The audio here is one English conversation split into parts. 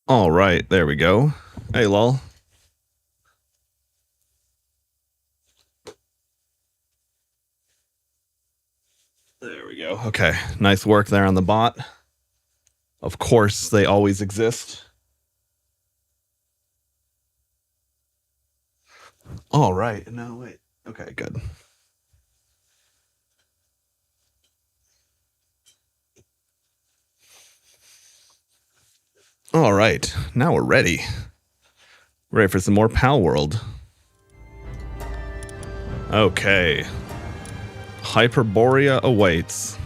All right, there we go. Hey, lol. There we go. Okay, nice work there on the bot. Of course, they always exist. All right. No, wait. Okay, good. All right, now we're ready. Ready for some more Palworld. Okay. Hyperborea awaits.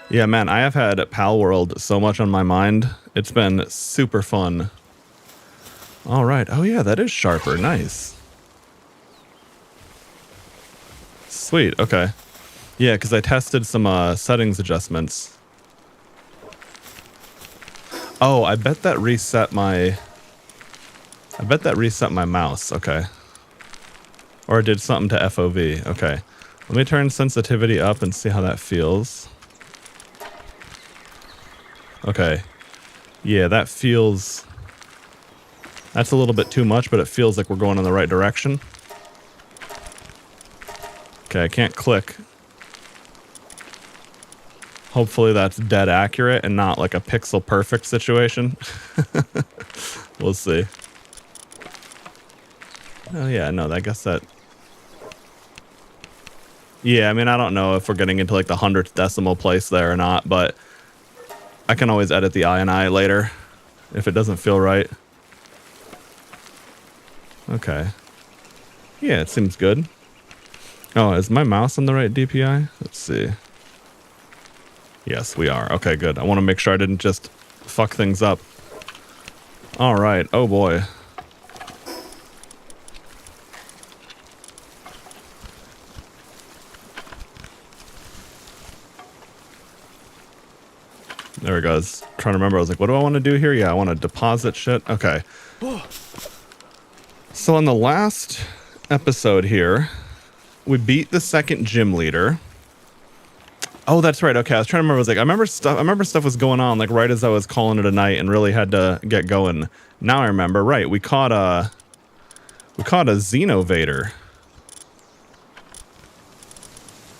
Yeah, man, I have had Palworld so much on my mind. It's been super fun. All right. Oh, yeah, that is sharper. Nice. Sweet. Okay. Yeah, because I tested some settings adjustments. Oh, I bet that reset my mouse. Okay. Or it did something to FOV. Okay. Let me turn sensitivity up and see how that feels. Okay. Yeah, that feels... That's a little bit too much, but it feels like we're going in the right direction. Okay, I can't click. Hopefully that's dead accurate and not like a pixel perfect situation. We'll see. Oh yeah, no, I guess that... Yeah, I mean, I don't know if we're getting into like the 100th decimal place there or not, but I can always edit the INI later if it doesn't feel right. Okay. Yeah, it seems good. Oh, is my mouse on the right DPI? Let's see. Yes, we are. Okay, good. I want to make sure I didn't just fuck things up. All right. Oh, boy. There it goes. Trying to remember. I was like, what do I want to do here? Yeah, I want to deposit shit. Okay. So in the last episode here, we beat the second gym leader. Oh, that's right. Okay, I was trying to remember. I was like, I remember stuff was going on like right as I was calling it a night and really had to get going. Now I remember. Right, we caught a Xeno Vader.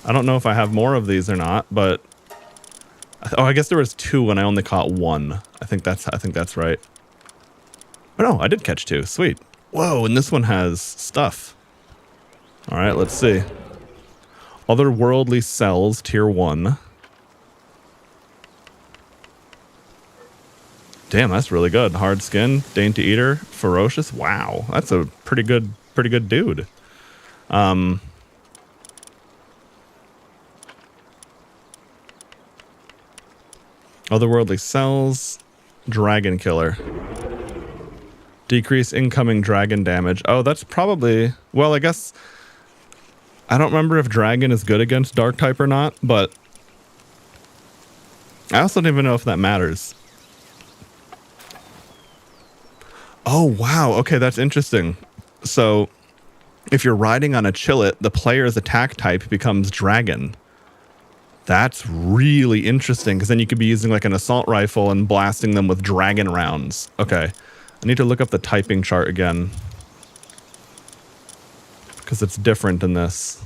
I don't know if I have more of these or not, but oh, I guess there was 2 and I only caught 1. I think that's right. Oh no, I did catch 2. Sweet. Whoa, and this one has stuff. All right, let's see. Otherworldly cells, tier 1. Damn, that's really good. Hard skin, dainty eater, ferocious. Wow, that's a pretty good dude. Otherworldly cells, dragon killer. Decrease incoming dragon damage. Oh, that's probably... Well, I guess... I don't remember if dragon is good against dark type or not, but... I also don't even know if that matters. Oh, wow. Okay, that's interesting. So, if you're riding on a Chillet, the player's attack type becomes dragon. That's really interesting, because then you could be using like an assault rifle and blasting them with dragon rounds. Okay. I need to look up the typing chart again, because it's different in this.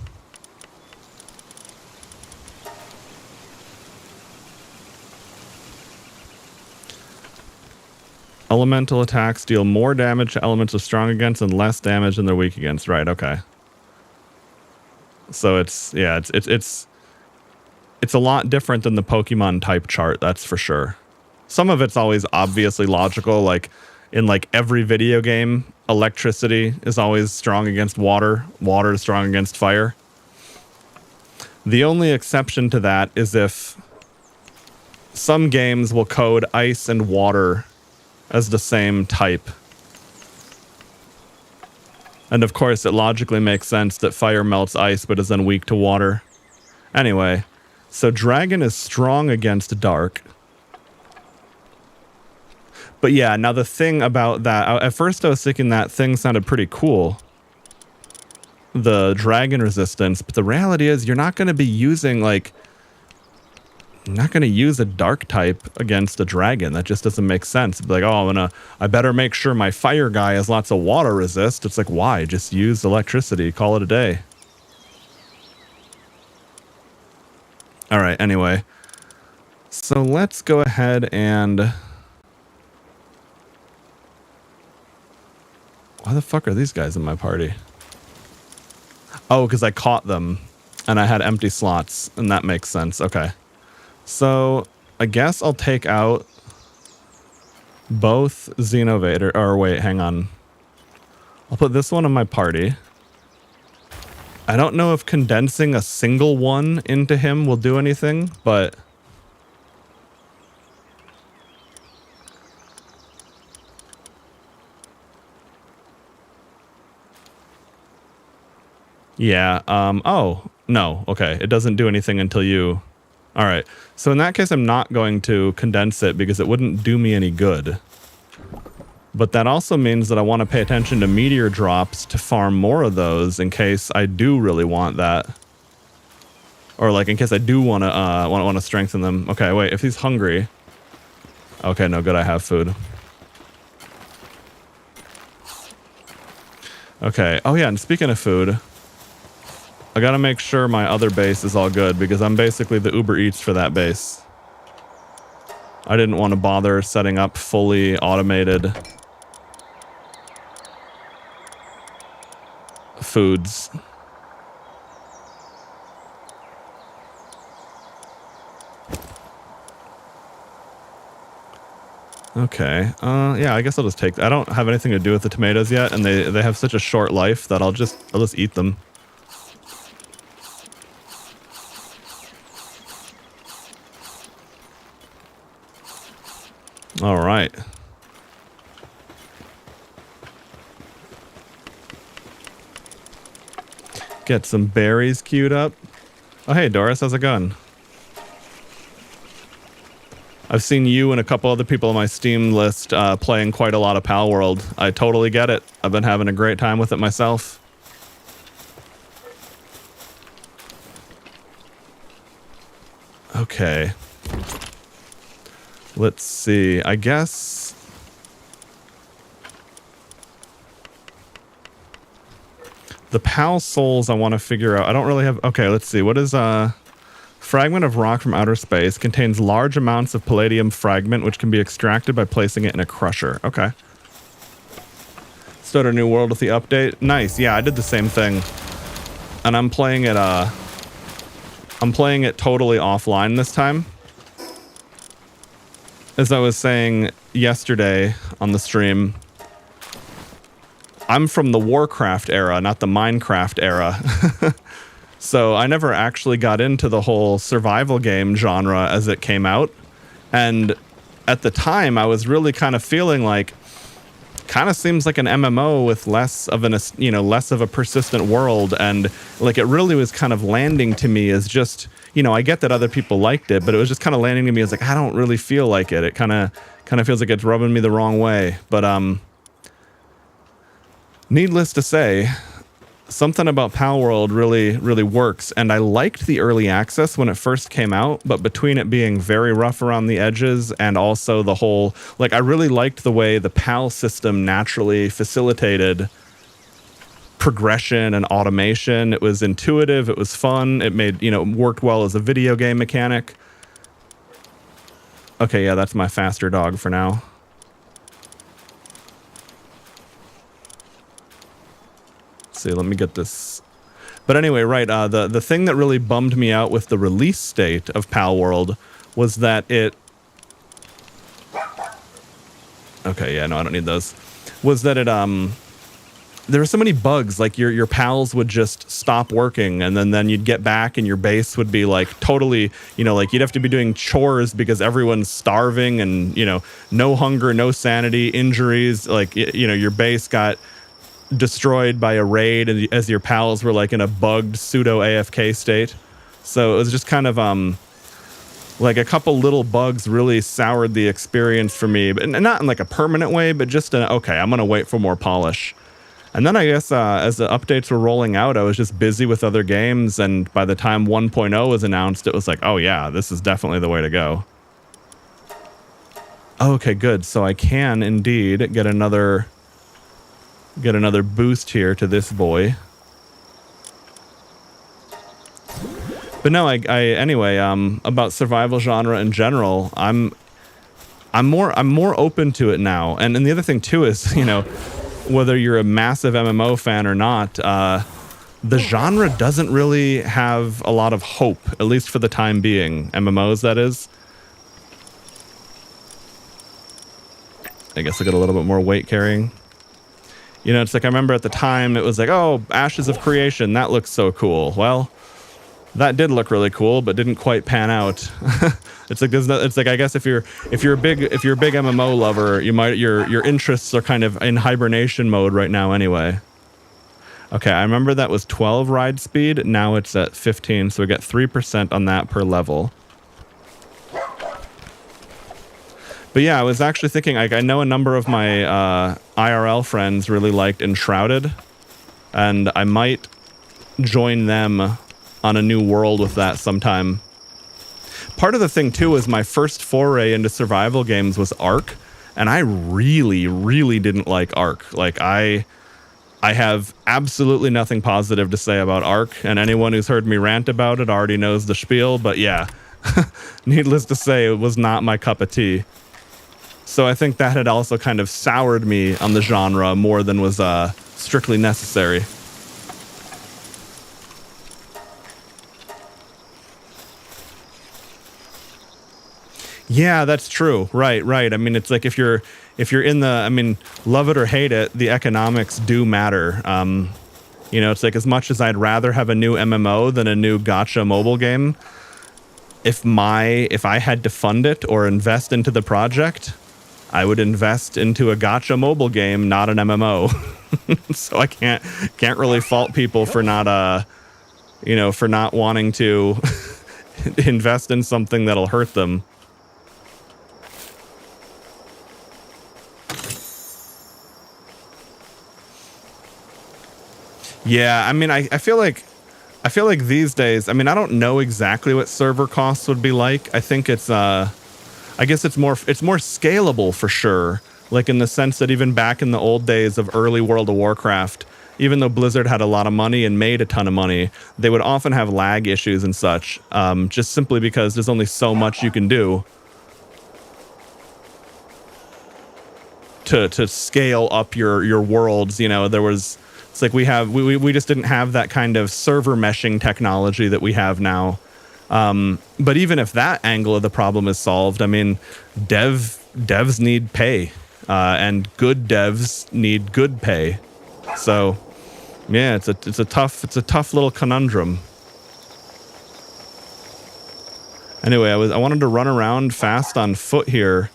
Elemental attacks deal more damage to elements are strong against and less damage than they're weak against. Right, okay. So it's a lot different than the Pokemon type chart, that's for sure. Some of it's always obviously logical, like in like every video game, electricity is always strong against water. Water is strong against fire. The only exception to that is if some games will code ice and water as the same type. And of course, it logically makes sense that fire melts ice but is then weak to water. Anyway, so dragon is strong against dark. But yeah, now the thing about that, at first I was thinking that thing sounded pretty cool. the dragon resistance, but the reality is you're not going to be using like, not going to use a dark type against a dragon. That just doesn't make sense. It's like, oh, I better make sure my fire guy has lots of water resist. It's like, why? Just use electricity. Call it a day. All right. Anyway, so let's go ahead and... Why the fuck are these guys in my party? Oh, because I caught them and I had empty slots, and that makes sense. Okay. So I guess I'll take out both Xenovator, or wait, hang on. I'll put this one in my party. I don't know if condensing a single one into him will do anything, but... Yeah, oh, no, okay. It doesn't do anything until you... All right. So in that case, I'm not going to condense it because it wouldn't do me any good. But that also means that I want to pay attention to meteor drops to farm more of those in case I do really want that. Or like in case I do want to strengthen them. Okay, wait, if he's hungry. Okay, no good, I have food. Okay. Oh yeah, and speaking of food, I gotta make sure my other base is all good because I'm basically the Uber Eats for that base. I didn't want to bother setting up fully automated foods. Okay. Yeah, I guess I'll just take... I don't have anything to do with the tomatoes yet, and they have such a short life that I'll just eat them. All right. Get some berries queued up. Oh, hey, Doris, how's it going? I've seen you and a couple other people on my Steam list playing quite a lot of Palworld. I totally get it. I've been having a great time with it myself. Okay. Let's see. I guess... the Pal souls I want to figure out. I don't really have... Okay, let's see. What is... Fragment of rock from outer space contains large amounts of palladium fragment, which can be extracted by placing it in a crusher. Okay. Started a new world with the update. Nice. Yeah, I did the same thing. And I'm playing it totally offline this time. As I was saying yesterday on the stream, I'm from the Warcraft era, not the Minecraft era. So I never actually got into the whole survival game genre as it came out. And at the time, I was really kind of feeling like, kind of seems like an MMO with less of a persistent world. And like, it really was kind of landing to me as just, I get that other people liked it, but it was just kind of landing to me as like, I don't really feel like it. It kind of feels like it's rubbing me the wrong way. But needless to say, something about Palworld really, really works. And I liked the early access when it first came out, but between it being very rough around the edges and also the whole, like, I really liked the way the PAL system naturally facilitated progression and automation. It was intuitive. It was fun. It made, worked well as a video game mechanic. Okay, yeah, that's my faster dog for now. See, let me get this. But anyway, right, the thing that really bummed me out with the release state of Palworld was that it... Okay, yeah, no, I don't need those. Was that it, there were so many bugs, like your pals would just stop working, and then you'd get back and your base would be like totally, like you'd have to be doing chores because everyone's starving and, no hunger, no sanity, injuries, like, your base got destroyed by a raid as your pals were like in a bugged pseudo AFK state. So it was just kind of like a couple little bugs really soured the experience for me, but not in like a permanent way, but just okay, I'm gonna wait for more polish. And then I guess as the updates were rolling out, I was just busy with other games. And by the time 1.0 was announced, it was like, oh yeah, this is definitely the way to go. Okay, good. So I can indeed get another boost here to this boy. But no, anyway, about survival genre in general, I'm more open to it now. And the other thing too is, you know, whether you're a massive MMO fan or not, the genre doesn't really have a lot of hope, at least for the time being. MMOs, that is. I guess I got a little bit more weight carrying. You know, it's like I remember at the time it was like, oh, Ashes of Creation, that looks so cool. Well, that did look really cool, but didn't quite pan out. It's like it's like I guess if you're a big MMO lover, your interests are kind of in hibernation mode right now anyway. Okay, I remember that was 12 ride speed. Now it's at 15, so we get 3% on that per level. But yeah, I was actually thinking, I know a number of my IRL friends really liked Enshrouded, and I might join them on a new world with that sometime. Part of the thing too is my first foray into survival games was Ark, and I really, really didn't like Ark. Like I have absolutely nothing positive to say about Ark, and anyone who's heard me rant about it already knows the spiel, but yeah, needless to say, it was not my cup of tea. So I think that had also kind of soured me on the genre more than was strictly necessary. Yeah, that's true. Right. I mean, it's like if you're in the, I mean, love it or hate it, the economics do matter. You know, it's like as much as I'd rather have a new MMO than a new gacha mobile game, if I had to fund it or invest into the project, I would invest into a gacha mobile game, not an MMO. So I can't really fault people for not you know, for not wanting to invest in something that'll hurt them. Yeah, I mean, I feel like these days, I mean, I don't know exactly what server costs would be like. I think it's I guess it's more scalable for sure. Like in the sense that even back in the old days of early World of Warcraft, even though Blizzard had a lot of money and made a ton of money, they would often have lag issues and such, just simply because there's only so much you can do to scale up your worlds. You know, it's like we just didn't have that kind of server meshing technology that we have now. But even if that angle of the problem is solved, I mean, devs need pay, and good devs need good pay. So, yeah, it's a tough little conundrum. Anyway, I wanted to run around fast on foot here.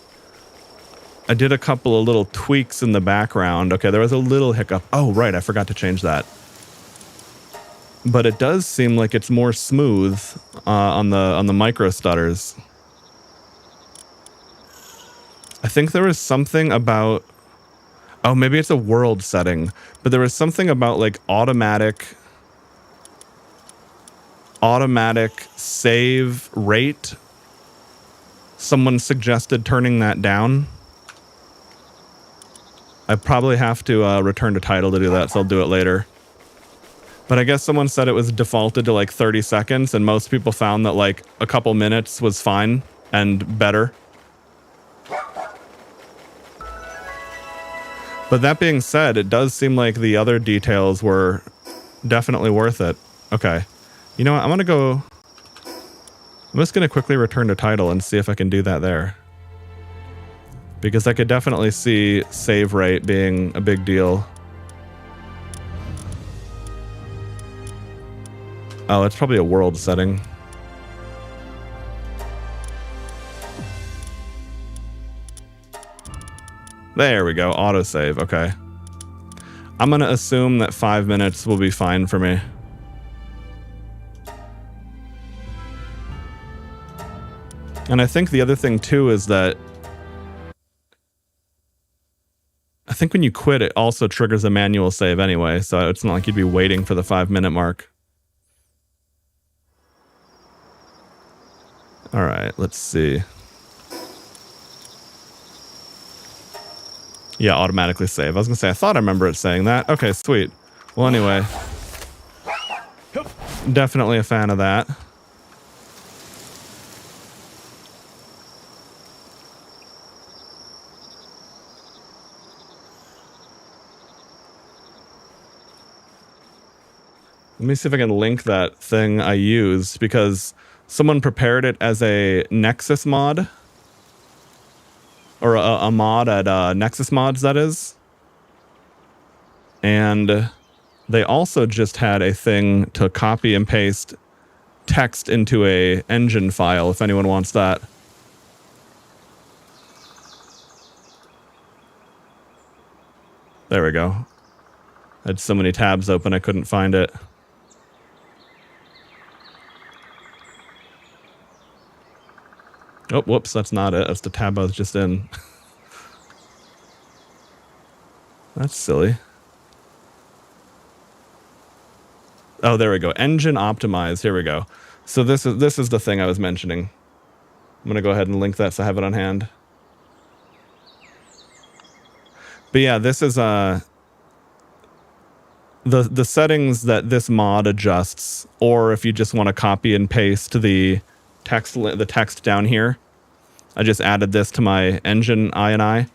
I did a couple of little tweaks in the background. Okay, there was a little hiccup. Oh, right, I forgot to change that. But it does seem like it's more smooth on the micro stutters. I think there was something about, oh, maybe it's a world setting, but there was something about like automatic save rate. Someone suggested turning that down. I probably have to return to title to do that, so I'll do it later. But I guess someone said it was defaulted to like 30 seconds, and most people found that like a couple minutes was fine and better. But that being said, it does seem like the other details were definitely worth it. Okay. You know what? I'm just going to quickly return to title and see if I can do that there. Because I could definitely see save rate being a big deal. Oh, it's probably a world setting. There we go, autosave, okay. I'm gonna assume that 5 minutes will be fine for me. And I think the other thing too is that I think when you quit, it also triggers a manual save anyway, so it's not like you'd be waiting for the 5-minute mark. All right, let's see. Yeah, automatically save. I was gonna say, I thought I remember it saying that. Okay, sweet. Well, anyway. Definitely a fan of that. Let me see if I can link that thing I used, because someone prepared it as a Nexus mod. Or a mod at Nexus Mods, that is. And they also just had a thing to copy and paste text into a engine file, if anyone wants that. There we go. I had so many tabs open I couldn't find it. Oh, whoops, that's not it. That's the tab I was just in. That's silly. Oh, there we go. Engine optimize. Here we go. So this is the thing I was mentioning. I'm going to go ahead and link that so I have it on hand. But yeah, this is the settings that this mod adjusts, or if you just want to copy and paste the text down here. I just added this to my engine INI.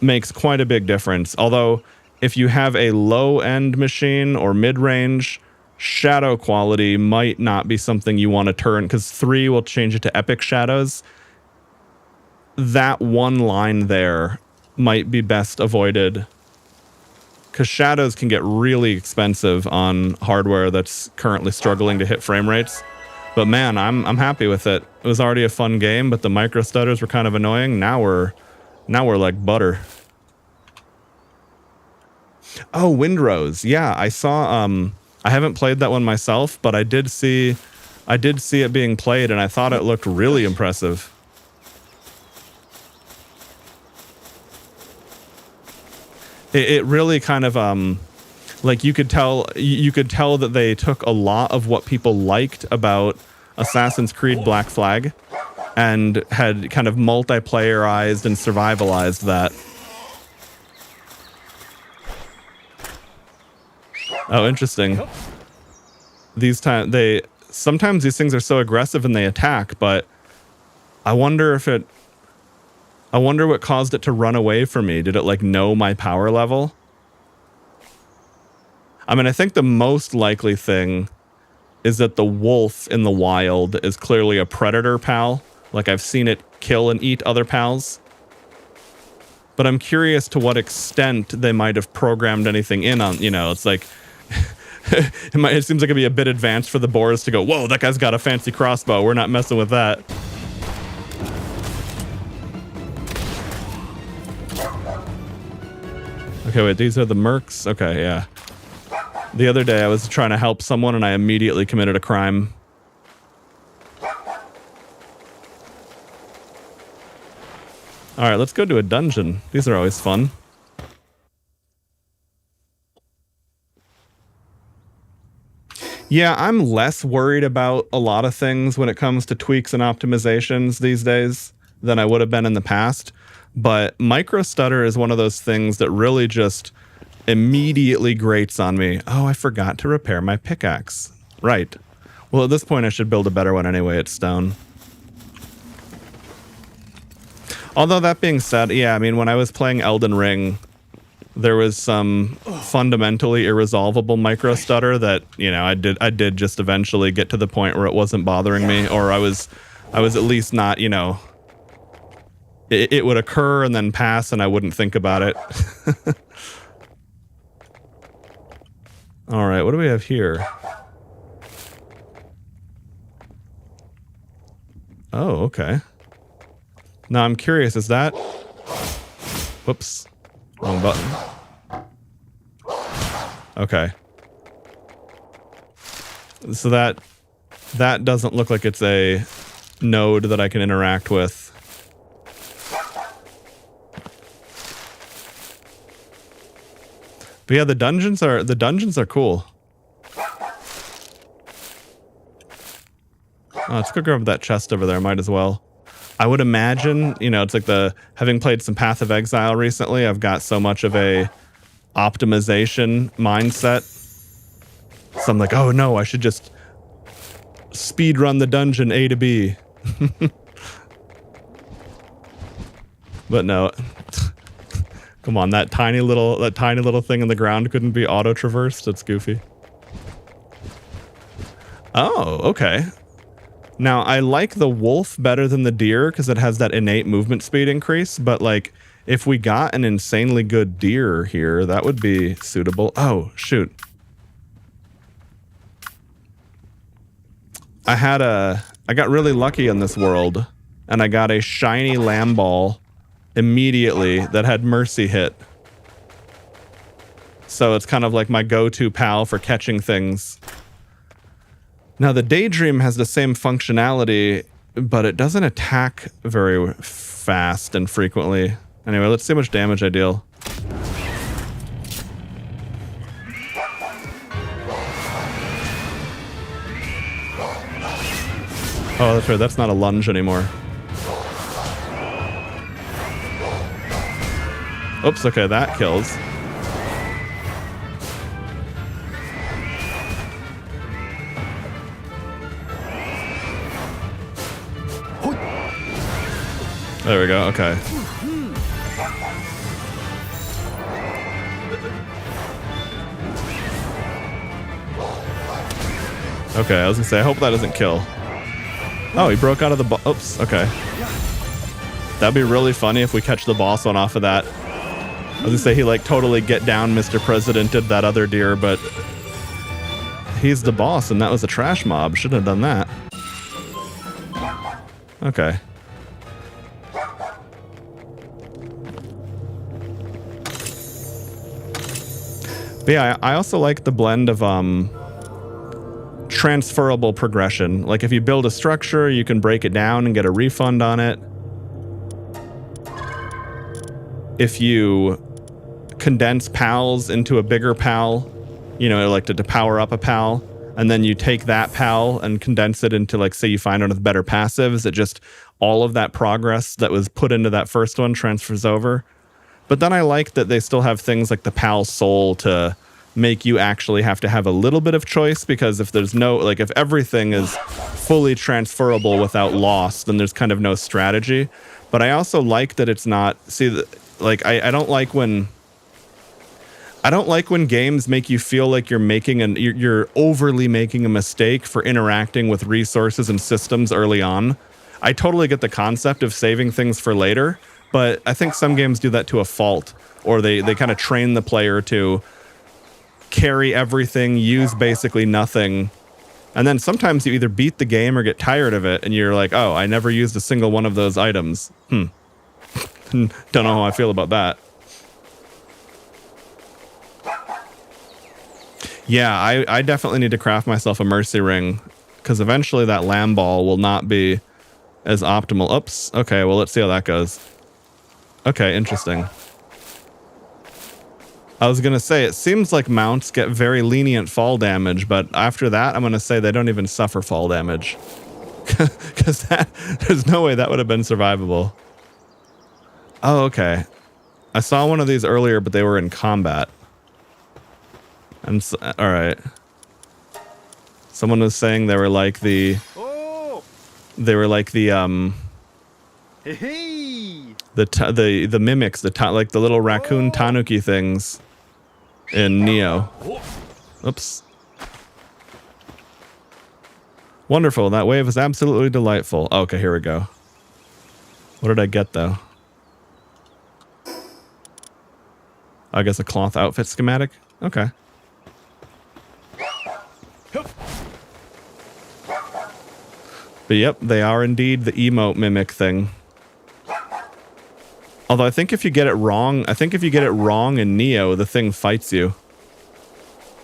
Makes quite a big difference. Although, if you have a low-end machine or mid-range, shadow quality might not be something you want to turn, because 3 will change it to epic shadows. That one line there might be best avoided, because shadows can get really expensive on hardware that's currently struggling to hit frame rates. But man, I'm happy with it. It was already a fun game, but the micro stutters were kind of annoying. Now we're like butter. Oh, Windrose. Yeah, I saw I haven't played that one myself, but I did see it being played, and I thought it looked really impressive. It really kind of like you could tell that they took a lot of what people liked about Assassin's Creed Black Flag and had kind of multiplayerized and survivalized that. Oh, interesting. Sometimes these things are so aggressive and they attack, but I wonder what caused it to run away from me. Did it like know my power level? I mean, I think the most likely thing is that the wolf in the wild is clearly a predator pal. Like, I've seen it kill and eat other pals. But I'm curious to what extent they might have programmed anything in on, it's like, it seems like it'd be a bit advanced for the boars to go, whoa, that guy's got a fancy crossbow. We're not messing with that. Okay, wait, these are the mercs? Okay, yeah. The other day I was trying to help someone and I immediately committed a crime. Alright, let's go to a dungeon. These are always fun. Yeah, I'm less worried about a lot of things when it comes to tweaks and optimizations these days than I would have been in the past. But micro stutter is one of those things that really just immediately grates on me. Oh, I forgot to repair my pickaxe. Right. Well, at this point, I should build a better one anyway. It's stone. Although that being said, yeah, I mean, when I was playing Elden Ring, there was some fundamentally irresolvable micro stutter that, I did just eventually get to the point where it wasn't bothering me, or I was at least not, it would occur and then pass and I wouldn't think about it. All right, what do we have here? Oh, okay. Now I'm curious, is that... Whoops. Wrong button. Okay. So that doesn't look like it's a node that I can interact with. But yeah, the dungeons are cool. Oh, let's go grab that chest over there. Might as well. I would imagine, you know, it's like having played some Path of Exile recently, I've got so much of a optimization mindset. So I'm like, oh no, I should just speed run the dungeon A to B. But no. Come on, that tiny little thing in the ground couldn't be auto-traversed. It's goofy. Oh, okay. Now, I like the wolf better than the deer because it has that innate movement speed increase, but like, if we got an insanely good deer here, that would be suitable. Oh, shoot. I got really lucky in this world, and I got a shiny lamb ball immediately that had mercy hit. So it's kind of like my go-to pal for catching things. Now, the Daydream has the same functionality, but it doesn't attack very fast and frequently. Anyway, let's see how much damage I deal. Oh, that's right. That's not a lunge anymore. Oops, okay, that kills. There we go, okay. Okay, I was gonna say, I hope that doesn't kill. Oh, he broke out of the oops, okay. That'd be really funny if we catch the boss one off of that. I was gonna say he like totally get down Mr. President did that other deer, but he's the boss and that was a trash mob. Shouldn't have done that. Okay. But yeah, I also like the blend of transferable progression. Like if you build a structure, you can break it down and get a refund on it. If you condense pals into a bigger pal, you know, like to power up a pal, and then you take that pal and condense it into, like, say you find one with better passives, it just, all of that progress that was put into that first one transfers over. But then I like that they still have things like the pal soul to make you actually have to have a little bit of choice, because if there's no, like, if everything is fully transferable without loss, then there's kind of no strategy. But I also like that it's not, see, like, I don't like when games make you feel like you're overly making a mistake for interacting with resources and systems early on. I totally get the concept of saving things for later, but I think some games do that to a fault, or they kind of train the player to carry everything, use basically nothing, and then sometimes you either beat the game or get tired of it, and you're like, oh, I never used a single one of those items. Don't know how I feel about that. Yeah, I definitely need to craft myself a mercy ring, because eventually that lamb ball will not be as optimal. Oops. Okay, well, let's see how that goes. Okay, interesting. I was going to say, it seems like mounts get very lenient fall damage, but after that, I'm going to say they don't even suffer fall damage. Because there's no way that would have been survivable. Oh, okay. I saw one of these earlier, but they were in combat. And so, all right. Someone was saying they were like the the mimics, like the little raccoon tanuki things in Neo. Oops. Wonderful. That wave is absolutely delightful. Oh, okay, here we go. What did I get though? I guess a cloth outfit schematic. Okay. But yep, they are indeed the emote mimic thing. Although I think if you get it wrong, in Neo, the thing fights you.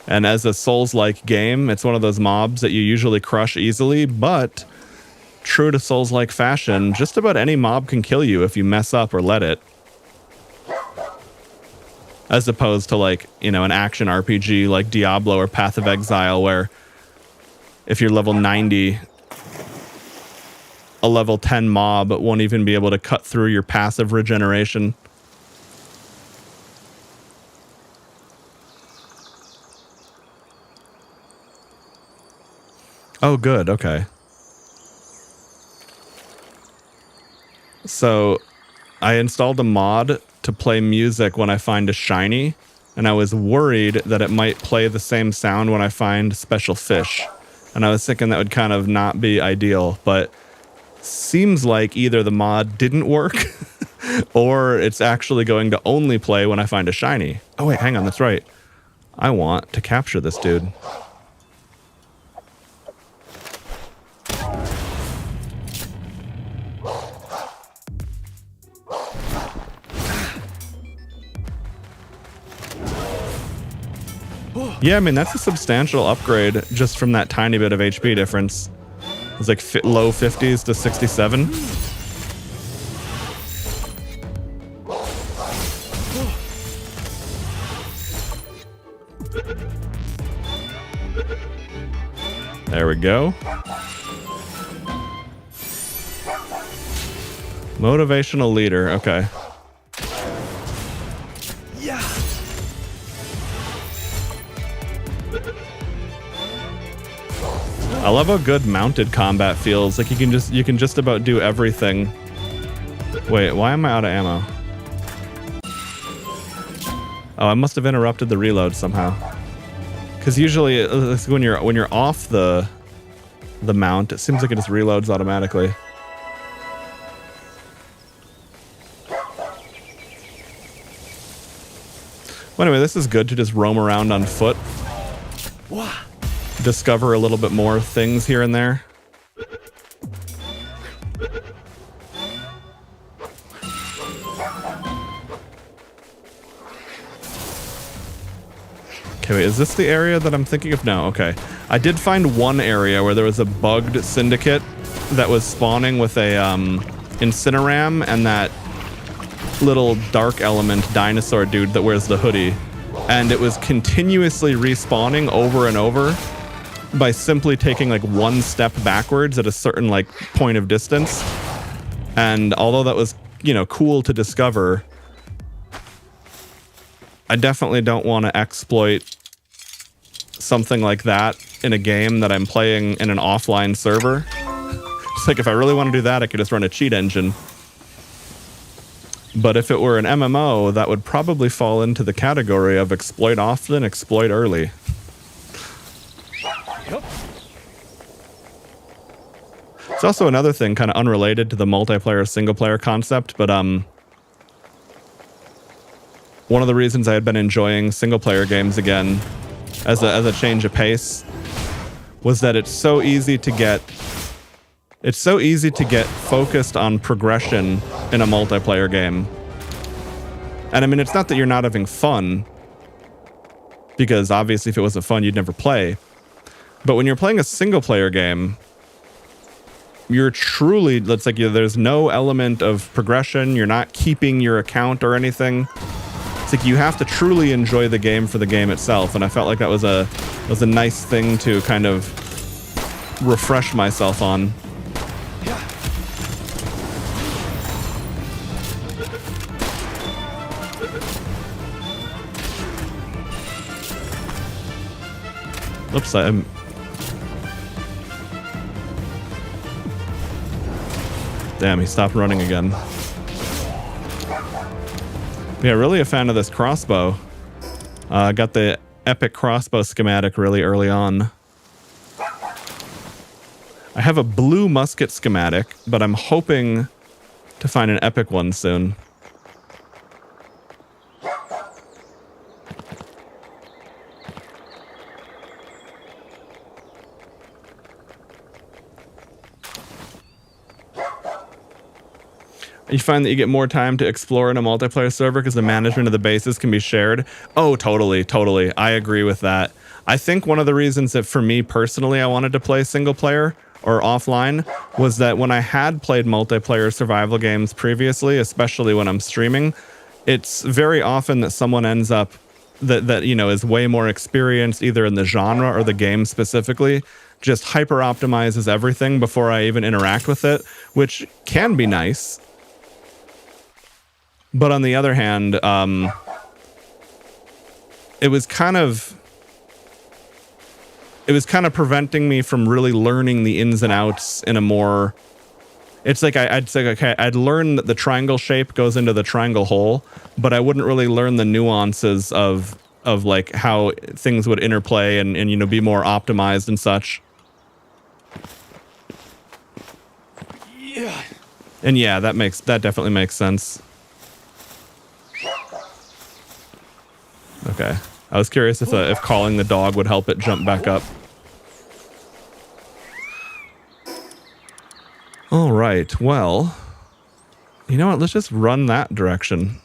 And as a Souls-like game, it's one of those mobs that you usually crush easily, but true to Souls-like fashion, just about any mob can kill you if you mess up or let it. as opposed to like, you know, an action RPG like Diablo or Path of Exile, where if you're level 90, a level 10 mob won't even be able to cut through your passive regeneration. Oh, good. Okay. So I installed a mod to play music when I find a shiny, and I was worried that it might play the same sound when I find special fish. And I was thinking that would kind of not be ideal, but seems like either the mod didn't work or it's actually going to only play when I find a shiny. Oh wait, hang on, that's right. I want to capture this dude. Yeah, I mean, that's a substantial upgrade just from that tiny bit of HP difference. It's like low 50s to 67. There we go. Motivational leader, okay. I love how good mounted combat feels. Like you can just about do everything. Wait, why am I out of ammo? Oh, I must have interrupted the reload somehow. Because usually when you're off the mount, it seems like it just reloads automatically. Well, anyway, this is good to just roam around on foot. Discover a little bit more things here and there. Okay, wait, is this the area that I'm thinking of? No, okay. I did find one area where there was a bugged syndicate that was spawning with a Incineram and that little dark element dinosaur dude that wears the hoodie. And it was continuously respawning over and over by simply taking like one step backwards at a certain like point of distance. And although that was, you know, cool to discover, I definitely don't want to exploit something like that in a game that I'm playing in an offline server. It's like if I really want to do that, I could just run a cheat engine. But if it were an MMO, that would probably fall into the category of exploit often, exploit early. It's also another thing kind of unrelated to the multiplayer single player concept, but one of the reasons I had been enjoying single player games again as a change of pace was that it's so easy to get focused on progression in a multiplayer game. And I mean, it's not that you're not having fun, because obviously if it wasn't fun, you'd never play. But when you're playing a single player game, you're truly, let's like, there's no element of progression. You're not keeping your account or anything. It's like you have to truly enjoy the game for the game itself. And I felt like that was a nice thing to kind of refresh myself on. Oops, I'm... Damn, he stopped running again. Yeah, really a fan of this crossbow. Got the epic crossbow schematic really early on. I have a blue musket schematic, but I'm hoping to find an epic one soon. You find that you get more time to explore in a multiplayer server because the management of the bases can be shared. Oh, totally, totally. I agree with that. I think one of the reasons that for me personally I wanted to play single player or offline was that when I had played multiplayer survival games previously, especially when I'm streaming, it's very often that someone ends up that you know is way more experienced either in the genre or the game specifically, just hyper optimizes everything before I even interact with it, which can be nice. But on the other hand, it was kind of preventing me from really learning the ins and outs in a more... It's like I'd say, okay, I'd learn that the triangle shape goes into the triangle hole, but I wouldn't really learn the nuances of like how things would interplay and you know, be more optimized and such. Yeah. And yeah, that definitely makes sense. Okay. I was curious if calling the dog would help it jump back up. All right. Well, you know what? Let's just run that direction.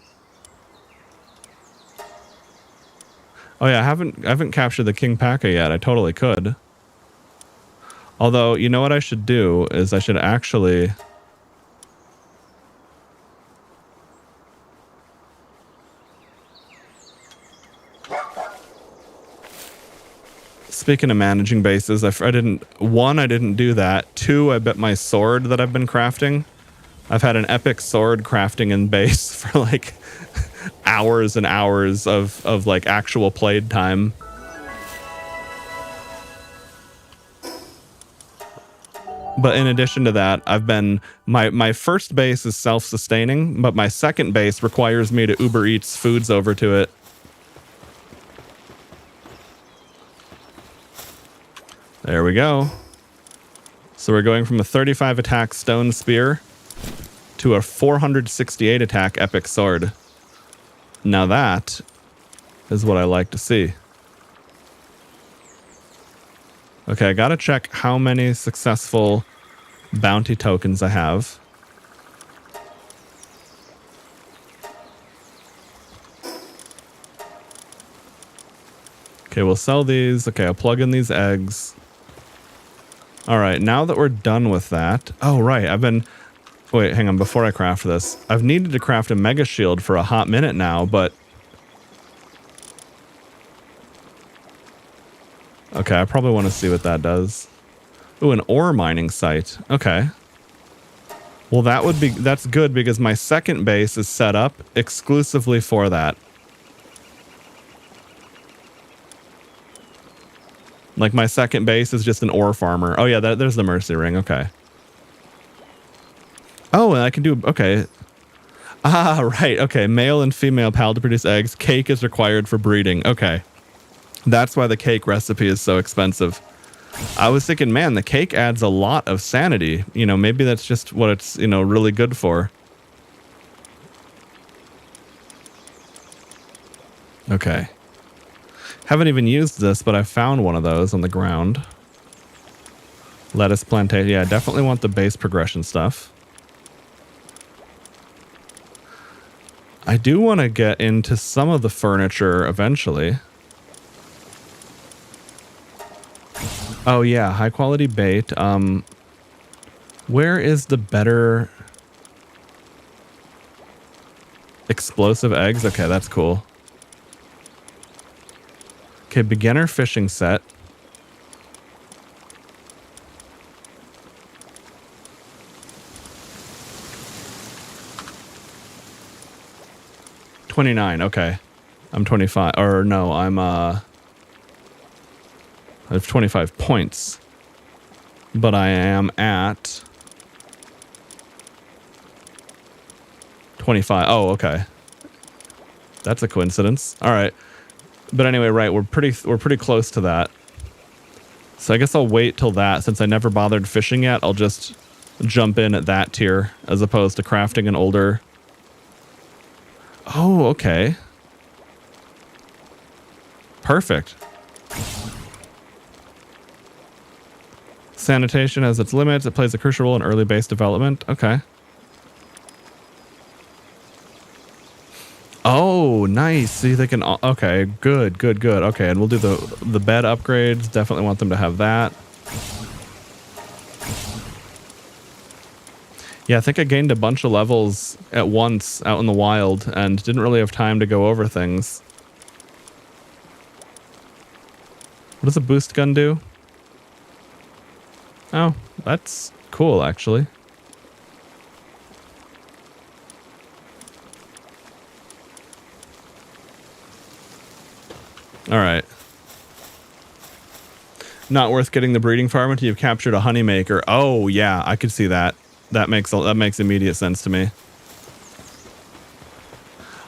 Oh yeah, I haven't captured the King Paka yet. I totally could. Although, you know what I should do is I should actually... Speaking of managing bases, I didn't do that. 2, I bet my sword that I've been crafting. I've had an epic sword crafting in base for like hours and hours of like actual played time. But in addition to that, I've been my first base is self-sustaining, but my second base requires me to Uber Eats foods over to it. There we go. So we're going from a 35 attack stone spear to a 468 attack epic sword. Now that is what I like to see. Okay, I gotta check how many successful bounty tokens I have. Okay, we'll sell these. Okay, I'll plug in these eggs. All right, now that we're done with that... Oh, right, Wait, hang on, before I craft this. I've needed to craft a mega shield for a hot minute now, but... Okay, I probably want to see what that does. Ooh, an ore mining site. Okay. Well, that's good because my second base is set up exclusively for that. Like, my second base is just an ore farmer. Oh, yeah, there's the Mercy Ring. Okay. Oh, and I can do... Okay. Ah, right. Okay. Male and female pal to produce eggs. Cake is required for breeding. Okay. That's why the cake recipe is so expensive. I was thinking, man, the cake adds a lot of sanity. You know, maybe that's just what it's, you know, really good for. Okay. Haven't even used this, but I found one of those on the ground. Lettuce plantation. Yeah, I definitely want the base progression stuff. I do want to get into some of the furniture eventually. Oh yeah, high quality bait. Where is the better explosive eggs? Okay, that's cool. Okay, beginner fishing set. $29, okay. I'm 25, or no, I have 25 points. But I am at 25. Oh, okay. That's a coincidence. All right. But anyway, right, we're pretty close to that. So I guess I'll wait till that. Since I never bothered fishing yet, I'll just jump in at that tier as opposed to crafting an older... Oh, okay. Perfect. Sanitation has its limits. It plays a crucial role in early base development. Okay. Oh, nice. See, they can... Okay, good. Okay, and we'll do the bed upgrades. Definitely want them to have that. Yeah, I think I gained a bunch of levels at once out in the wild and didn't really have time to go over things. What does a boost gun do? Oh, that's cool, actually. All right. Not worth getting the breeding farm until you've captured a honeymaker. Oh, yeah, I could see that. That makes immediate sense to me.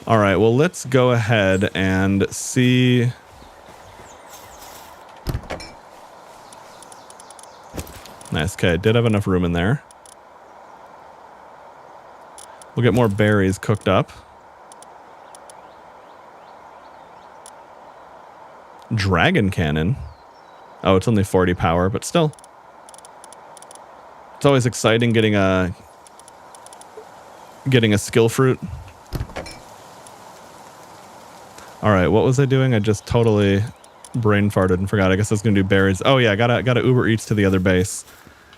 All right, well, let's go ahead and see. Nice. Okay, did have enough room in there. We'll get more berries cooked up. Dragon cannon. Oh, it's only 40 power, but still. It's always exciting getting a skill fruit. All right, what was I doing? I just totally brain farted and forgot. I guess I was gonna do berries. Oh yeah, gotta Uber Eats to the other base.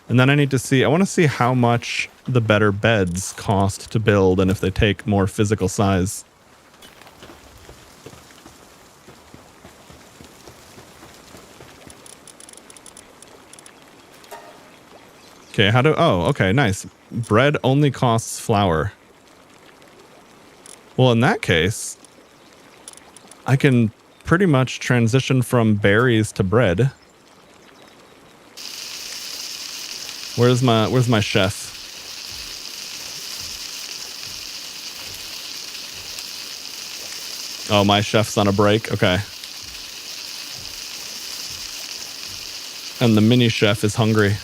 And then I need to see, I want to see how much the better beds cost to build and if they take more physical size. Okay, oh, okay, nice. Bread only costs flour. Well, in that case, I can pretty much transition from berries to bread. Where's my chef? Oh, my chef's on a break? Okay. And the mini chef is hungry.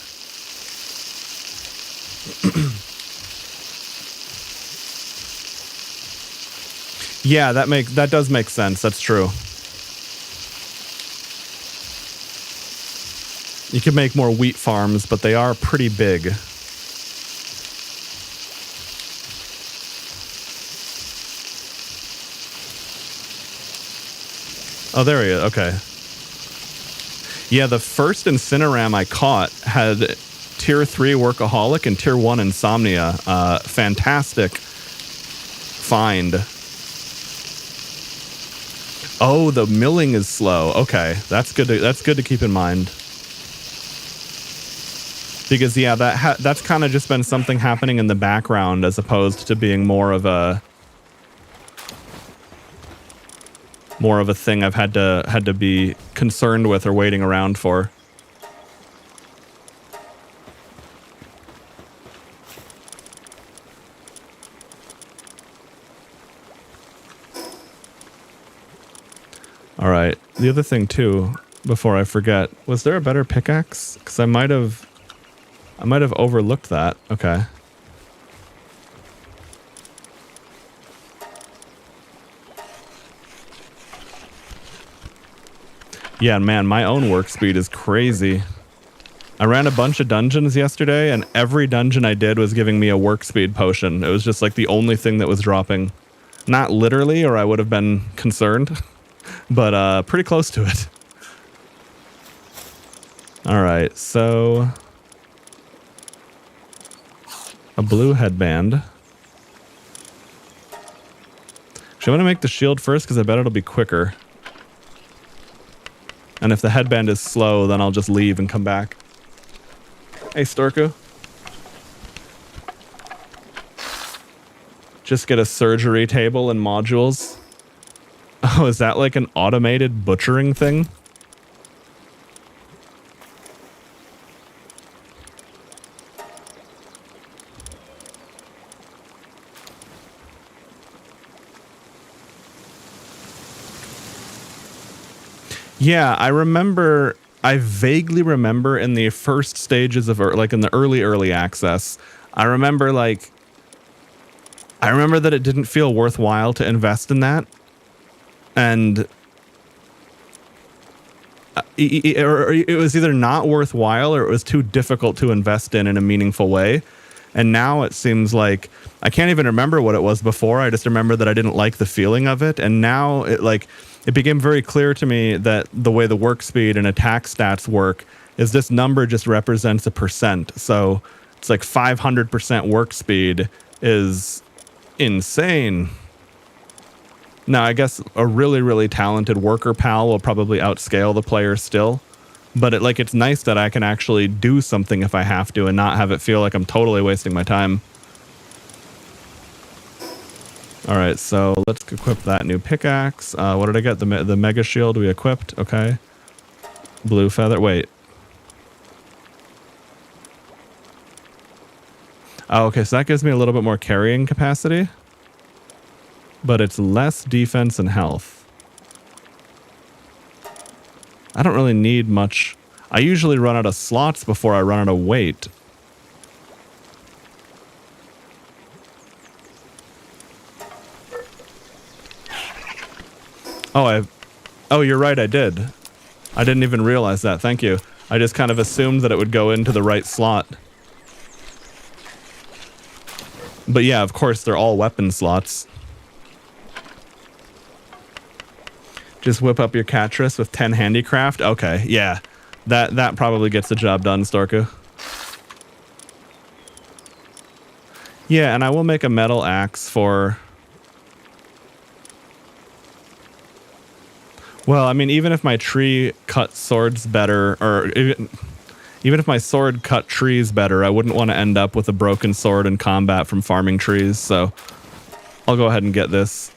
Yeah, that does make sense. That's true. You could make more wheat farms, but they are pretty big. Oh, there he is. Okay. Yeah, the first Incineram I caught had Tier 3 Workaholic and Tier 1 Insomnia. Fantastic find. Oh, the milling is slow. Okay, that's good to keep in mind. Because yeah, that's kind of just been something happening in the background as opposed to being more of a thing I've had to be concerned with or waiting around for. All right. The other thing too, before I forget, was there a better pickaxe? Because I might have overlooked that. Okay. Yeah, man, my own work speed is crazy. I ran a bunch of dungeons yesterday, and every dungeon I did was giving me a work speed potion. It was just like the only thing that was dropping. Not literally, or I would have been concerned, but pretty close to it. All right, so a blue headband. Actually, I'm going to make the shield first because I bet it'll be quicker. And if the headband is slow, then I'll just leave and come back. Hey, Storku. Just get a surgery table and modules. Oh, is that like an automated butchering thing? Yeah, I vaguely remember in the first stages of, like in the early access, I remember that it didn't feel worthwhile to invest in that. And it was either not worthwhile or it was too difficult to invest in a meaningful way. And now it seems like I can't even remember what it was before. I just remember that I didn't like the feeling of it. And now it became very clear to me that the way the work speed and attack stats work is this number just represents a percent. So It's like 500% work speed is insane. Now, I guess a really, really talented worker pal will probably outscale the player still. But it's nice that I can actually do something if I have to and not have it feel like I'm totally wasting my time. All right, so let's equip that new pickaxe. What did I get? The mega shield we equipped. Okay. Blue feather. Wait. Oh, okay, so that gives me a little bit more carrying capacity. But it's less defense and health. I don't really need much. I usually run out of slots before I run out of weight. Oh, you're right, I did. I didn't even realize that, thank you. I just kind of assumed that it would go into the right slot. But yeah, of course, they're all weapon slots. Just whip up your Catris with 10 handicraft? Okay, yeah. That probably gets the job done, Storku. Yeah, and I will make a metal axe for... Well, I mean, even if my tree cut swords better, or even if my sword cut trees better, I wouldn't want to end up with a broken sword in combat from farming trees, so I'll go ahead and get this.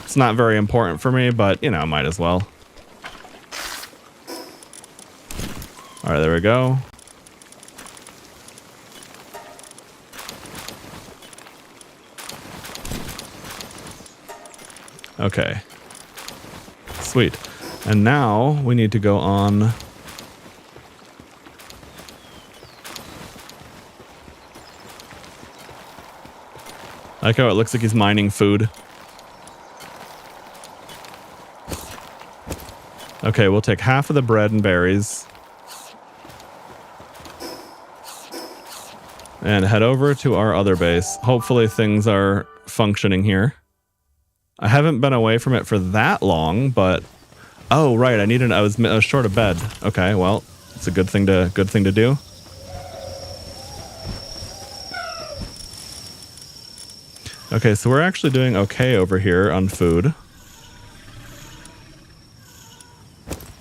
It's not very important for me, but, you know, might as well. All right, there we go. Okay. Sweet. And now we need to go on... I like how it looks like he's mining food. Okay, we'll take half of the bread and berries. And head over to our other base. Hopefully things are functioning here. I haven't been away from it for that long, but... Oh, right, I was short of bed. Okay, well, it's a good thing to do. Okay, so we're actually doing okay over here on food.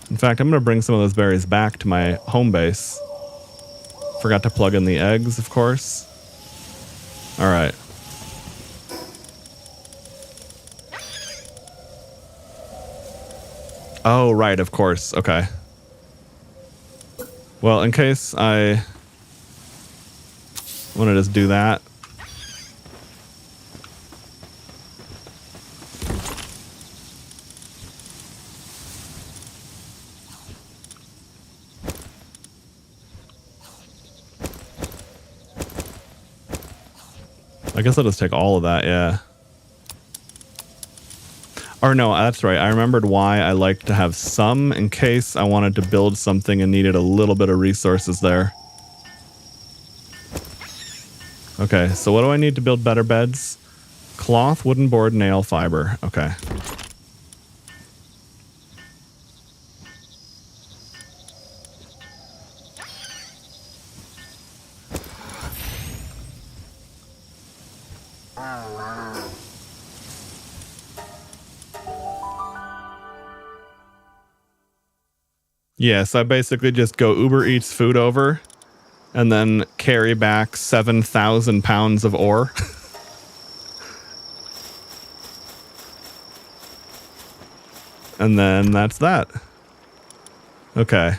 In fact, I'm going to bring some of those berries back to my home base. Forgot to plug in the eggs, of course. All right. Oh, right, of course. Okay. Well, in case I want to just do that. I guess I'll just take all of that, yeah. Or no, that's right. I remembered why I like to have some in case I wanted to build something and needed a little bit of resources there. Okay, so what do I need to build better beds? Cloth, wooden board, nail, fiber. Okay. Yes, I basically just go Uber Eats food over and then carry back 7,000 pounds of ore. And then that's that. Okay.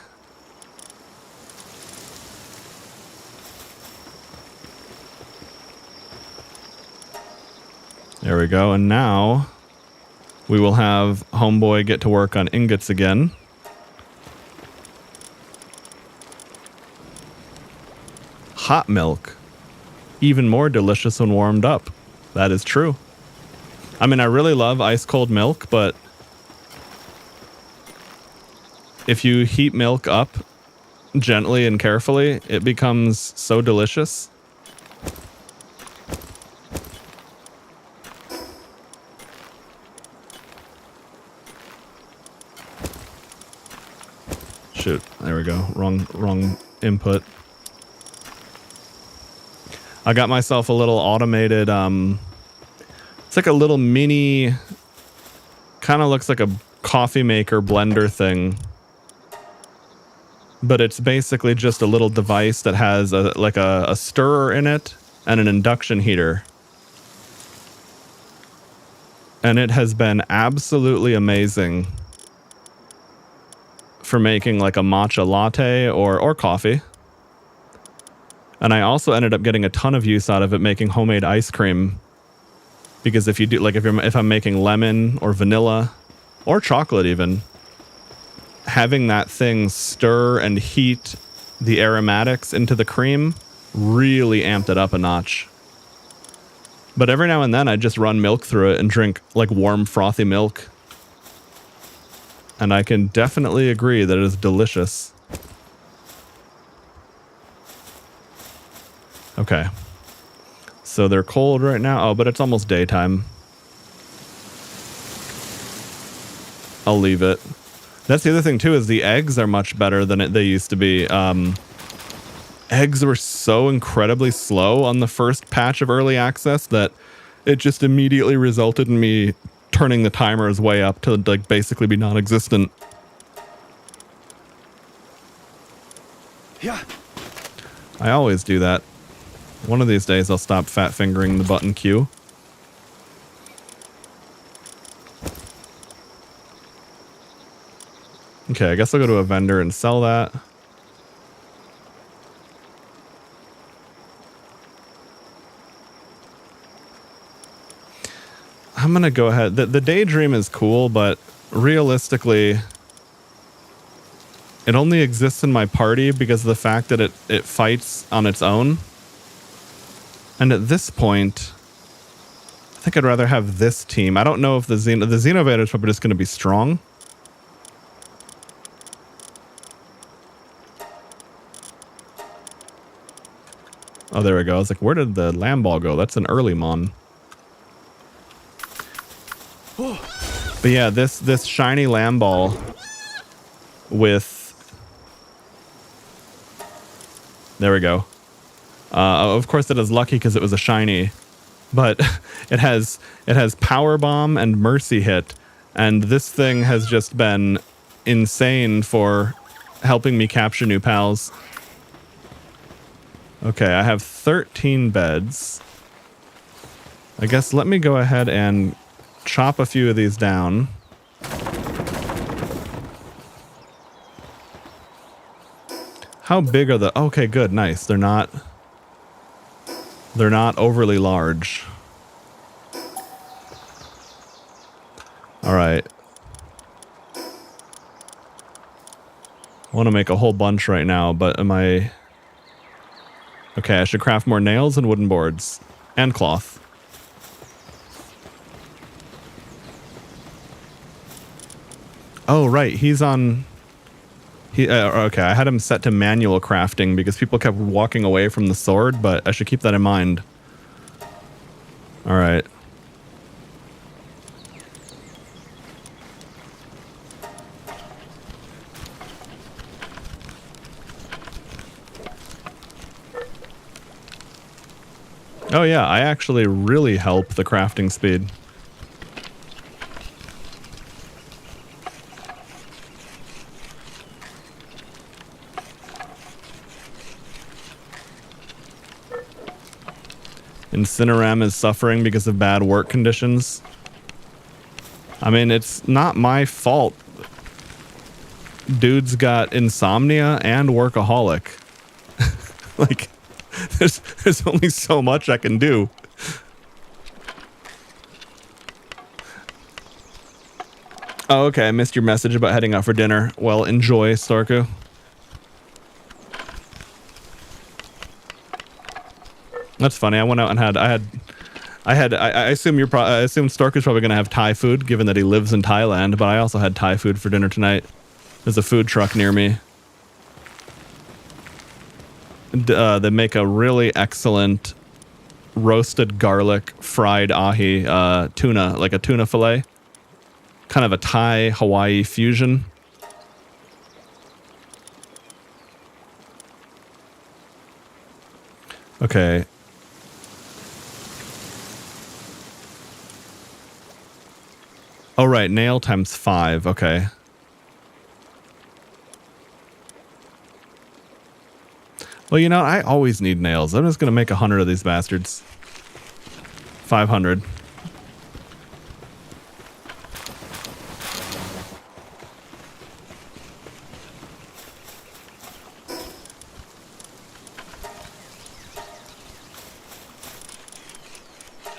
There we go. And now we will have Homeboy get to work on ingots again. Hot milk. Even more delicious when warmed up. That is true. I mean, I really love ice cold milk, but if you heat milk up gently and carefully, it becomes so delicious. Shoot, there we go. Wrong input. I got myself a little automated, it's like a little mini, kind of looks like a coffee maker blender thing. But it's basically just a little device that has a stirrer in it and an induction heater. And it has been absolutely amazing for making like a matcha latte or coffee. And I also ended up getting a ton of use out of it making homemade ice cream. Because if you do, like if I'm making lemon or vanilla or chocolate even, having that thing stir and heat the aromatics into the cream really amped it up a notch. But every now and then I just run milk through it and drink like warm frothy milk. And I can definitely agree that it is delicious. Okay. So they're cold right now. Oh, but it's almost daytime. I'll leave it. That's the other thing too, is the eggs are much better than they used to be. Eggs were so incredibly slow on the first patch of early access that it just immediately resulted in me turning the timers way up to like basically be non-existent. Yeah. I always do that. One of these days I'll stop fat fingering the button Q. Okay, I guess I'll go to a vendor and sell that. I'm gonna go ahead. The daydream is cool, but realistically, it only exists in my party because of the fact that it fights on its own. And at this point, I think I'd rather have this team. I don't know if the Xeno is probably just going to be strong. Oh, there we go. I was like, where did the land ball go? That's an early mon. But yeah, this shiny land ball with... There we go. Of course it is lucky because it was a shiny, but it has power bomb and mercy hit, and this thing has just been insane for helping me capture new pals. Okay, I have 13 beds. I guess let me go ahead and chop a few of these down. How big are the... Okay, good, nice. They're not overly large. All right. I want to make a whole bunch right now, but am I... Okay, I should craft more nails and wooden boards. And cloth. Oh, right, he's on... okay, I had him set to manual crafting because people kept walking away from the sword, but I should keep that in mind. All right. Oh yeah, I actually really help the crafting speed. Incineram is suffering because of bad work conditions. I mean, it's not my fault. Dude's got insomnia and workaholic. Like, there's only so much I can do. Oh, okay, I missed your message about heading out for dinner. Well, enjoy, Starku. That's funny. I went out and I assume I assume Starku's probably gonna have Thai food, given that he lives in Thailand. But I also had Thai food for dinner tonight. There's a food truck near me. They make a really excellent roasted garlic fried ahi tuna, like a tuna fillet, kind of a Thai Hawaii fusion. Okay. right. Nail times 5. Okay. Well, you know, I always need nails. I'm just going to make 100 of these bastards. 500.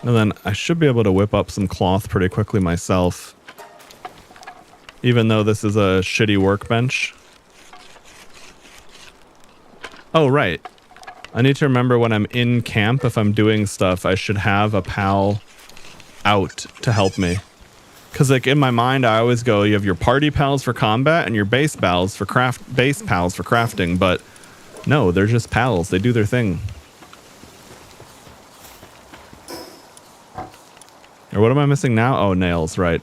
And then I should be able to whip up some cloth pretty quickly myself. Even though this is a shitty workbench. Oh, right. I need to remember when I'm in camp, if I'm doing stuff, I should have a pal out to help me. Because like in my mind, I always go, you have your party pals for combat and your base pals for crafting. But no, they're just pals. They do their thing. Or what am I missing now? Oh, nails, right.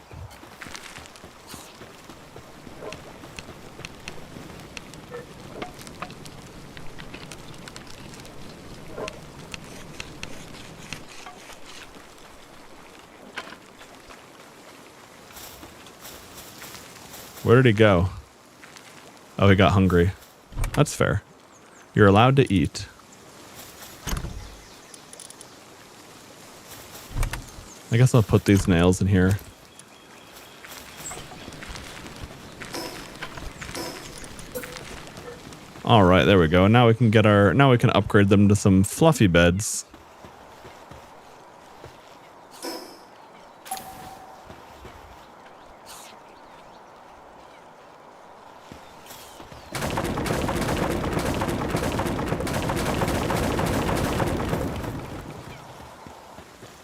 Where did he go? Oh, he got hungry. That's fair. You're allowed to eat. I guess I'll put these nails in here. All right, there we go. Now we can get our. Now we can upgrade them to some fluffy beds.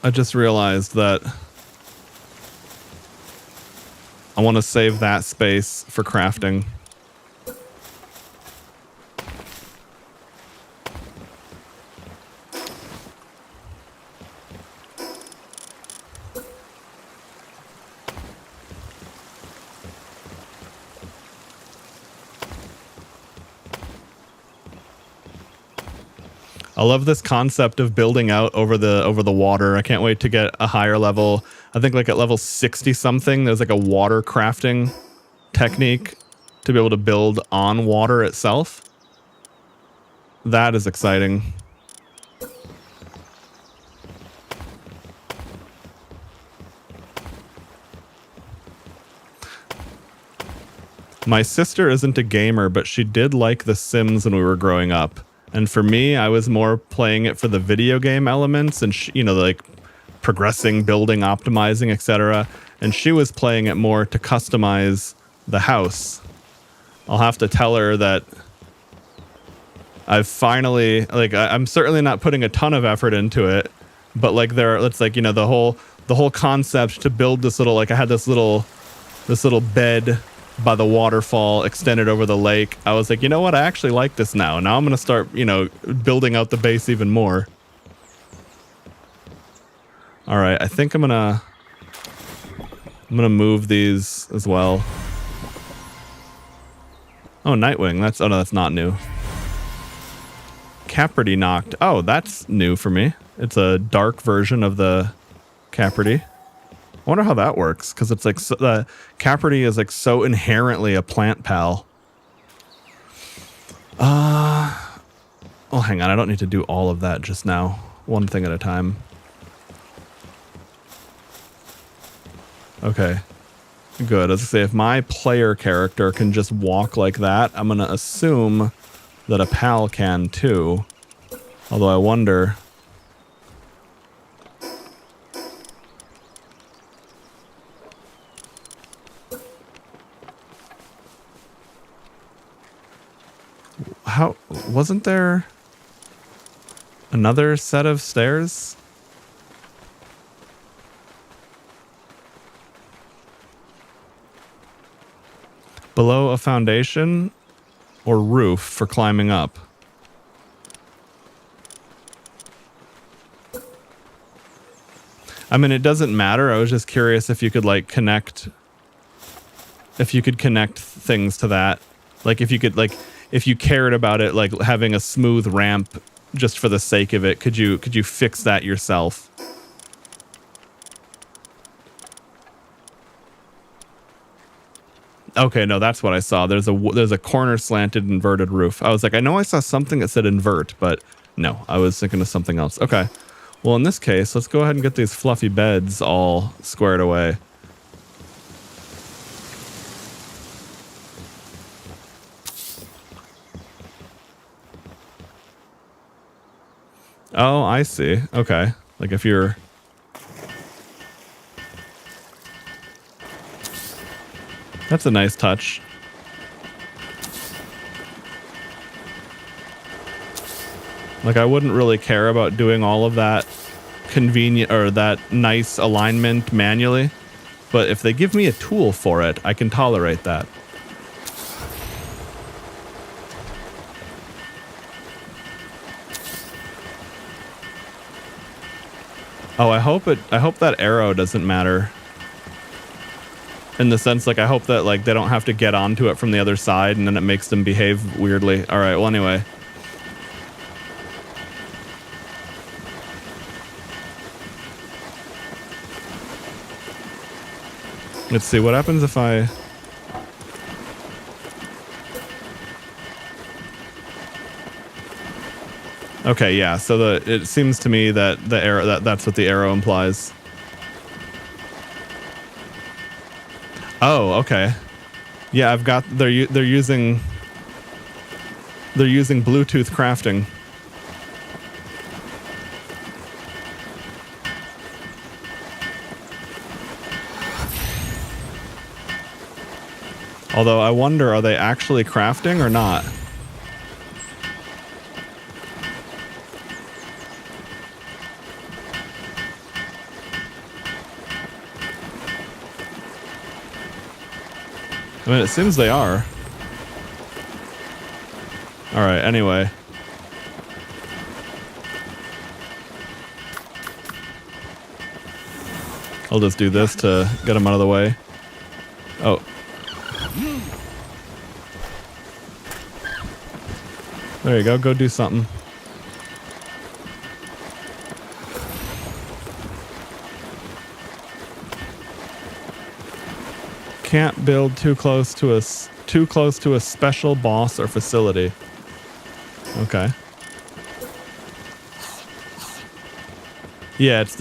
I just realized that I want to save that space for crafting. I love this concept of building out over the water. I can't wait to get a higher level. I think like at level 60 something, there's like a water crafting technique to be able to build on water itself. That is exciting. My sister isn't a gamer, but she did like The Sims when we were growing up. And for me, I was more playing it for the video game elements and, you know, like progressing, building, optimizing, etc. And she was playing it more to customize the house. I'll have to tell her that I've finally, like, I'm certainly not putting a ton of effort into it, but like it's like, you know, the whole concept to build this little, like I had this little bed by the waterfall extended over the lake. I was like, you know what? I actually like this now. Now I'm going to start, you know, building out the base even more. All right. I think I'm going to move these as well. Oh, Nightwing. Oh no, that's not new. Capridy knocked. Oh, that's new for me. It's a dark version of the Capridy. I wonder how that works, because it's like the Capridy is like so inherently a plant pal. Oh, hang on. I don't need to do all of that just now. One thing at a time. Okay. Good. As I say, if my player character can just walk like that, I'm going to assume that a pal can too. Although I wonder... How wasn't there another set of stairs? Below a foundation or roof for climbing up? I mean, it doesn't matter. I was just curious if you could like connect things to that. Like if you could like if you cared about it, like having a smooth ramp just for the sake of it, could you fix that yourself? Okay, no, that's what I saw. There's a corner slanted inverted roof. I was like, I know I saw something that said invert, but no, I was thinking of something else. Okay. Well, in this case, let's go ahead and get these fluffy beds all squared away. Oh, I see. Okay. Like if you're... That's a nice touch. Like I wouldn't really care about doing all of that convenient or that nice alignment manually, but if they give me a tool for it, I can tolerate that. Oh, I hope that arrow doesn't matter. In the sense, like, I hope that, like, they don't have to get onto it from the other side and then it makes them behave weirdly. All right, well, anyway. Let's see, what happens if I... Okay, yeah, so it seems to me that the arrow, that's what the arrow implies. Oh, okay. Yeah, I've got, they're using Bluetooth crafting. Although I wonder, are they actually crafting or not? I mean, it seems they are. All right, anyway. I'll just do this to get them out of the way. Oh. There you go. Go do something. Can't build too close to a special boss or facility. Okay. Yeah, it's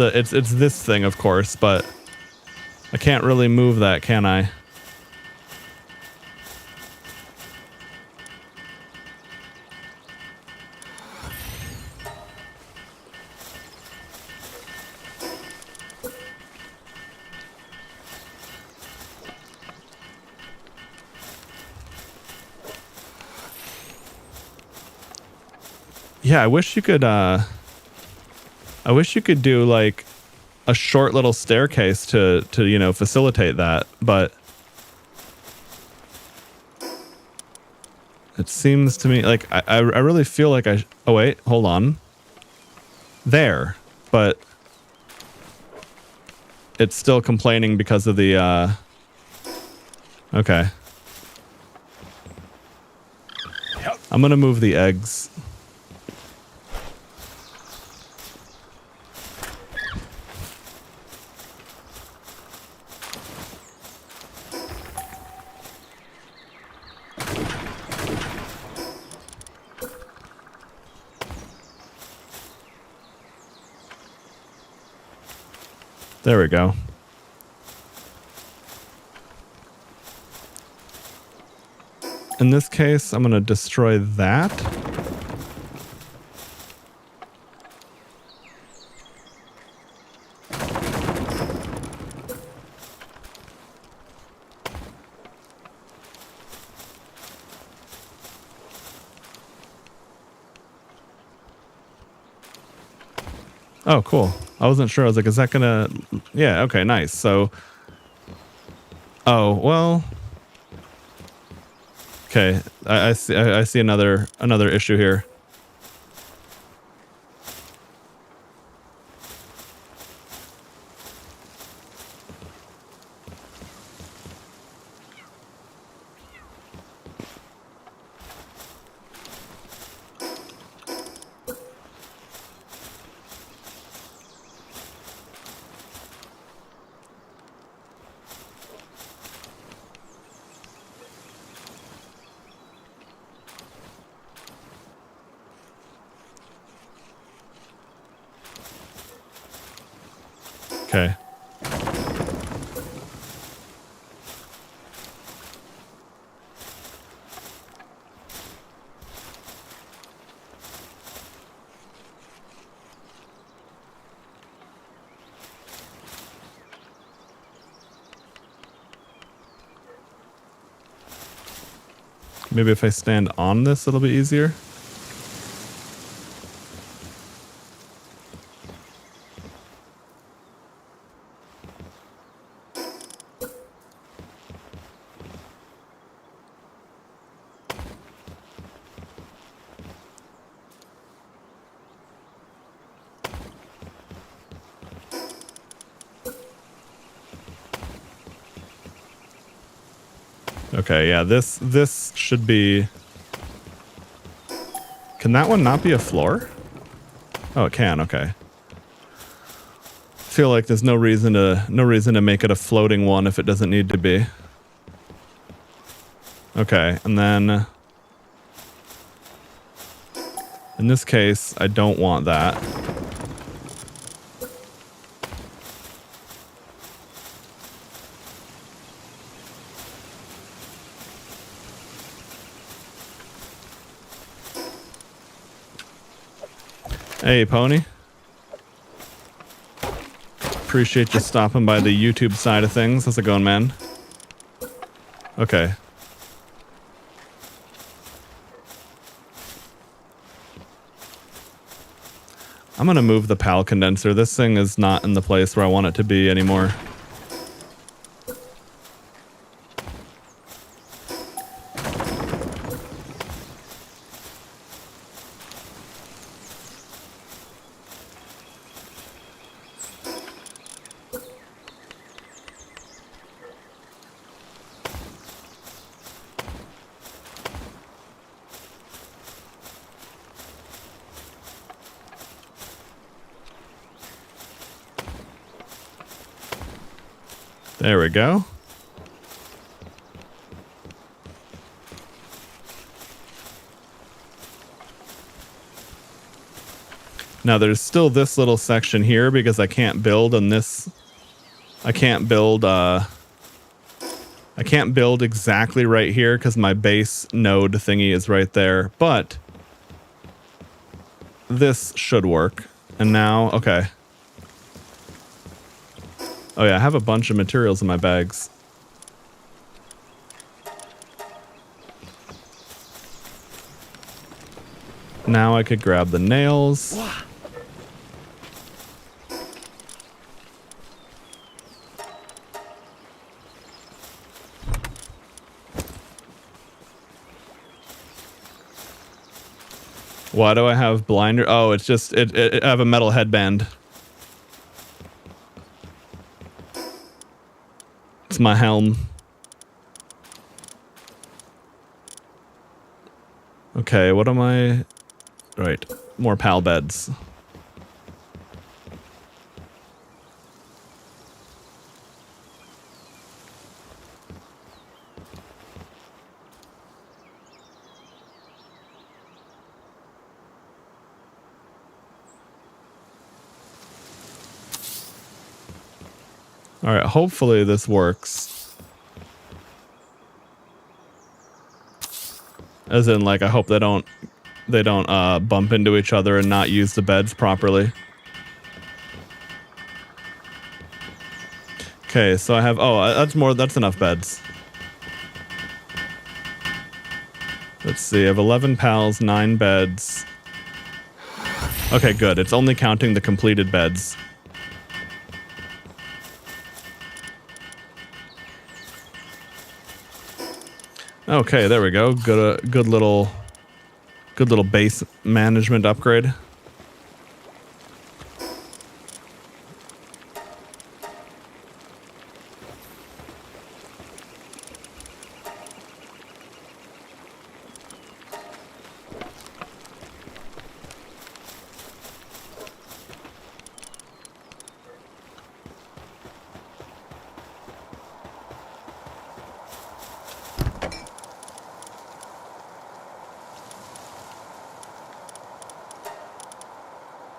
this thing, of course, but I can't really move that, can I? Yeah, I wish you could do like a short little staircase to you know, facilitate that, but it seems to me like I really feel like oh wait, hold on. There, but it's still complaining because of the okay. I'm gonna move the eggs. There we go. In this case, I'm going to destroy that. Oh, cool. I wasn't sure. I was like, is that gonna... Yeah, okay, nice. So... Oh, well... Okay, I see another issue here. Okay. Maybe if I stand on this, it'll be easier. Okay, yeah, this should be... Can that one not be a floor? Oh, it can, okay. I feel like there's no reason to make it a floating one if it doesn't need to be. Okay, and then in this case, I don't want that. Hey, Pony. Appreciate you stopping by the YouTube side of things. How's it going, man? Okay. I'm gonna move the PAL condenser. This thing is not in the place where I want it to be anymore. There we go. Now there's still this little section here because I can't build on this. I can't build exactly right here because my base node thingy is right there, but this should work. And now, okay. Oh yeah, I have a bunch of materials in my bags. Now I could grab the nails. Why do I have blinder? Oh, it's just, I have a metal headband. It's my helm. Okay, what am I? Right, more PAL beds. All right, hopefully this works. As in, like, I hope they don't bump into each other and not use the beds properly. Okay, so I have, that's enough beds. Let's see, I have 11 pals, 9 beds. Okay, good. It's only counting the completed beds. Okay, there we go. Good little base management upgrade.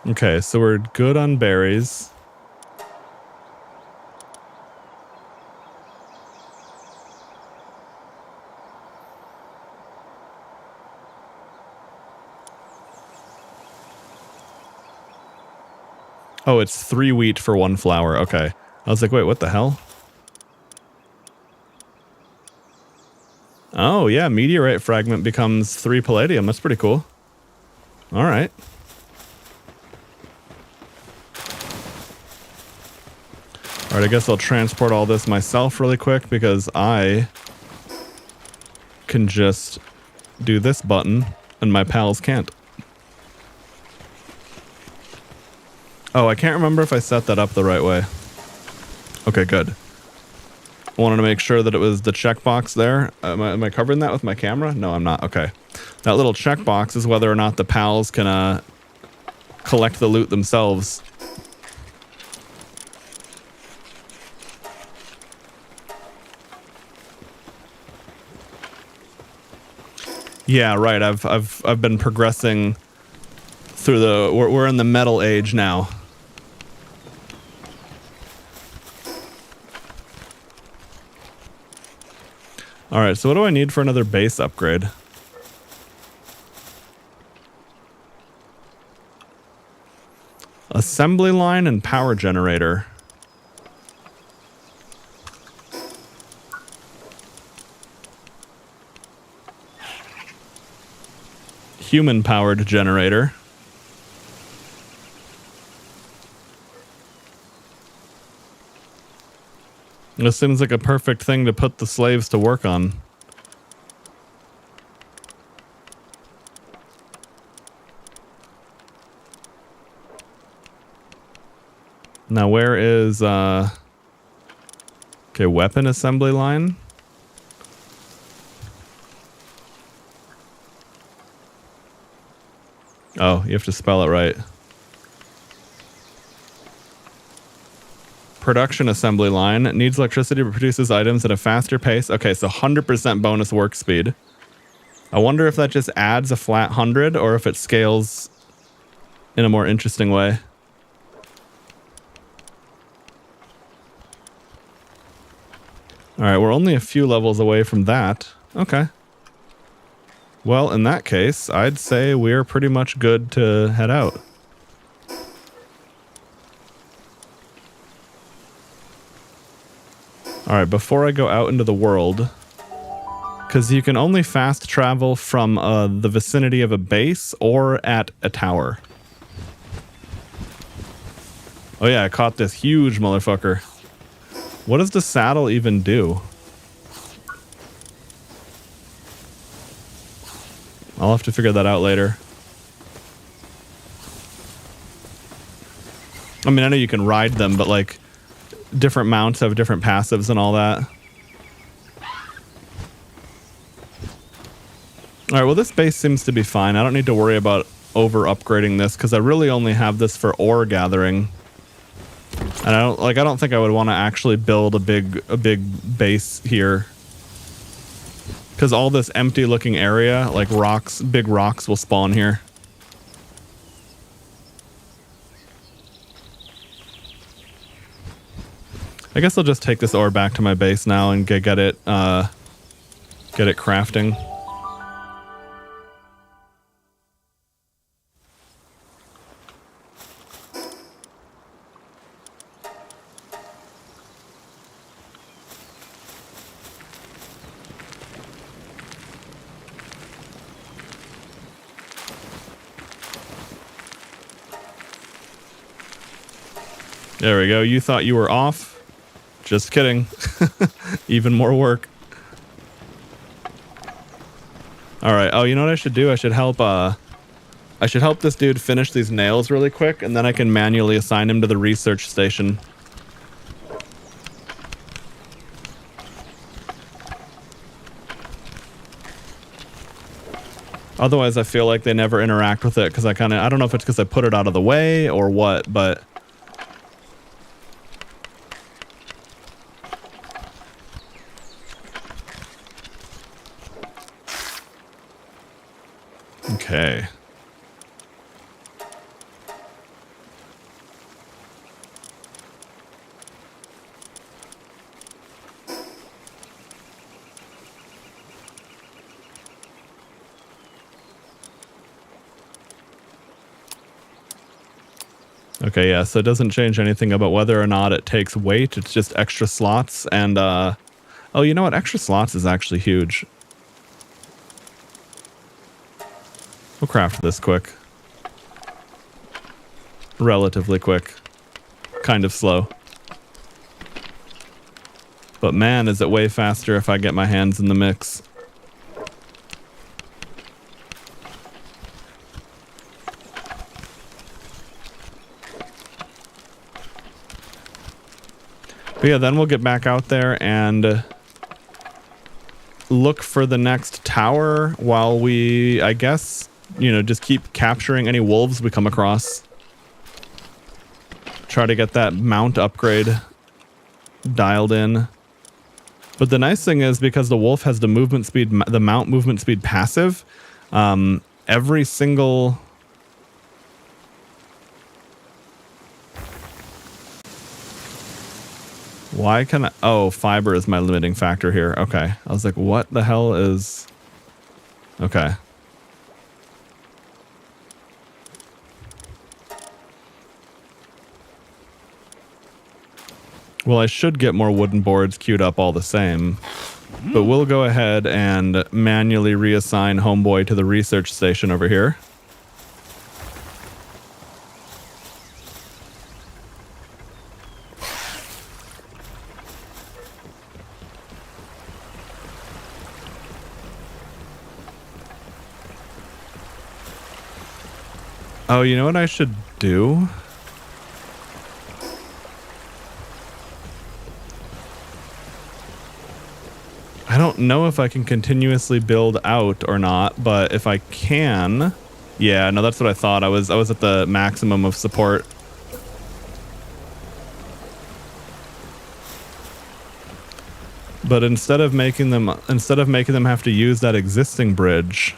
Okay, so we're good on berries. Oh, it's 3 wheat for 1 flour. Okay. I was like, wait, what the hell? Oh, yeah. Meteorite fragment becomes 3 palladium. That's pretty cool. All right. All right, I guess I'll transport all this myself really quick because I can just do this button and my pals can't. Oh, I can't remember if I set that up the right way. Okay, good. I wanted to make sure that it was the checkbox there. Am I covering that with my camera? No, I'm not. Okay. That little checkbox is whether or not the pals can collect the loot themselves. Yeah, right. I've been progressing through the. We're in the metal age now. All right. So what do I need for another base upgrade? Assembly line and power generator. Human powered generator. This seems like a perfect thing to put the slaves to work on. Now where is okay, weapon assembly line? Oh, you have to spell it right. Production assembly line needs electricity but produces items at a faster pace. Okay, so 100% bonus work speed. I wonder if that just adds a flat 100 or if it scales in a more interesting way. All right, we're only a few levels away from that. Okay. Well, in that case, I'd say we're pretty much good to head out. All right, before I go out into the world, because you can only fast travel from the vicinity of a base or at a tower. Oh yeah, I caught this huge motherfucker. What does the saddle even do? I'll have to figure that out later. I mean, I know you can ride them, but like different mounts have different passives and all that. All right, well, this base seems to be fine. I don't need to worry about over upgrading this because I really only have this for ore gathering. And I don't think I would want to actually build a big base here. Because all this empty looking area, like rocks, big rocks will spawn here. I guess I'll just take this ore back to my base now and get it crafting. There we go. You thought you were off? Just kidding. Even more work. All right. Oh, you know what I should do? I should help this dude finish these nails really quick, and then I can manually assign him to the research station. Otherwise, I feel like they never interact with it because I don't know if it's because I put it out of the way or what, but... Okay. Okay, yeah, so it doesn't change anything about whether or not it takes weight. It's just extra slots and, oh, you know what? Extra slots is actually huge. We'll craft this quick. Relatively quick. Kind of slow. But man, is it way faster if I get my hands in the mix. But yeah, then we'll get back out there and look for the next tower while we, I guess, you know, just keep capturing any wolves we come across. Try to get that mount upgrade dialed in. But the nice thing is, because the wolf has the movement speed, the mount movement speed passive, every single... Why can I... Oh, fiber is my limiting factor here. Okay. I was like, what the hell is... Okay. Well, I should get more wooden boards queued up all the same. But we'll go ahead and manually reassign Homeboy to the research station over here. Oh, you know what I should do? I don't know if I can continuously build out or not, but if I can... Yeah, no, that's what I thought. I was at the maximum of support. But instead of making them have to use that existing bridge...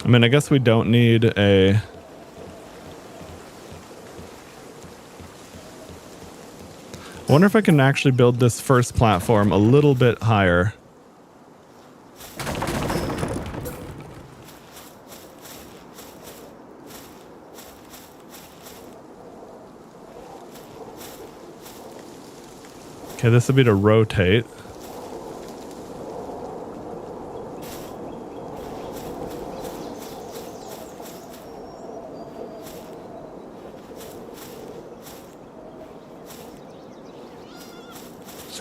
I mean, I guess we don't need a... I wonder if I can actually build this first platform a little bit higher. Okay, this would be to rotate.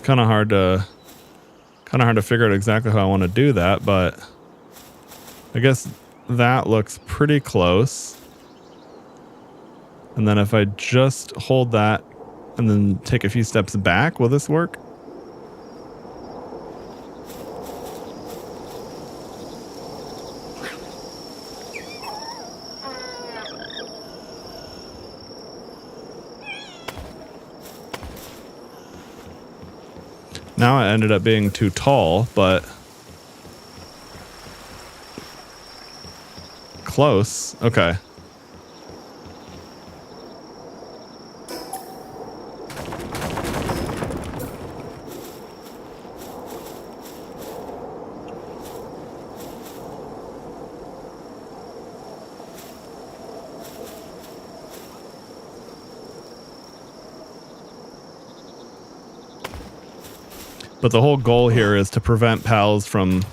Kind of hard to figure out exactly how I want to do that, but I guess that looks pretty close. And then if I just hold that and then take a few steps back, will this work? Now I ended up being too tall, but close. Okay. But the whole goal here is to prevent pals from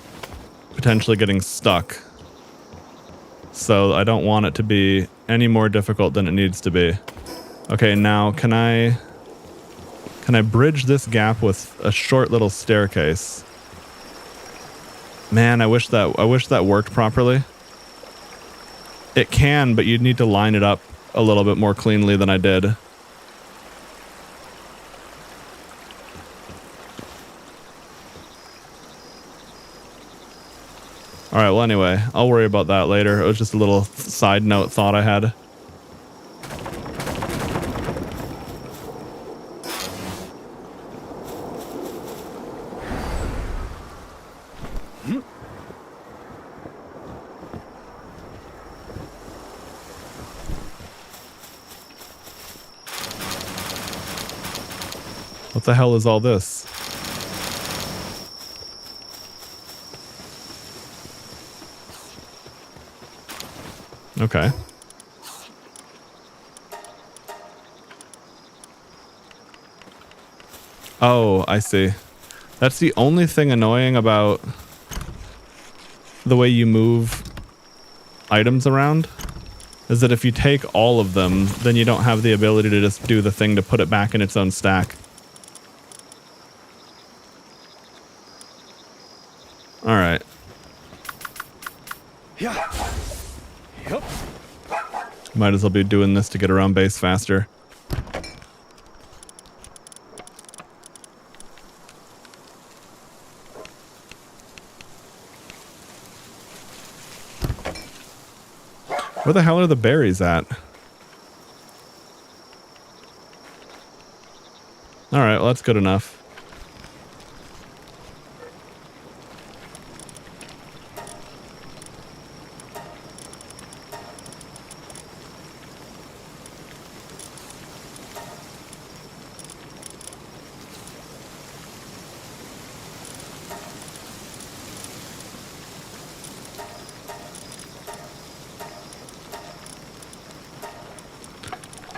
potentially getting stuck. So I don't want it to be any more difficult than it needs to be. Okay, now can I bridge this gap with a short little staircase? Man, I wish that worked properly. It can, but you'd need to line it up a little bit more cleanly than I did. All right, well, anyway, I'll worry about that later. It was just a little side note thought I had. What the hell is all this? Okay. Oh, I see. That's the only thing annoying about the way you move items around, is that if you take all of them, then you don't have the ability to just do the thing to put it back in its own stack. All right. Yeah. Yep. Might as well be doing this to get around base faster. Where the hell are the berries at? All right, well, that's good enough.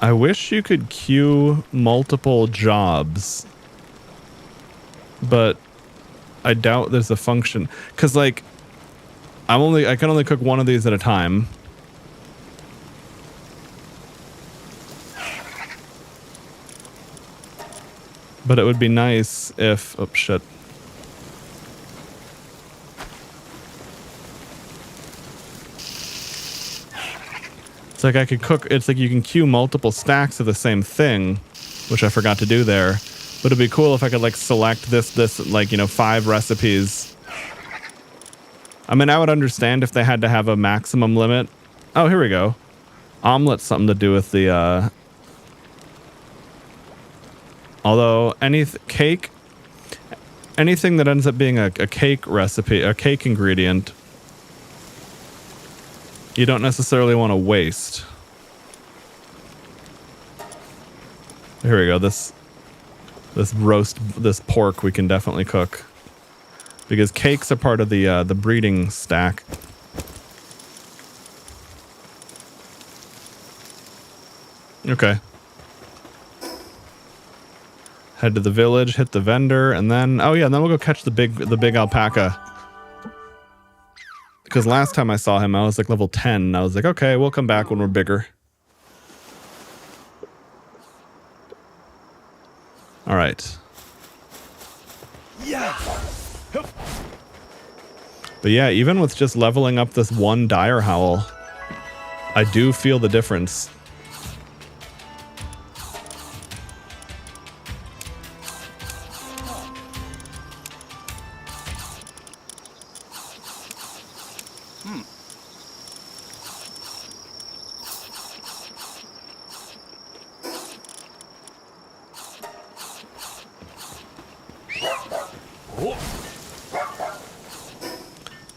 I wish you could queue multiple jobs, but I doubt there's a function. Cause like, I can only cook one of these at a time. But it would be nice if, oh shit. It's like I could cook, it's like you can queue multiple stacks of the same thing, which I forgot to do there. But it'd be cool if I could like select this, like, you know, 5 recipes. I mean, I would understand if they had to have a maximum limit. Oh, here we go. Omelet's something to do with the, although cake, anything that ends up being a cake recipe, a cake ingredient, you don't necessarily want to waste. Here we go. This pork we can definitely cook, because cakes are part of the breeding stack. Okay. Head to the village, hit the vendor, and then oh yeah, and then we'll go catch the big alpaca. Because last time I saw him, I was like level 10. And I was like, okay, we'll come back when we're bigger. All right. Yeah. But yeah, even with just leveling up this one dire howl, I do feel the difference.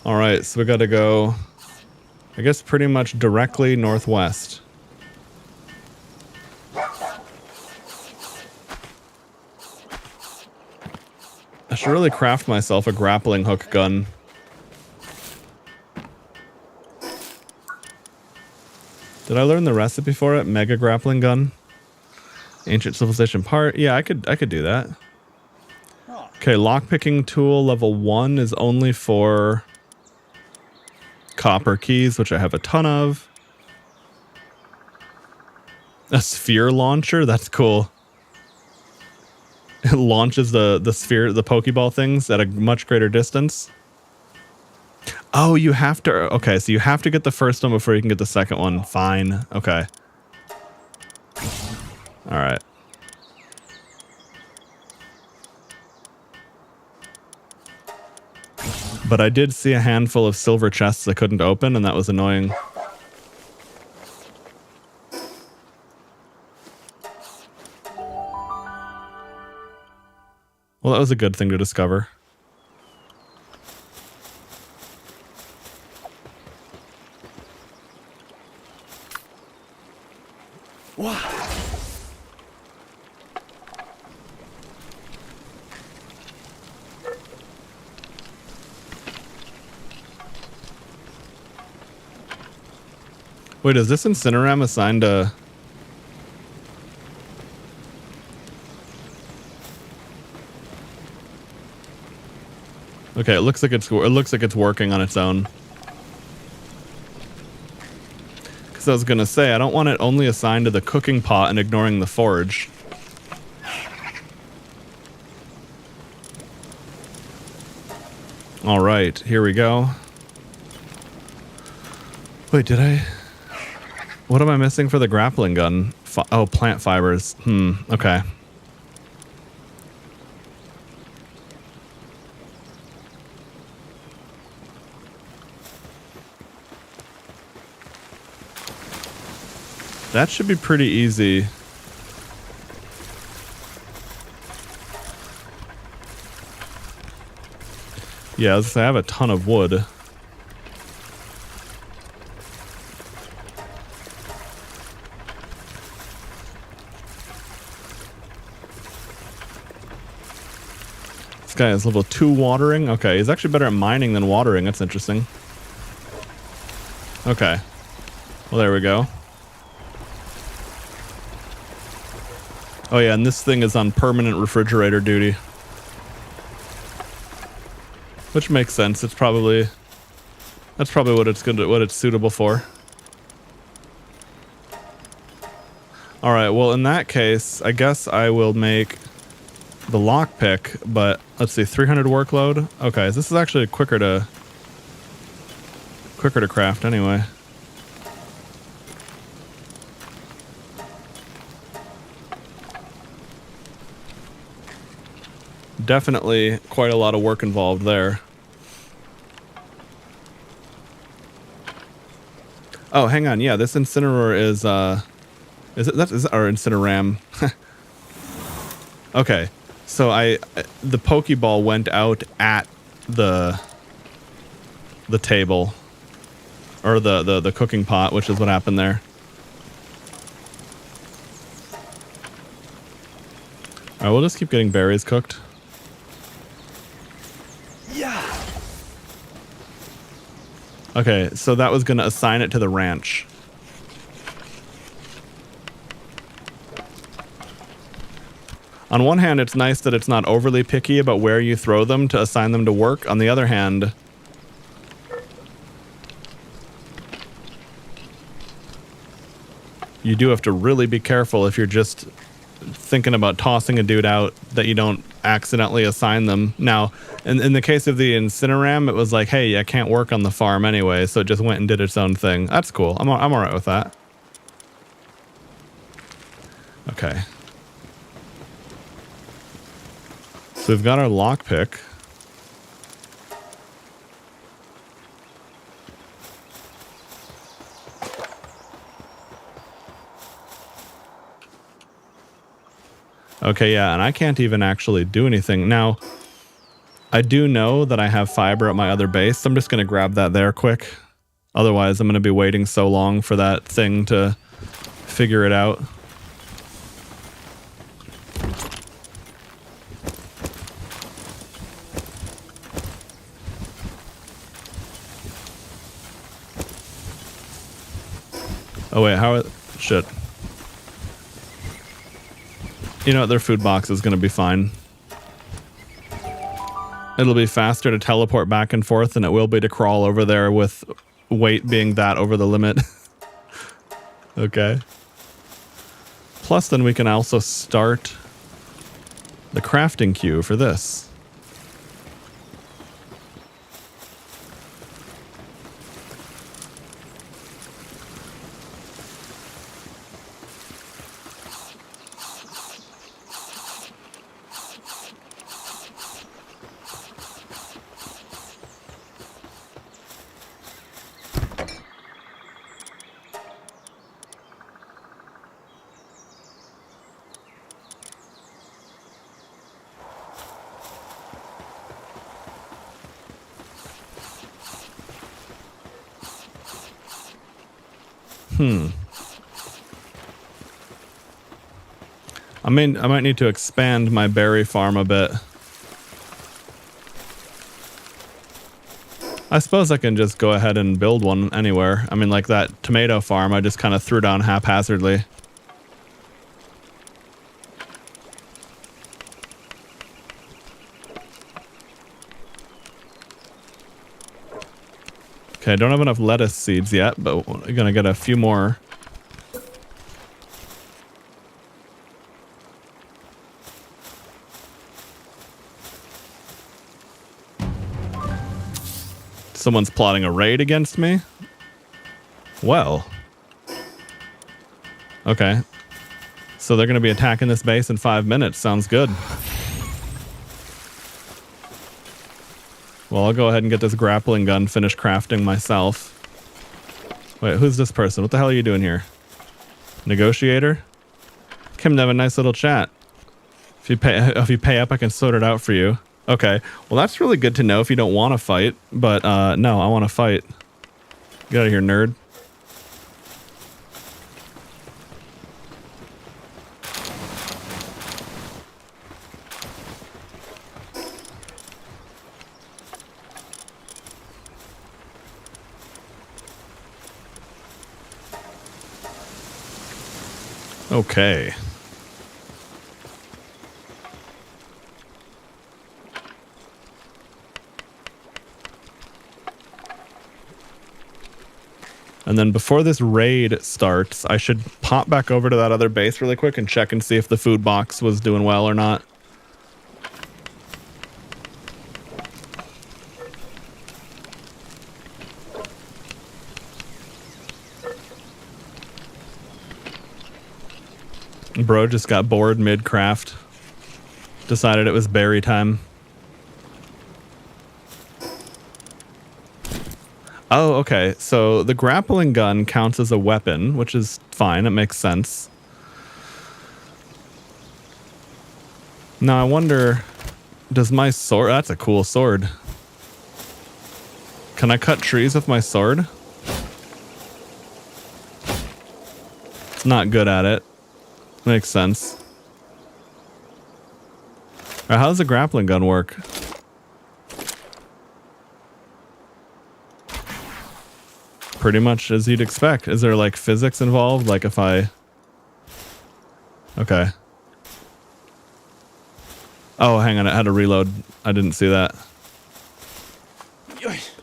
Alright, so we gotta go, I guess, pretty much directly northwest. I should really craft myself a grappling hook gun. Did I learn the recipe for it? Mega grappling gun? Ancient civilization part? Yeah, I could do that. Okay, lockpicking tool level 1 is only for copper keys, which I have a ton of. A sphere launcher? That's cool. It launches the sphere, the Pokeball things at a much greater distance. Oh, you have to. Okay, so you have to get the first one before you can get the second one. Fine. Okay. All right. But I did see a handful of silver chests I couldn't open, and that was annoying. Well, that was a good thing to discover. Wow. Wait, is this Incineram assigned to... Okay, it looks like it's working on its own. Because I was gonna say, I don't want it only assigned to the cooking pot and ignoring the forge. All right, here we go. Wait, did I... What am I missing for the grappling gun? Oh, plant fibers. Okay. That should be pretty easy. Yeah, I have a ton of wood. This guy is level 2 watering. Okay, he's actually better at mining than watering. That's interesting. Okay. Well, there we go. Oh yeah, and this thing is on permanent refrigerator duty. Which makes sense. That's probably what it's suitable for. All right, well in that case, I guess I will make the lockpick, but let's see, 300 workload. Okay, so this is actually quicker to craft anyway. Definitely quite a lot of work involved there. Oh, hang on. Yeah, this incinerer is our incineram. Okay. So the Pokeball went out at the table, or the cooking pot, which is what happened there. All right, we'll just keep getting berries cooked. Yeah. Okay, so that was going to assign it to the ranch. On one hand, it's nice that it's not overly picky about where you throw them to assign them to work. On the other hand, you do have to really be careful if you're just thinking about tossing a dude out that you don't accidentally assign them. Now, in the case of the Incineram, it was like, hey, I can't work on the farm anyway, so it just went and did its own thing. That's cool. I'm all right with that. Okay. So we've got our lockpick. Okay, yeah, and I can't even actually do anything. Now, I do know that I have fiber at my other base, so I'm just going to grab that there quick. Otherwise, I'm going to be waiting so long for that thing to figure it out. Oh wait, shit. You know what, their food box is going to be fine. It'll be faster to teleport back and forth than it will be to crawl over there with weight being that over the limit. Okay. Plus then we can also start the crafting queue for this. I might need to expand my berry farm a bit. I suppose I can just go ahead and build one anywhere. I mean, like that tomato farm, I just kind of threw down haphazardly. Okay, I don't have enough lettuce seeds yet, but we're gonna get a few more. Someone's plotting a raid against me? Well. Okay. So they're going to be attacking this base in 5 minutes. Sounds good. Well, I'll go ahead and get this grappling gun finished crafting myself. Wait, who's this person? What the hell are you doing here? Negotiator? Came to have a nice little chat. If you pay up, I can sort it out for you. Okay, well that's really good to know if you don't want to fight, but no, I want to fight. Get out of here, nerd. Okay. And then before this raid starts, I should pop back over to that other base really quick and check and see if the food box was doing well or not. Bro just got bored mid-craft. Decided it was berry time. Oh, okay. So the grappling gun counts as a weapon, which is fine. It makes sense. Now I wonder, does my sword... That's a cool sword. Can I cut trees with my sword? It's not good at it. Makes sense. All right, how does the grappling gun work? Pretty much as you'd expect. Is there like physics involved? Like if I... Okay. Oh, hang on. I had to reload. I didn't see that.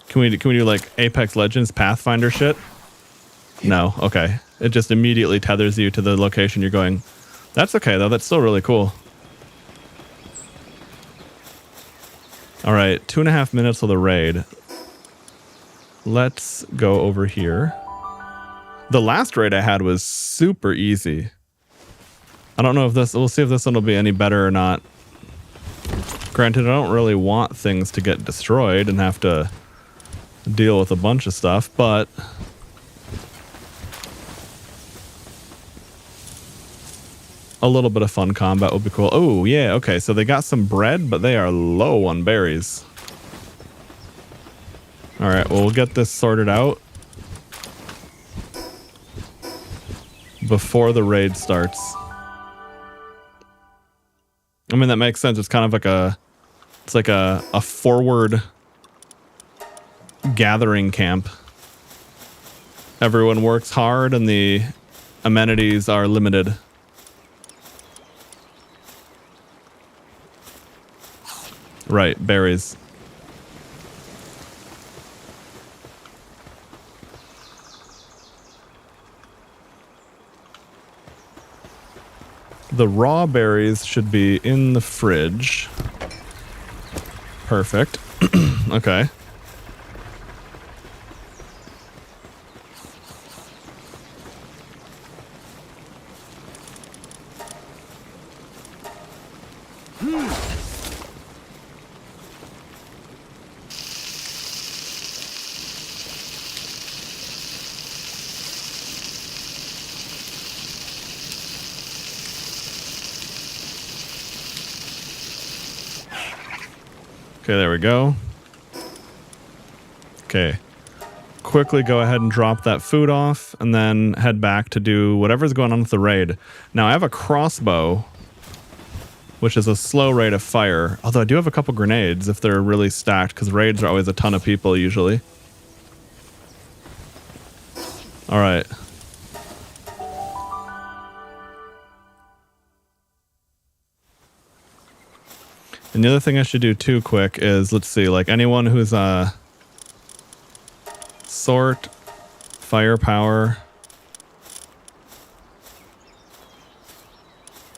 Can we do like Apex Legends Pathfinder shit? No. Okay. It just immediately tethers you to the location you're going. That's okay though. That's still really cool. All right. 2.5 minutes of the raid. Let's go over here. The last raid I had was super easy. I don't know if this... We'll see if this one will be any better or not. Granted, I don't really want things to get destroyed and have to deal with a bunch of stuff, but... a little bit of fun combat would be cool. Oh, yeah, okay. So they got some bread, but they are low on berries. All right, well, we'll get this sorted out before the raid starts. I mean, that makes sense. It's kind of like it's like a forward gathering camp. Everyone works hard and the amenities are limited. Right, berries. The raw berries should be in the fridge. Perfect. Okay. Okay, there we go. Okay. quickly go ahead and drop that food off and then head back to do whatever's going on with the raid. Now I have a crossbow, which is a slow rate of fire. Although I do have a couple grenades if they're really stacked, because raids are always a ton of people usually. All right. And the other thing I should do too quick is, let's see, like anyone who's sort, firepower.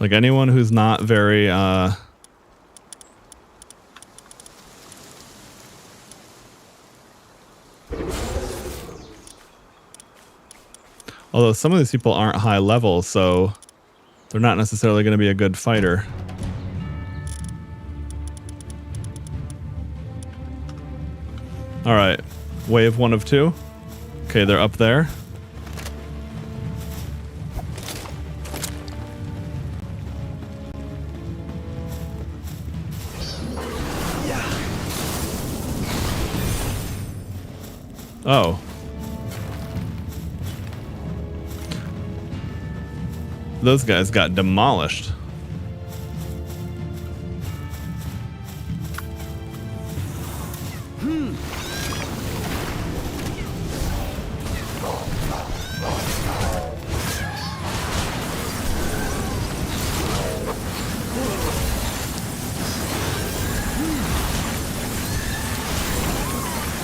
Like anyone who's not very although some of these people aren't high level, so they're not necessarily going to be a good fighter. All right, wave 1 of 2. Okay, they're up there. Oh. Those guys got demolished.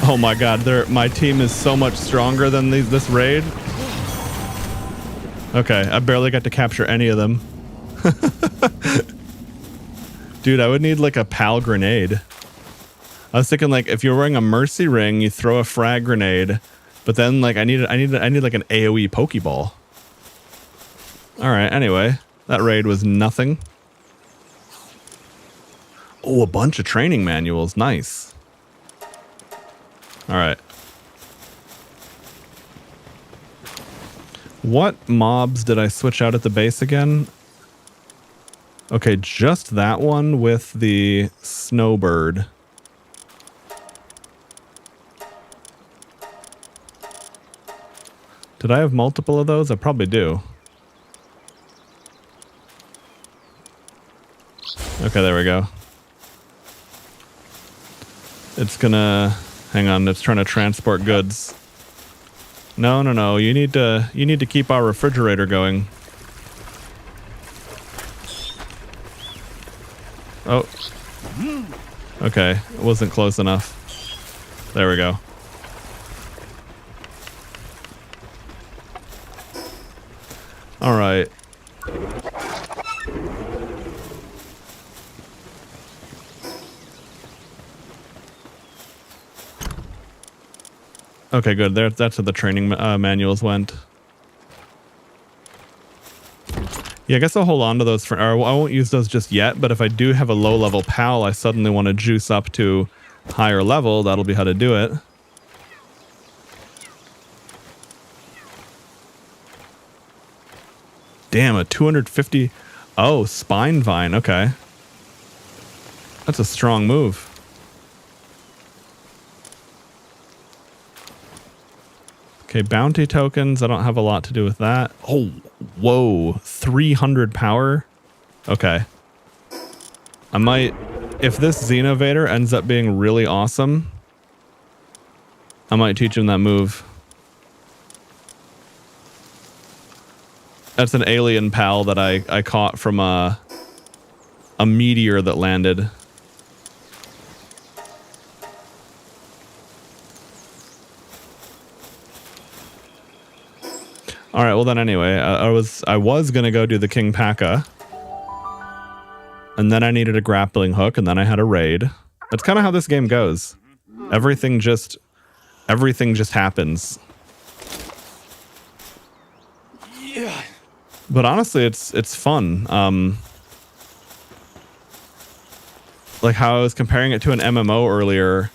Oh my god, my team is so much stronger than this raid. Okay, I barely got to capture any of them. Dude, I would need like a PAL grenade. I was thinking like if you're wearing a mercy ring, you throw a frag grenade, but then like I need like an AoE Pokeball. All right, anyway, that raid was nothing. Oh, a bunch of training manuals, nice. All right. What mobs did I switch out at the base again? Okay, just that one with the snowbird. Did I have multiple of those? I probably do. Okay, there we go. It's gonna... Hang on, it's trying to transport goods. No, no, no. You need to keep our refrigerator going. Oh. Okay, it wasn't close enough. There we go. All right. Okay, good. That's where the training manuals went. Yeah, I guess I'll hold on to those for... Or I won't use those just yet, but if I do have a low-level PAL I suddenly want to juice up to higher level, that'll be how to do it. Damn, a 250... Oh, Spine Vine. Okay. That's a strong move. Okay, bounty tokens. I don't have a lot to do with that. Oh, whoa. 300 power? Okay. I might... If this Xenovator ends up being really awesome, I might teach him that move. That's an alien pal that I caught from a meteor that landed. All right, well then anyway, I was gonna go do the King Paka, and then I needed a grappling hook, and then I had a raid. That's kind of how this game goes. Everything just happens. Yeah. But honestly, it's fun. Like how I was comparing it to an MMO earlier.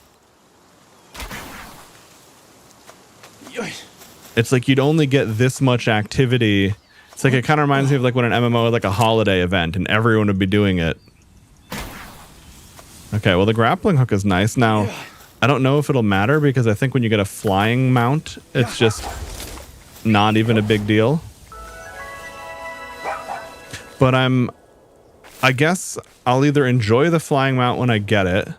It's like you'd only get this much activity. It's like it kind of reminds me of like when an MMO had like a holiday event and everyone would be doing it. Okay, well the grappling hook is nice. Now, I don't know if it'll matter because I think when you get a flying mount, it's just not even a big deal. But I guess I'll either enjoy the flying mount when I get it,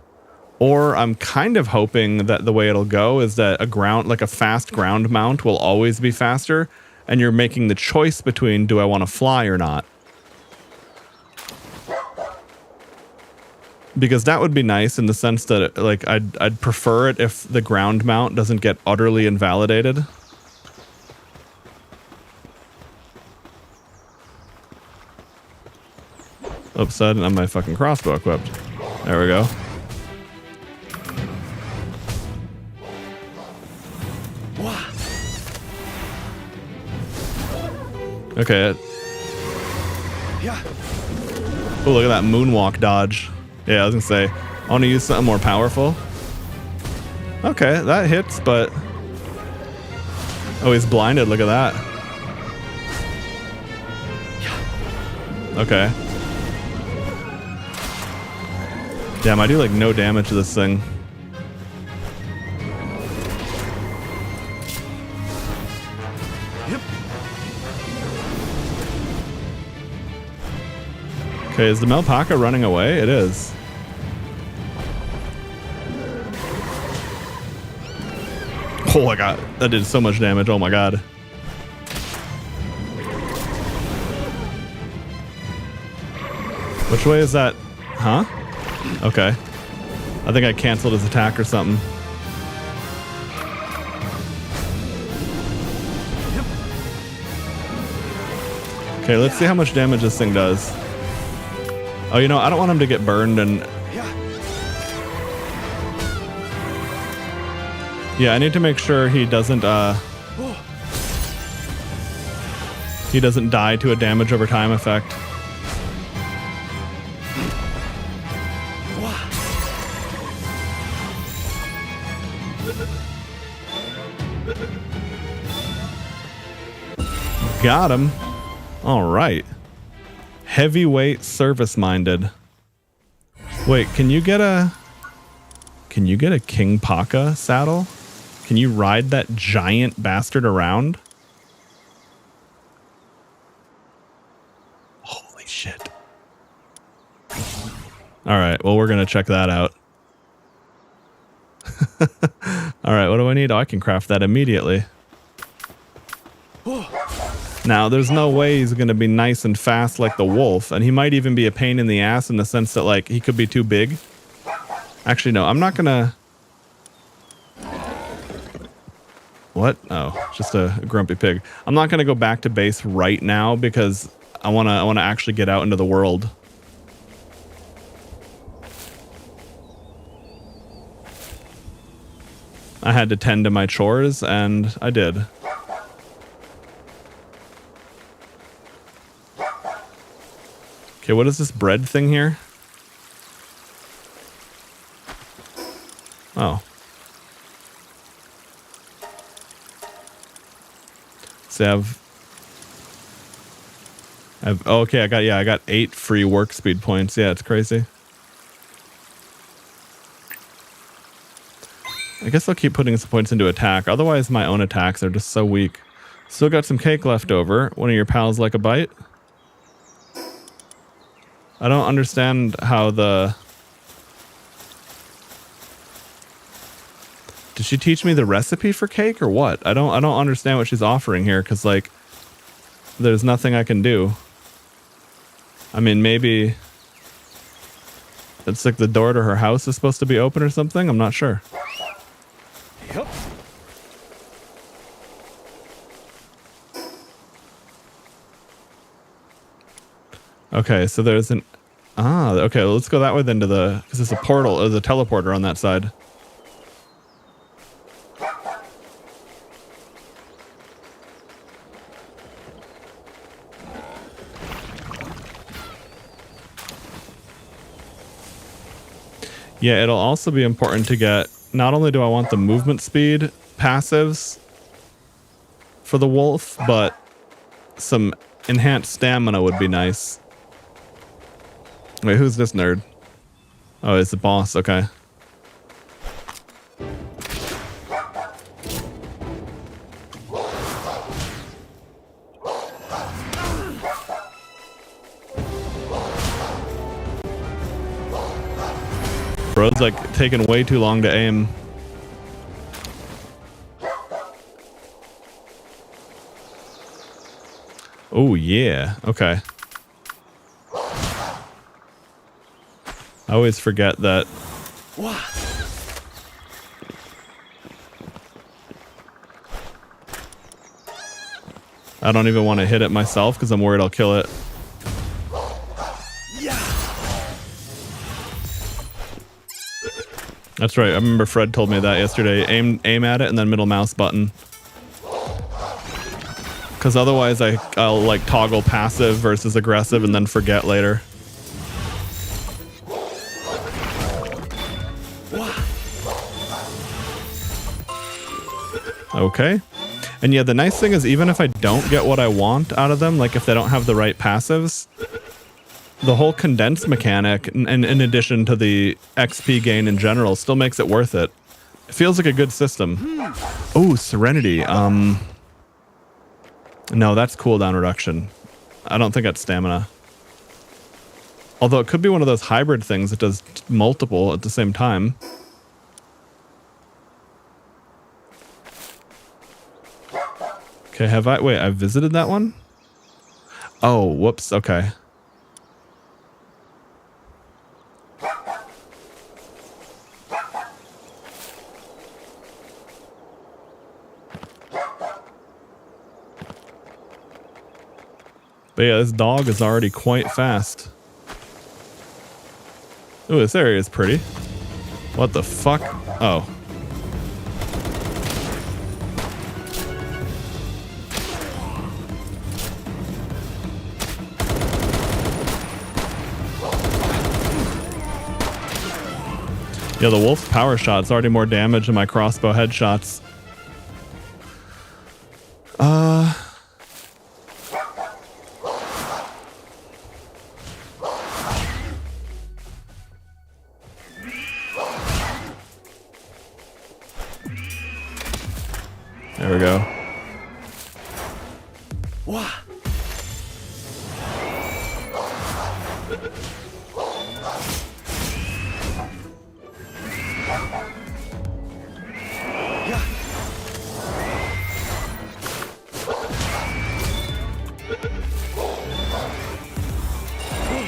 or I'm kind of hoping that the way it'll go is that a fast ground mount will always be faster, and you're making the choice between do I want to fly or not. Because that would be nice in the sense that like I'd prefer it if the ground mount doesn't get utterly invalidated. Oops, I didn't have my fucking crossbow equipped. There we go. Okay. Oh, look at that moonwalk dodge. Yeah, I was gonna say, I want to use something more powerful. Okay, that hits, but... Oh, he's blinded, look at that. Okay. Damn, I do like no damage to this thing. Okay, is the Melpaka running away? It is. Oh my god, that did so much damage. Oh my god. Which way is that? Huh? Okay. I think I canceled his attack or something. Okay, let's see how much damage this thing does. Oh, you know, I don't want him to get burned and... Yeah, I need to make sure he doesn't die to a damage over time effect. Got him. All right. Heavyweight service-minded. Wait, can you get a King Paka saddle? Can you ride that giant bastard around? Holy shit. All right, well, we're going to check that out. All right, what do I need? Oh, I can craft that immediately. Now, there's no way he's going to be nice and fast like the wolf, and he might even be a pain in the ass in the sense that, like, he could be too big. Actually, no, I'm not going to... What? Oh, just a grumpy pig. I'm not going to go back to base right now because I want to actually get out into the world. I had to tend to my chores, and I did. Okay, what is this bread thing here? Oh. So okay, I got 8 free work speed points. Yeah, it's crazy. I guess I'll keep putting some points into attack. Otherwise, my own attacks are just so weak. Still got some cake left over. One of your pals like a bite? I don't understand how the... Did she teach me the recipe for cake or what? I don't understand what she's offering here because, like, there's nothing I can do. I mean, maybe it's like the door to her house is supposed to be open or something. I'm not sure. Yep. Okay, so there's an... Ah, okay, let's go that way then to the... Because there's a portal, there's a teleporter on that side. Yeah, it'll also be important to get... Not only do I want the movement speed passives for the wolf, but some enhanced stamina would be nice. Wait, who's this nerd? Oh, it's the boss. Okay. Bro's like taking way too long to aim. Oh yeah, okay. I always forget that. I don't even want to hit it myself because I'm worried I'll kill it. That's right. I remember Fred told me that yesterday. Aim at it and then middle mouse button. Because otherwise I'll like toggle passive versus aggressive and then forget later. Okay. And yeah, the nice thing is even if I don't get what I want out of them, like if they don't have the right passives, the whole condense mechanic, and in addition to the XP gain in general, still makes it worth it. It feels like a good system. Oh, Serenity. No, that's cooldown reduction. I don't think that's stamina. Although it could be one of those hybrid things that does multiple at the same time. Okay, wait, I visited that one? Oh, whoops, okay. But yeah, this dog is already quite fast. Ooh, this area is pretty. What the fuck? Oh. Yeah, the wolf's power shot's already more damage than my crossbow headshots. There we go.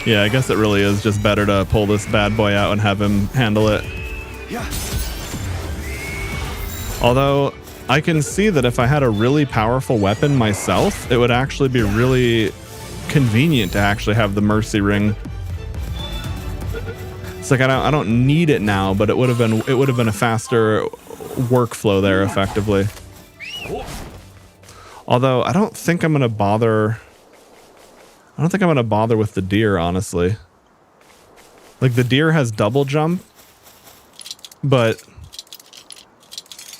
Yeah, I guess it really is just better to pull this bad boy out and have him handle it. Although, I can see that if I had a really powerful weapon myself, it would actually be really convenient to actually have the Mercy Ring. It's like I don't need it now, but it would have been a faster workflow there effectively. Although I don't think I'm gonna bother. I don't think I'm gonna bother with the deer, honestly. Like the deer has double jump, but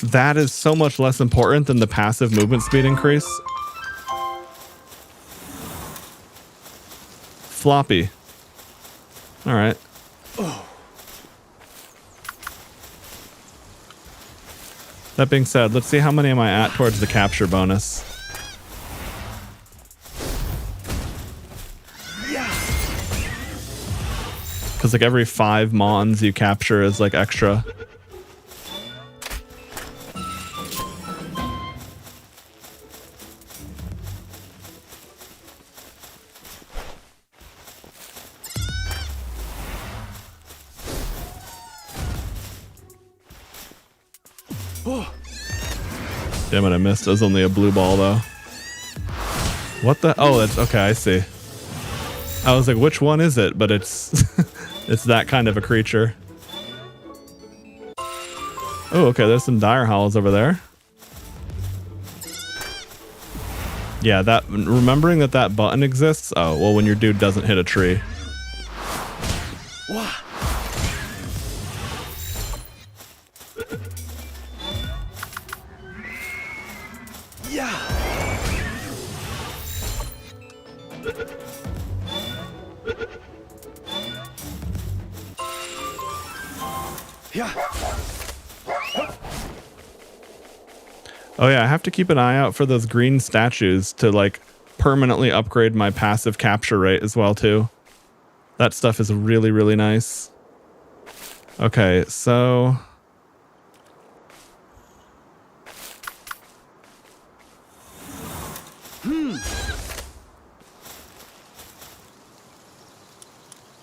that is so much less important than the passive movement speed increase. Floppy. All right. That being said, let's see how many am I at towards the capture bonus. Because like every 5 mons you capture is like extra. Damn it, I missed. It was only a blue ball though. What the? Oh, that's okay. I see. I was like, which one is it? But it's it's that kind of a creature. Oh, okay. There's some dire howls over there. Yeah, that remembering that button exists. Oh, well, when your dude doesn't hit a tree. Oh yeah, I have to keep an eye out for those green statues to like permanently upgrade my passive capture rate as well too. That stuff is really, really nice. Okay, so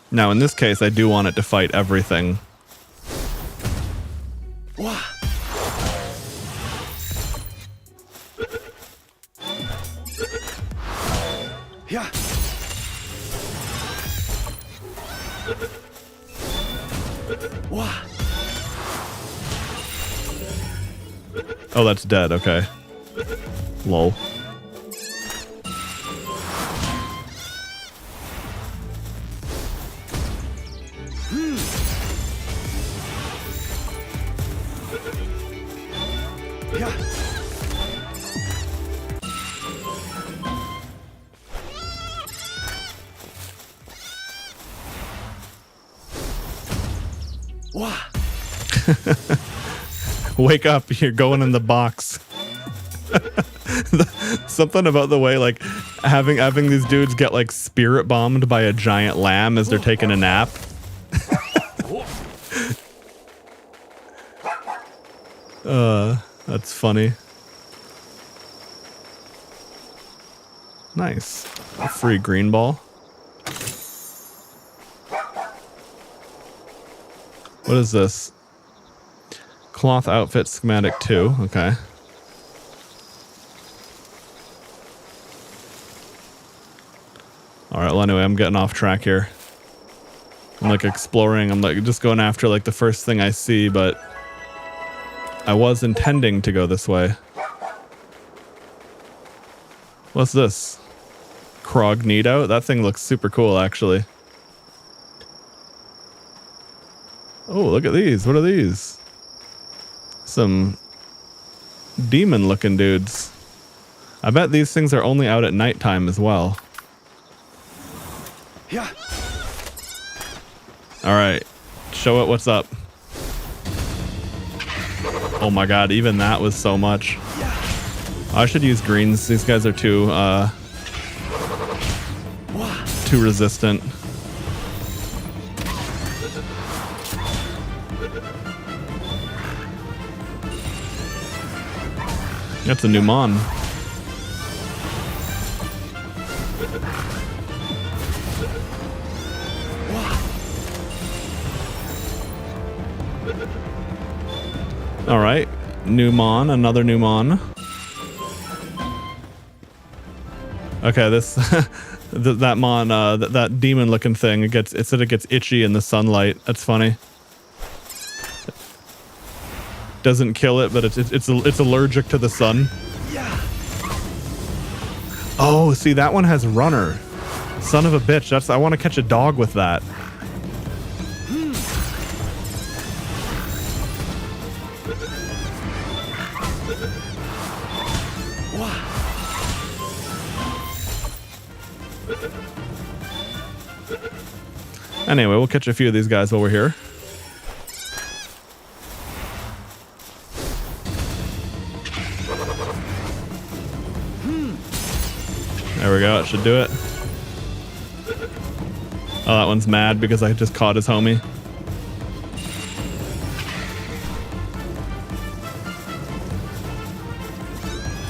now in this case I do want it to fight everything. Yeah. Oh, that's dead. Okay. Lol. Yeah. Wake up, you're going in the box. Something about the way like having these dudes get like spirit bombed by a giant lamb as they're taking a nap. That's funny. Nice. A free green ball. What is this? Cloth outfit schematic 2. Okay. Alright, well anyway, I'm getting off track here. I'm like exploring, I'm like just going after like the first thing I see, but I was intending to go this way. What's this? Crognito? That thing looks super cool actually. Oh, look at these. What are these? Some demon looking dudes. I bet these things are only out at nighttime as well. Yeah. Alright. Show it what's up. Oh my god, even that was so much. I should use greens. These guys are too resistant. That's a new mon. Alright, new mon, another new mon. Okay, this that mon, that demon looking thing, it said it gets itchy in the sunlight. That's funny. Doesn't kill it, but it's allergic to the sun. Oh, see, that one has runner. Son of a bitch. I want to catch a dog with that. Anyway, we'll catch a few of these guys while we're here. There we go, it should do it. Oh, that one's mad because I just caught his homie.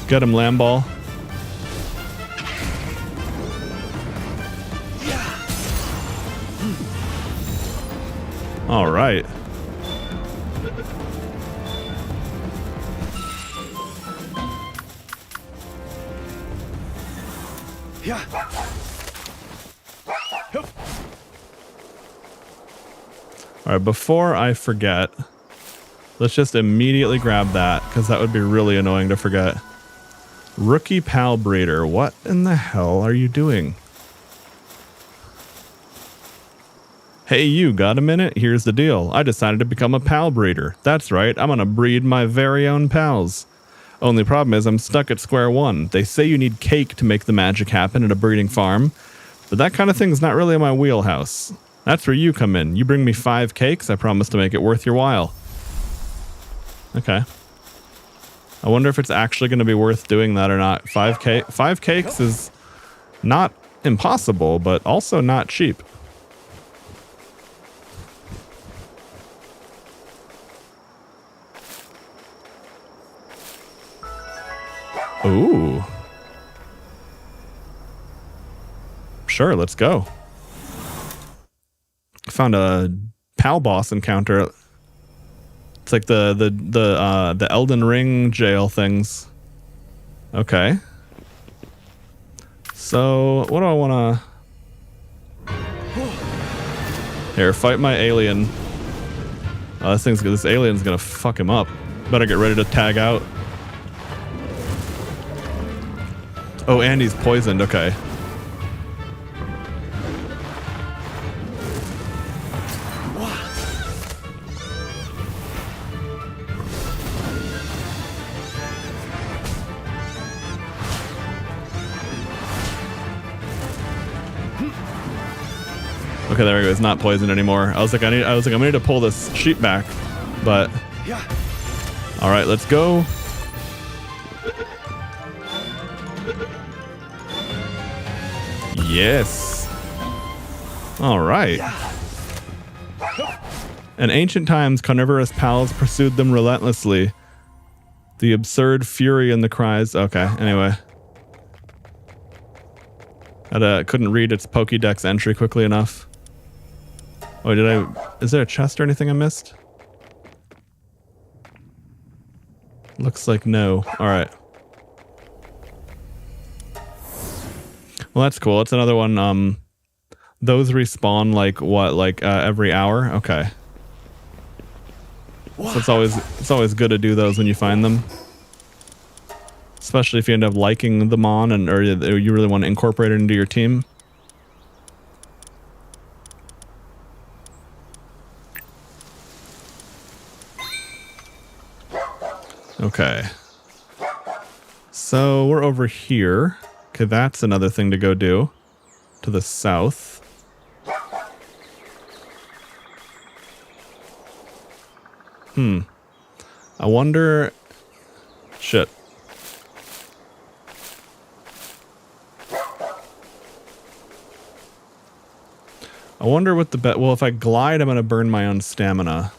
Get him, Lamball. All right. Yeah. All right, before I forget, let's just immediately grab that because that would be really annoying to forget. Rookie pal breeder, what in the hell are you doing? Hey, you got a minute? Here's the deal. I decided to become a pal breeder. That's right, I'm gonna breed my very own pals. Only problem is I'm stuck at square one. They say you need cake to make the magic happen at a breeding farm, but that kind of thing's not really in my wheelhouse. That's where you come in. You bring me 5 cakes, I promise to make it worth your while. Okay. I wonder if it's actually going to be worth doing that or not. 5 cakes is not impossible, but also not cheap. Ooh. Sure, let's go. Found a pal boss encounter. It's like the Elden Ring jail things. Okay. So what do I want to? Here, fight my alien. Oh, this alien's gonna fuck him up. Better get ready to tag out. Oh, and he's poisoned. Okay. Okay, there we go. He's not poisoned anymore. I was like, I need to pull this sheep back, but all right, let's go. Yes. All right. In ancient times, carnivorous pals pursued them relentlessly. The absurd fury in the cries. Okay, anyway. I couldn't read its Pokédex entry quickly enough. Oh, is there a chest or anything I missed? Looks like no. All right. Well, that's cool. It's another one. Those respawn like what? Like every hour? Okay. So it's always good to do those when you find them. Especially if you end up liking them on or you really want to incorporate it into your team. Okay. So we're over here. Okay, that's another thing to go do. To the south. I wonder... Shit. I wonder what the bet... Well, if I glide, I'm going to burn my own stamina.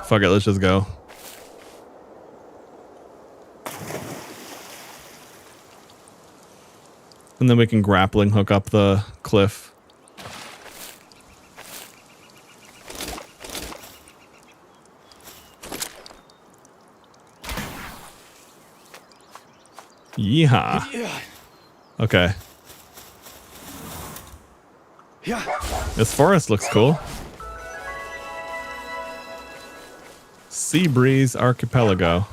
Fuck it, let's just go. And then we can grappling hook up the cliff. Yeehaw. Okay. This forest looks cool. Sea Breeze Archipelago.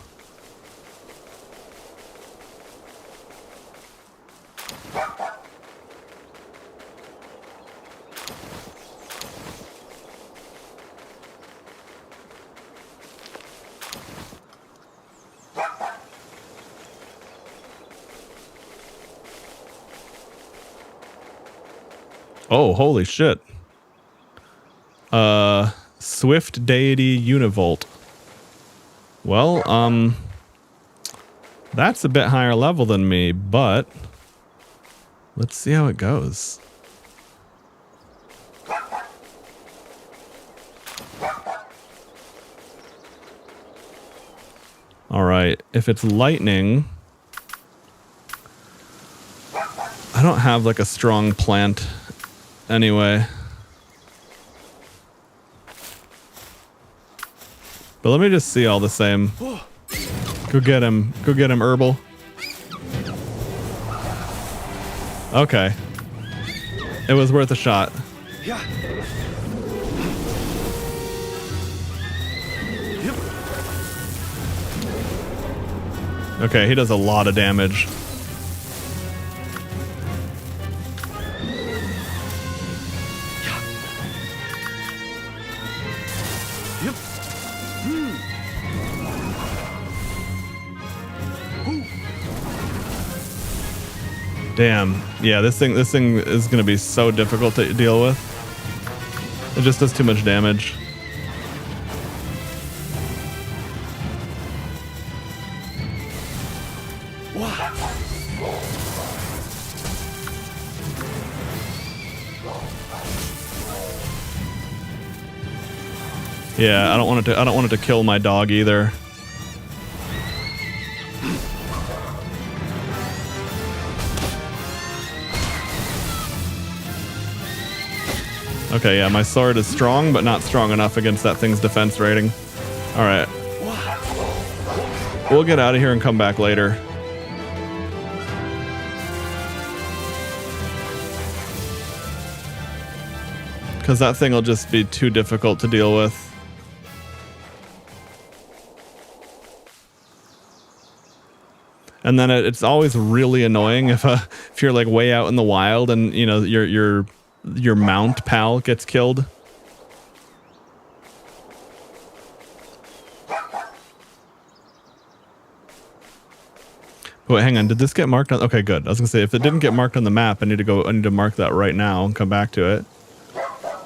Oh, holy shit. Swift Deity Univolt. Well, that's a bit higher level than me, but let's see how it goes. All right, if it's lightning, I don't have like a strong plant anyway. But let me just see all the same. Go get him. Go get him, Herbal. Okay. It was worth a shot. Okay, he does a lot of damage. Damn. Yeah, this thing is gonna be so difficult to deal with. It just does too much damage. Yeah, I don't want it to kill my dog either. Okay, yeah, my sword is strong, but not strong enough against that thing's defense rating. All right. We'll get out of here and come back later. Because that thing will just be too difficult to deal with. And then it's always really annoying if you're like way out in the wild and you know your mount pal gets killed. Wait, hang on. Did this get marked on? Okay, good. I was gonna say if it didn't get marked on the map, I need to mark that right now and come back to it.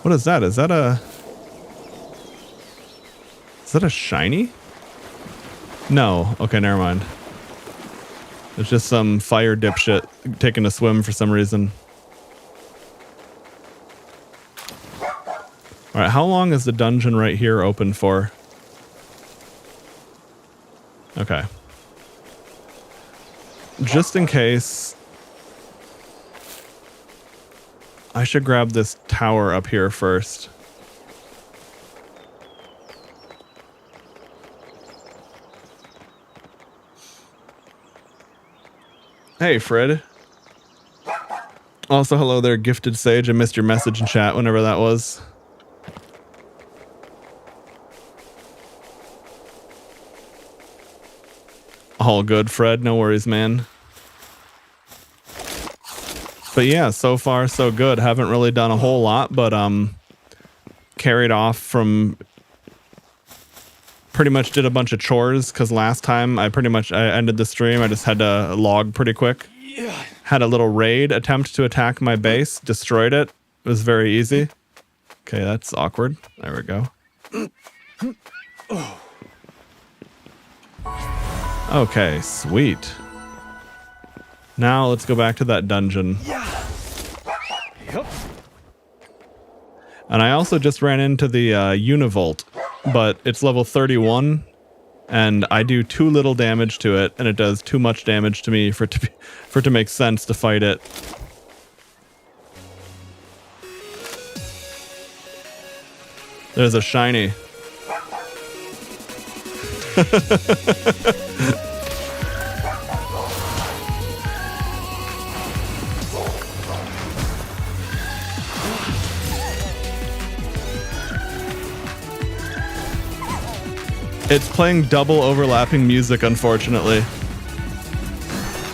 What is that? Is that a shiny? No. Okay, never mind. It's just some fire dipshit taking a swim for some reason. Alright, how long is the dungeon right here open for? Okay. Just in case, I should grab this tower up here first. Hey, Fred. Also, hello there, Gifted Sage. I missed your message in chat whenever that was. All good, Fred. No worries, man. But yeah, so far so good. Haven't really done a whole lot, but carried off from pretty much did a bunch of chores because last time I ended the stream. I just had to log pretty quick. Had a little raid attempt to attack my base, destroyed it. It was very easy. Okay, that's awkward. There we go. Okay, sweet. Now let's go back to that dungeon. And I also just ran into the Univolt, but it's level 31, and I do too little damage to it, and it does too much damage to me for it to make sense to fight it. There's a shiny. It's playing double overlapping music, unfortunately.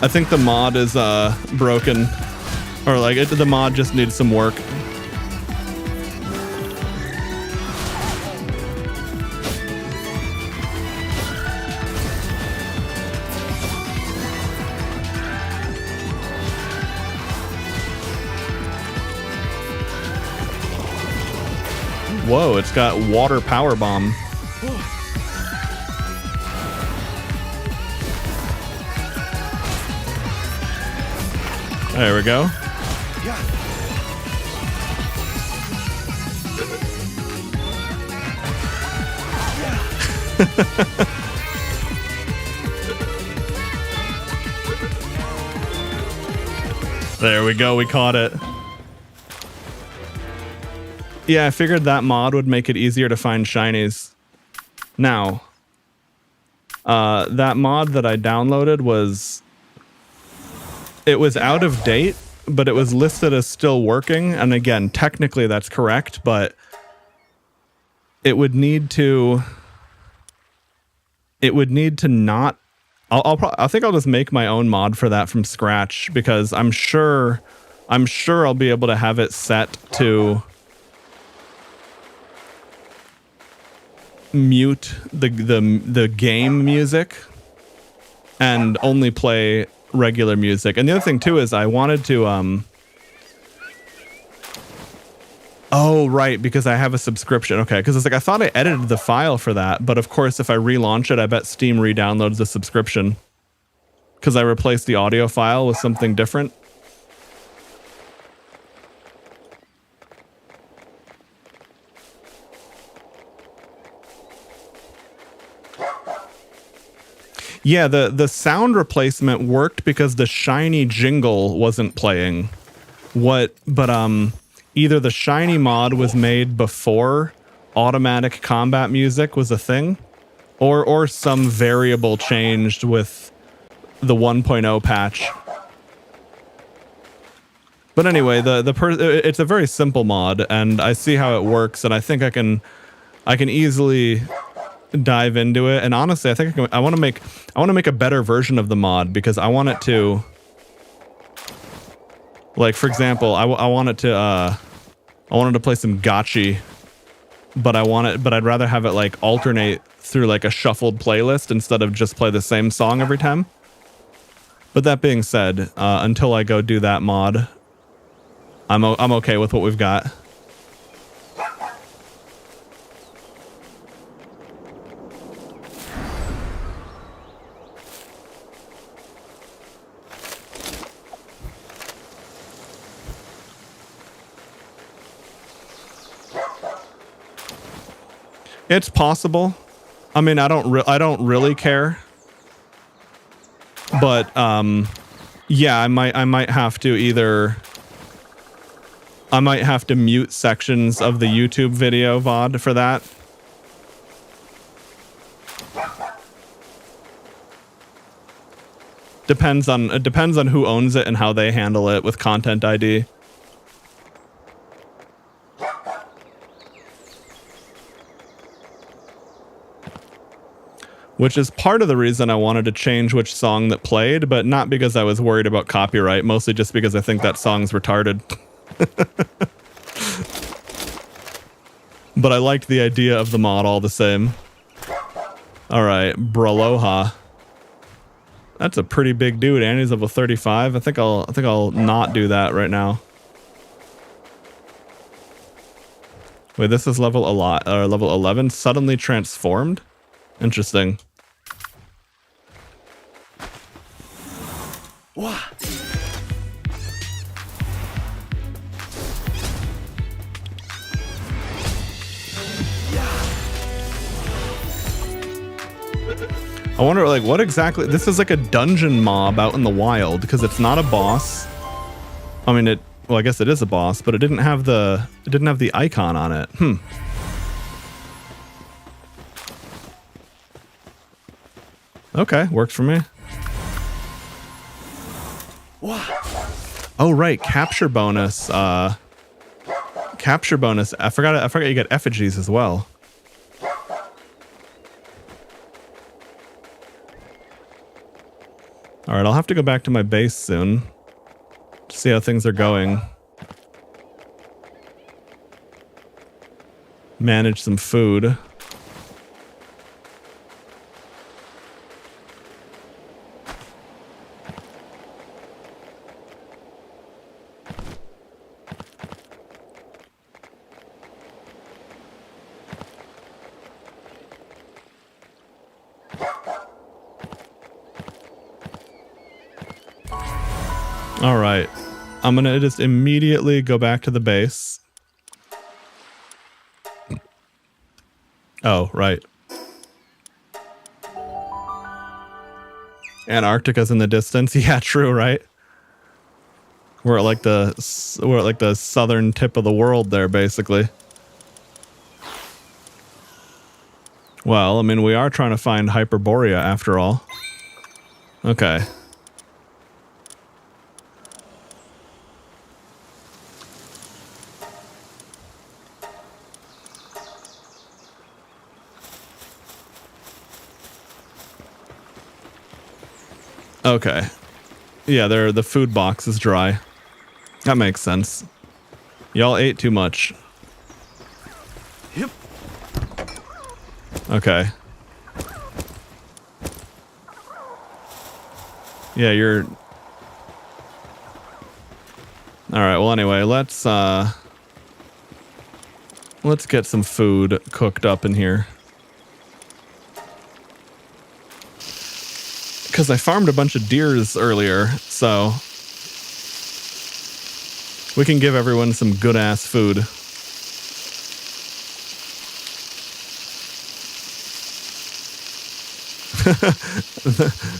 I think the mod is broken. Or like, the mod just needs some work. Whoa, it's got water power bomb. There we go. There we go, we caught it. Yeah, I figured that mod would make it easier to find shinies. Now, that mod that I downloaded was out of date, but it was listed as still working. And again, technically that's correct, but it would need to not. I think I'll just make my own mod for that from scratch, because I'm sure I'll be able to have it set to mute the game music and only play regular music. And the other thing too is I wanted to oh, right, because I have a subscription. Okay, because it's like I thought I edited the file for that, but of course if I relaunch it, I bet Steam re-downloads the subscription because I replaced the audio file with something different. Yeah, the sound replacement worked because the shiny jingle wasn't playing. Either the shiny mod was made before automatic combat music was a thing, or some variable changed with the 1.0 patch. But anyway, it's a very simple mod, and I see how it works, and I think I can easily dive into it. And honestly, I think I want to make a better version of the mod because I want it to, like, for example, I wanted to play some gotchi, but I'd rather have it like alternate through like a shuffled playlist instead of just play the same song every time. But that being said, until I go do that mod, I'm okay with what we've got. It's possible. I mean, I don't really care. But yeah, I might have to mute sections of the YouTube video VOD for that. It depends on who owns it and how they handle it with Content ID. Which is part of the reason I wanted to change which song that played, but not because I was worried about copyright, mostly just because I think that song's retarded. But I liked the idea of the mod all the same. Alright, Braloha. That's a pretty big dude, and he's level 35. I think I'll not do that right now. Wait, this is level 11, suddenly transformed? Interesting. Wah. I wonder, like, what exactly... This is like a dungeon mob out in the wild, because it's not a boss. I mean, well, I guess it is a boss, but it didn't have the icon on it. Okay, works for me. Oh, right, capture bonus. Capture bonus. I forgot you get effigies as well. All right, I'll have to go back to my base soon to see how things are going. Manage some food. All right, I'm gonna just immediately go back to the base. Oh, right. Antarctica's in the distance. Yeah, true, right? We're at like the southern tip of the world there, basically. Well, I mean, we are trying to find Hyperborea after all. Okay. Okay. Yeah, the food box is dry. That makes sense. Y'all ate too much. Yep. Okay. Yeah, All right. Well, anyway, let's get some food cooked up in here. Because I farmed a bunch of deers earlier, so we can give everyone some good-ass food.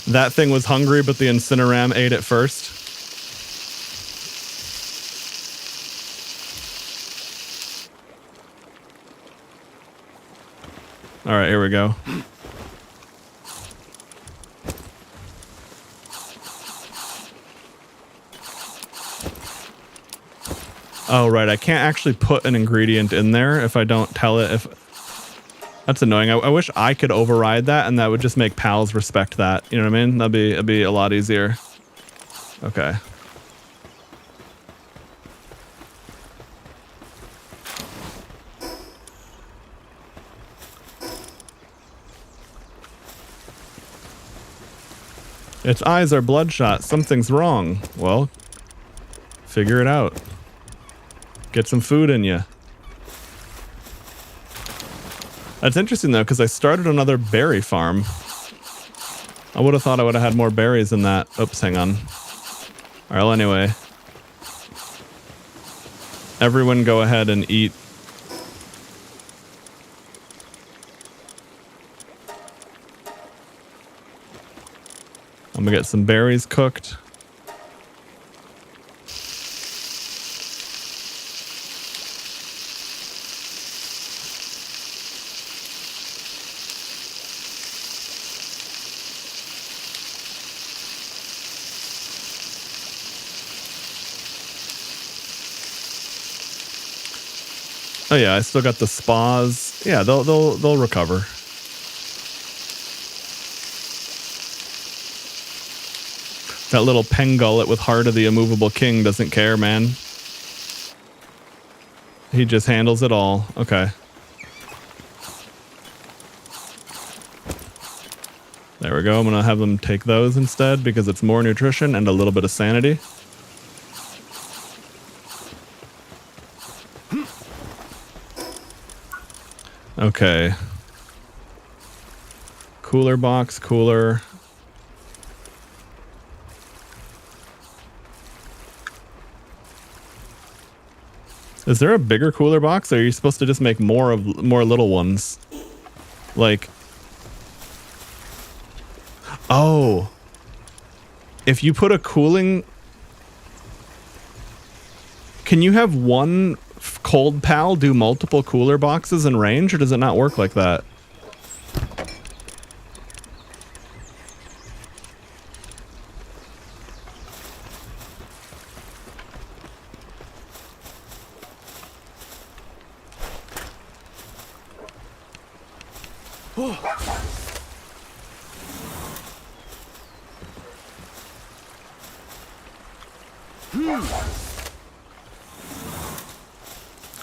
That thing was hungry, but the Incineram ate it first. All right, here we go. Oh, right. I can't actually put an ingredient in there if I don't tell it. That's annoying. I wish I could override that, and that would just make pals respect that. You know what I mean? That'd be a lot easier. Okay. Its eyes are bloodshot. Something's wrong. Well, figure it out. Get some food in you. That's interesting, though, because I started another berry farm. I would have thought I would have had more berries than that. Oops, hang on. All right, well, anyway. Everyone go ahead and eat. I'm gonna get some berries cooked. Oh yeah, I still got the spas. Yeah, they'll recover. That little pengullet with Heart of the Immovable King doesn't care, man. He just handles it all. Okay. There we go. I'm gonna have them take those instead because it's more nutrition and a little bit of sanity. Okay. Cooler box, cooler. Is there a bigger cooler box, or are you supposed to just make more little ones? Like, oh, if you put a cooling, can you have one cold pal do multiple cooler boxes in range, or does it not work like that?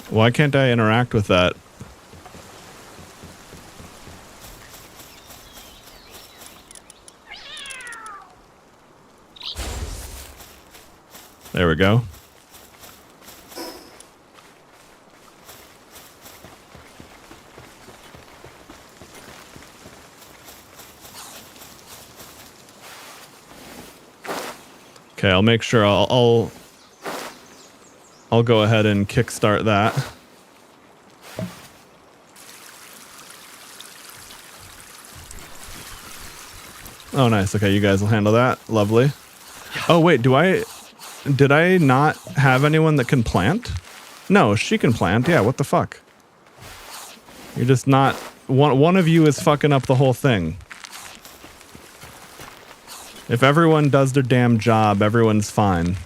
Why can't I interact with that? There we go. Okay, I'll make sure I'll go ahead and kickstart that. Oh, nice. Okay, you guys will handle that. Lovely. Oh, wait, did I not have anyone that can plant? No, she can plant. Yeah, what the fuck? You're just not... One of you is fucking up the whole thing. If everyone does their damn job, everyone's fine.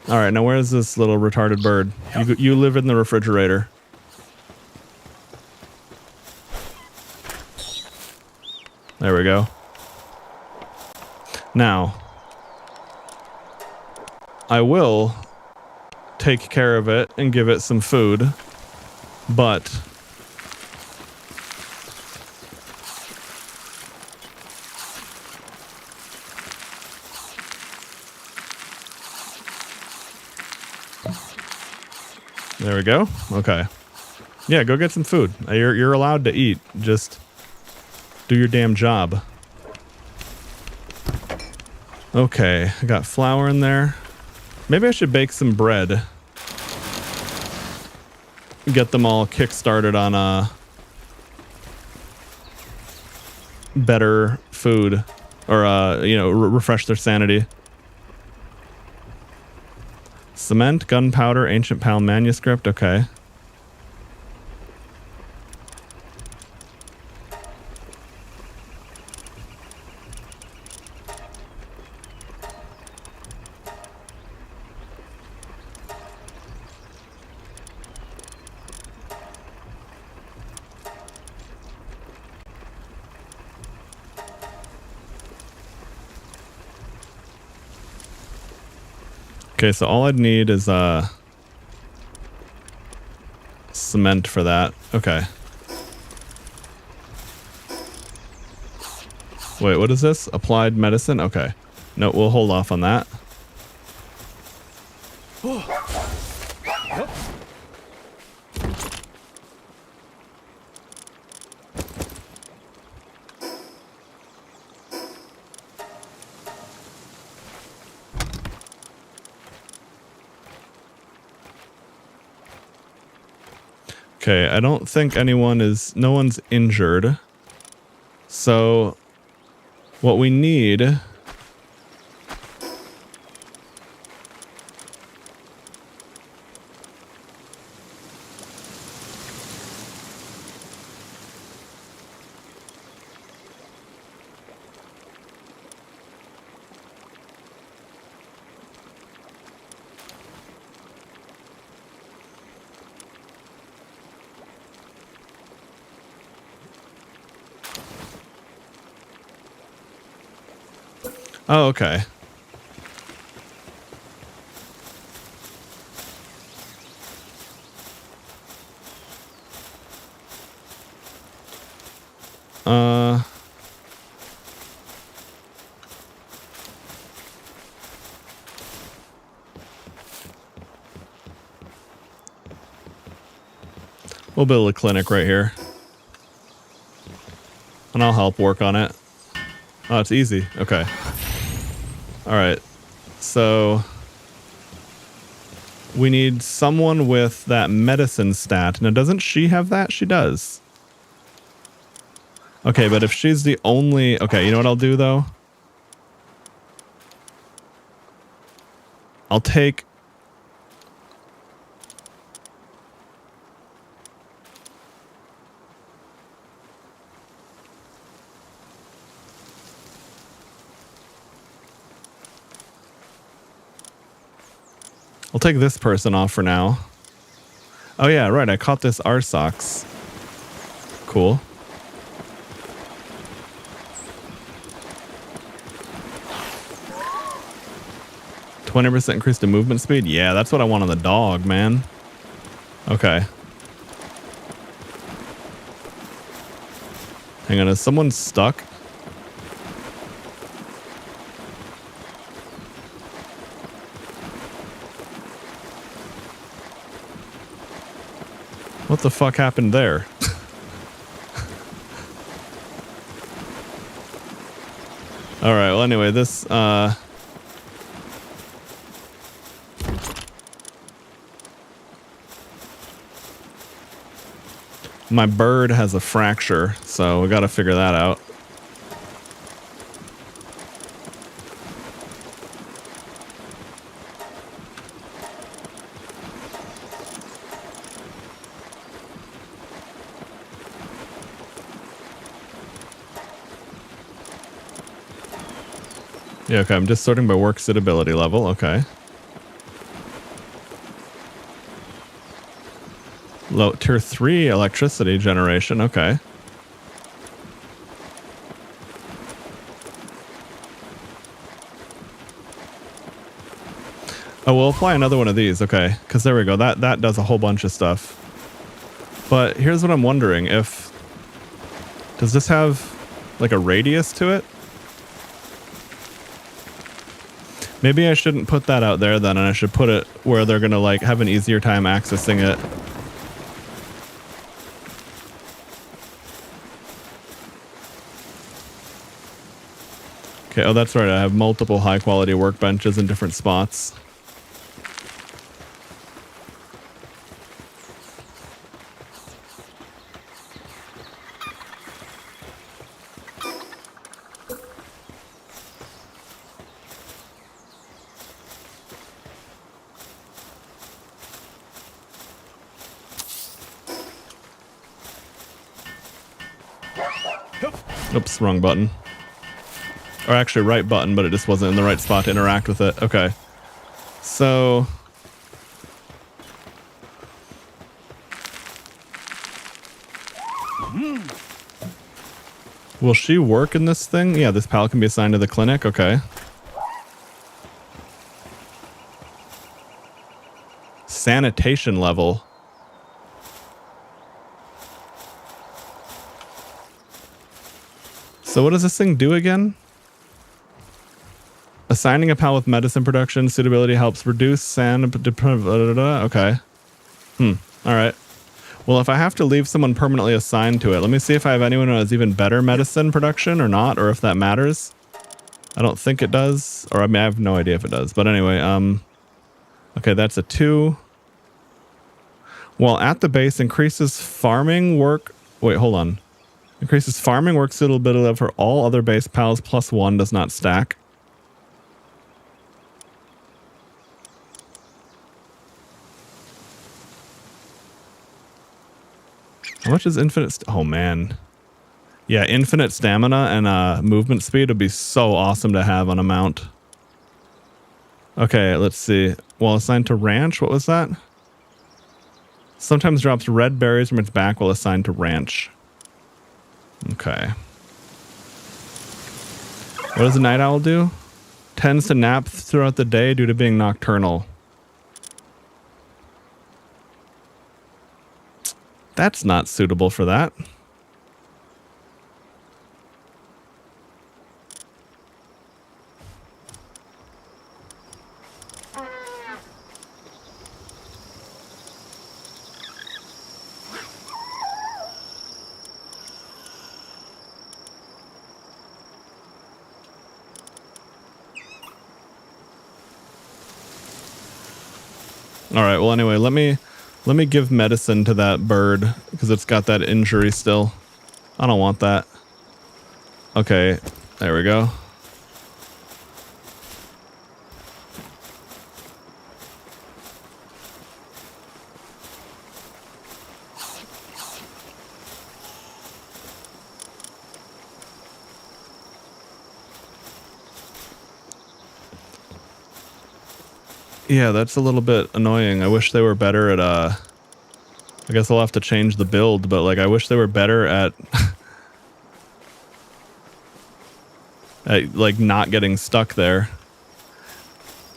All right, now where's this little retarded bird? You live in the refrigerator. There we go. Now, I will take care of it and give it some food, but There we go. Okay. Yeah, go get some food. You're allowed to eat. Just do your damn job. Okay, I got flour in there. Maybe I should bake some bread. Get them all kick-started on better food. Or, you know, refresh their sanity. Cement, gunpowder, ancient pal manuscript. Okay. Okay, so all I'd need is cement for that. Okay. Wait, what is this? Applied medicine? Okay. No, we'll hold off on that. Okay, I don't think no one's injured. So what we need Oh, okay. We'll build a clinic right here. And I'll help work on it. Oh, it's easy. Okay. All right. So we need someone with that medicine stat. Now, doesn't she have that? She does. Okay, but if she's the only... Okay, you know what I'll do, though? I'll take... I'll take this person off for now. Oh yeah, right, I caught this Arsox. Cool. %20 increase to movement speed? Yeah, that's what I want on the dog, man. Okay. Hang on, is someone stuck? What the fuck happened there? Alright, well anyway, this, my bird has a fracture, so we gotta figure that out. Yeah, okay, I'm just sorting by work suitability level, okay. Low tier 3 electricity generation, okay. Oh, we'll apply another one of these, okay. Because there we go, that does a whole bunch of stuff. But here's what I'm wondering, if... Does this have, like, a radius to it? Maybe I shouldn't put that out there then, and I should put it where they're gonna like have an easier time accessing it. Okay, oh that's right, I have multiple high quality workbenches in different spots. Oops, wrong button. Or actually right button, but it just wasn't in the right spot to interact with it. Okay. So... will she work in this thing? Yeah, this pal can be assigned to the clinic. Okay. Sanitation level. So what does this thing do again? Assigning a pal with medicine production suitability helps reduce okay. Alright. Well, if I have to leave someone permanently assigned to it, let me see if I have anyone who has even better medicine production or not, or if that matters. I don't think it does. Or I mean, I have no idea if it does. But anyway, okay, that's a 2. While at the base, increases farming work... Wait, hold on. Increases farming work suitability for all other base pals +1 does not stack. How much is infinite... oh, man. Yeah, infinite stamina and movement speed would be so awesome to have on a mount. Okay, let's see. While assigned to ranch, what was that? Sometimes drops red berries from its back while assigned to ranch. Okay. What does a night owl do? Tends to nap throughout the day due to being nocturnal. That's not suitable for that. All right, well anyway, let me give medicine to that bird because it's got that injury still. I don't want that. Okay, there we go. Yeah, that's a little bit annoying. I wish they were better at, I guess I'll have to change the build, but like, I wish they were better at, at like not getting stuck there.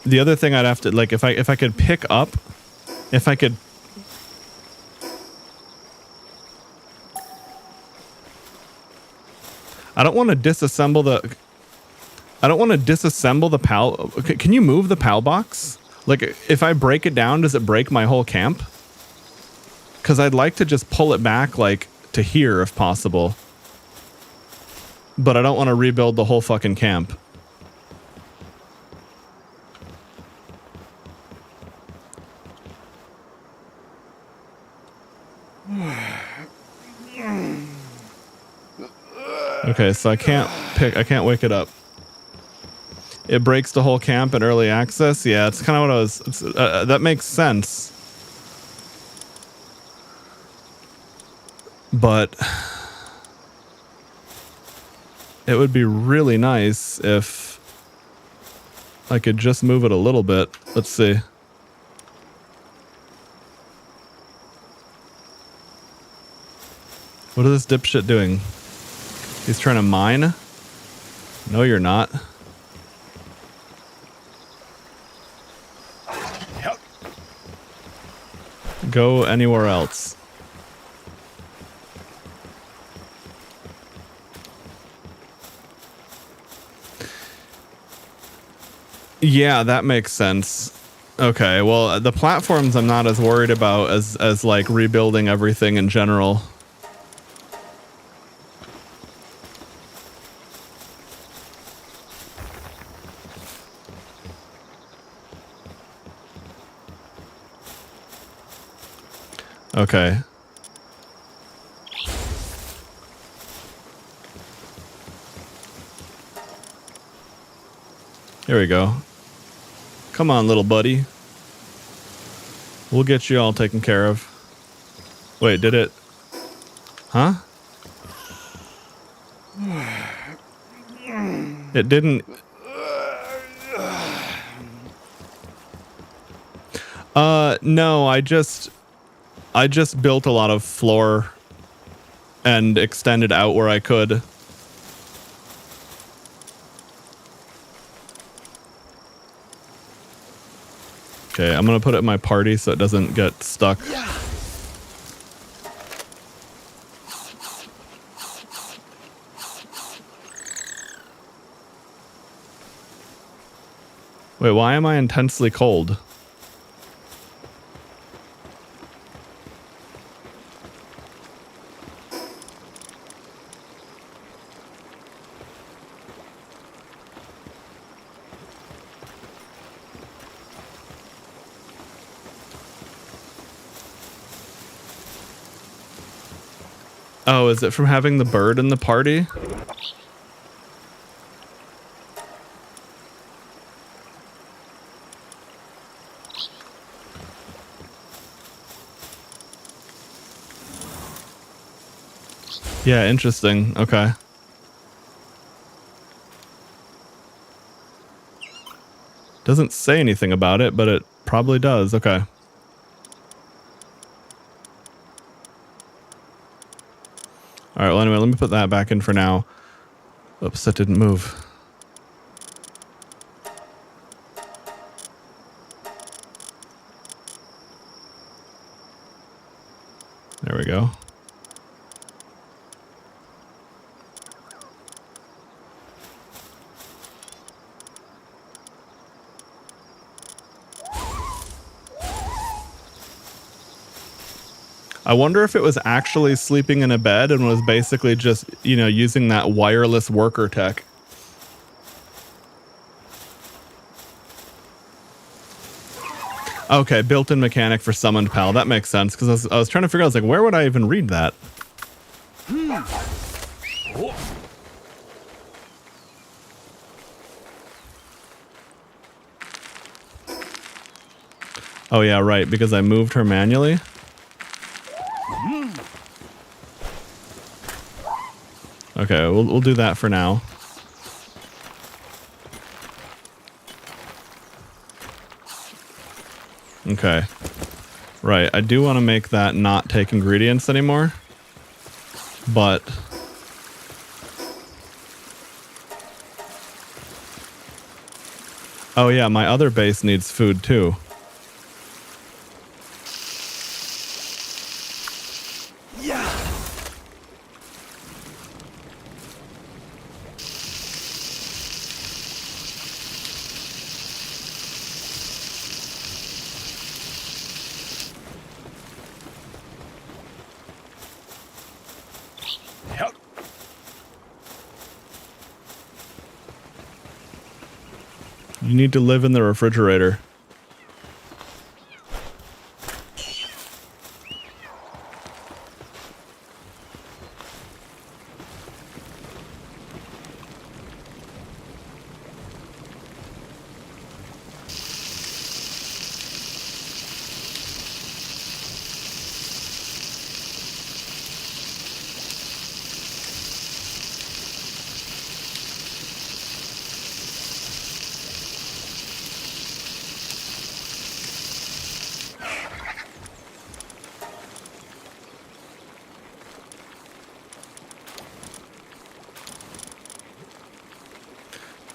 The other thing I'd have to, like, if I could pick up, if I could, I don't want to disassemble the PAL. Can you move the PAL box? Like, if I break it down, does it break my whole camp? Because I'd like to just pull it back, like, to here if possible. But I don't want to rebuild the whole fucking camp. Okay, so I can't wake it up. It breaks the whole camp in early access. Yeah, it's kind of what I was... that makes sense. But... it would be really nice if I could just move it a little bit. Let's see. What is this dipshit doing? He's trying to mine? No, you're not. Go anywhere else. Yeah, that makes sense. Okay, well, the platforms I'm not as worried about as like rebuilding everything in general. Okay. Here we go. Come on, little buddy. We'll get you all taken care of. Wait, did it? Huh? It didn't. No, I just built a lot of floor and extended out where I could. Okay, I'm gonna put it in my party so it doesn't get stuck. Wait, why am I intensely cold? Oh, is it from having the bird in the party? Yeah, interesting. Okay. Doesn't say anything about it, but it probably does. Okay. All right, well, anyway, let me put that back in for now. Oops, that didn't move. There we go. I wonder if it was actually sleeping in a bed and was basically just, you know, using that wireless worker tech. Okay, built-in mechanic for summoned pal. That makes sense, because I was trying to figure out, I was like, where would I even read that? Oh yeah, right, because I moved her manually. Okay, we'll do that for now. Okay. Right, I do want to make that not take ingredients anymore. But... oh yeah, my other base needs food too. You need to live in the refrigerator.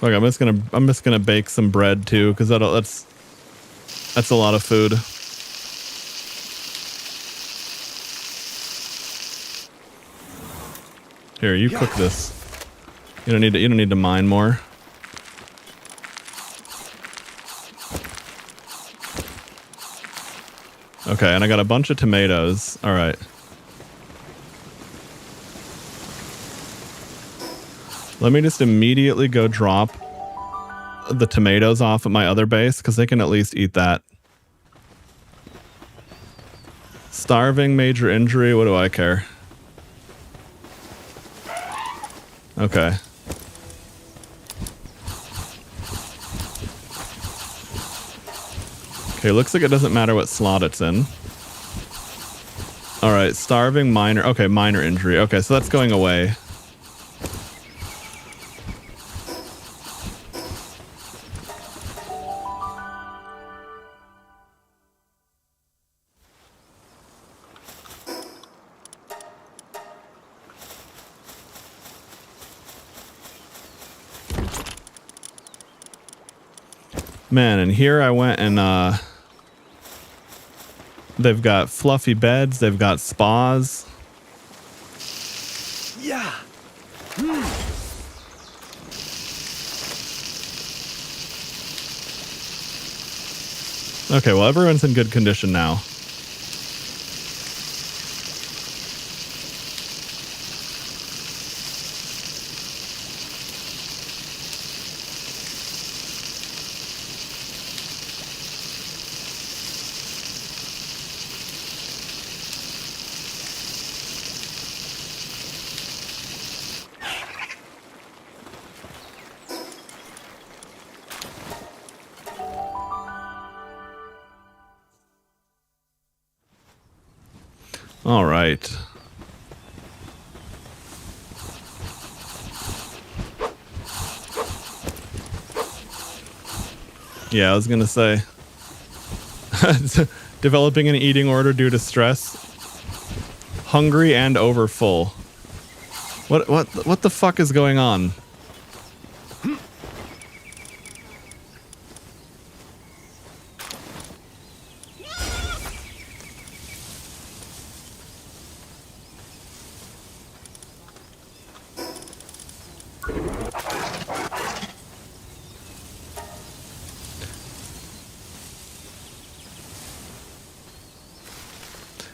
Look, I'm just gonna bake some bread too, because that's a lot of food. Here, you cook this. You don't need to mine more. Okay, and I got a bunch of tomatoes. All right. Let me just immediately go drop the tomatoes off at my other base, because they can at least eat that. Starving, major injury, what do I care? Okay. Okay, looks like it doesn't matter what slot it's in. Alright, starving, minor. Okay, minor injury. Okay, so that's going away. Man, and here I went and they've got fluffy beds, they've got spas. Yeah. Okay, well, everyone's in good condition now. All right. Yeah, I was gonna say, developing an eating order due to stress, hungry and over full. What the fuck is going on?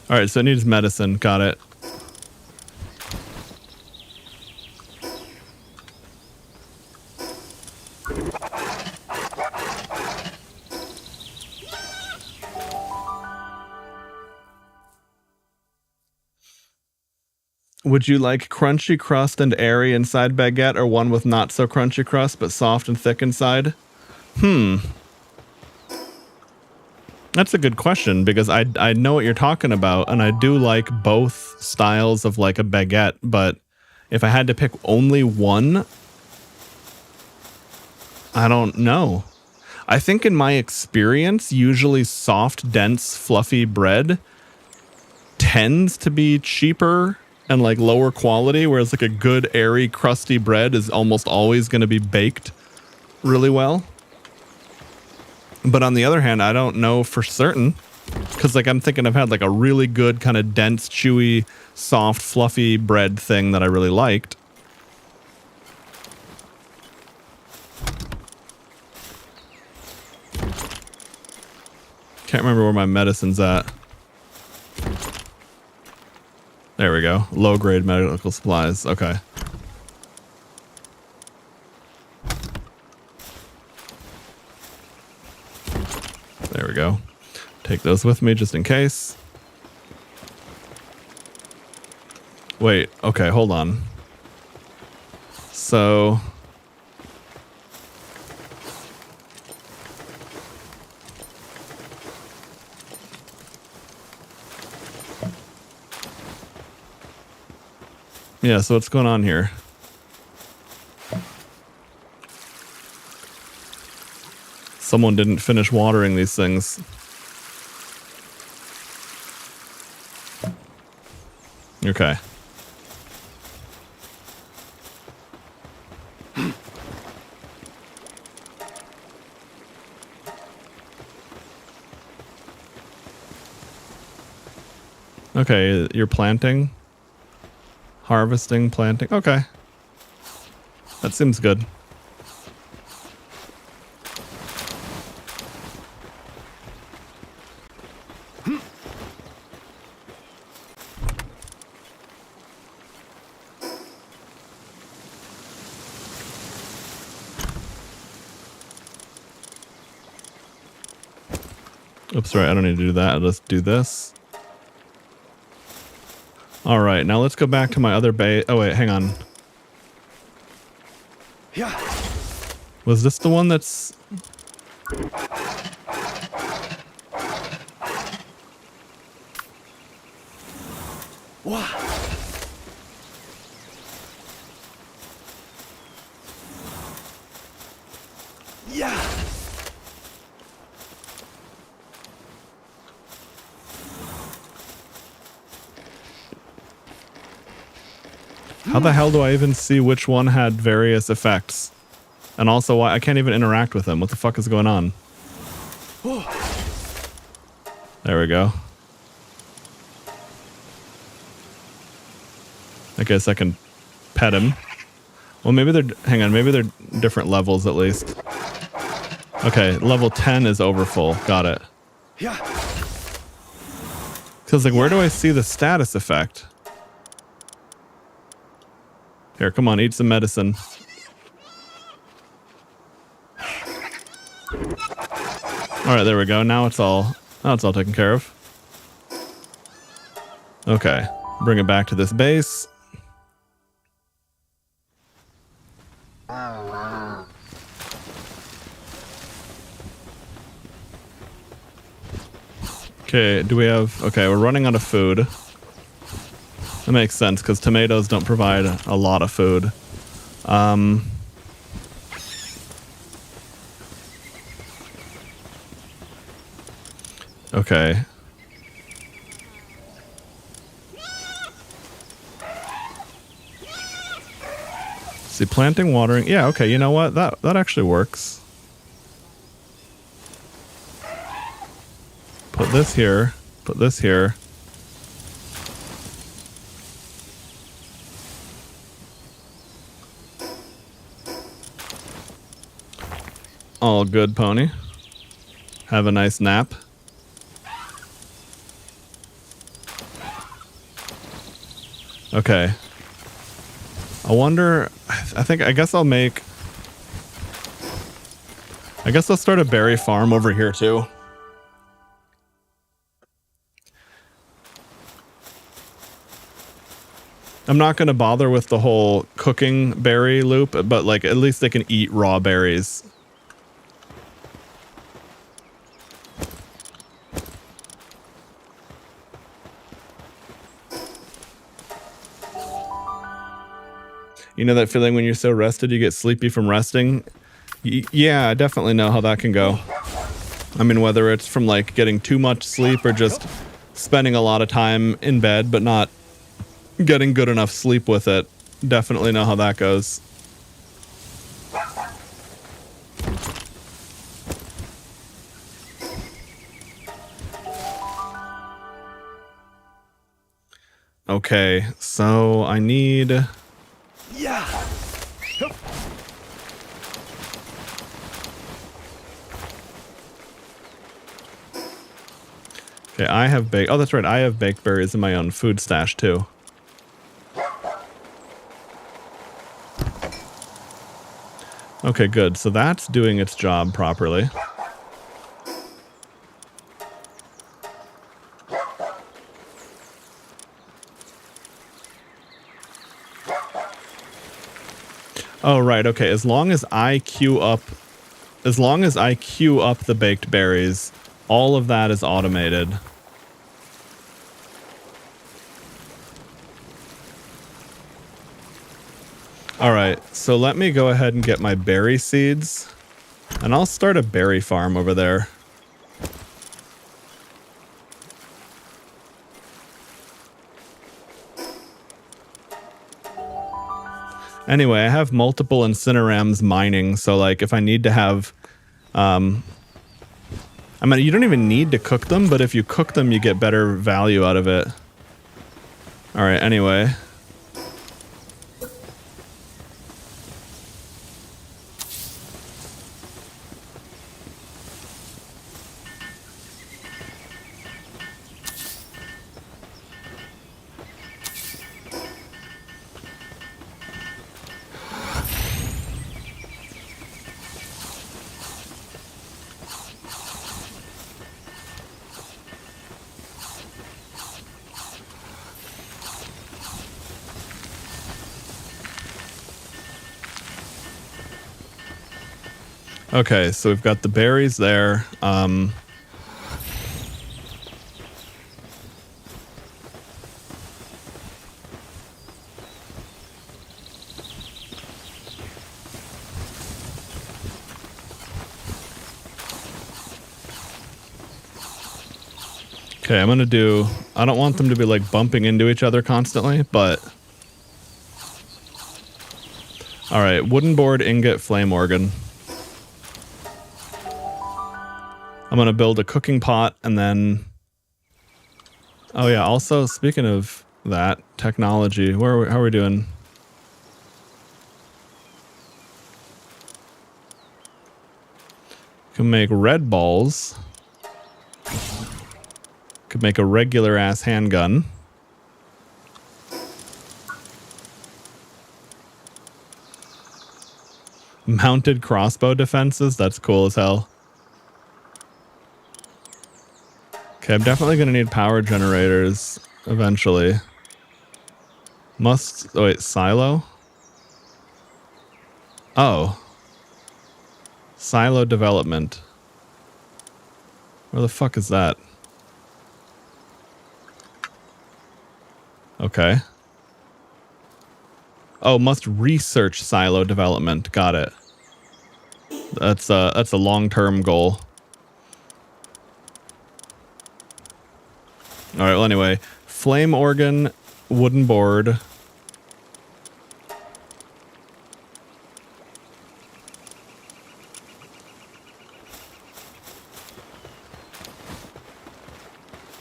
All right, so it needs medicine. Got it. Would you like crunchy crust and airy inside baguette, or one with not so crunchy crust but soft and thick inside? That's a good question, because I know what you're talking about, and I do like both styles of like a baguette, but if I had to pick only one, I don't know. I think in my experience, usually soft, dense, fluffy bread tends to be cheaper and like lower quality, whereas like a good, airy, crusty bread is almost always going to be baked really well. But on the other hand, I don't know for certain, because like I'm thinking I've had like a really good kind of dense, chewy, soft, fluffy bread thing that I really liked. Can't remember where my medicine's at. There we go. Low grade medical supplies. Okay. There we go. Take those with me just in case. Wait, okay, hold on. So... yeah, so what's going on here? Someone didn't finish watering these things. Okay. Okay, you're planting? Harvesting, planting. Okay. That seems good. Oops, sorry, I don't need to do that. Let's do this. All right, now let's go back to my other base. Oh, wait, hang on. Yeah. Was this the one that's... Wow. Yeah. How the hell do I even see which one had various effects? And also why I can't even interact with them. What the fuck is going on? There we go. I guess I can pet him. Well, maybe they're... Hang on, maybe they're different levels at least. Okay, level 10 is overfull. Got it. Yeah. Because, like, where do I see the status effect? Here, come on, eat some medicine. Alright, there we go. Now it's all taken care of. Okay, bring it back to this base. Okay, do we have... Okay, we're running out of food. That makes sense, because tomatoes don't provide a lot of food. Okay. See, planting, watering... Yeah, okay, you know what? That actually works. Put this here. Put this here. All good, pony. Have a nice nap. Okay. I wonder... I guess I'll make... I guess I'll start a berry farm over here, too. I'm not going to bother with the whole cooking berry loop, but, like, at least they can eat raw berries. You know that feeling when you're so rested you get sleepy from resting? Yeah, I definitely know how that can go. I mean, whether it's from, like, getting too much sleep or just spending a lot of time in bed but not getting good enough sleep with it. Definitely know how that goes. Okay, so I need... Yeah. Okay, I have baked... Oh, that's right. I have baked berries in my own food stash, too. Okay, good. So that's doing its job properly. Oh, right. Okay. As long as I queue up the baked berries, all of that is automated. All right. So let me go ahead and get my berry seeds, and I'll start a berry farm over there. Anyway, I have multiple Incinerams mining, so like if I need to have, I mean, you don't even need to cook them, but if you cook them, you get better value out of it. All right, anyway. Okay, so we've got the berries there. Okay, I'm gonna do... I don't want them to be like bumping into each other constantly, but... Alright, wooden board, ingot, flame organ. I'm gonna build a cooking pot and then... Oh yeah, also, speaking of that, technology, how are we doing? Can make red balls. Could make a regular ass handgun. Mounted crossbow defenses, that's cool as hell. Okay, I'm definitely gonna need power generators eventually. Oh wait, silo? Oh. Silo development. Where the fuck is that? Okay. Oh, must research silo development. Got it. That's a long-term goal. All right, well anyway, flame organ, wooden board.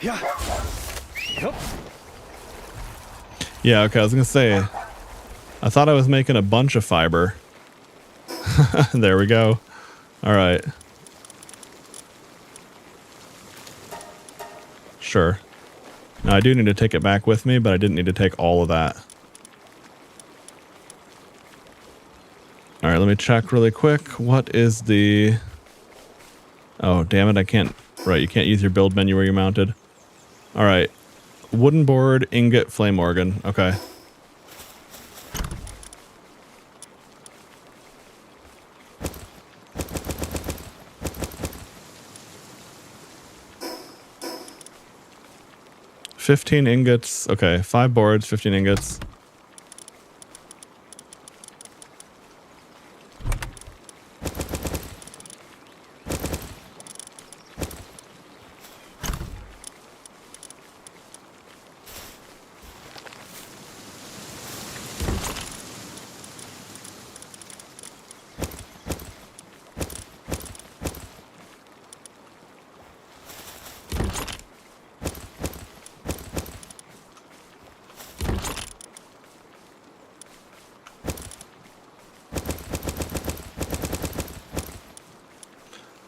Yeah. Yep. Yeah, okay, I was gonna say, I thought I was making a bunch of fiber. There we go. All right. Sure. Now I do need to take it back with me, but I didn't need to take all of that. All right, let me check really quick. What is the... Oh, damn it, I can't... Right, you can't use your build menu where you're mounted. All right. Wooden board, ingot, flame organ. Okay. $15 ingots. Okay, 5 boards, 15 ingots.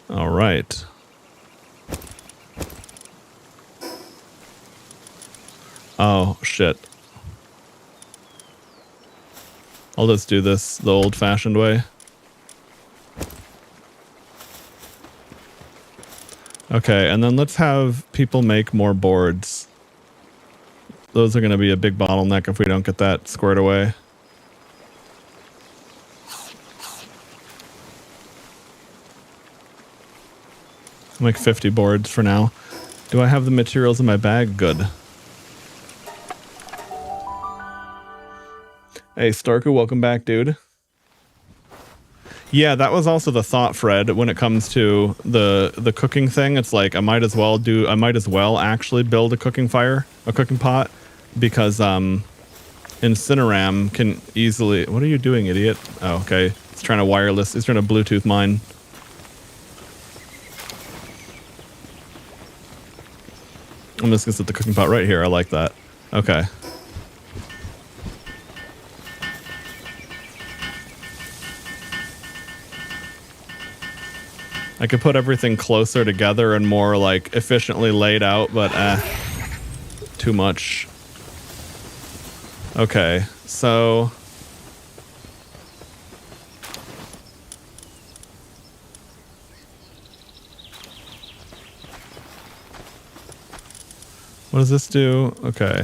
All right. Oh, shit. I'll just do this the old-fashioned way. Okay, and then let's have people make more boards. Those are going to be a big bottleneck if we don't get that squared away. I'll make 50 boards for now. Do I have the materials in my bag? Good. Hey, Starku, welcome back, dude. Yeah, that was also the thought, Fred, when it comes to the cooking thing. It's like I might as well actually build a cooking pot, because Incineram can easily... What are you doing, idiot? Oh, okay. He's trying to Bluetooth mine. I'm just gonna set the cooking pot right here. I like that. Okay. I could put everything closer together and more like efficiently laid out, but too much. Okay, so what does this do? Okay.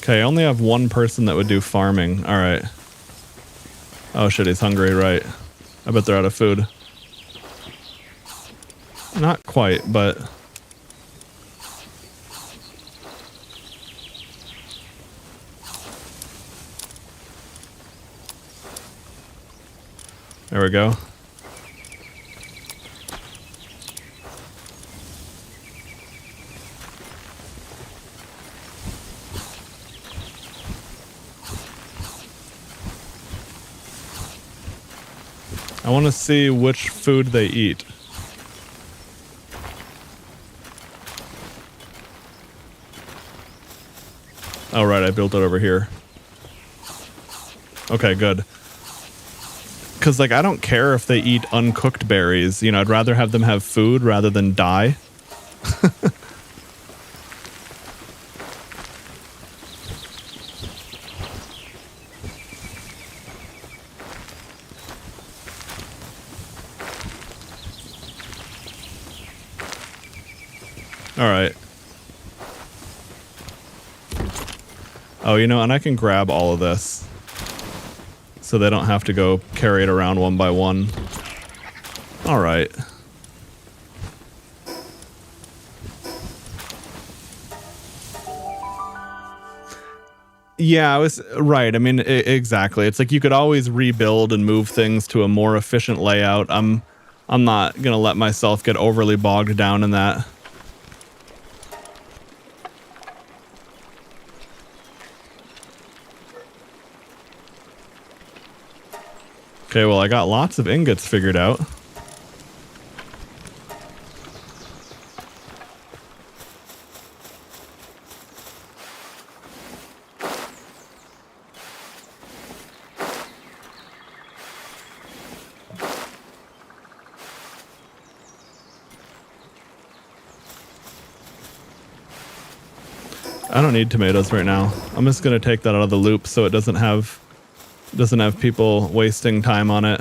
Okay, I only have one person that would do farming. All right. Oh shit, he's hungry, right. I bet they're out of food. Not quite, but... There we go. I want to see which food they eat. Oh, right, I built it over here. Okay, good. Because, like, I don't care if they eat uncooked berries. You know, I'd rather have them have food rather than die. All right. Oh, you know, and I can grab all of this. So they don't have to go carry it around one by one. All right. Yeah, I was right. I mean, exactly. It's like you could always rebuild and move things to a more efficient layout. I'm not going to let myself get overly bogged down in that. Okay, well, I got lots of ingots figured out. I don't need tomatoes right now. I'm just going to take that out of the loop so it doesn't have people wasting time on it.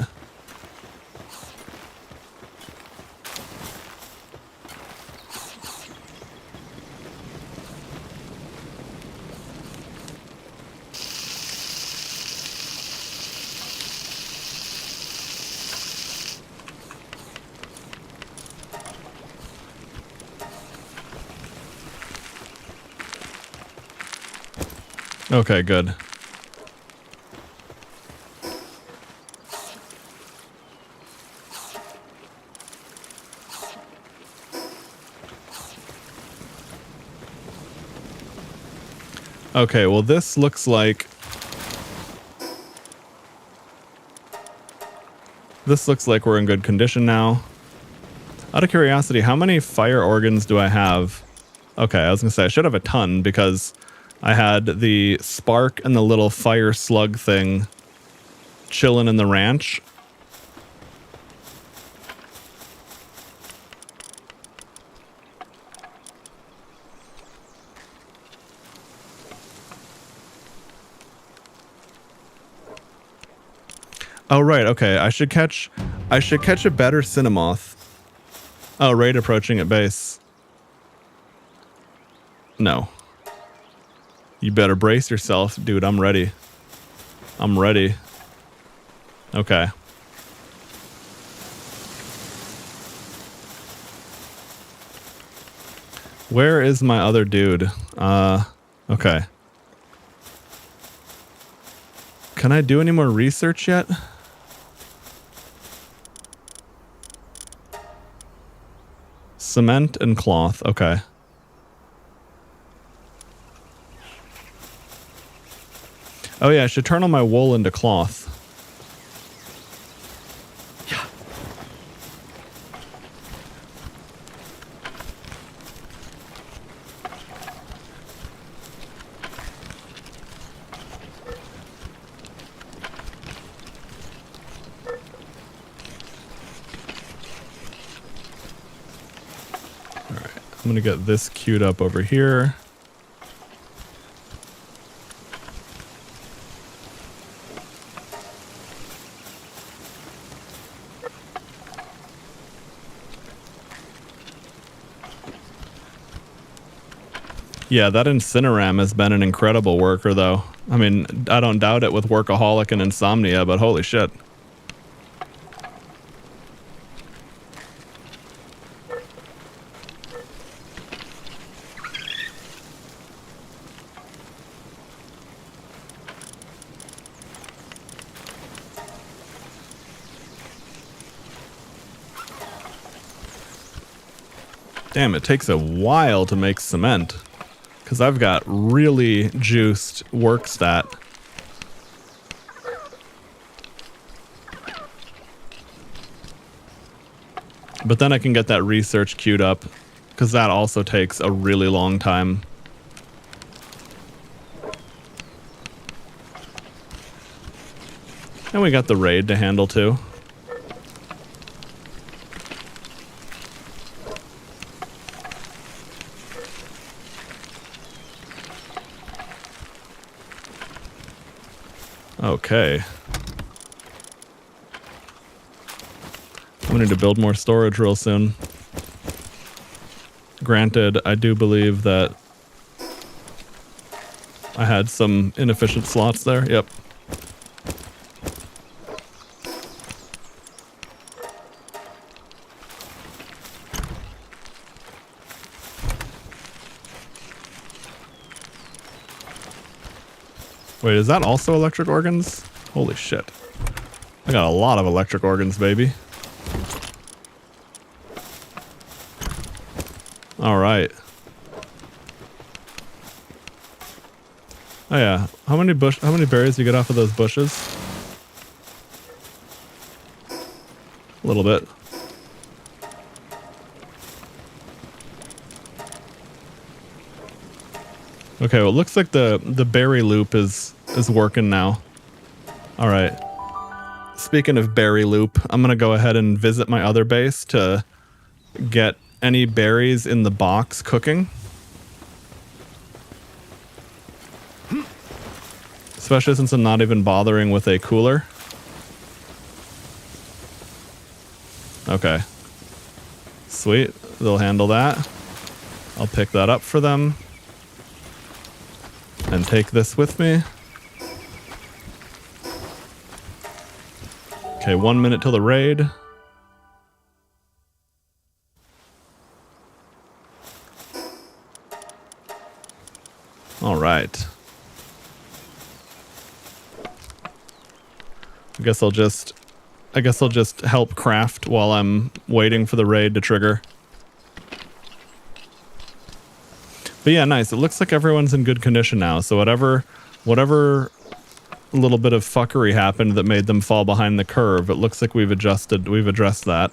Okay, good. Okay, well, this looks like we're in good condition now. Out of curiosity, how many fire organs do I have? Okay, I was gonna say I should have a ton because I had the spark and the little fire slug thing chilling in the ranch. Oh, right. Okay. I should catch a better Cinemoth. Oh, raid approaching at base. No. You better brace yourself, dude. I'm ready. I'm ready. Okay. Where is my other dude? Okay. Can I do any more research yet? Cement and cloth. Okay. Oh yeah, I should turn all my wool into cloth. Yeah. I'm gonna get this queued up over here. Yeah, that Incineram has been an incredible worker, though. I mean, I don't doubt it with Workaholic and Insomnia, but holy shit. Damn, it takes a while to make cement. Because I've got really juiced work stat. But then I can get that research queued up. Because that also takes a really long time. And we got the raid to handle too. Okay. I'm gonna need to build more storage real soon. Granted, I do believe that I had some inefficient slots there. Yep. Wait, is that also electric organs? Holy shit. I got a lot of electric organs, baby. Alright. Oh yeah. How many berries do you get off of those bushes? A little bit. Okay, well it looks like the berry loop is working now. Alright. Speaking of berry loop, I'm gonna go ahead and visit my other base to get any berries in the box cooking. Especially since I'm not even bothering with a cooler. Okay. Sweet. They'll handle that. I'll pick that up for them. And take this with me. Okay, 1 minute till the raid. All right. I guess I'll just help craft while I'm waiting for the raid to trigger. But yeah, nice. It looks like everyone's in good condition now. So whatever little bit of fuckery happened that made them fall behind the curve, it looks like we've addressed that.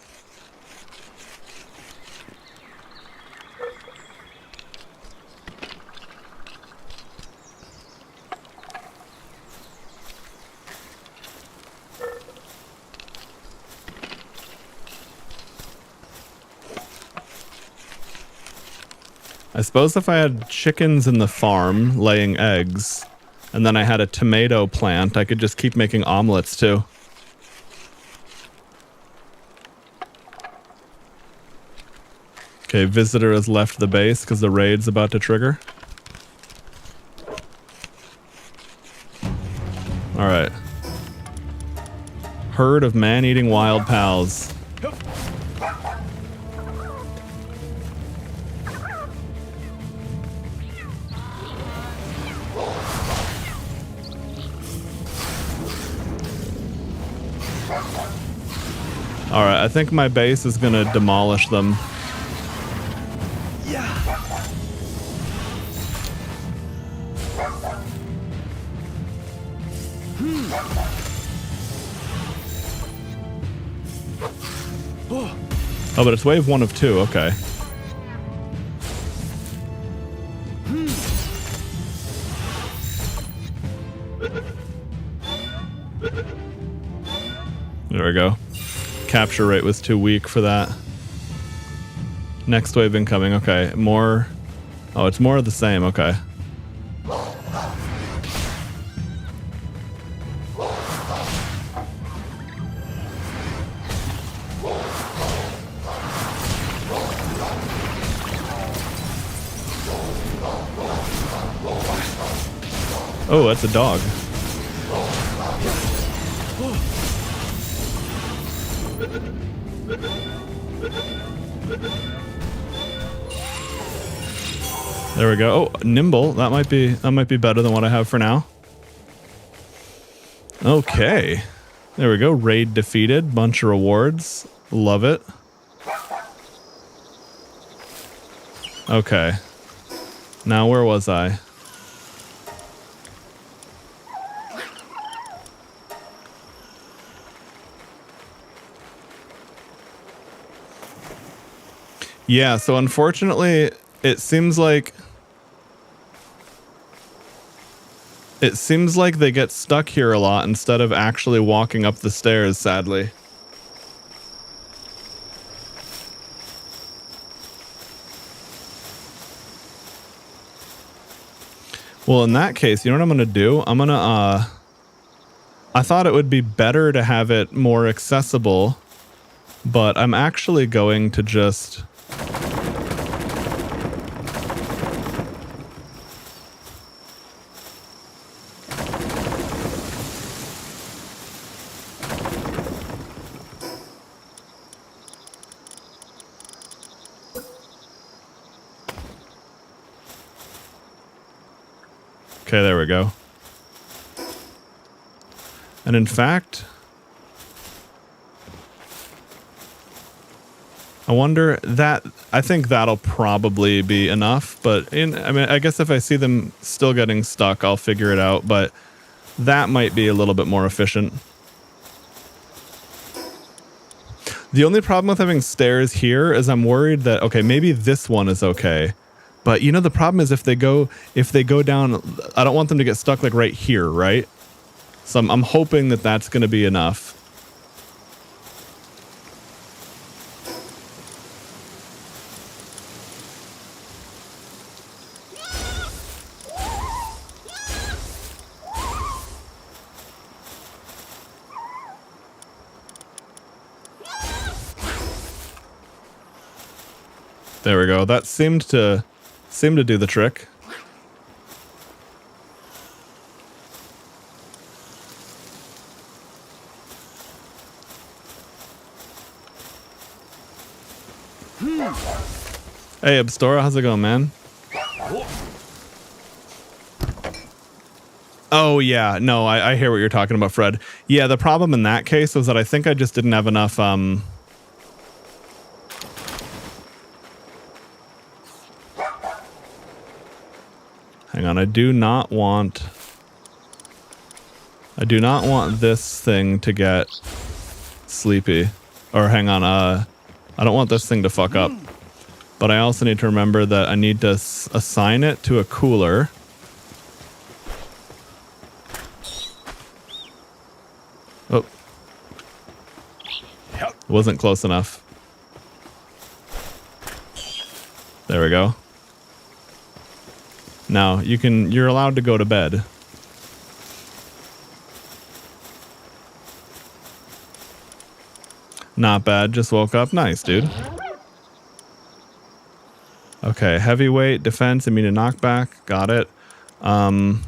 I suppose if I had chickens in the farm laying eggs, and then I had a tomato plant, I could just keep making omelets too. Okay, visitor has left the base because the raid's about to trigger. Alright. Herd of man-eating wild pals. Alright, I think my base is gonna demolish them. Yeah. Oh, but it's wave 1 of 2, okay. There we go. Capture rate was too weak for that. Next wave incoming, okay. More. Oh, it's more of the same, okay. Oh, that's a dog. There we go. Oh, nimble. That might be better than what I have for now. Okay. There we go. Raid defeated. Bunch of rewards. Love it. Okay. Now where was I? Yeah, so unfortunately, it seems like they get stuck here a lot instead of actually walking up the stairs, sadly. Well, in that case, you know what I'm going to do? I'm going to, I thought it would be better to have it more accessible, but I'm actually going to just... Okay, there we go. And in fact, I wonder that, I think that'll probably be enough, but I mean, I guess if I see them still getting stuck, I'll figure it out, but that might be a little bit more efficient. The only problem with having stairs here is I'm worried that, okay, maybe this one is okay. But you know, the problem is if they go down, I don't want them to get stuck like right here, right? So I'm hoping that that's going to be enough. There we go. That seemed to do the trick. Hey, Abstora, how's it going, man? Oh, yeah. No, I hear what you're talking about, Fred. Yeah, the problem in that case was that I think I just didn't have enough, Hang on, I do not want this thing to get sleepy. Or hang on, I don't want this thing to fuck up. But I also need to remember that I need to assign it to a cooler. Oh. Wasn't close enough. There we go. Now, you're allowed to go to bed. Not bad, just woke up. Nice, dude. Okay, heavyweight, defense, immune to knockback. Got it. Oh,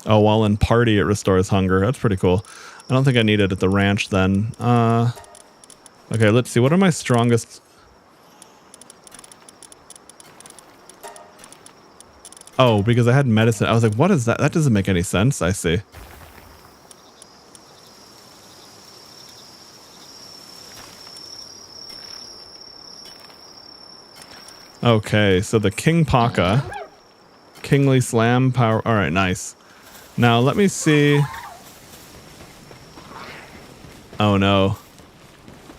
while in party, it restores hunger. That's pretty cool. I don't think I need it at the ranch then. Okay, let's see. What are my strongest... Oh, because I had medicine. I was like, what is that? That doesn't make any sense. I see. Okay, so the King Paka. Kingly Slam power. All right, nice. Now, let me see. Oh, no.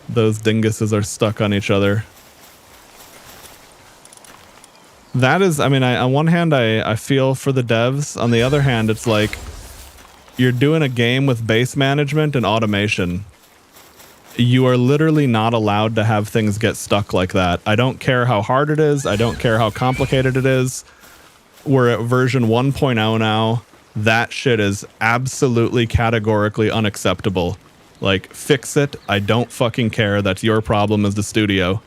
Those dinguses are stuck on each other. That is, I mean, on one hand, I feel for the devs. On the other hand, it's like you're doing a game with base management and automation. You are literally not allowed to have things get stuck like that. I don't care how hard it is. I don't care how complicated it is. We're at version 1.0 now. That shit is absolutely categorically unacceptable. Like, fix it. I don't fucking care. That's your problem as the studio.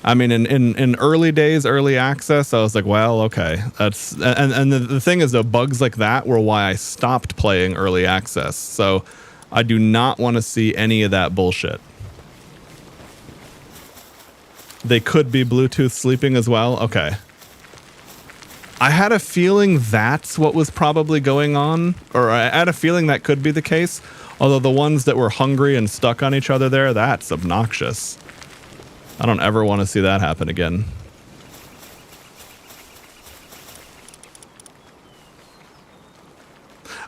I mean, in early days, early access, I was like, well, okay. That's and the thing is, though, bugs like that were why I stopped playing early access. So I do not want to see any of that bullshit. They could be Bluetooth sleeping as well. Okay. I had a feeling that's what was probably going on, or I had a feeling that could be the case. Although the ones that were hungry and stuck on each other there, that's obnoxious. I don't ever want to see that happen again.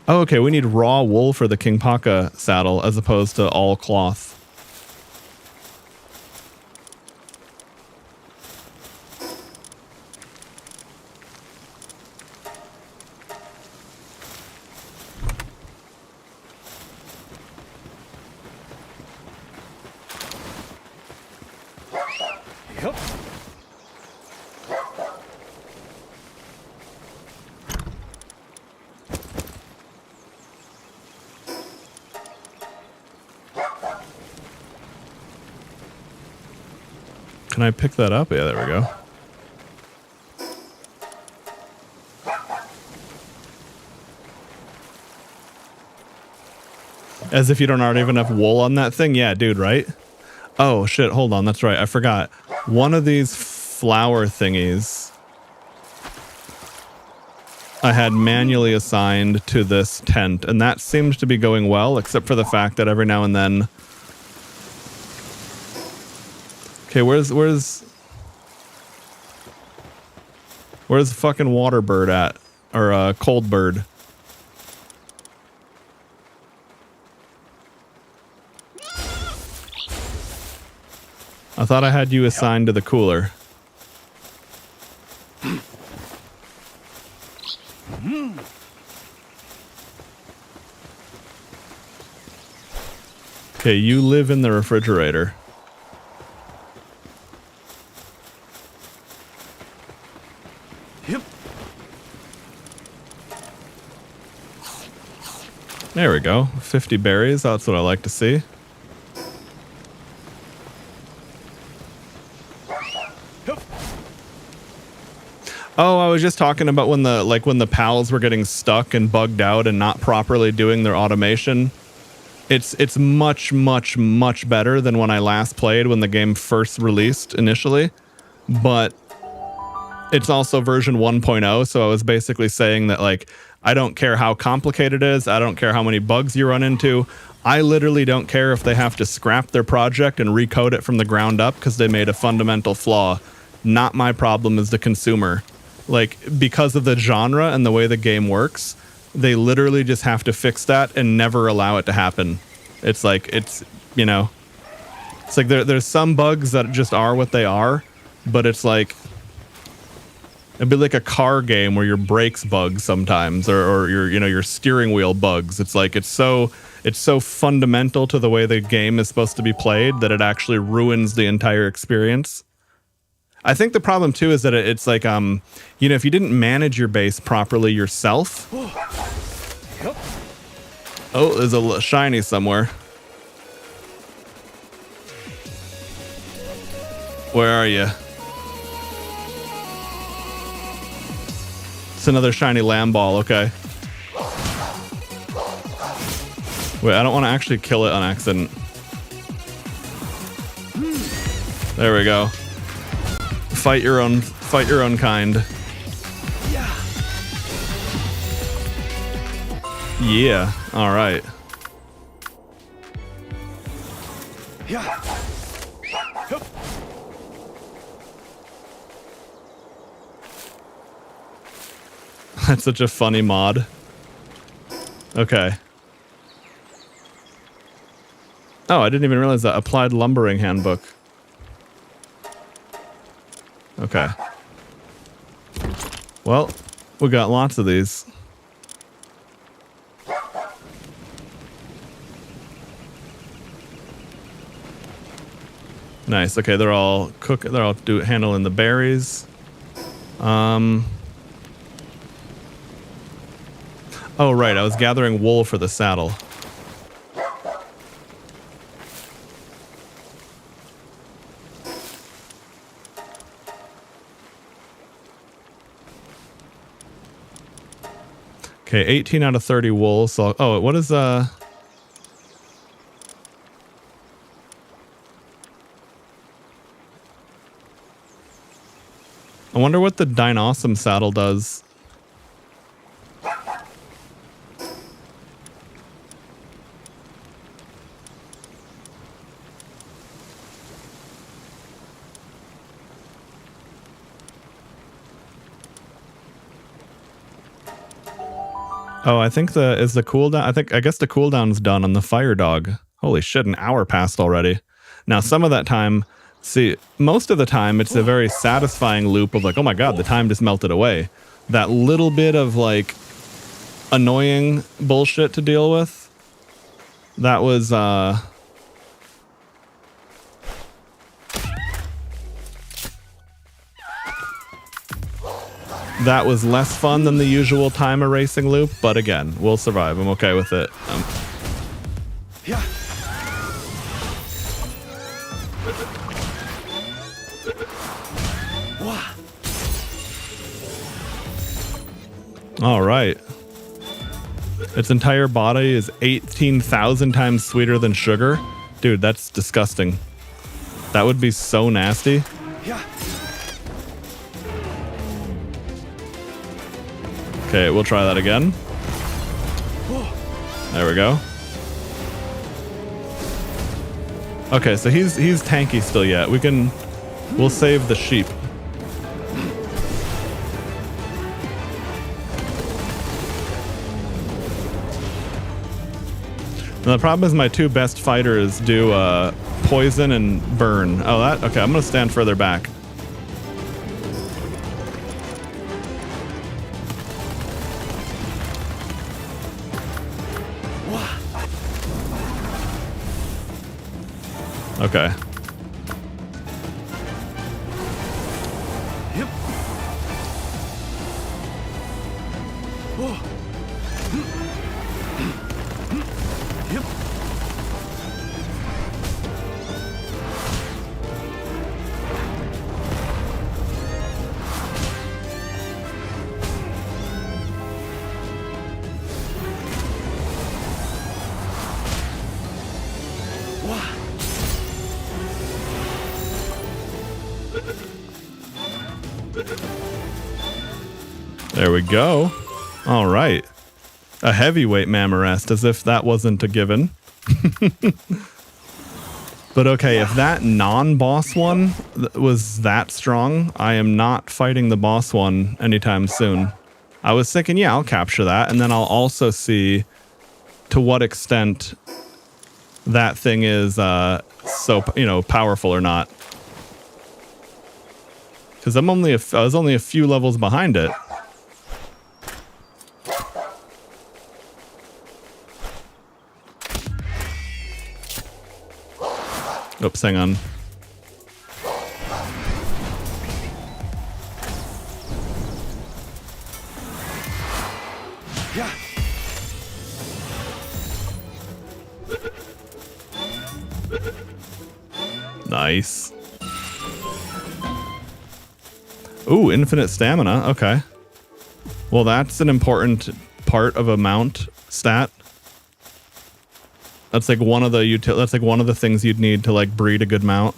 Oh, okay, we need raw wool for the King Paka saddle as opposed to all cloth. Yep. Can I pick that up? Yeah, there we go. As if you don't already have enough wool on that thing? Yeah, dude, right? Oh, shit, hold on. That's right. I forgot. One of these flower thingies I had manually assigned to this tent, and that seems to be going well, except for the fact that every now and then... Okay, where's fucking water bird at? Or cold bird? I thought I had you assigned to the cooler. Okay, you live in the refrigerator. Yep. There we go. 50 berries. That's what I like to see. Oh, I was just talking about when the pals were getting stuck and bugged out and not properly doing their automation. It's much, much, much better than when I last played when the game first released initially. But it's also version 1.0, so I was basically saying that, like, I don't care how complicated it is. I don't care how many bugs you run into. I literally don't care if they have to scrap their project and recode it from the ground up because they made a fundamental flaw. Not my problem as the consumer. Like, because of the genre and the way the game works, they literally just have to fix that and never allow it to happen. It's like, it's, you know, it's like there's some bugs that just are what they are, but it's like, it'd be like a car game where your brakes bug sometimes, or your, you know, your steering wheel bugs. It's like, it's so fundamental to the way the game is supposed to be played that it actually ruins the entire experience. I think the problem too is that it's like, you know, if you didn't manage your base properly yourself. Yep. Oh, there's a shiny somewhere. Where are you? It's another shiny lamb ball. Okay. Wait, I don't want to actually kill it on accident. There we go. Fight your own kind. Yeah. All right. Yeah. Yep. That's such a funny mod. Okay. Oh, I didn't even realize that. Applied lumbering handbook. Okay. Well, we got lots of these. Nice. Okay, they're all handling the berries. Oh, right. I was gathering wool for the saddle. Okay, 18 out of 30 wool. So, oh, what is I wonder what the Dinosaur saddle does. Oh, I think is the cooldown. I guess the cooldown's done on the fire dog. Holy shit, an hour passed already. Now, some of that time, see, most of the time, it's a very satisfying loop of like, oh my god, the time just melted away. That little bit of like annoying bullshit to deal with. That was that was less fun than the usual time erasing loop, but again, we'll survive. I'm okay with it. Yeah. All right. Its entire body is 18,000 times sweeter than sugar. Dude, that's disgusting. That would be so nasty. Yeah. Okay, we'll try that again. There we go. Okay, so he's tanky still yet. We'll save the sheep. Now, the problem is my two best fighters do poison and burn. Oh, okay, I'm gonna stand further back. Okay. Yep. Yep. There we go. All right. A heavyweight Mammorest, as if that wasn't a given. But okay, if that non-boss one was that strong, I am not fighting the boss one anytime soon. I was thinking, yeah, I'll capture that, and then I'll also see to what extent that thing is so, powerful or not. Because I was only a few levels behind it. Oops, hang on. Yeah. Nice. Ooh, infinite stamina. Okay. Well, that's an important part of a mount stat. That's like one of the things you'd need to like breed a good mount.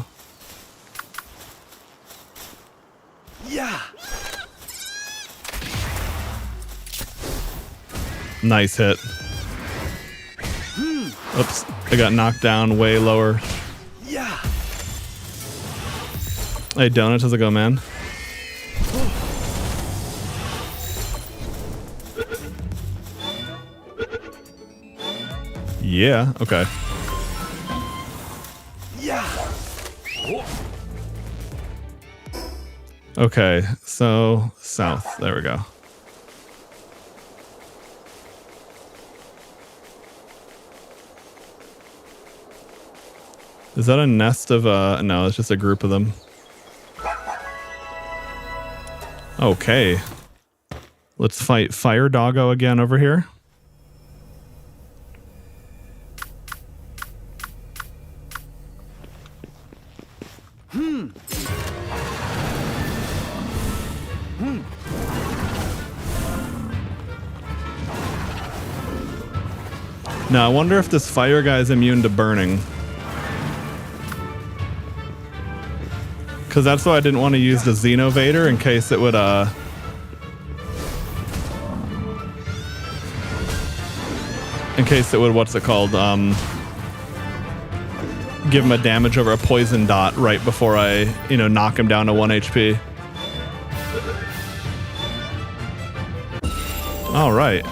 Yeah. Nice hit. Oops, I got knocked down way lower. Yeah. Hey, Donuts, how's it going, man? Yeah, okay. Yeah. Okay, so south. There we go. Is that a nest of no, it's just a group of them. Okay. Let's fight Fire Doggo again over here. Now, I wonder if this fire guy is immune to burning. Because that's why I didn't want to use the Xenovator in case it would, what's it called? Give him a damage over a poison dot right before I, knock him down to 1 HP. All right.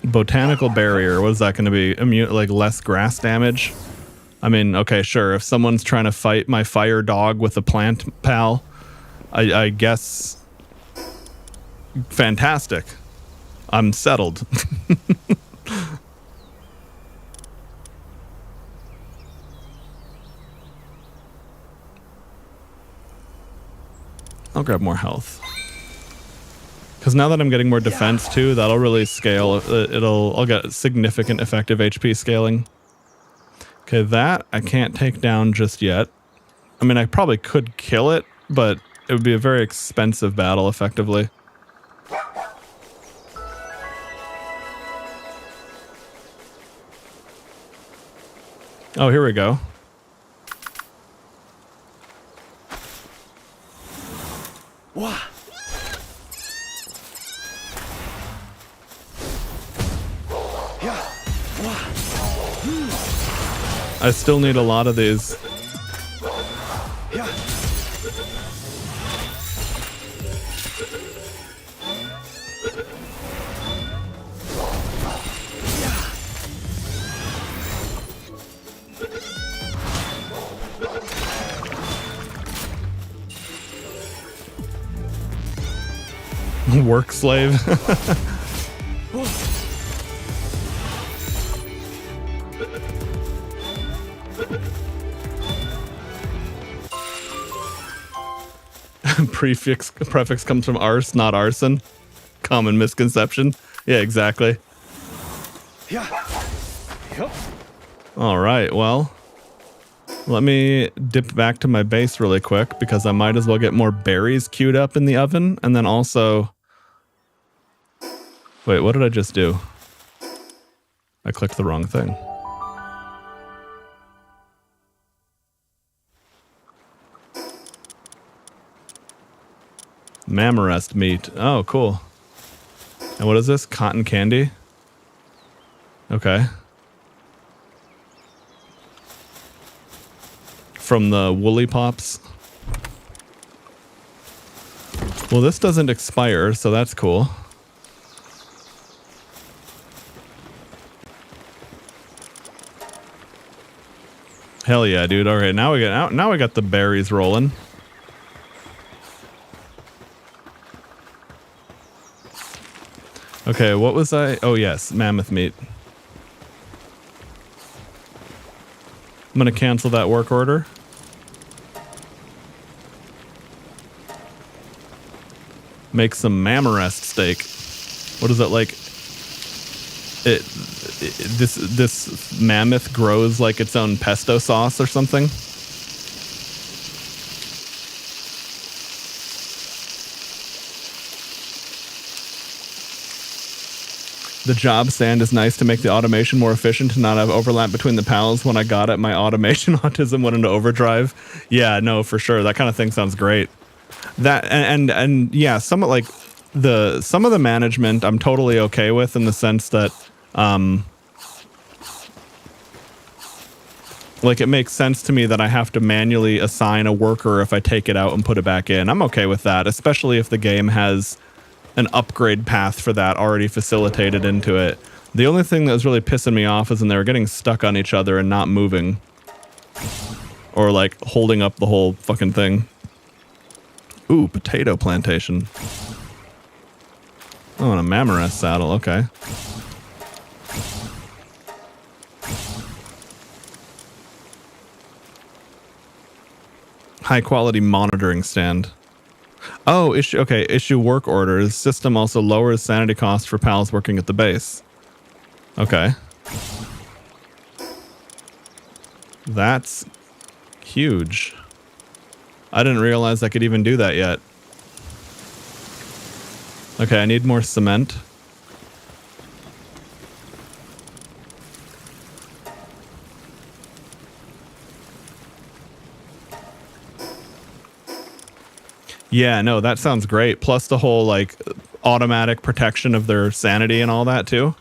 Botanical barrier. What is that going to be? Immune, like less grass damage? I mean, okay, sure. If someone's trying to fight my fire dog with a plant pal, I guess fantastic. I'm settled. I'll grab more health. Because now that I'm getting more defense too, that'll really scale. I'll get significant effective HP scaling. Okay, that I can't take down just yet. I mean, I probably could kill it, but it would be a very expensive battle effectively. Oh, here we go. Wah. Yeah. Wah. I still need a lot of these. Yeah. Work slave. Prefix comes from arse, not arson. Common misconception. Yeah, exactly. Yeah. Yep. All right, well, let me dip back to my base really quick because I might as well get more berries queued up in the oven. And then also... Wait, what did I just do? I clicked the wrong thing. Mammarest meat. Oh, cool. And what is this? Cotton candy? Okay. From the Woolly Pops. Well, this doesn't expire, so that's cool. Hell yeah, dude. All right, now we got the berries rolling. Okay, what was I? Oh yes, mammoth meat. I'm gonna cancel that work order. Make some mammarest steak. What is it like? This mammoth grows like its own pesto sauce or something. The job stand is nice to make the automation more efficient to not have overlap between the pals. When I got it, my automation autism went into overdrive. Yeah, no, for sure. That kind of thing sounds great. That and yeah, some of the management I'm totally okay with in the sense that like it makes sense to me that I have to manually assign a worker if I take it out and put it back in. I'm okay with that, especially if the game has an upgrade path for that already facilitated into it. The only thing that was really pissing me off is when they were getting stuck on each other and not moving. Or like holding up the whole fucking thing. Ooh, potato plantation. Oh, and a mammarest saddle, okay. High quality monitoring stand. Oh, issue work orders. System also lowers sanity costs for pals working at the base. Okay. That's huge. I didn't realize I could even do that yet. Okay, I need more cement. Yeah, no, that sounds great. Plus the whole like automatic protection of their sanity and all that too.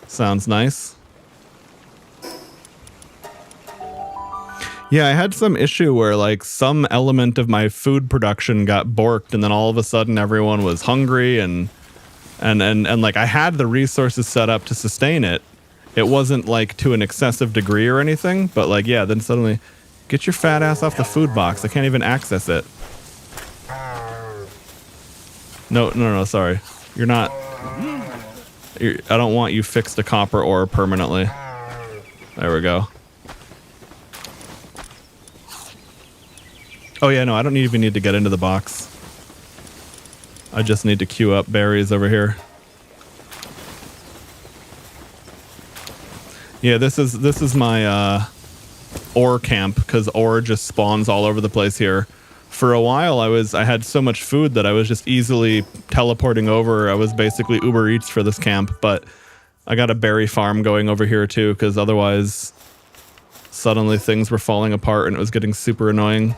Sounds nice. Yeah, I had some issue where like some element of my food production got borked, and then all of a sudden everyone was hungry and like I had the resources set up to sustain it. It wasn't like to an excessive degree or anything, but like yeah, then suddenly get your fat ass off the food box. I can't even access it. No, sorry. You're not. I don't want you fixed to copper ore permanently. There we go. Oh yeah, no, I don't even need to get into the box. I just need to queue up berries over here. Yeah, this is my ore camp, because ore just spawns all over the place here. For a while, I had so much food that I was just easily teleporting over. I was basically Uber Eats for this camp, but I got a berry farm going over here too, because otherwise suddenly things were falling apart and it was getting super annoying.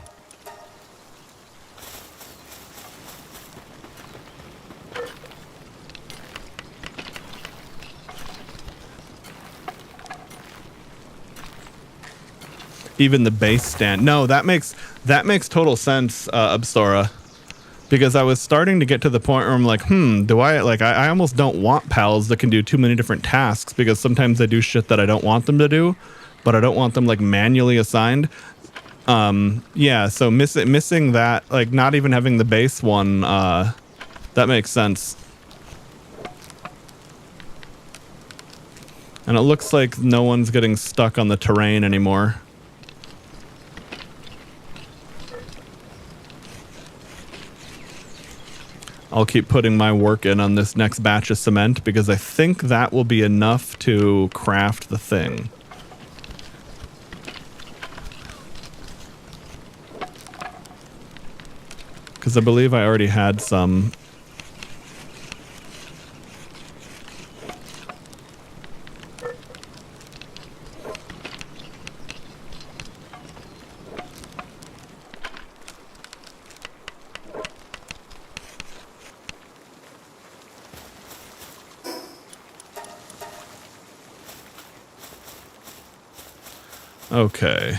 Even the base stand. No, that makes total sense, Abstora. Because I was starting to get to the point where I'm like, do I almost don't want pals that can do too many different tasks, because sometimes they do shit that I don't want them to do, but I don't want them like manually assigned. Yeah, so missing that, like not even having the base one, that makes sense. And it looks like no one's getting stuck on the terrain anymore. I'll keep putting my work in on this next batch of cement, because I think that will be enough to craft the thing. Because I believe I already had some. Okay.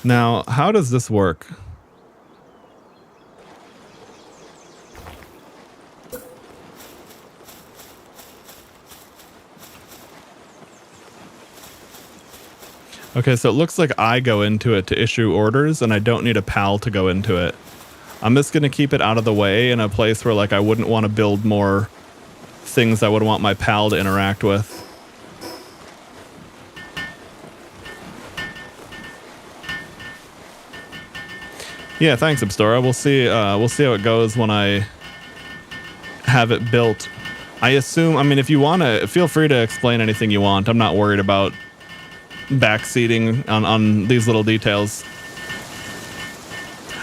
Now, how does this work? Okay, so it looks like I go into it to issue orders, and I don't need a pal to go into it. I'm just going to keep it out of the way in a place where like I wouldn't want to build more things I would want my pal to interact with. Yeah, thanks, Abstora. We'll see how it goes when I have it built. I assume, I mean, if you want to, feel free to explain anything you want. I'm not worried about backseating on these little details.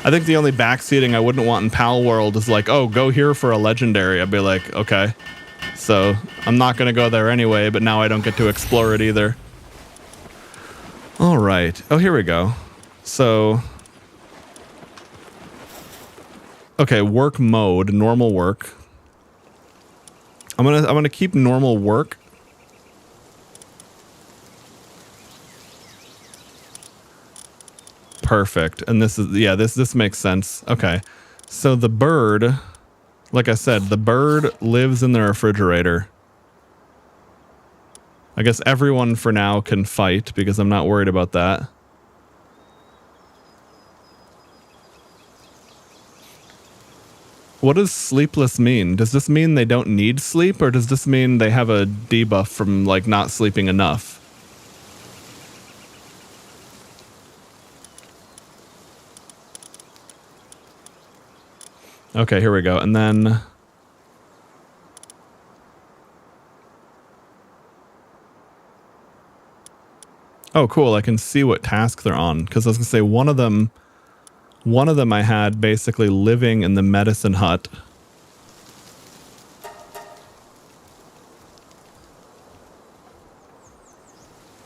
I think the only backseating I wouldn't want in Palworld is like, oh, go here for a legendary. I'd be like, okay. So I'm not going to go there anyway, but now I don't get to explore it either. All right. Oh, here we go. So... okay, work mode, normal work. I'm gonna keep normal work. Perfect. And this is, yeah, this makes sense. Okay. So the bird, like I said, the bird lives in the refrigerator. I guess everyone for now can fight, because I'm not worried about that. What does sleepless mean? Does this mean they don't need sleep, or does this mean they have a debuff from like not sleeping enough? Okay, here we go. And then... oh, cool. I can see what task they're on, because I was going to say one of them I had basically living in the medicine hut.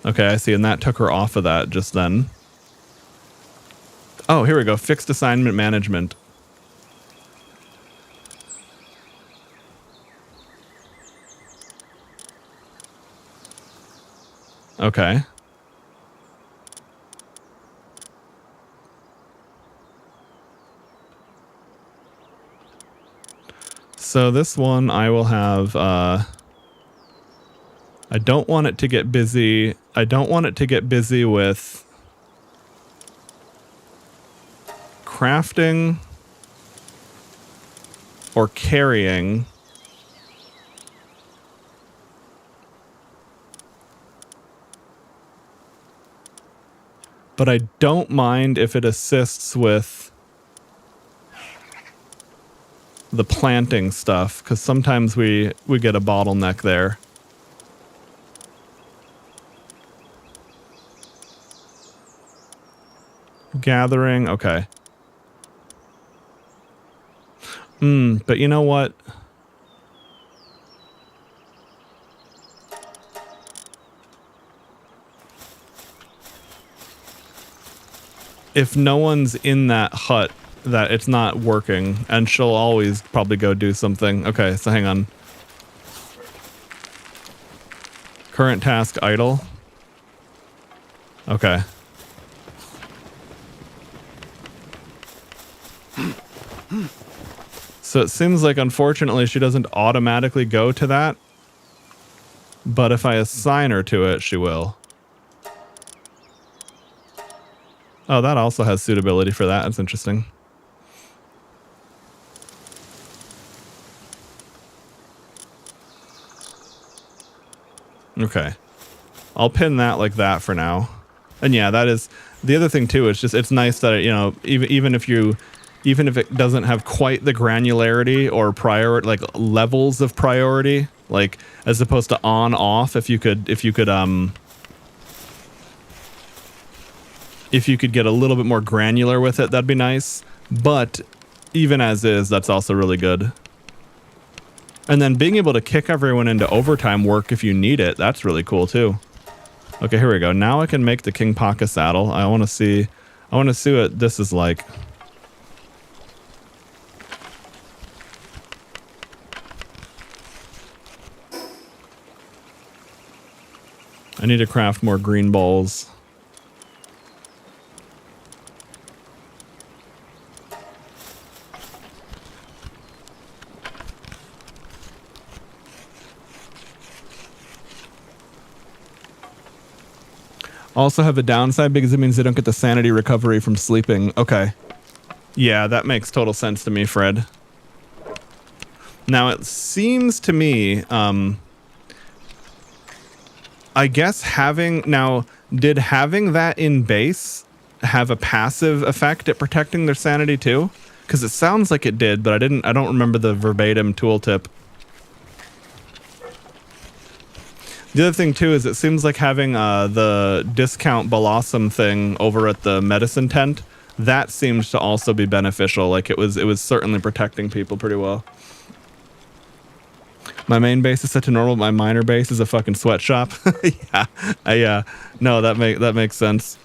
Okay, I see, and that took her off of that just then. Oh, here we go. Fixed assignment management. Okay. So this one I will have, I don't want it to get busy. I don't want it to get busy with crafting or carrying. But I don't mind if it assists with the planting stuff, because sometimes we get a bottleneck there. Gathering, okay. But you know what? If no one's in that hut, that it's not working, and she'll always probably go do something. Okay, so hang on. Current task idle. Okay. So it seems like, unfortunately, she doesn't automatically go to that. But if I assign her to it, she will. Oh, that also has suitability for that. That's interesting. Okay. I'll pin that like that for now. And yeah, that is the other thing too. It's just, it's nice that, you know, even if it doesn't have quite the granularity or like levels of priority, like as opposed to on off, if you could get a little bit more granular with it, that'd be nice. But even as is, that's also really good. And then being able to kick everyone into overtime work if you need it, that's really cool too. Okay, here we go. Now I can make the King Paka saddle. I want to see what this is like. I need to craft more green balls. Also have a downside because it means they don't get the sanity recovery from sleeping. Okay. Yeah, that makes total sense to me, Fred. Now, it seems to me, I guess did having that in base have a passive effect at protecting their sanity too? Because it sounds like it did, but I don't remember the verbatim tooltip. The other thing too is it seems like having the discount blossom thing over at the medicine tent, that seems to also be beneficial. Like it was certainly protecting people pretty well. My main base is set to normal. My minor base is a fucking sweatshop. Yeah, no, that makes sense.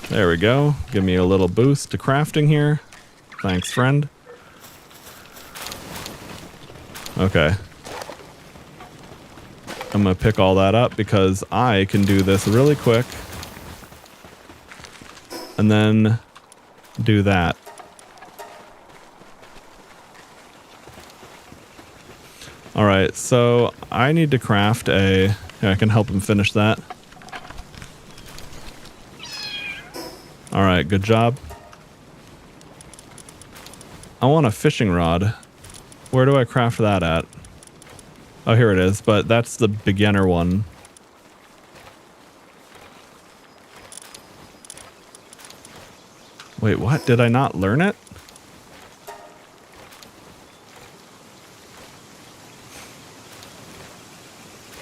There we go. Give me a little boost to crafting here. Thanks, friend. Okay. I'm gonna pick all that up because I can do this really quick. And then do that. All right, so I need to craft I can help him finish that. All right, good job. I want a fishing rod. Where do I craft that at? Oh, here it is, but that's the beginner one. Wait, what? Did I not learn it?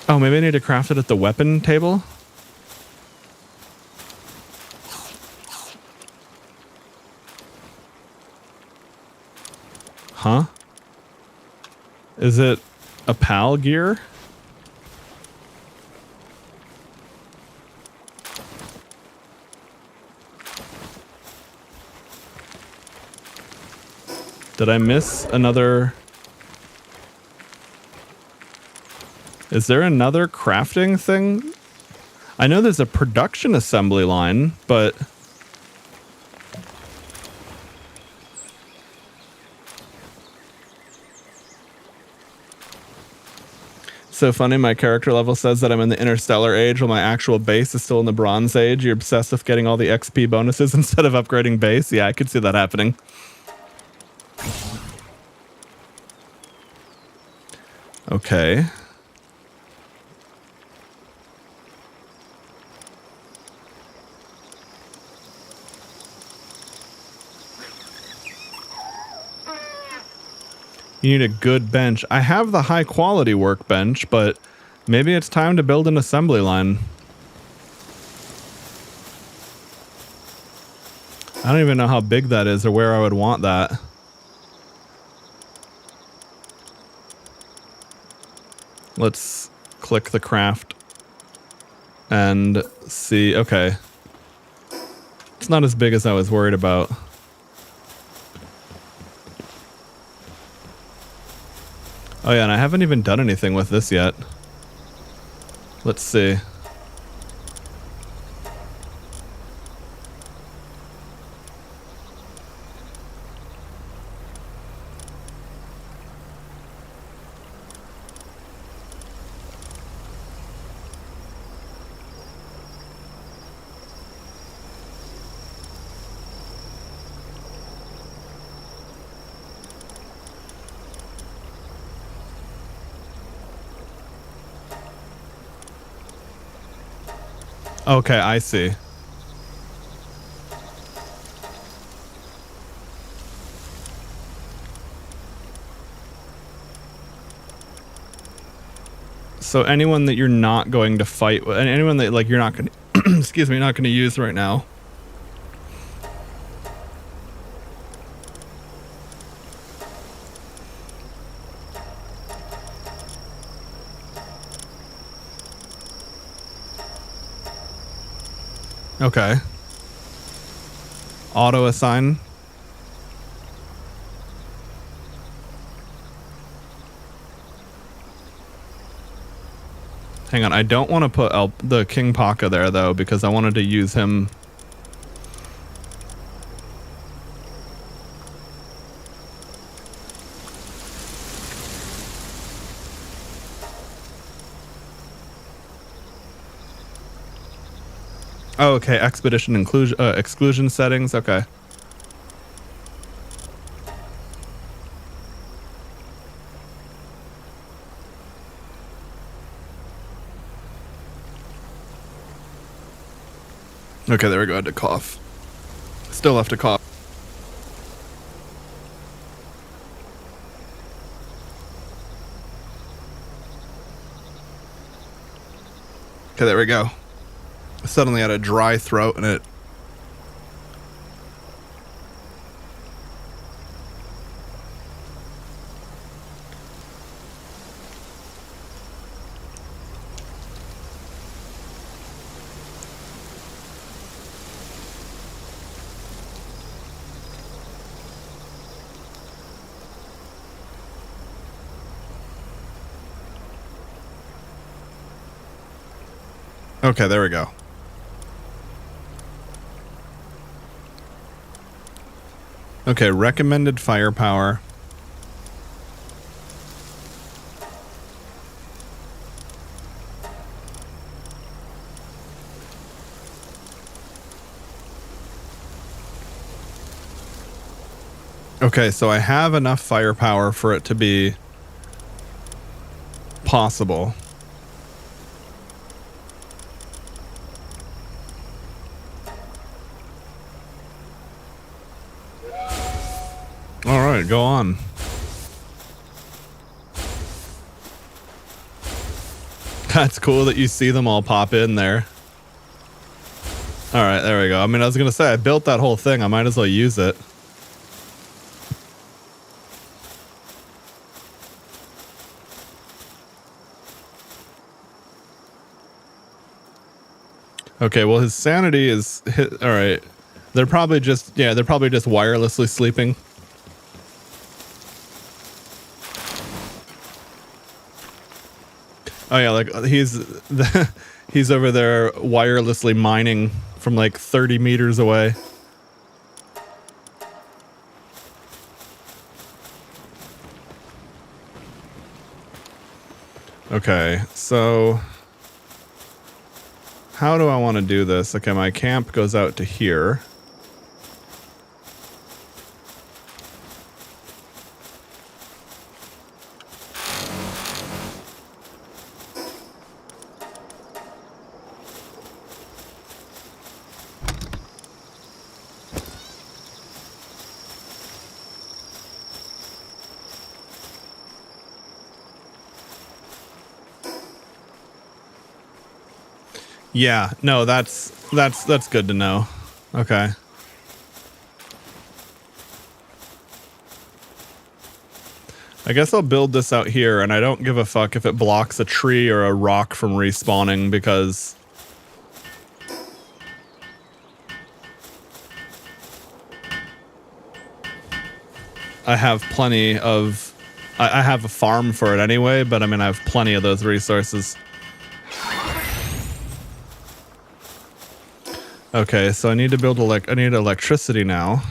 Oh, maybe I need to craft it at the weapon table? Huh? Is it a PAL gear? Did I miss another? Is there another crafting thing? I know there's a production assembly line, but so funny, my character level says that I'm in the interstellar age while my actual base is still in the bronze age. You're obsessed with getting all the XP bonuses instead of upgrading base. Yeah, I could see that happening. Okay. You need a good bench. I have the high quality workbench, but maybe it's time to build an assembly line. I don't even know how big that is or where I would want that. Let's click the craft and see. Okay. It's not as big as I was worried about. Oh yeah, and I haven't even done anything with this yet. Let's see. Okay, I see. So anyone that you're not going to fight with, and anyone that like you're not going to, excuse me, not going to use right now. Okay. Auto assign. Hang on, I don't want to put the King Paka there though, because I wanted to use him. Oh, okay, expedition inclusion exclusion settings. Okay. Okay, there we go. I had to cough. Still have to cough. Okay, there we go. Suddenly had a dry throat and it. Okay, there we go. Okay, recommended firepower. Okay, so I have enough firepower for it to be possible. All right, go on. That's cool that you see them all pop in there. All right, there we go. I mean, I was going to say, I built that whole thing. I might as well use it. Okay, well, his sanity is hit. All right. They're probably just wirelessly sleeping. Oh yeah, like he's over there wirelessly mining from like 30 meters away. Okay, so how do I want to do this? Okay, my camp goes out to here. Yeah, no, that's good to know. Okay. I guess I'll build this out here, and I don't give a fuck if it blocks a tree or a rock from respawning, because I have plenty of... I have a farm for it anyway, but I mean, I have plenty of those resources. Okay, so I need to build I need electricity now.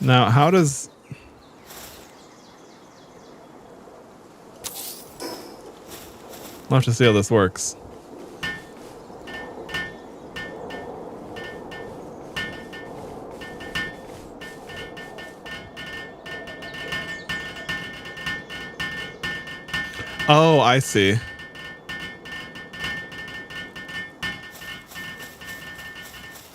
Now, how does... I'll have to see how this works. Oh, I see.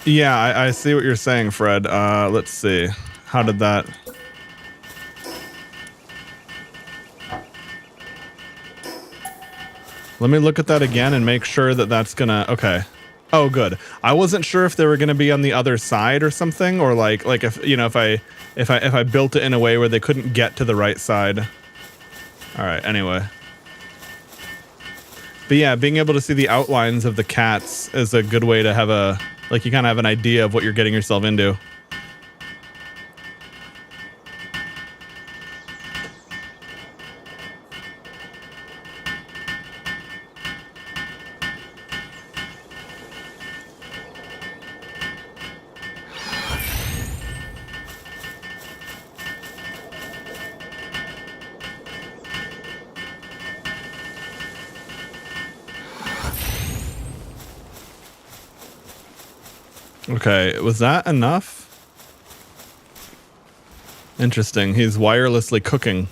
Yeah, I see what you're saying, Fred. Let's see. How did that... Let me look at that again and make sure that that's gonna... Okay. Oh, good. I wasn't sure if they were gonna be on the other side or something, or like if, you know, if I built it in a way where they couldn't get to the right side. All right, anyway. But yeah, being able to see the outlines of the cats is a good way to have a... Like, you kind of have an idea of what you're getting yourself into. Okay, was that enough? Interesting. He's wirelessly cooking.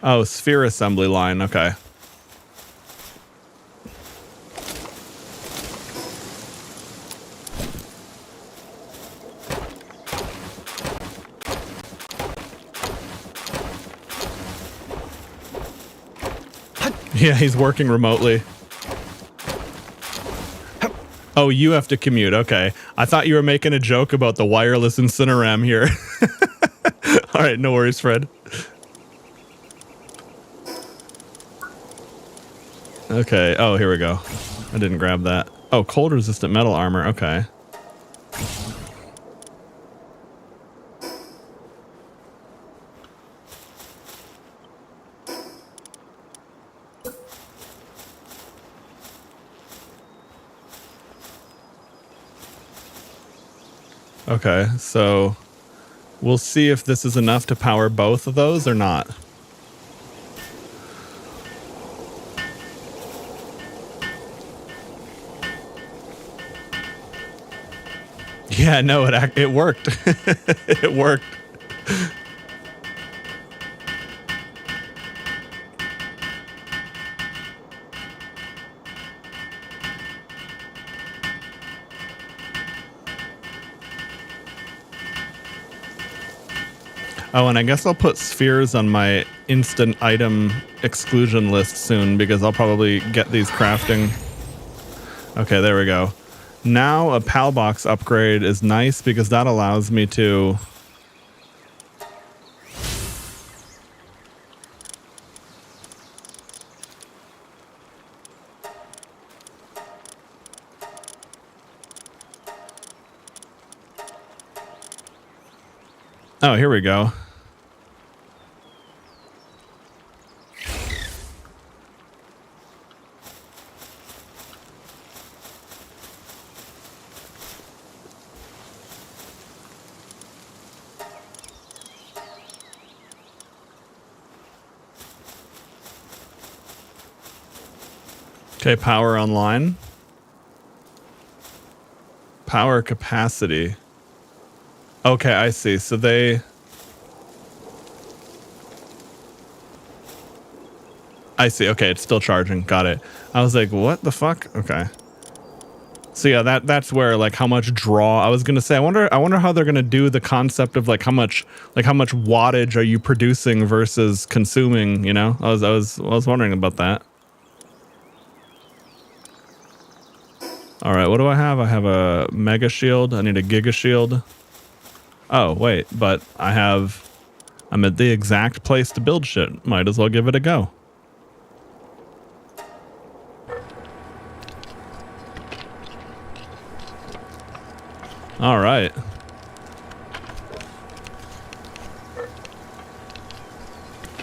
Oh, sphere assembly line. Okay. Yeah, he's working remotely. Oh, you have to commute. Okay. I thought you were making a joke about the wireless Incineram here. All right, no worries, Fred. Okay. Oh, here we go. I didn't grab that. Oh, cold resistant metal armor. Okay. Okay, so we'll see if this is enough to power both of those or not. Yeah, no, it worked. It worked. Oh, and I guess I'll put spheres on my instant item exclusion list soon, because I'll probably get these crafting. Okay, there we go. Now a PAL box upgrade is nice because that allows me to... Oh, here we go. Okay, power online. Power capacity. Okay, I see. So I see. Okay, it's still charging. Got it. I was like, what the fuck? Okay. So yeah, that's where like how much draw. I was gonna say. I wonder how they're gonna do the concept of like how much wattage are you producing versus consuming. You know, I was wondering about that. All right, what do I have? I have a mega shield. I need a giga shield. Oh, wait, but I'm at the exact place to build shit. Might as well give it a go. All right.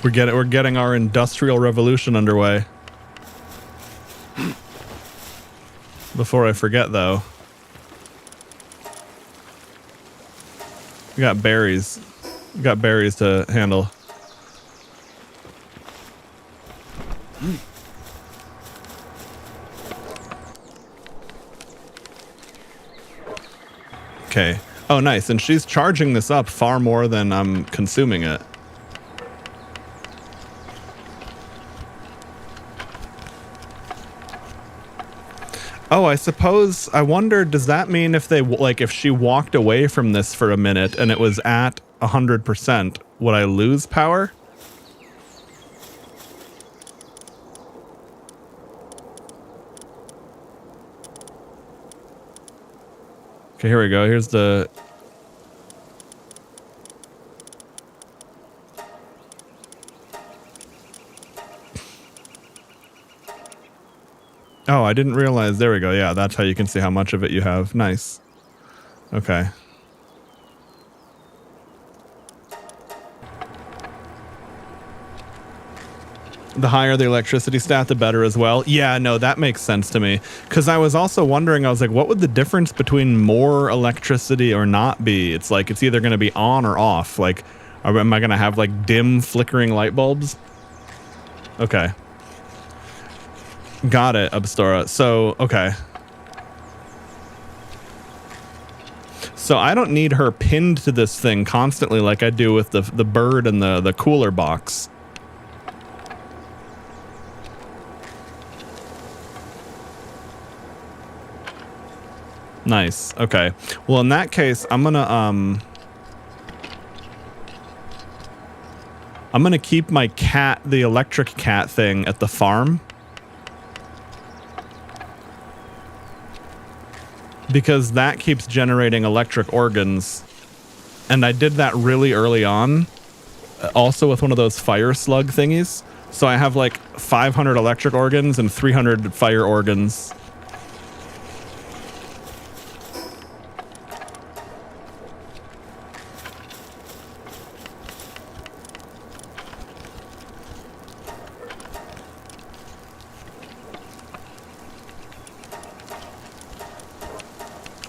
We're getting our industrial revolution underway. Before I forget, though, we got berries. We got berries to handle. Okay. Oh, nice. And she's charging this up far more than I'm consuming it. Oh, I suppose, I wonder, does that mean if they, like, if she walked away from this for a minute and it was at 100%, would I lose power? Okay, here we go. Here's the... Oh, I didn't realize. There we go. Yeah, that's how you can see how much of it you have. Nice. Okay. The higher the electricity stat, the better as well. Yeah, no, that makes sense to me. Because I was also wondering, I was like, what would the difference between more electricity or not be? It's like, it's either going to be on or off. Like, am I going to have like dim flickering light bulbs? Okay. Got it, Abstora. So, okay. So I don't need her pinned to this thing constantly like I do with the bird and the cooler box. Nice. Okay. Well, in that case, I'm gonna keep my cat, the electric cat thing at the farm. Because that keeps generating electric organs. And I did that really early on. Also with one of those fire slug thingies. So I have like 500 electric organs and 300 fire organs.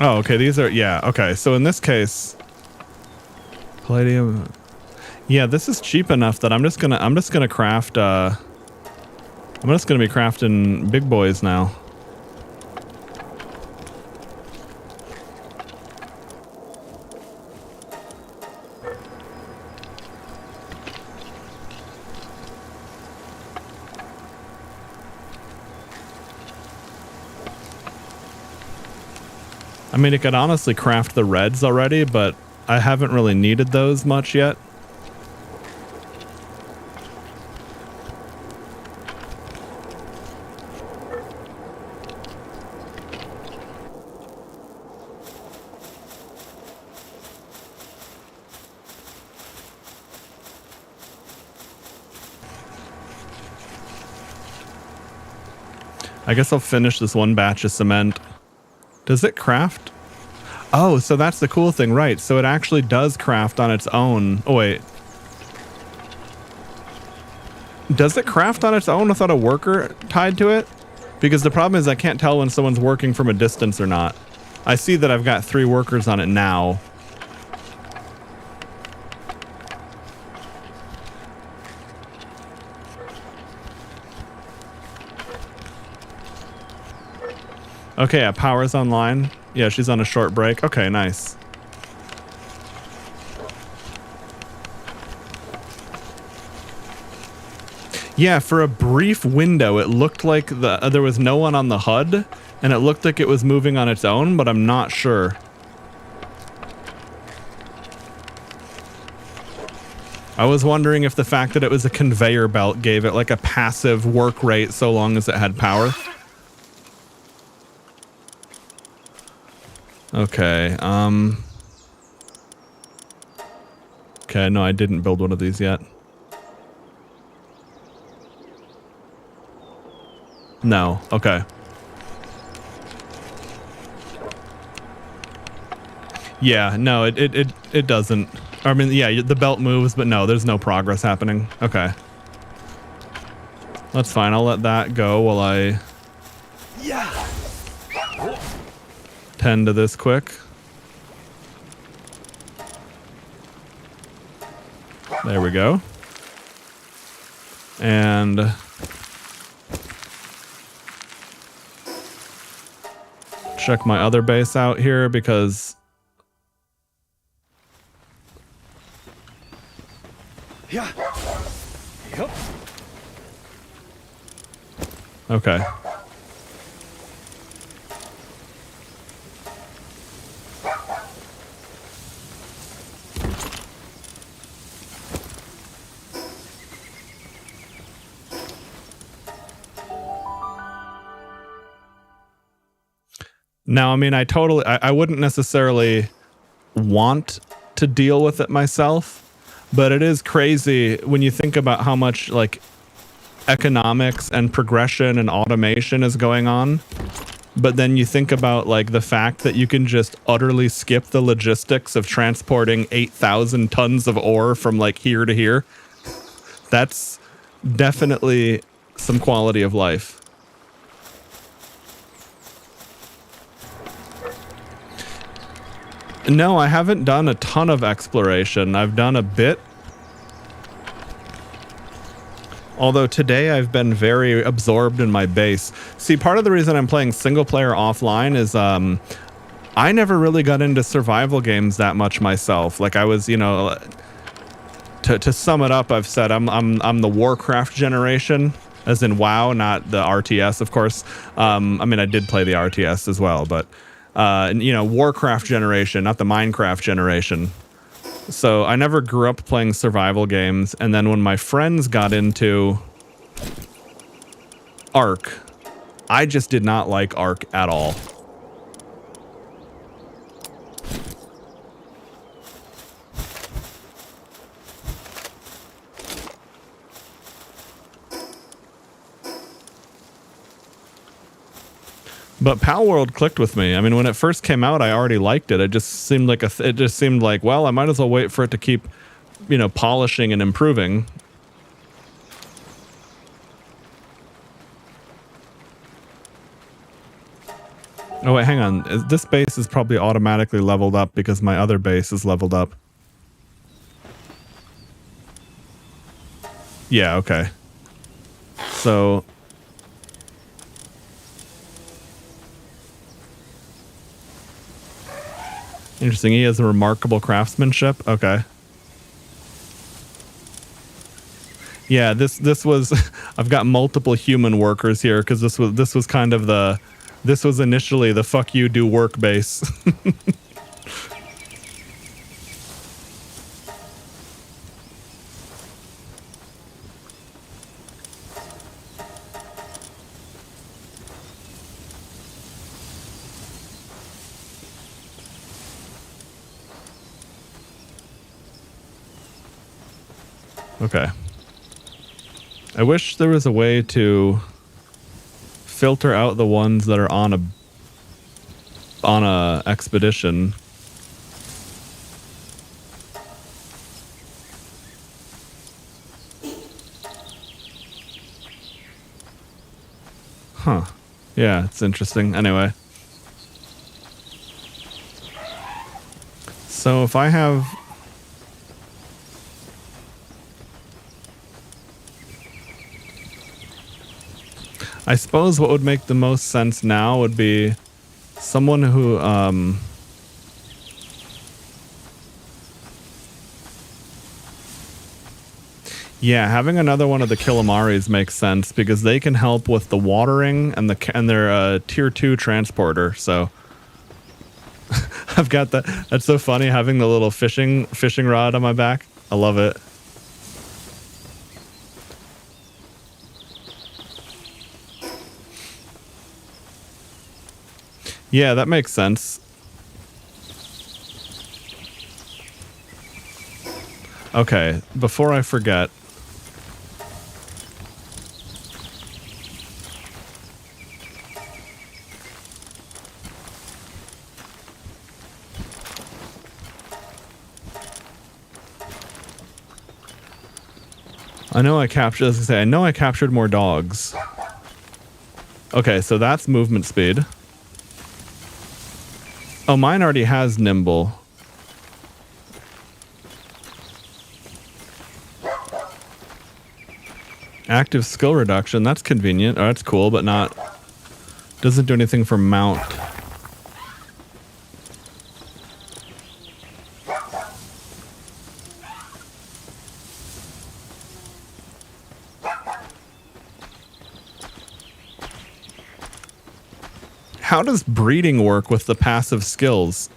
Oh, okay. These are, yeah. Okay. So in this case, palladium. Yeah, this is cheap enough that I'm just gonna craft. I'm just gonna be crafting big boys now. I mean, it could honestly craft the reds already, but I haven't really needed those much yet. I guess I'll finish this one batch of cement. Does it craft? Oh, so that's the cool thing, right? So it actually does craft on its own. Oh, wait. Does it craft on its own without a worker tied to it? Because the problem is I can't tell when someone's working from a distance or not. I see that I've got 3 workers on it now. Okay, yeah, Power's online. Yeah, she's on a short break. Okay, nice. Yeah, for a brief window, it looked like there was no one on the HUD, and it looked like it was moving on its own, but I'm not sure. I was wondering if the fact that it was a conveyor belt gave it like a passive work rate so long as it had power. Okay, okay, no, I didn't build one of these yet. No, okay. Yeah, no, it doesn't. I mean, yeah, the belt moves, but no, there's no progress happening. Okay. That's fine, I'll let that go while I tend to this quick. There we go. And check my other base out here because okay. Now, I mean, I wouldn't necessarily want to deal with it myself, but it is crazy when you think about how much like economics and progression and automation is going on. But then you think about like the fact that you can just utterly skip the logistics of transporting 8,000 tons of ore from like here to here. That's definitely some quality of life. No, I haven't done a ton of exploration. I've done a bit. Although today I've been very absorbed in my base. See, part of the reason I'm playing single player offline is I never really got into survival games that much myself. Like I was, you know, to sum it up, I've said I'm the Warcraft generation, as in WoW, not the RTS, of course. I mean, I did play the RTS as well, but you know, Warcraft generation, not the Minecraft generation. So I never grew up playing survival games, and then when my friends got into Ark, I just did not like Ark at all. But Palworld clicked with me. I mean, when it first came out, I already liked it. It just seemed like it just seemed like, well, I might as well wait for it to keep, you know, polishing and improving. Oh wait, hang on. This base is probably automatically leveled up because my other base is leveled up. Yeah, okay. So interesting. He has a remarkable craftsmanship. Okay. Yeah, this was I've got multiple human workers here because this was kind of this was initially the fuck you do work base. Okay. I wish there was a way to filter out the ones that are on a... on a expedition. Huh. Yeah, it's interesting. Anyway. So if I have... I suppose what would make the most sense now would be someone who, yeah, having another one of the Kilamaris makes sense because they can help with the watering and they're a tier 2 transporter. So I've got that. That's so funny having the little fishing rod on my back. I love it. Yeah, that makes sense. Okay, before I forget. I know I captured more dogs. Okay, so that's movement speed. Oh, mine already has nimble. Active skill reduction, that's convenient. Oh, that's cool, but not... Doesn't do anything for mount. How does breeding work with the passive skills?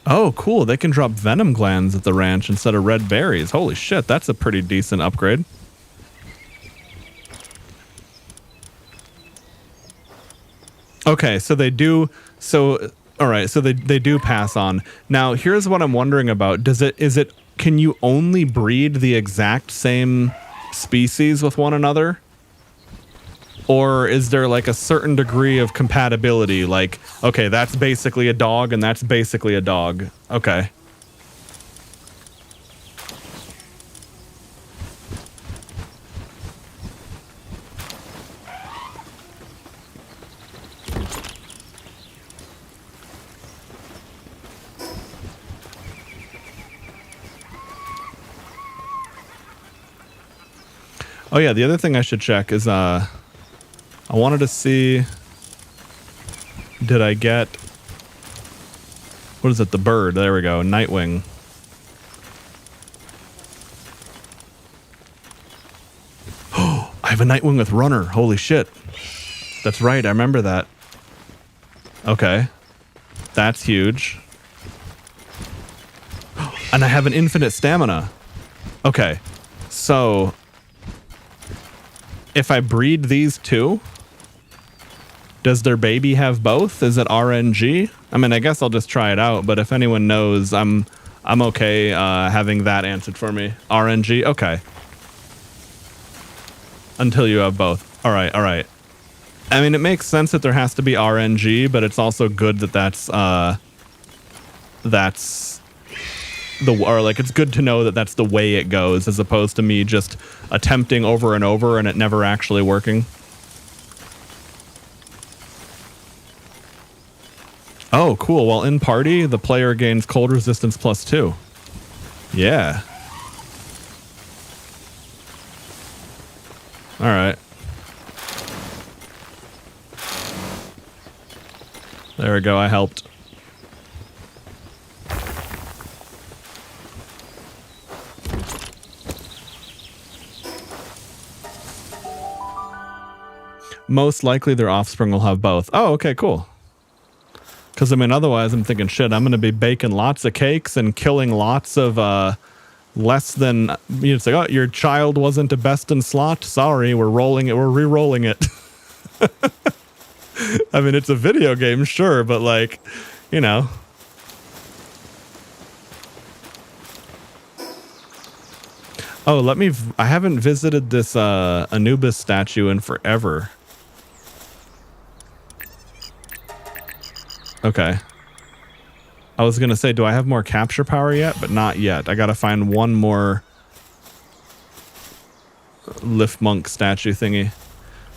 Oh, cool. They can drop venom glands at the ranch instead of red berries. Holy shit, that's a pretty decent upgrade. Okay, so they do... So... All right, so they do pass on. Now, here's what I'm wondering about. Can you only breed the exact same species with one another? Or is there like a certain degree of compatibility? Like, okay, that's basically a dog and that's basically a dog. Okay. Oh yeah, the other thing I should check is I wanted to see, did I get, what is it, the bird? There we go, Nightwing. Oh, I have a Nightwing with runner. Holy shit. That's right, I remember that. Okay. That's huge. And I have an infinite stamina. Okay. So... if I breed these two, does their baby have both? Is it RNG? I mean, I guess I'll just try it out, but if anyone knows, I'm okay having that answered for me. RNG? Okay. Until you have both. All right, all right. I mean, it makes sense that there has to be RNG, but it's also good that it's good to know that that's the way it goes, as opposed to me just attempting over and over and it never actually working. Oh, cool. While in party, the player gains cold resistance +2. Yeah. All right. There we go. I helped. Most likely their offspring will have both. Oh, okay, cool. Because, I mean, otherwise I'm thinking, shit, I'm going to be baking lots of cakes and killing lots of less than... You know, it's like, oh, your child wasn't a best in slot? Sorry, we're rolling it. We're re-rolling it. I mean, it's a video game, sure, but, like, you know... Oh, I haven't visited this Anubis statue in forever. Okay. I was going to say, do I have more capture power yet? But not yet. I got to find one more Lift Monk statue thingy.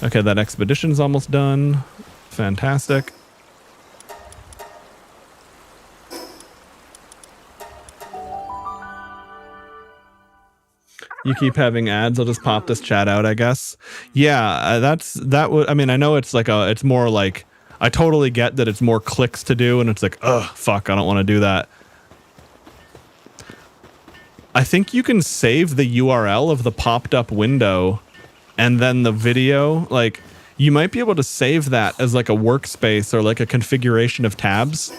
Okay, that expedition's almost done. Fantastic. You keep having ads. I'll just pop this chat out, I guess. Yeah, that would. I mean, I know it's like it's more like, I totally get that it's more clicks to do, and it's like, ugh, fuck, I don't want to do that. I think you can save the URL of the popped up window, and then the video, like, you might be able to save that as like a workspace or like a configuration of tabs.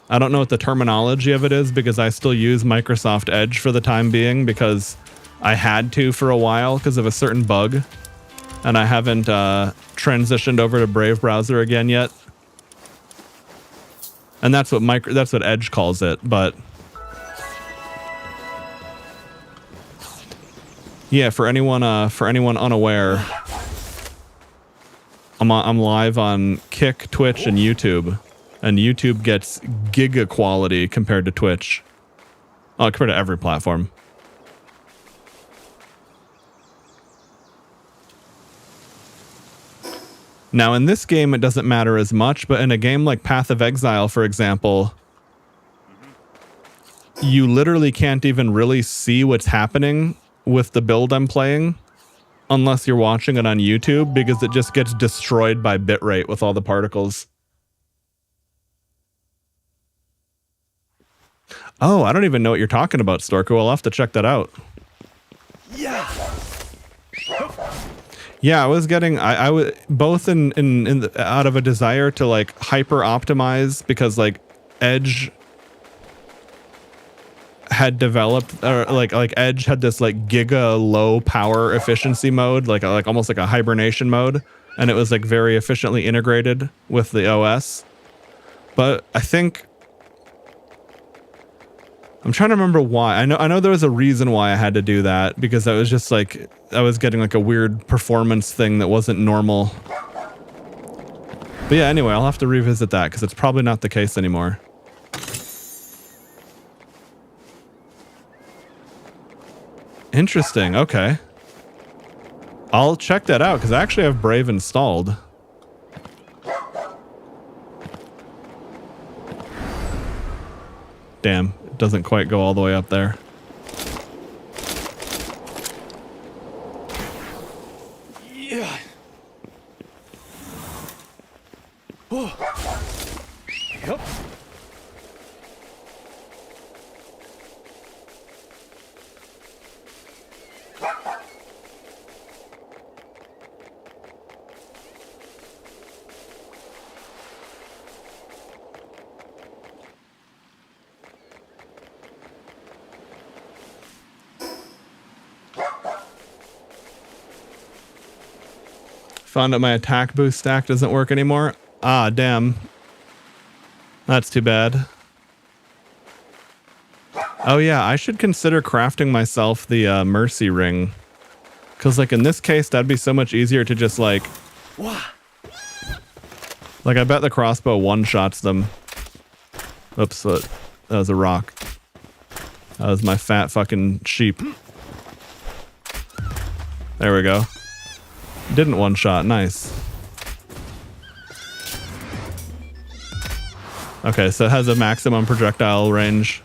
I don't know what the terminology of it is because I still use Microsoft Edge for the time being because I had to for a while because of a certain bug. And I haven't transitioned over to Brave browser again yet. And that's what Edge calls it, but yeah, for anyone unaware, I'm live on Kick, Twitch, and YouTube. And YouTube gets giga quality compared to Twitch. Oh, compared to every platform. Now, in this game, it doesn't matter as much, but in a game like Path of Exile, for example, you literally can't even really see what's happening with the build I'm playing unless you're watching it on YouTube because it just gets destroyed by bitrate with all the particles. Oh, I don't even know what you're talking about, Storko. I'll have to check that out. Yeah. Yeah, I was getting, I was both out of a desire to like hyper optimize because like Edge had developed, or like Edge had this like giga low power efficiency mode, like almost like a hibernation mode, and it was like very efficiently integrated with the OS. But I think I'm trying to remember why. I know there was a reason why I had to do that because I was just like I was getting like a weird performance thing that wasn't normal. But yeah, anyway, I'll have to revisit that because it's probably not the case anymore. Interesting. Okay. I'll check that out because I actually have Brave installed. Damn, it doesn't quite go all the way up there. Yeah. Oh. Yep. Found out my attack boost stack doesn't work anymore. Ah, damn. That's too bad. Oh yeah, I should consider crafting myself the mercy ring. Because like in this case, that'd be so much easier to just like... Like I bet the crossbow one-shots them. Oops, that was a rock. That was my fat fucking sheep. There we go. Didn't one-shot, nice. Okay, so it has a maximum projectile range.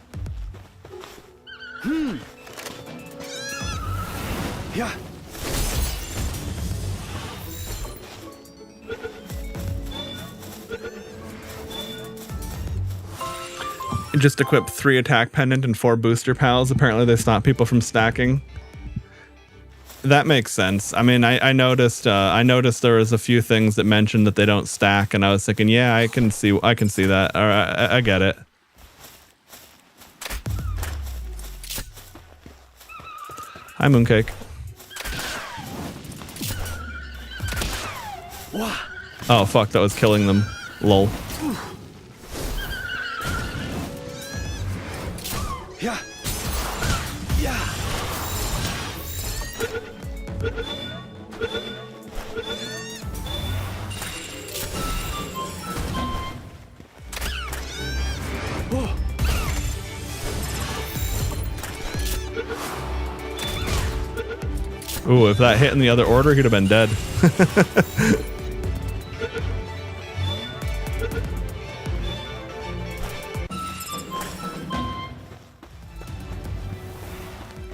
Yeah. Just equip 3 attack pendant and 4 booster pals. Apparently they stop people from stacking. That makes sense. I mean, I noticed there was a few things that mentioned that they don't stack, and I was thinking, yeah, I can see that. All right, I get it. Hi, Mooncake. Oh fuck, that was killing them. Lol. Yeah. Yeah. Ooh, if that hit in the other order, he'd have been dead.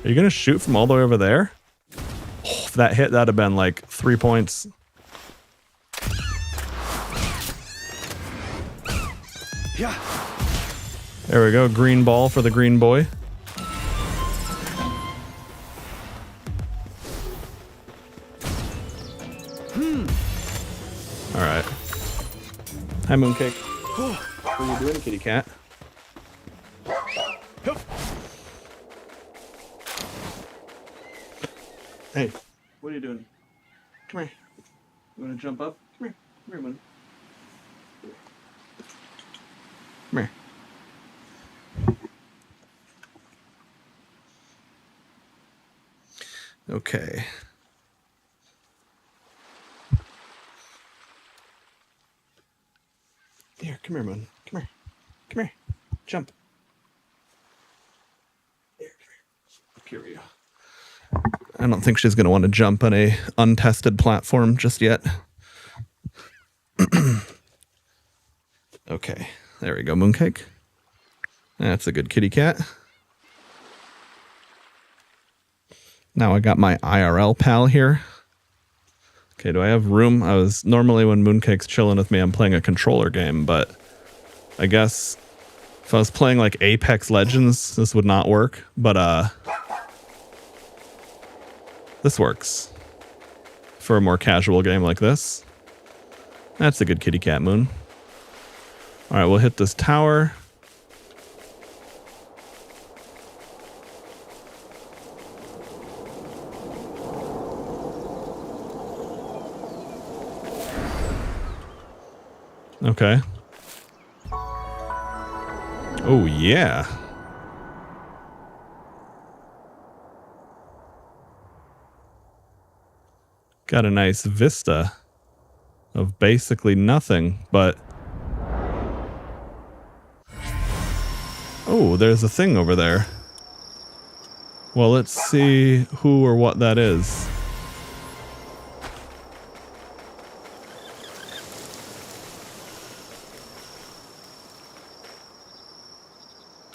Are you gonna shoot from all the way over there? Oh, if that hit, that'd have been like 3 points. Yeah. There we go, green ball for the green boy. All right. Hi, Mooncake. What are you doing, kitty cat? Hey, what are you doing? Come here. You want to jump up? Come here. Come here, man. Come here. Okay. Here, come here, Moon. Come here. Come here. Jump. Here, come here. Here we go. I don't think she's going to want to jump on a untested platform just yet. Okay, there we go, Mooncake. That's a good kitty cat. Now I got my IRL pal here. Okay, do I have room? Normally when Mooncake's chilling with me, I'm playing a controller game, but I guess if I was playing like Apex Legends, this would not work, but this works for a more casual game like this. That's a good kitty cat, Moon. All right, we'll hit this tower. Okay. Oh, yeah. Got a nice vista of basically nothing, but... Oh, there's a thing over there. Well, let's see who or what that is.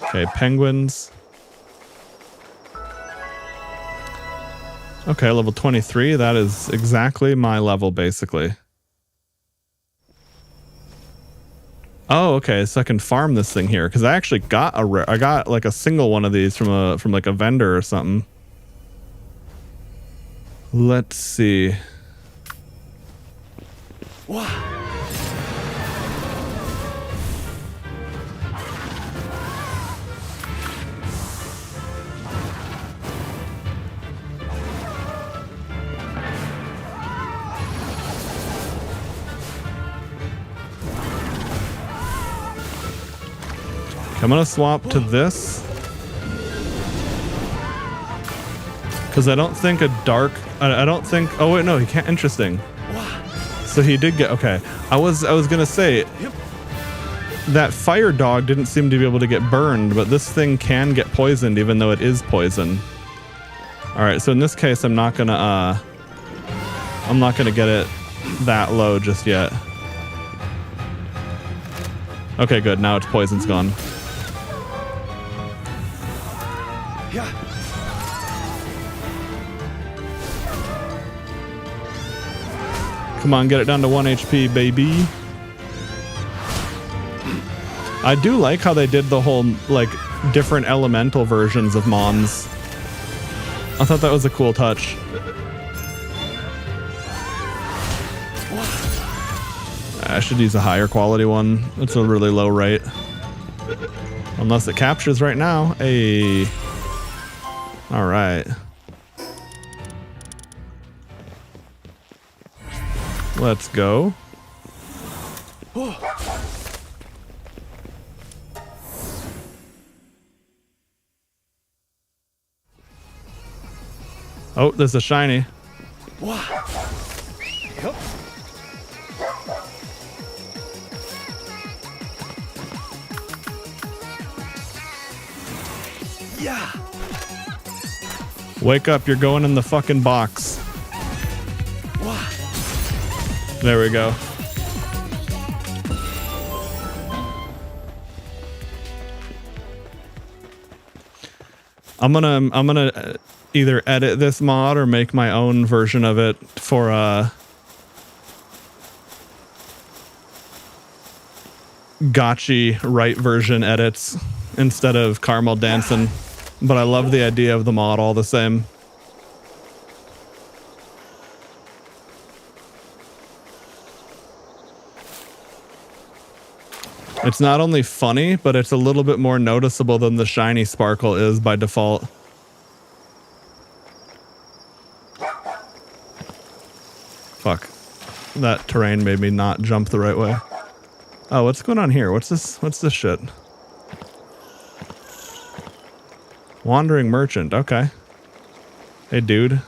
Okay, penguins. Okay, level 23. That is exactly my level, basically. Oh, okay. So I can farm this thing here because I actually got I got like a single one of these from like a vendor or something. Let's see. Wow. I'm gonna swap to this because I don't think a dark. I don't think. Oh wait, no, he can't. Interesting. So he did get. Okay, I was gonna say that fire dog didn't seem to be able to get burned, but this thing can get poisoned even though it is poison. All right, so in this case, I'm not gonna get it that low just yet. Okay, good. Now its poison's gone. Yeah. Come on, get it down to 1 HP, baby. I do like how they did the whole, like, different elemental versions of Mons. I thought that was a cool touch. I should use a higher quality one. It's a really low rate. Unless it captures right now. Hey. All right. Let's go. Oh, there's a shiny. Wah. Yup. Yeah. Wake up, you're going in the fucking box. Wah. There we go. I'm gonna either edit this mod or make my own version of it for gotchi right version edits instead of caramel dancing. But I love the idea of the mod all the same. It's not only funny, but it's a little bit more noticeable than the shiny sparkle is by default. Fuck. That terrain made me not jump the right way. Oh, what's going on here? What's this? What's this shit? Wandering merchant. Okay. Hey, dude.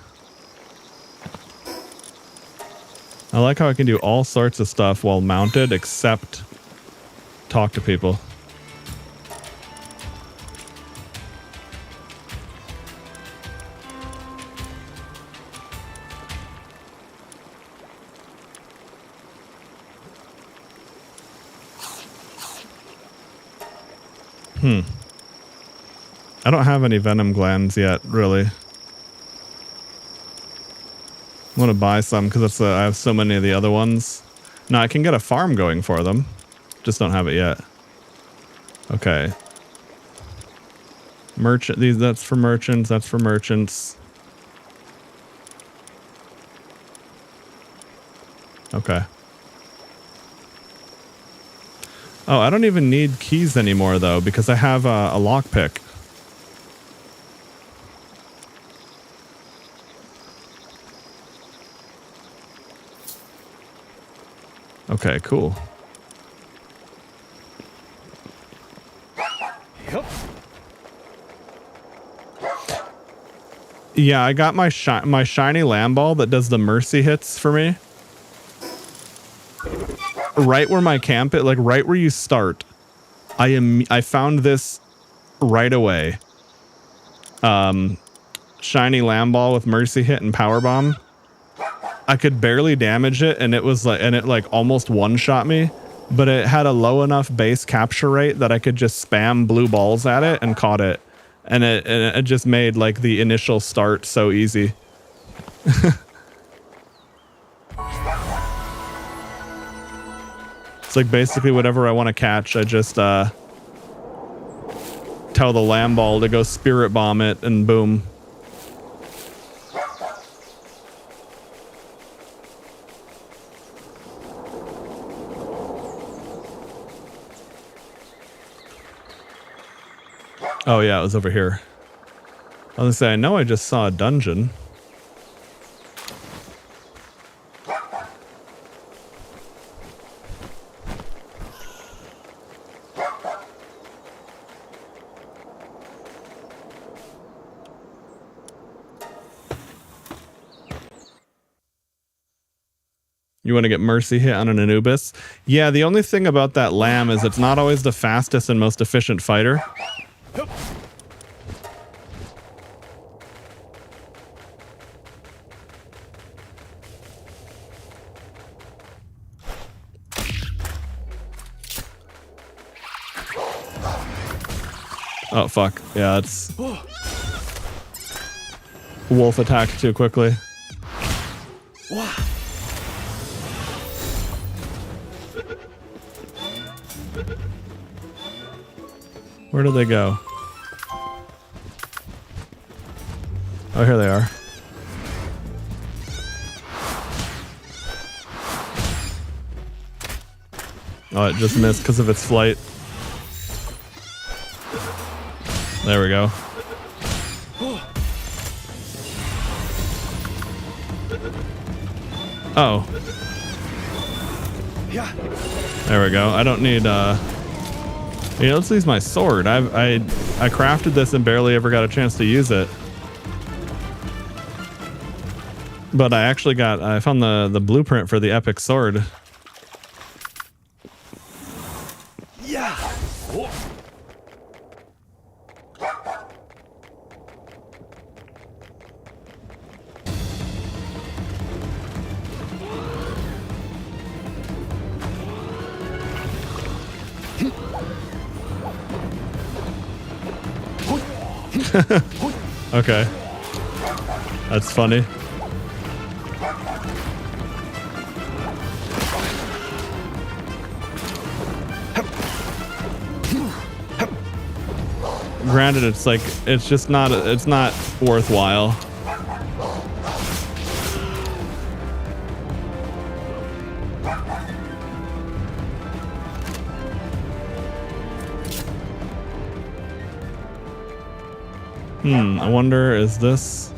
I like how I can do all sorts of stuff while mounted, except talk to people. I don't have any venom glands yet, really. I want to buy some because I have so many of the other ones. No, I can get a farm going for them. Just don't have it yet. Okay. Merchant, that's for merchants, that's for merchants. Okay. Oh, I don't even need keys anymore though, because I have a lockpick. Okay, cool. Yup. Yeah, I got my shiny lamb ball that does the mercy hits for me. Right where my camp is, like right where you start. I found this right away. Shiny lamb ball with mercy hit and power bomb. I could barely damage it, and it was like, and it like almost one-shot me, but it had a low enough base capture rate that I could just spam blue balls at it and caught it, and it just made like the initial start so easy. It's like basically whatever I want to catch, I just tell the lamb ball to go spirit bomb it, and boom. Oh yeah, it was over here. I was gonna say, I know I just saw a dungeon. You want to get mercy hit on an Anubis? Yeah, the only thing about that lamb is it's not always the fastest and most efficient fighter. Oh, fuck. Yeah, it's... Wolf attacked too quickly. Where did they go? Oh, here they are. Oh, it just missed because of its flight. There we go. Oh. Yeah. There we go. I don't need yeah, let's use my sword. I crafted this and barely ever got a chance to use it. But I found the blueprint for the epic sword. Yeah. Oh. Okay. That's funny. Granted, it's not worthwhile. I wonder, is this...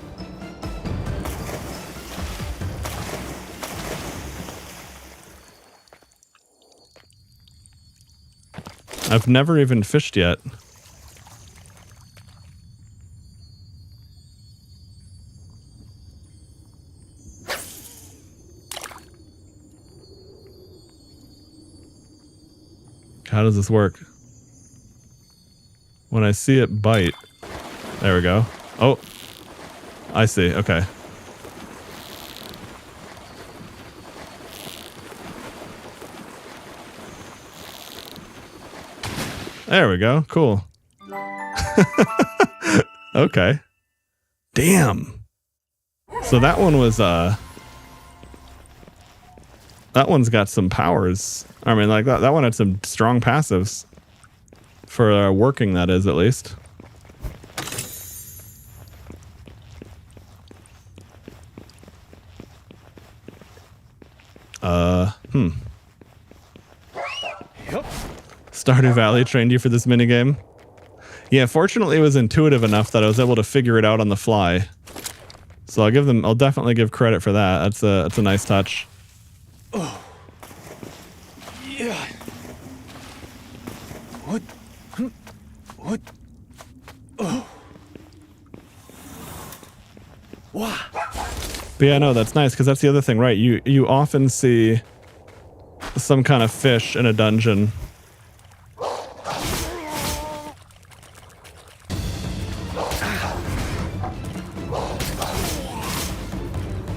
I've never even fished yet. How does this work? When I see it bite... There we go. Oh, I see. Okay. There we go. Cool. Okay. Damn. So that one was, that one's got some powers. I mean, like that one had some strong passives. For working, that is, at least. Yep. Stardew Valley trained you for this minigame? Yeah, fortunately it was intuitive enough that I was able to figure it out on the fly. So I'll definitely give credit for that. That's a nice touch. Oh. Yeah. What? What? Oh. Wow. But yeah, no, that's nice, because that's the other thing, right? You often see some kind of fish in a dungeon.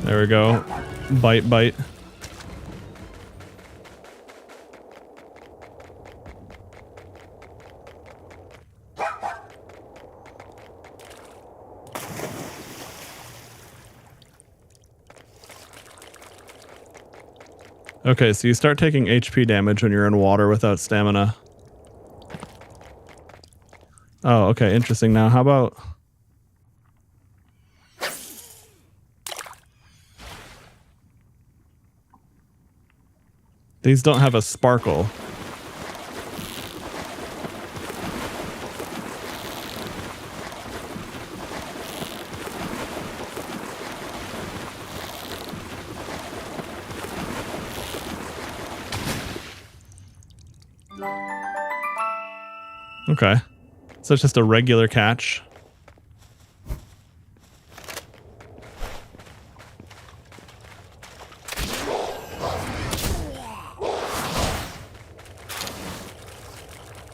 There we go. Bite, bite. Okay, so you start taking HP damage when you're in water without stamina. Oh, okay, interesting. Now, how about... These don't have a sparkle. Okay. So it's just a regular catch.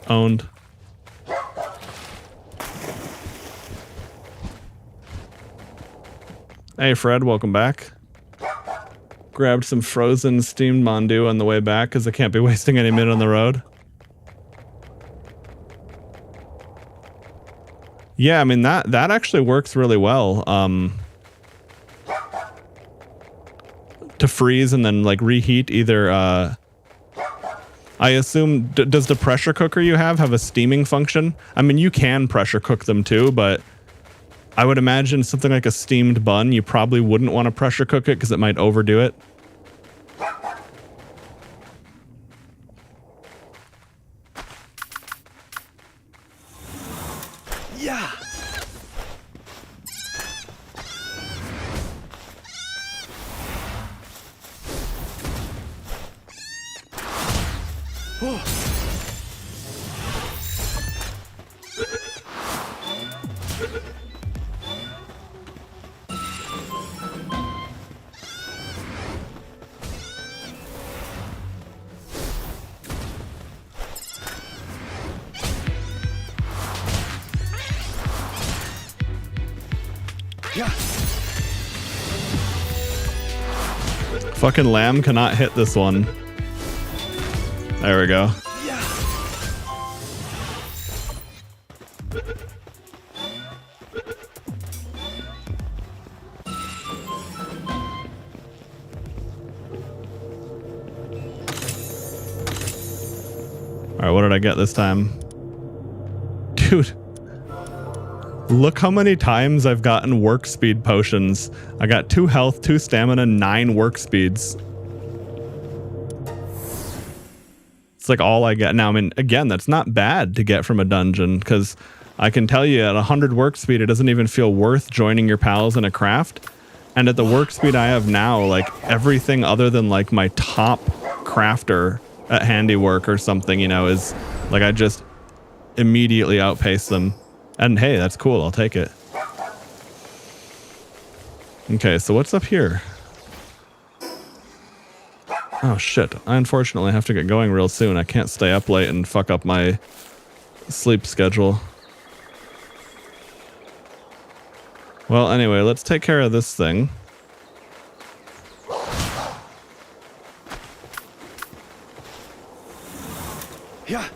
Owned. Hey Fred, welcome back. Grabbed some frozen steamed mandu on the way back because I can't be wasting any minute on the road. Yeah, I mean that actually works really well. To freeze and then like reheat either. I assume does the pressure cooker you have a steaming function? I mean, you can pressure cook them too, but I would imagine something like a steamed bun, you probably wouldn't want to pressure cook it because it might overdo it. Yeah. Oh. Yeah. Fucking lamb cannot hit this one. There we go. Yeah. All right, what did I get this time? Dude, look how many times I've gotten work speed potions. I got 2 health, 2 stamina, 9 work speeds. It's like all I get now. I mean, again, that's not bad to get from a dungeon, because I can tell you at 100 work speed, it doesn't even feel worth joining your pals in a craft. And at the work speed I have now, like everything other than like my top crafter at handiwork or something, you know, is like I just immediately outpace them. And hey, that's cool. I'll take it. Okay, so what's up here? Oh shit. I unfortunately have to get going real soon. I can't stay up late and fuck up my sleep schedule. Well, anyway, let's take care of this thing. Yeah.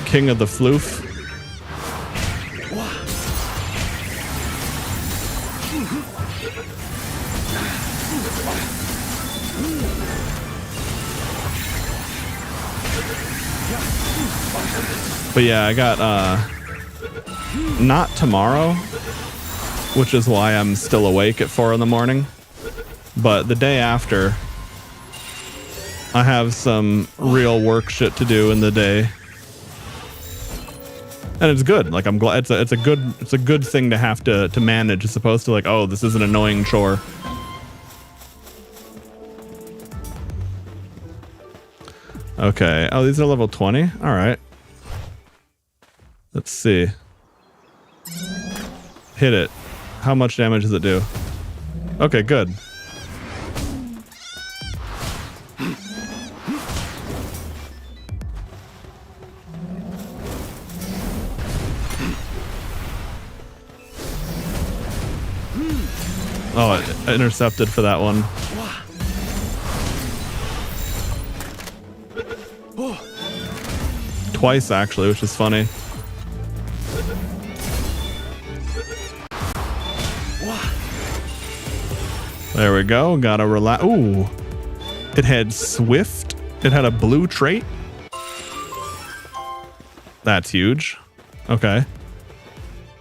King of the floof. But yeah, I got not tomorrow, which is why I'm still awake at 4 in the morning. But the day after, I have some real work shit to do in the day. And it's good. Like I'm glad it's a good thing to have to manage as opposed to like, oh, this is an annoying chore. Okay. Oh, these are level 20? All right. Let's see. Hit it. How much damage does it do? Okay, good. Oh, it intercepted for that one. Twice, actually, which is funny. There we go. Gotta relax. Ooh. It had Swift. It had a blue trait. That's huge. Okay.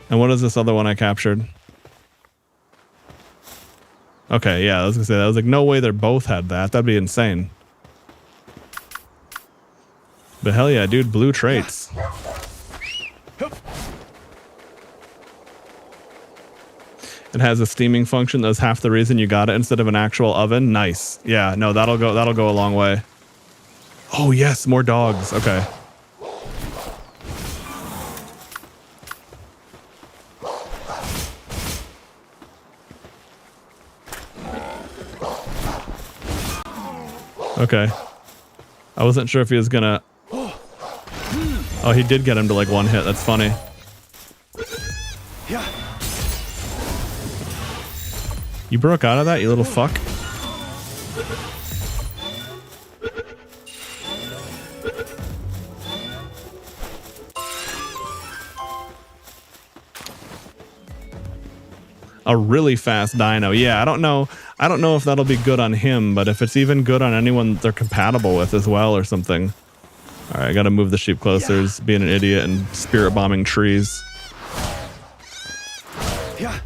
And what is this other one I captured? Okay, yeah, I was gonna say that. I was like, no way they both had that. That'd be insane. But hell yeah, dude, blue traits. It has a steaming function. That's half the reason you got it instead of an actual oven. Nice. Yeah, no, that'll go a long way. Oh yes, more dogs. Okay. Okay. I wasn't sure if he was gonna... Oh, he did get him to like 1 hit. That's funny. Yeah. You broke out of that, you little fuck. A really fast dino. Yeah, I don't know if that'll be good on him, but if it's even good on anyone they're compatible with as well or something. All right, I gotta move the sheep closer. Yeah. Being an idiot and spirit bombing trees. Yeah.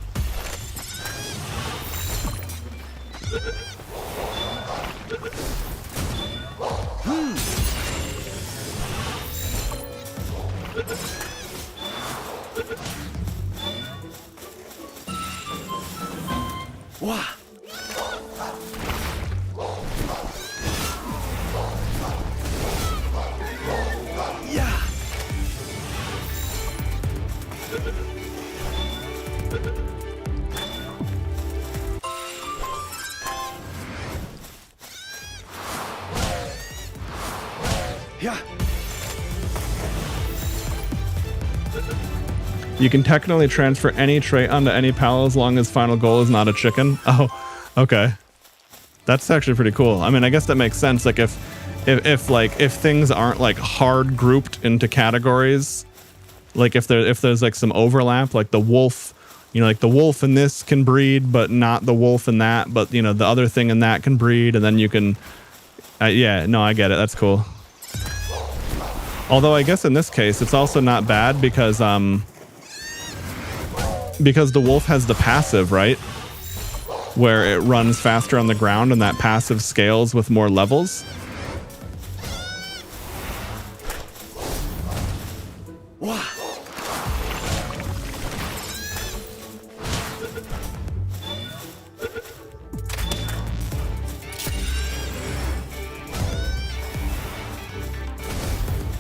Wow. Yeah. Yeah. You can technically transfer any trait onto any pal as long as final goal is not a chicken. Oh, okay. That's actually pretty cool. I mean, I guess that makes sense. Like if things aren't like hard grouped into categories, like if there's like some overlap, like the wolf, you know, like the wolf in this can breed, but not the wolf in that, but you know, the other thing in that can breed, and then you can, yeah, no, I get it. That's cool. Although I guess in this case, it's also not bad because the wolf has the passive, right? Where it runs faster on the ground and that passive scales with more levels.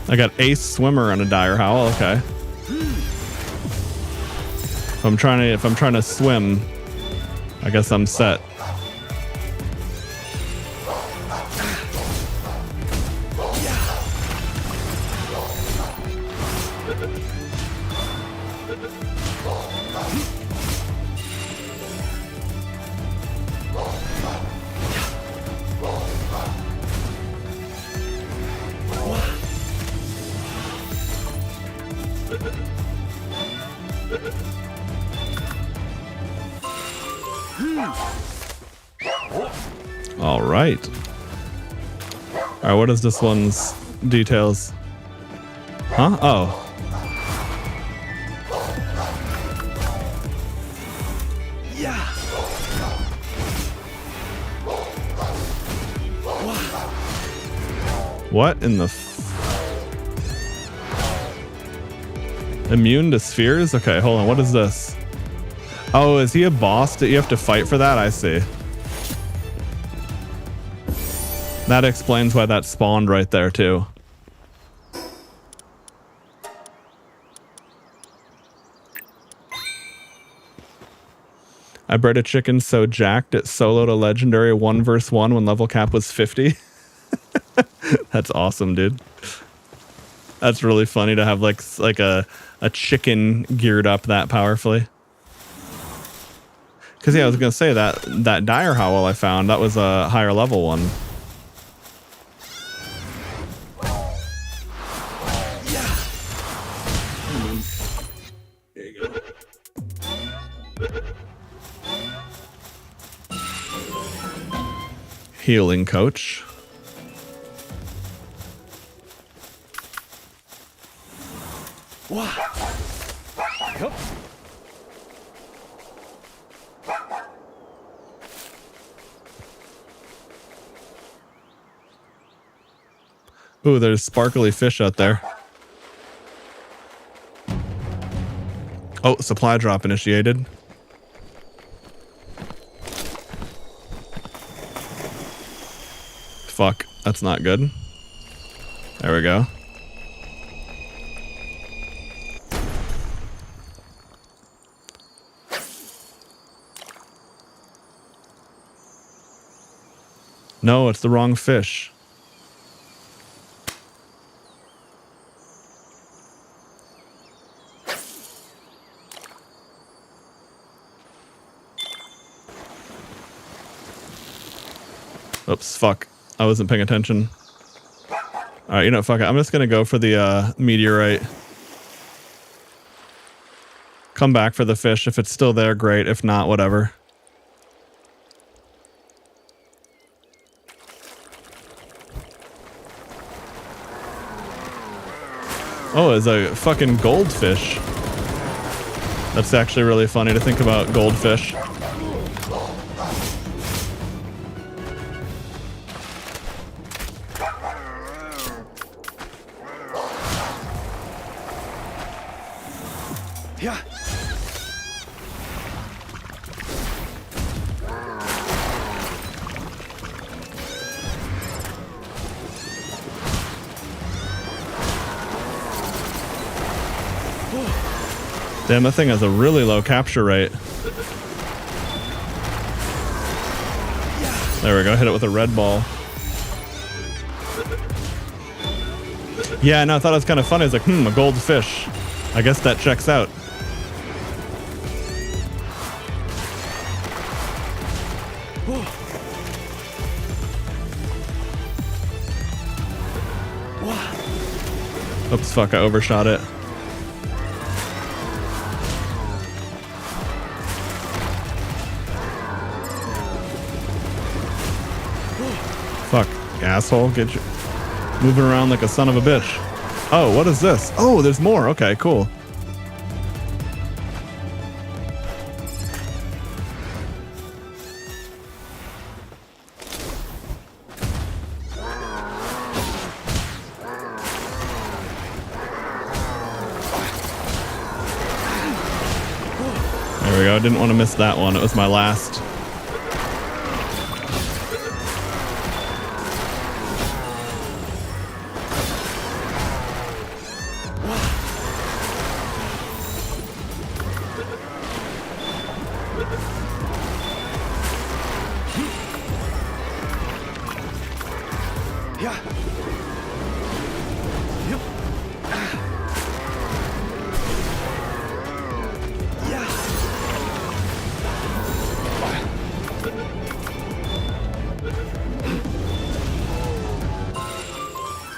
I got ace swimmer on a dire howl. Okay. If I'm trying to swim, I guess I'm set. All right. All right, what is this one's details? Huh? Oh. Yeah. What in the immune to spheres? Okay, hold on. What is this? Oh, is he a boss that you have to fight for that? I see. That explains why that spawned right there, too. I bred a chicken so jacked it soloed a legendary 1 vs 1 when level cap was 50. That's awesome, dude. That's really funny to have like a chicken geared up that powerfully. Because yeah, I was gonna say that dire howl I found, that was a higher level one. Healing coach. Yep. Ooh, there's sparkly fish out there. Oh, supply drop initiated. Fuck, that's not good. There we go. No, it's the wrong fish. Oops, fuck. I wasn't paying attention. Alright, you know what, fuck it. I'm just gonna go for the meteorite. Come back for the fish. If it's still there, great. If not, whatever. Oh, it's a fucking goldfish. That's actually really funny to think about goldfish. Yeah. Damn, that thing has a really low capture rate. There we go, hit it with a red ball. Yeah, no, I thought it was kind of funny. It's like, a goldfish. I guess that checks out. Oops, fuck, I overshot it. Fuck, asshole, get you moving around like a son of a bitch. Oh, what is this? Oh, there's more. Okay, cool. There we go. Didn't want to miss that one. It was my last.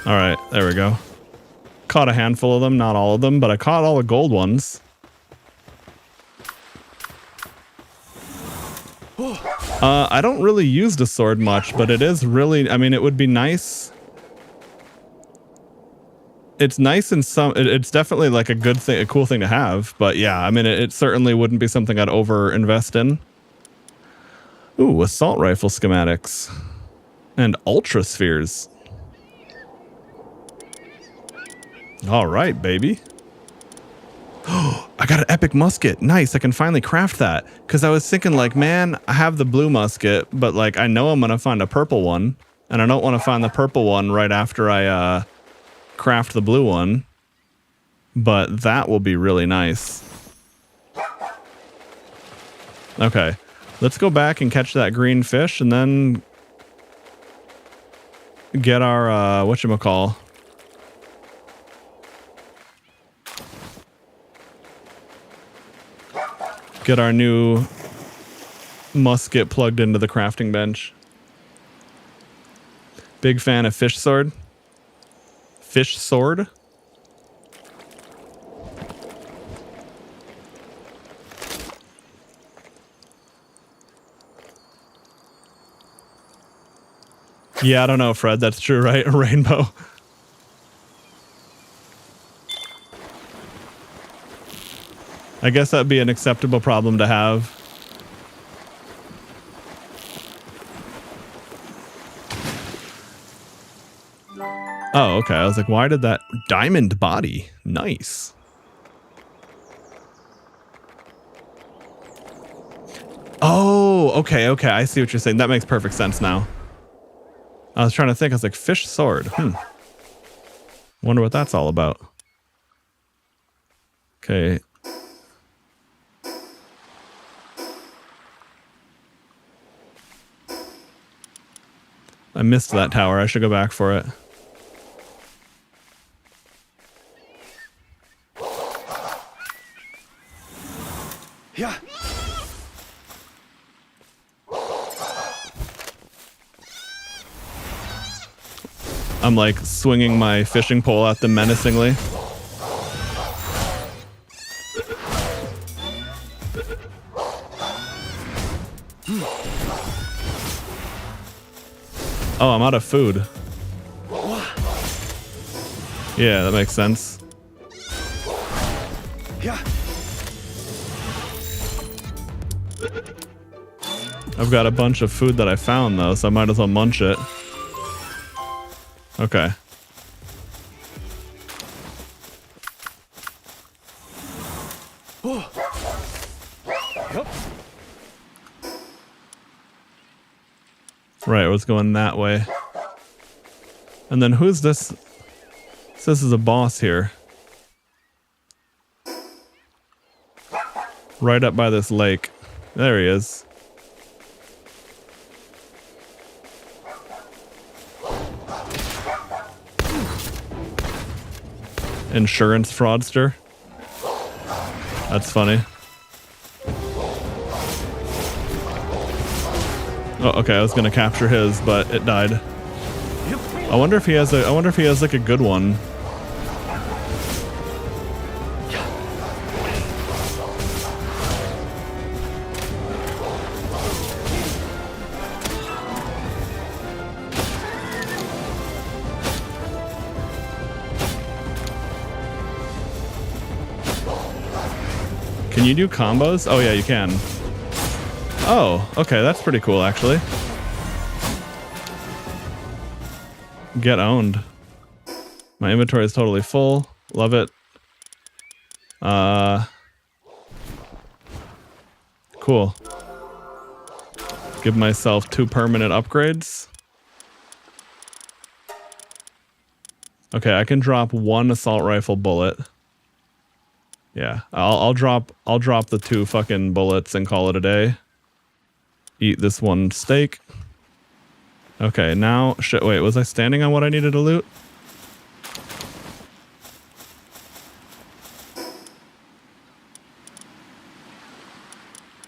All right, there we go. Caught a handful of them, not all of them, but I caught all the gold ones. I don't really use the sword much, but it is really, I mean, it would be nice. It's nice in some, it's definitely like a good thing, a cool thing to have, but yeah, I mean, it certainly wouldn't be something I'd over invest in. Ooh, assault rifle schematics and ultra spheres. All right, baby. Oh, I got an epic musket. Nice. I can finally craft that. Because I was thinking like, man, I have the blue musket, but like I know I'm going to find a purple one. And I don't want to find the purple one right after I craft the blue one. But that will be really nice. Okay. Let's go back and catch that green fish and then get our, whatchamacall. Get our new musket plugged into the crafting bench. Big fan of fish sword. Fish sword. Yeah, I don't know, Fred. That's true, right? A rainbow. I guess that'd be an acceptable problem to have. Oh, okay. I was like, why did that diamond body? Nice. Oh, okay, okay. I see what you're saying. That makes perfect sense now. I was trying to think. I was like, fish sword. Wonder what that's all about. Okay. I missed that tower. I should go back for it. Yeah. I'm like swinging my fishing pole at them menacingly. Oh, I'm out of food. Yeah, that makes sense. Yeah. I've got a bunch of food that I found though, so I might as well munch it. Okay. Yep. Right, let's go in that way. And then who's this? This is a boss here. Right up by this lake. There he is. Insurance fraudster. That's funny. Oh, okay. I was gonna capture his, but it died. I wonder if he has like a good one. Can you do combos? Oh yeah, you can. Oh, okay, that's pretty cool actually. Get owned. My inventory is totally full. Love it. Cool. Give myself 2 permanent upgrades. Okay, I can drop 1 assault rifle bullet. Yeah, I'll drop the 2 fucking bullets and call it a day. Eat this 1 steak. Okay, now shit. Wait, was I standing on what I needed to loot?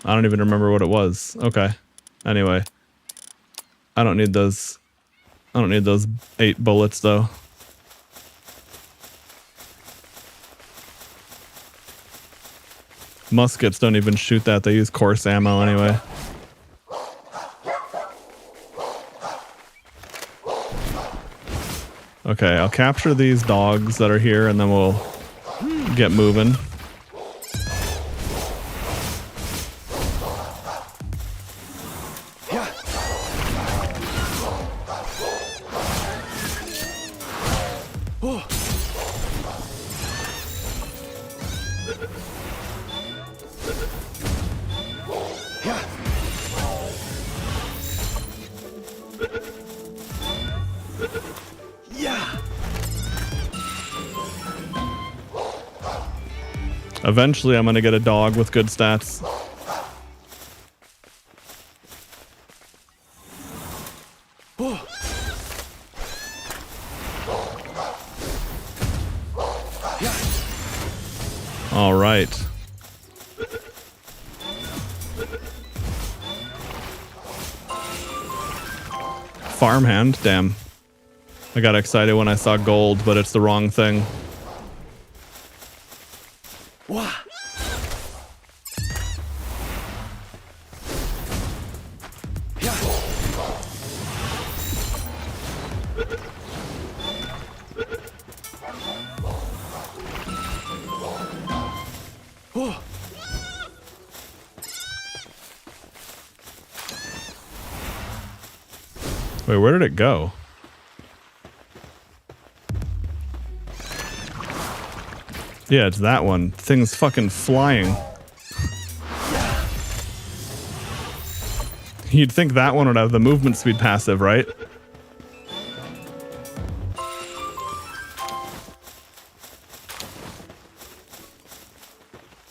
I don't even remember what it was. Okay. Anyway, I don't need those 8 bullets though. Muskets don't even shoot that. They use coarse ammo anyway. Okay, I'll capture these dogs that are here and then we'll get moving. Eventually, I'm gonna get a dog with good stats. All right. Farmhand, damn. I got excited when I saw gold, but it's the wrong thing. Wait, where did it go? Yeah, it's that one. Thing's fucking flying. You'd think that one would have the movement speed passive, right?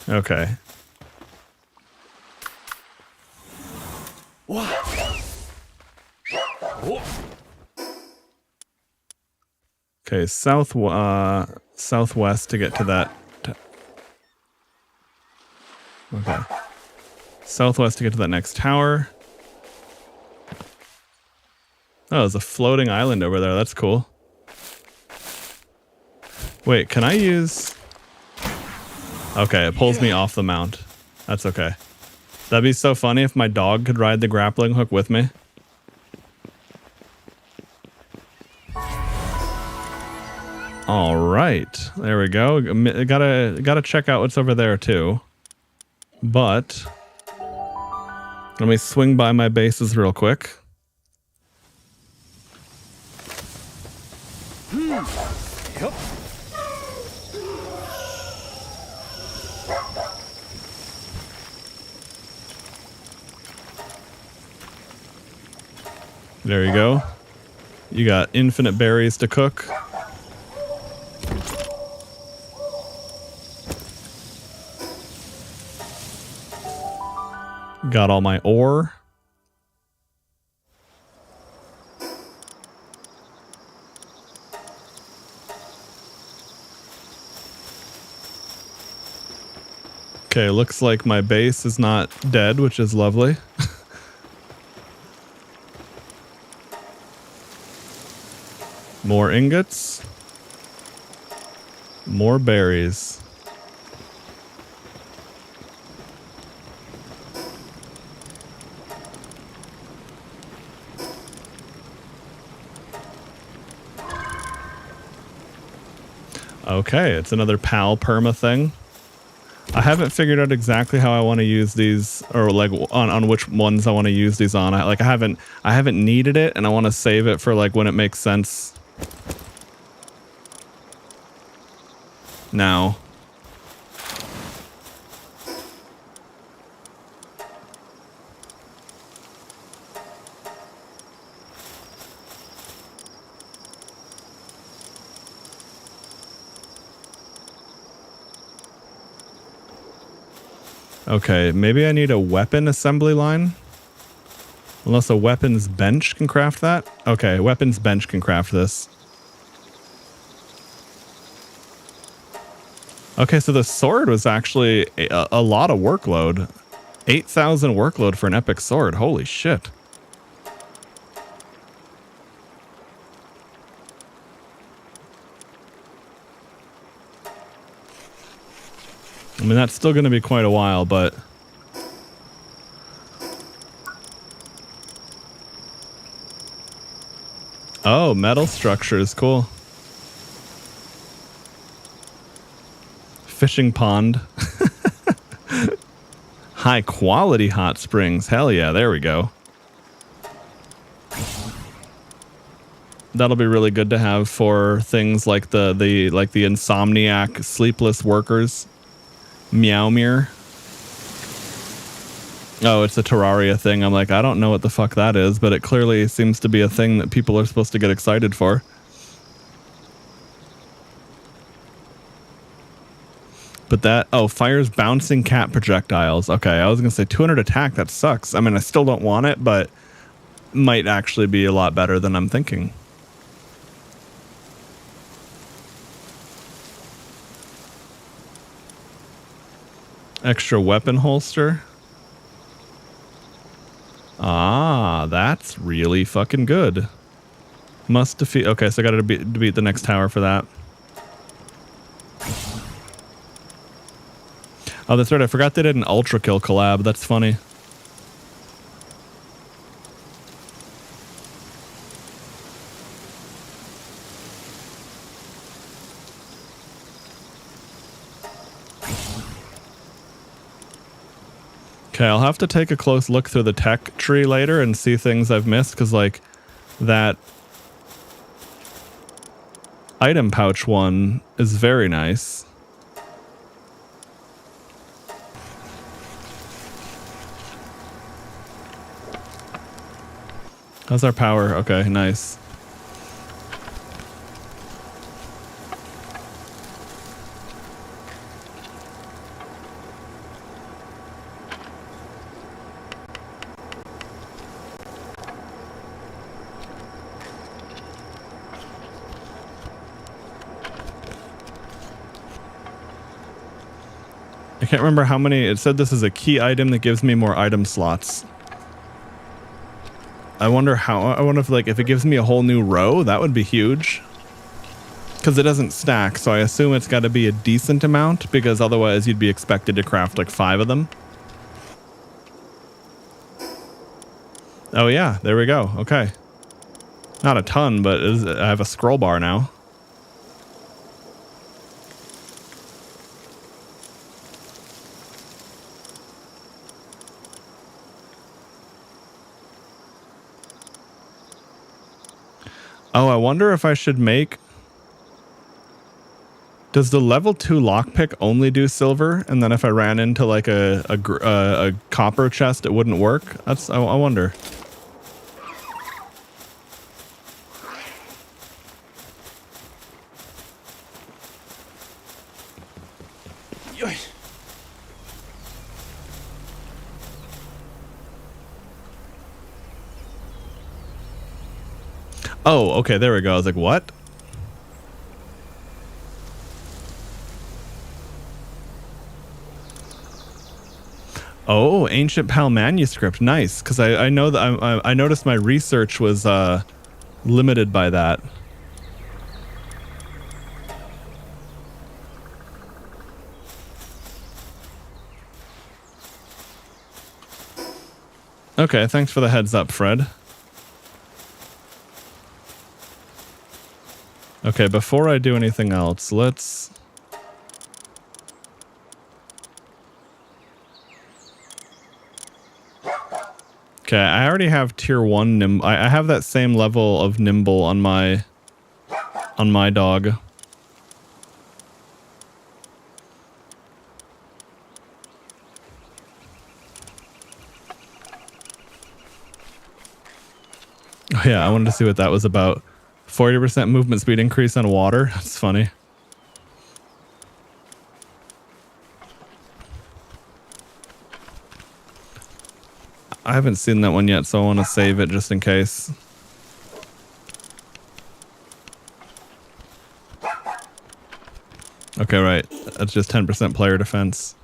Okay. Okay, southwest to get to that. Okay. Southwest to get to that next tower. Oh, there's a floating island over there. That's cool. Wait, can I use... Okay, it pulls me off the mount. That's okay. That'd be so funny if my dog could ride the grappling hook with me. All right, there we go. Gotta check out what's over there too. But let me swing by my bases real quick. There you go. You got infinite berries to cook. Got all my ore. Okay, looks like my base is not dead, which is lovely. More ingots. More berries. Okay, it's another PAL perma thing. I haven't figured out exactly how I want to use these, or like on which ones I want to use these on. I haven't needed it, and I want to save it for like when it makes sense. Now. Okay, maybe I need a weapon assembly line. Unless a weapons bench can craft that. Okay, weapons bench can craft this. Okay, so the sword was actually a lot of workload. 8,000 workload for an epic sword. Holy shit. I mean, that's still going to be quite a while, but... Oh, metal structure is cool. Fishing pond. High quality hot springs. Hell yeah, there we go. That'll be really good to have for things like the insomniac sleepless workers. Meowmere. Oh, it's a Terraria thing. I'm like, I don't know what the fuck that is, but it clearly seems to be a thing that people are supposed to get excited for. But that, oh, fires bouncing cat projectiles. Okay, I was going to say 200 attack. That sucks. I mean, I still don't want it, but might actually be a lot better than I'm thinking. Extra weapon holster. Ah, that's really fucking good. Must defeat... Okay, so I gotta beat the next tower for that. Oh, that's right. I forgot they did an Ultra Kill collab. That's funny. Okay, I'll have to take a close look through the tech tree later and see things I've missed, because like that item pouch one is very nice. How's our power? Okay, nice. I can't remember how many. It said this is a key item that gives me more item slots. I wonder if like if it gives me a whole new row, that would be huge. Because it doesn't stack, so I assume it's got to be a decent amount, because otherwise you'd be expected to craft like 5 of them. Oh yeah, there we go. Okay. Not a ton, but I have a scroll bar now. Oh, I wonder if I should make... Does the level 2 lockpick only do silver? And then if I ran into like a copper chest, it wouldn't work? That's... I wonder. Oh, okay, there we go. I was like, what? Oh, ancient PAL manuscript. Nice, because I know that I noticed my research was limited by that. Okay, thanks for the heads up, Fred. Okay, before I do anything else, let's... Okay, I already have tier 1 nimble. I have that same level of nimble on my dog. Oh yeah, I wanted to see what that was about. 40% movement speed increase on water. That's funny. I haven't seen that one yet, so I want to save it just in case. Okay, right. That's just 10% player defense.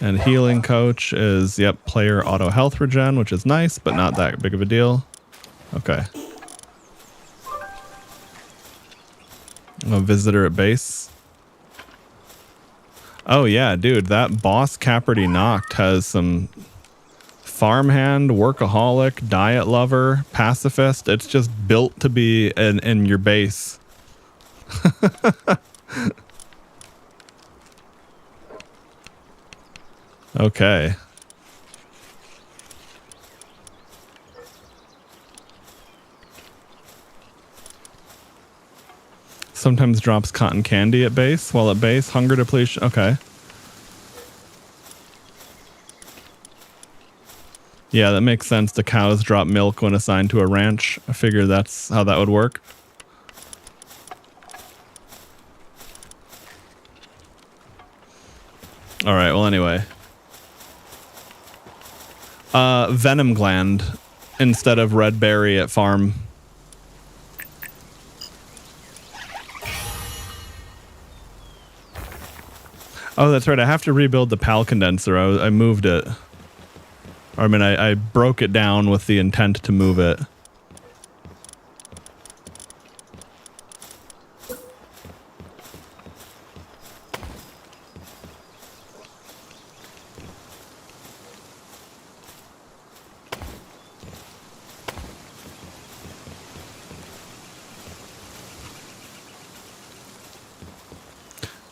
And healing coach is, yep, player auto health regen, which is nice, but not that big of a deal. Okay. A visitor at base. Oh yeah, dude, that boss Caperty Noct has some farmhand, workaholic, diet lover, pacifist. It's just built to be in your base. Okay. Sometimes drops cotton candy at base. While at base, hunger depletion. Okay. Yeah, that makes sense. The cows drop milk when assigned to a ranch. I figure that's how that would work. All right, well, anyway. Venom gland instead of red berry at farm. Oh, that's right. I have to rebuild the PAL condenser. I moved it. I mean, I broke it down with the intent to move it.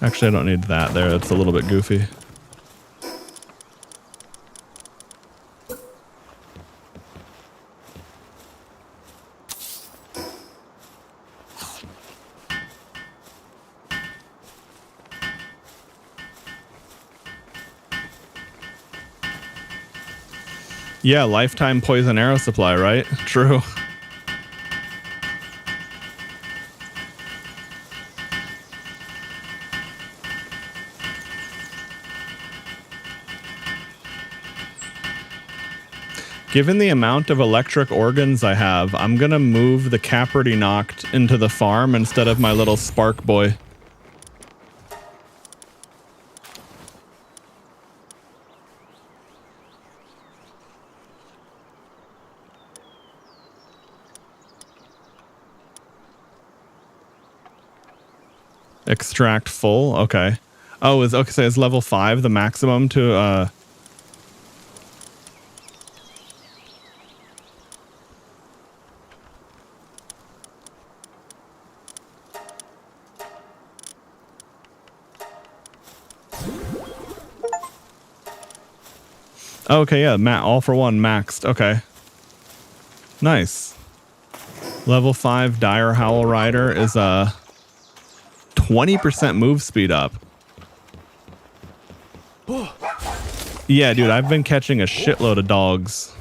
Actually, I don't need that there. It's a little bit goofy. Yeah, lifetime poison arrow supply, right? True. Given the amount of electric organs I have, I'm gonna move the Caperty Noct into the farm instead of my little spark boy. Extract full. Okay. Oh, is okay. So is level 5 the maximum to Okay, yeah, all for one maxed. Okay. Nice. Level 5 Dire Howl Rider is 20% move speed up. Yeah, dude, I've been catching a shitload of dogs.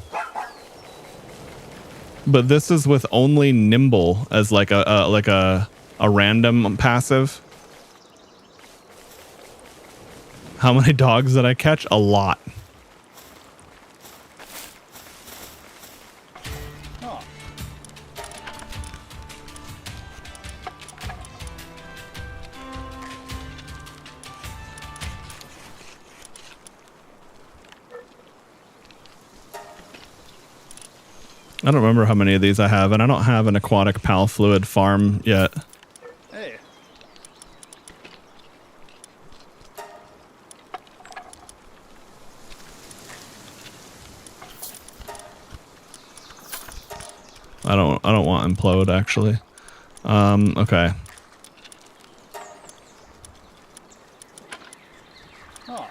But this is with only nimble as like a random passive. How many dogs did I catch? A lot. I don't remember how many of these I have, and I don't have an aquatic pal fluid farm yet. Hey. I don't want implode actually. Okay. Oh.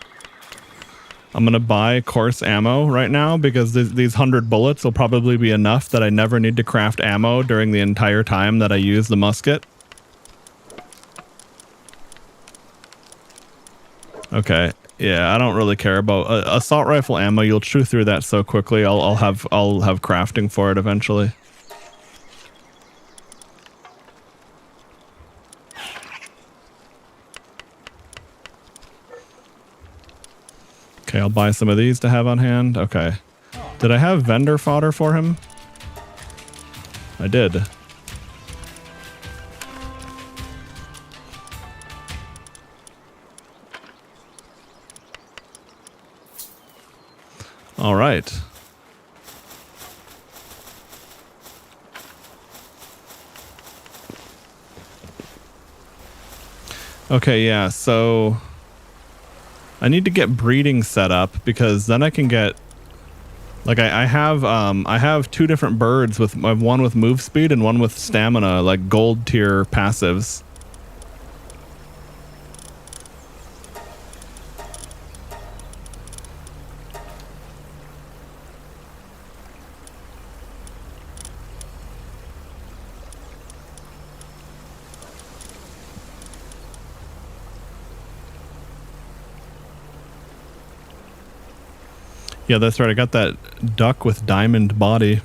I'm gonna buy coarse ammo right now because these 100 bullets will probably be enough that I never need to craft ammo during the entire time that I use the musket. Okay. Yeah, I don't really care about assault rifle ammo. You'll chew through that so quickly. I'll have crafting for it eventually. Okay, I'll buy some of these to have on hand. Okay. Did I have vendor fodder for him? I did. All right. Okay, yeah, so I need to get breeding set up because then I can get like I have two different birds with one with move speed and one with stamina, like gold tier passives. Yeah, that's right. I got that duck with diamond body.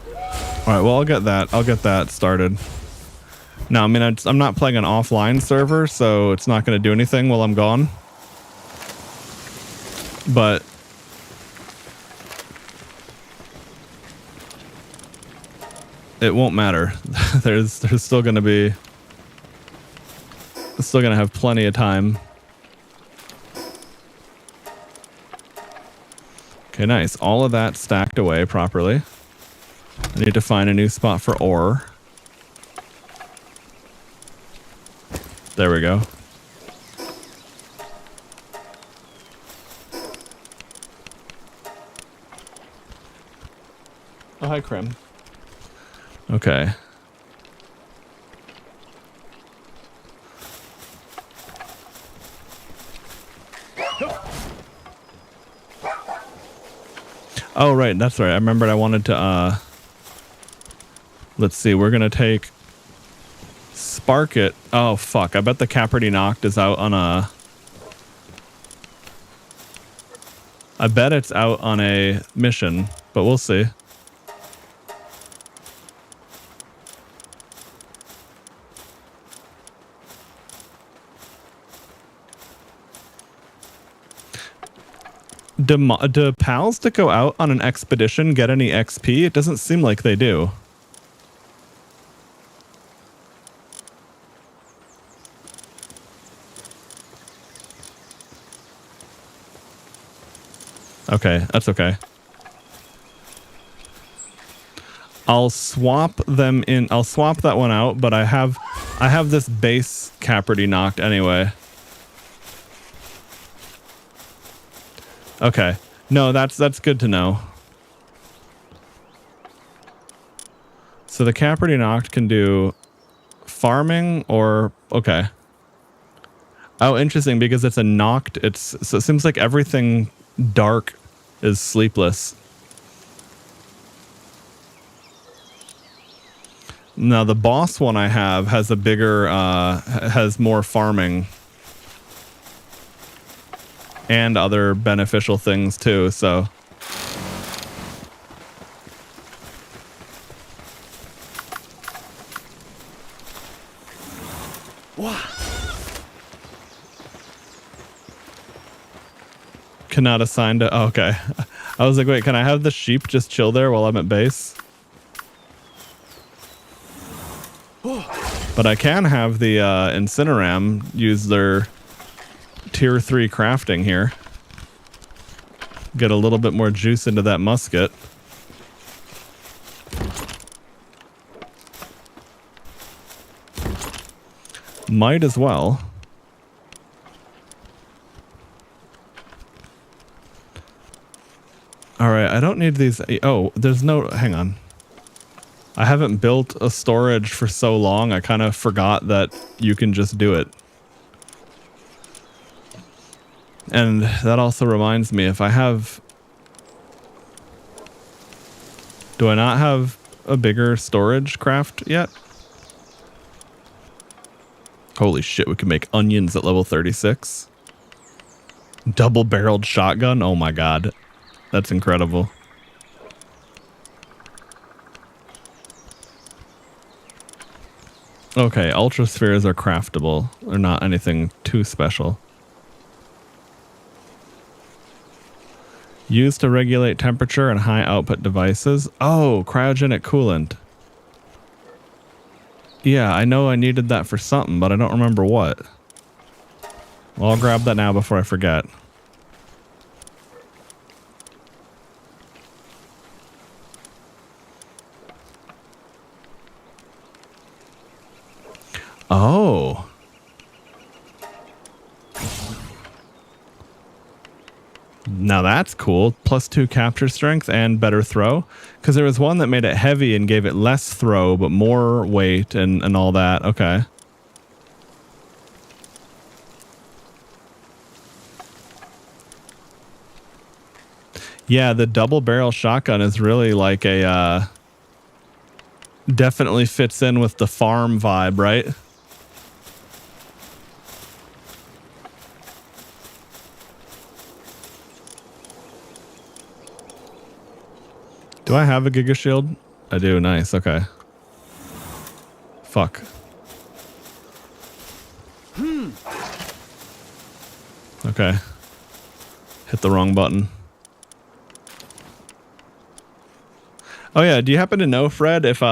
All right, well, I'll get that started. Now, I mean, I'm not playing an offline server, so it's not going to do anything while I'm gone. But it won't matter. There's still going to be have plenty of time. Okay, nice. All of that stacked away properly. I need to find a new spot for ore. There we go. Oh, hi, Krim. Okay. Oh, right. That's right. I remembered I wanted to, let's see. We're going to take Spark It. Oh, fuck. I bet the Caperty Noct is out on a... I bet it's out on a mission, but we'll see. Do pals that go out on an expedition get any XP? It doesn't seem like they do. Okay, that's okay. I'll swap them in. I'll swap that one out, but I have this base Caperty Noct anyway. Okay. No, that's good to know. So the Caperty Noct can do farming or okay. Oh, interesting, because it's a Noct. So it seems like everything dark is sleepless. Now the boss one I have has a bigger has more farming. And other beneficial things too, so. Wow. Cannot assign to, oh, okay. I was like, wait, can I have the sheep just chill there while I'm at base? But I can have the Incineram use their tier 3 crafting here. Get a little bit more juice into that musket. Might as well. All right, I don't need these. Oh, there's no, hang on. I haven't built a storage for so long. I kind of forgot that you can just do it. And that also reminds me, if I have, do I not have a bigger storage craft yet? Holy shit, we can make onions at level 36. Double-barreled shotgun? Oh my god. That's incredible. Okay, ultra spheres are craftable. They're not anything too special. Used to regulate temperature and high output devices. Oh, cryogenic coolant. Yeah, I know I needed that for something, but I don't remember what. Well, I'll grab that now before I forget. Oh. Now that's cool. +2 capture strength and better throw. Because there was one that made it heavy and gave it less throw, but more weight and all that. Okay. Yeah, the double barrel shotgun is really like a... definitely fits in with the farm vibe, right? Do I have a Giga Shield? I do. Nice. Okay. Fuck. Okay. Hit the wrong button. Oh yeah, do you happen to know, Fred, if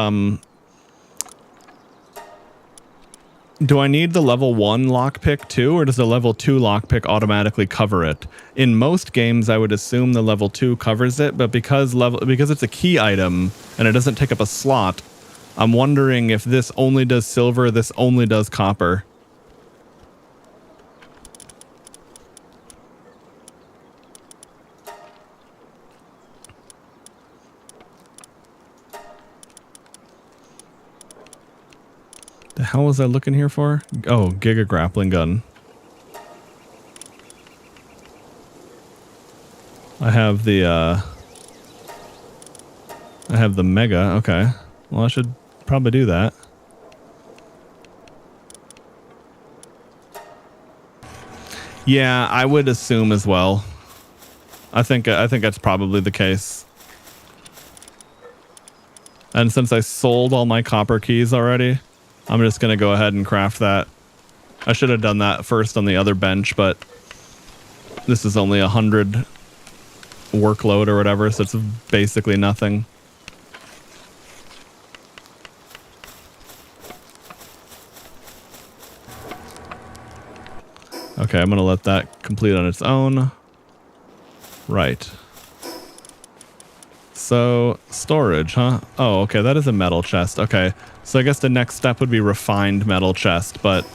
do I need the level 1 lockpick too, or does the level 2 lockpick automatically cover it? In most games, I would assume the level 2 covers it, but because it's a key item and it doesn't take up a slot, I'm wondering if this only does silver, this only does copper. The hell was I looking here for? Oh, Giga Grappling Gun. I have the Mega. Okay. Well, I should probably do that. Yeah, I would assume as well. I think that's probably the case. And since I sold all my copper keys already, I'm just going to go ahead and craft that. I should have done that first on the other bench, but this is only 100 workload or whatever, so it's basically nothing. Okay, I'm going to let that complete on its own. Right. So, storage, huh? Oh, okay, that is a metal chest. Okay, so I guess the next step would be refined metal chest, but...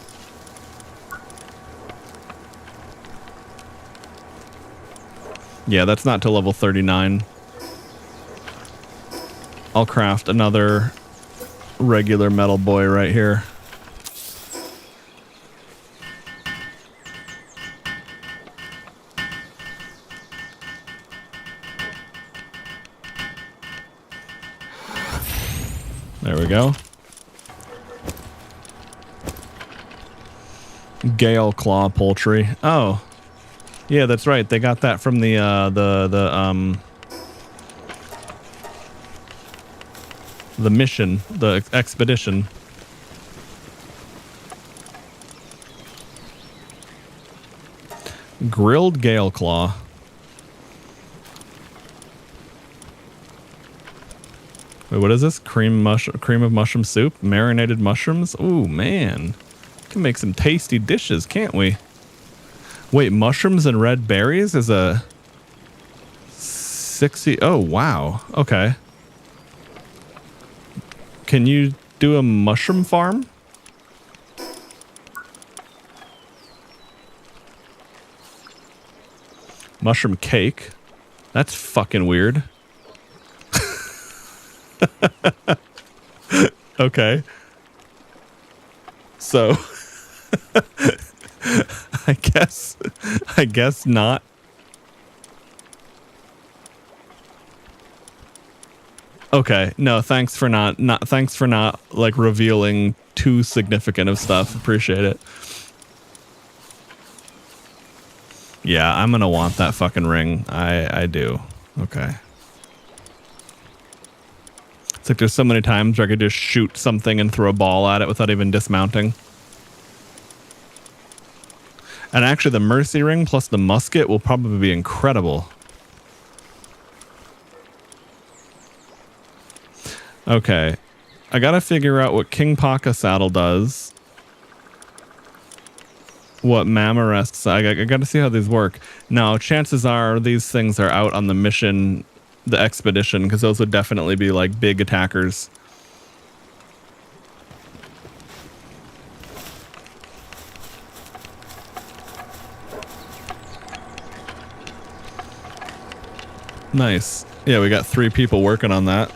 yeah, that's not till level 39. I'll craft another regular metal boy right here. There we go. Gale Claw Poultry. Oh. Yeah, that's right. They got that from the mission, the expedition. Grilled Gale Claw. Wait, what is this? Cream of mushroom soup? Marinated mushrooms? Ooh, man. Can make some tasty dishes, can't we? Wait, mushrooms and red berries is a... 60. Oh, wow. Okay. Can you do a mushroom farm? Mushroom cake. That's fucking weird. Okay. So I guess not. Okay. No, thanks for not like revealing too significant of stuff. Appreciate it. Yeah, I'm gonna want that fucking ring. I do. Okay. It's like there's so many times where I could just shoot something and throw a ball at it without even dismounting. And actually the mercy ring plus the musket will probably be incredible. Okay. I gotta figure out what King Paka saddle does. What Mamoresk. I gotta see how these work. Now, chances are these things are out on the mission, the expedition, because those would definitely be like big attackers. Nice. Yeah, we got 3 people working on that.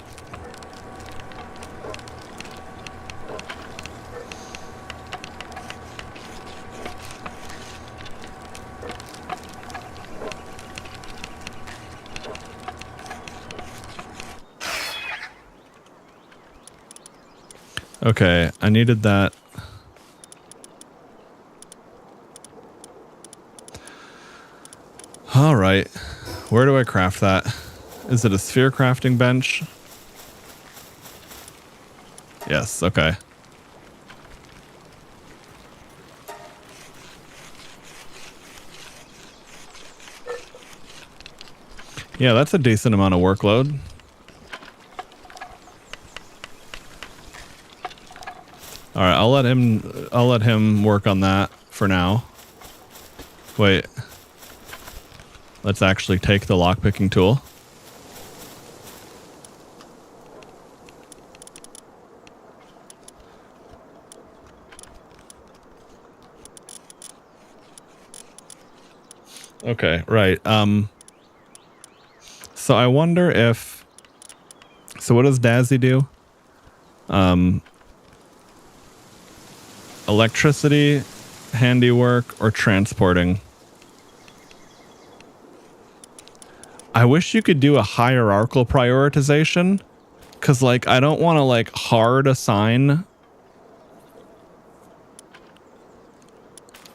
Okay, I needed that. All right. Where do I craft that? Is it a sphere crafting bench? Yes, okay. Yeah, that's a decent amount of workload. All right, I'll let him work on that for now. Wait. Let's actually take the lockpicking tool. Okay, right. So I wonder if... So what does Dazzy do? Electricity, handiwork, or transporting? I wish you could do a hierarchical prioritization, because, like, I don't want to, like, hard assign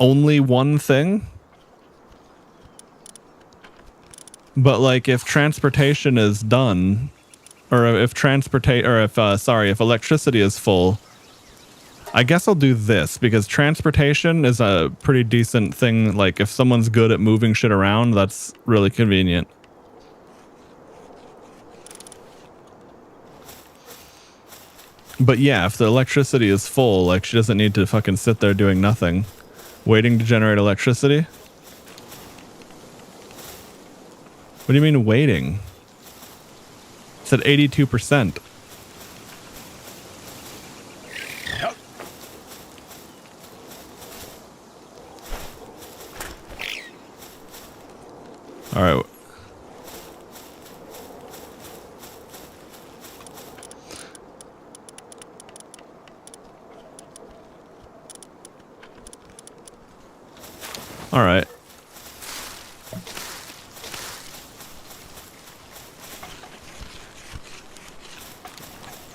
only one thing. But, like, if transportation is done, or if if electricity is full, I guess I'll do this, because transportation is a pretty decent thing. Like, if someone's good at moving shit around, that's really convenient. But yeah, if the electricity is full, like, she doesn't need to fucking sit there doing nothing. Waiting to generate electricity? What do you mean waiting? It's at 82%. All right. All right.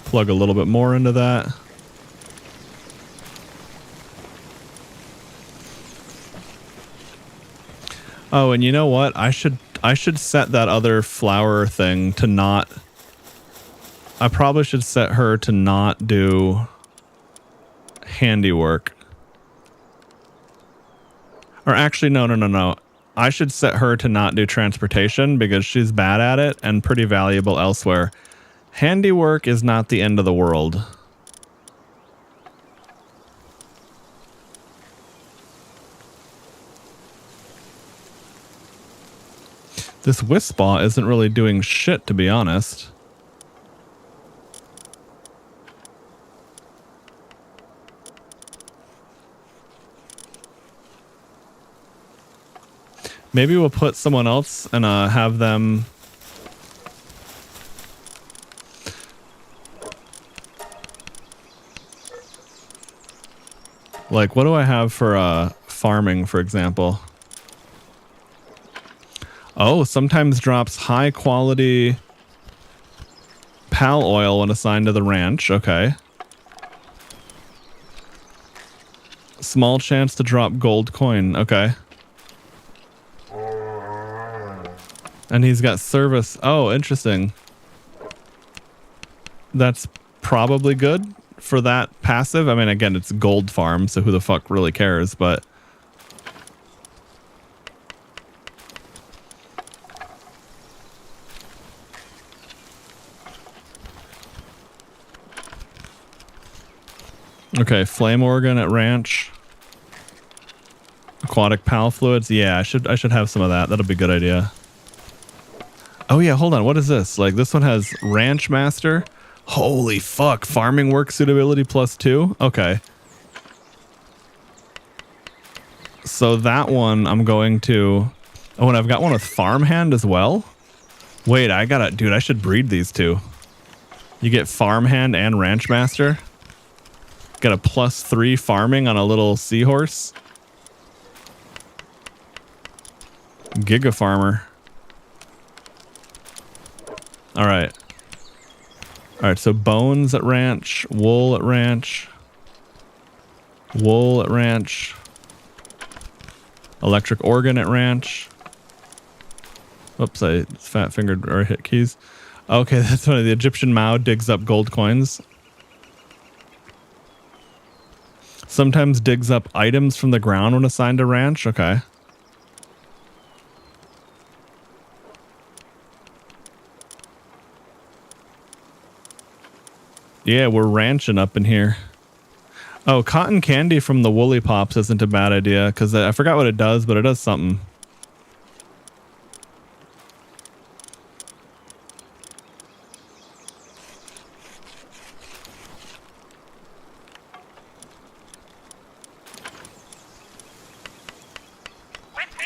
Plug a little bit more into that. Oh, and you know what? I should set that other flower thing to not... I probably should set her to not do handiwork. Or actually, no. I should set her to not do transportation because she's bad at it and pretty valuable elsewhere. Handiwork is not the end of the world. This Wispaw isn't really doing shit, to be honest. Maybe we'll put someone else and have them... Like, what do I have for farming, for example? Oh, sometimes drops high quality pal oil when assigned to the ranch. Okay. Small chance to drop gold coin. Okay. And he's got service. Oh, interesting. That's probably good for that passive. I mean, again, it's gold farm, so who the fuck really cares, but... Okay, flame organ at ranch. Aquatic pal fluids. Yeah, I should have some of that. That'll be a good idea. Oh yeah, hold on. What is this? Like this one has ranch master. Holy fuck. Farming work suitability +2. Okay. So that one I'm going to... Oh, and I've got one with farmhand as well. Wait, dude, I should breed these two. You get farmhand and ranch master. Got a +3 farming on a little seahorse. Giga farmer. All right. All right, so bones at ranch, wool at ranch, wool at ranch, electric organ at ranch. Oops, I fat fingered or hit keys. Okay, that's funny. The Egyptian Mao digs up gold coins. Sometimes digs up items from the ground when assigned to ranch. Okay. Yeah, we're ranching up in here. Oh, cotton candy from the Woolly Pops isn't a bad idea, because I forgot what it does, but it does something.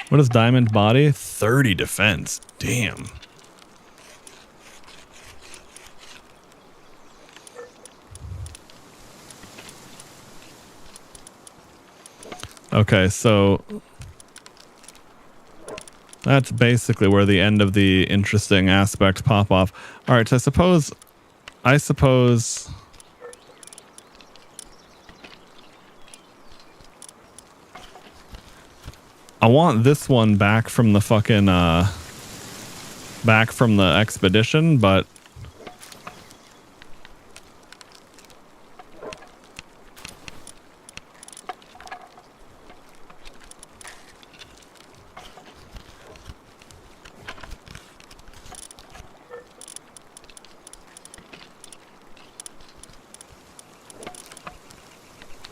What is diamond body? 30 defense. Damn. Okay, so that's basically where the end of the interesting aspects pop off. All right, so I suppose I want this one back from the fucking back from the expedition, but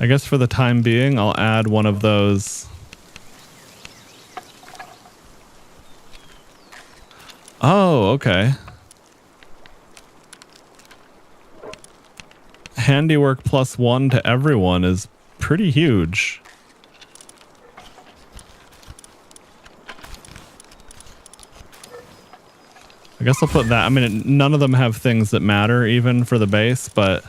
I guess for the time being, I'll add one of those. Oh, okay. Handiwork +1 to everyone is pretty huge. I guess I'll put that. I mean, none of them have things that matter even for the base, but...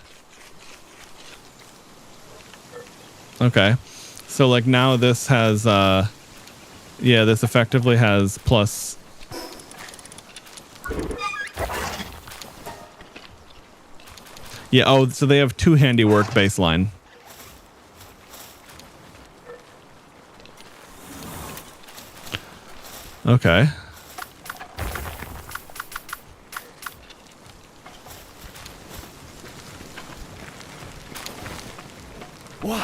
Okay. So, like, now this has, yeah, this effectively has plus... Yeah, oh, so they have 2 handiwork baseline. Okay. What?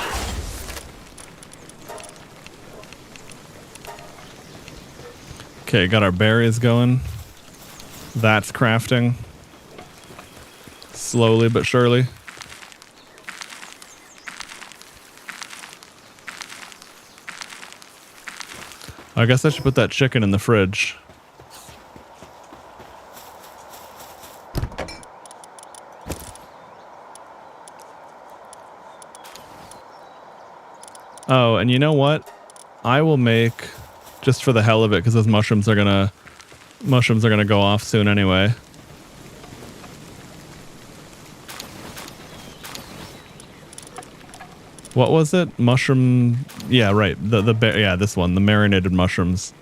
Okay, got our berries going. That's crafting. Slowly but surely. I guess I should put that chicken in the fridge. Oh, and you know what? I will make, just for the hell of it, because those mushrooms are gonna go off soon anyway. What was it? Mushroom? Yeah, right. Yeah, this one, the marinated mushrooms.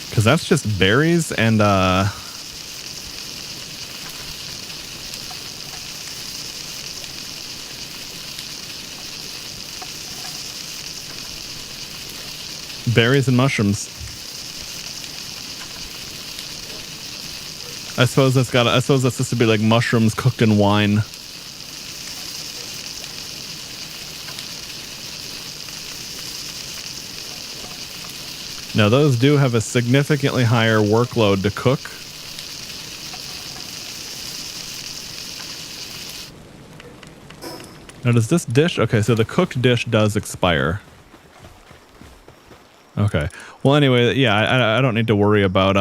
Because that's just berries and berries and mushrooms. I suppose that's supposed to be like mushrooms cooked in wine. Now those do have a significantly higher workload to cook. Now does this dish, okay, so the cooked dish does expire. Okay. Well, anyway, yeah, I don't need to worry about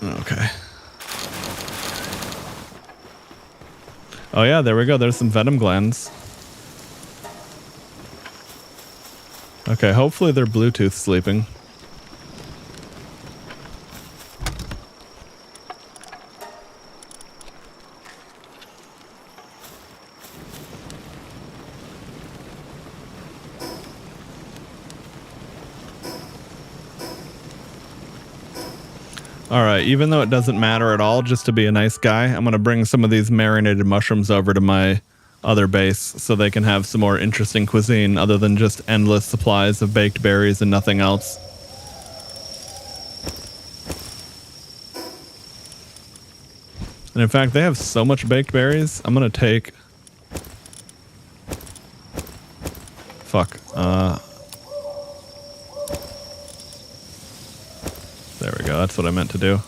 okay. Oh yeah, there we go. There's some venom glands. Okay, hopefully they're Bluetooth sleeping. All right, even though it doesn't matter at all, just to be a nice guy, I'm going to bring some of these marinated mushrooms over to my other base so they can have some more interesting cuisine other than just endless supplies of baked berries and nothing else. And in fact, they have so much baked berries, I'm going to take... Fuck. There we go. That's what I meant to do.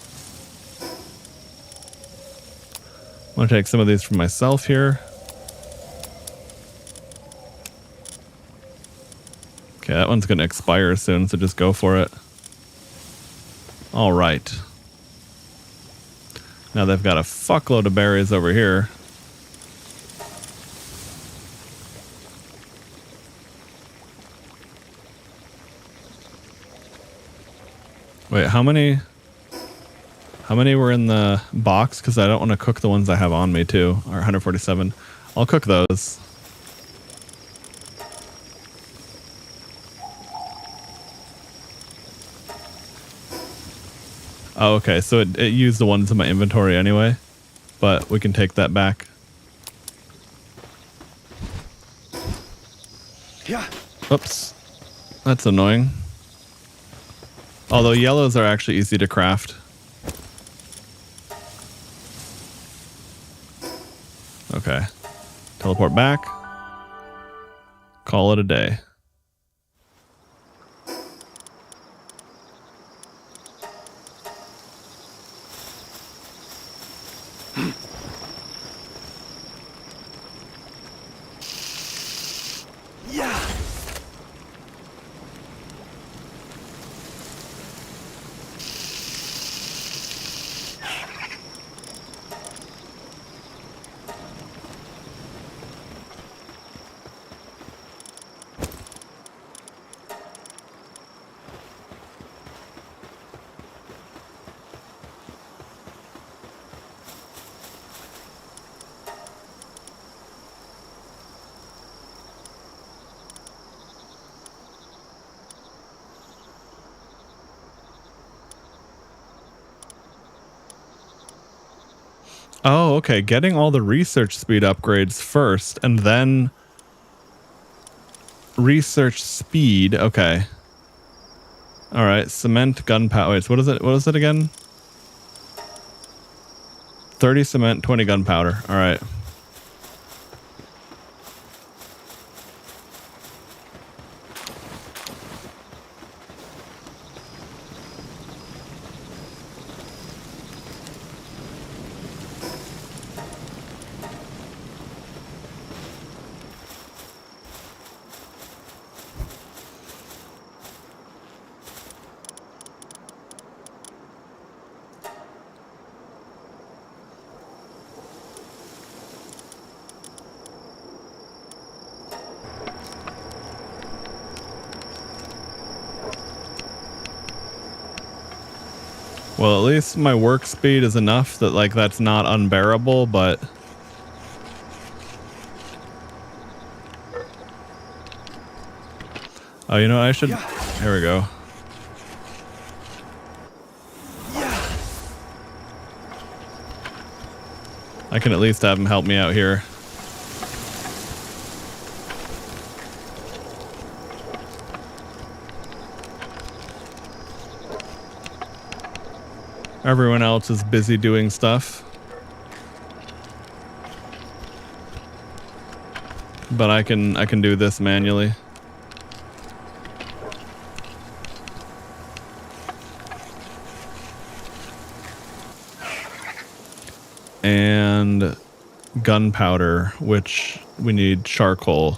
I'm going to take some of these for myself here. Okay, that one's going to expire soon, so just go for it. All right. Now they've got a fuckload of berries over here. Wait, how many were in the box? Because I don't want to cook the ones I have on me too. Or 147. I'll cook those. Oh, okay. So it used the ones in my inventory anyway. But we can take that back. Yeah. Oops. That's annoying. Although yellows are actually easy to craft. Okay. Teleport back. Call it a day. Yeah. Oh, okay. Getting all the research speed upgrades first, and then research speed. Okay. All right. Cement, gunpowder. Wait, what is it? What is it again? 30 cement, 20 gunpowder. All right. Well, at least my work speed is enough that, like, that's not unbearable, but... Oh, you know, I should... Here we go. I can at least have him help me out here. Everyone else is busy doing stuff. But I can do this manually. And gunpowder, which we need charcoal.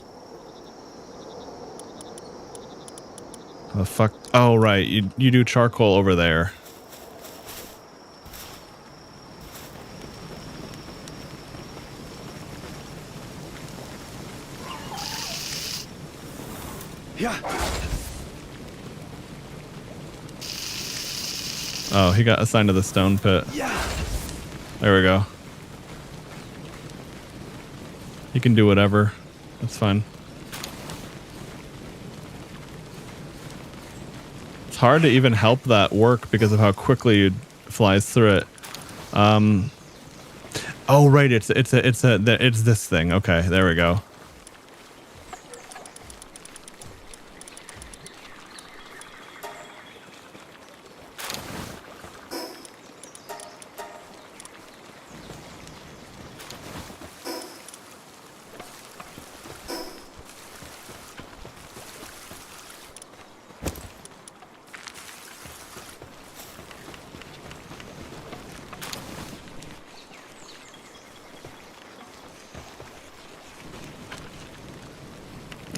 Oh fuck. Oh right, you do charcoal over there. Yeah. Oh, he got assigned to the stone pit. Yeah. There we go. You can do whatever. That's fine. It's hard to even help that work because of how quickly it flies through it. Oh right, it's this thing. Okay, there we go.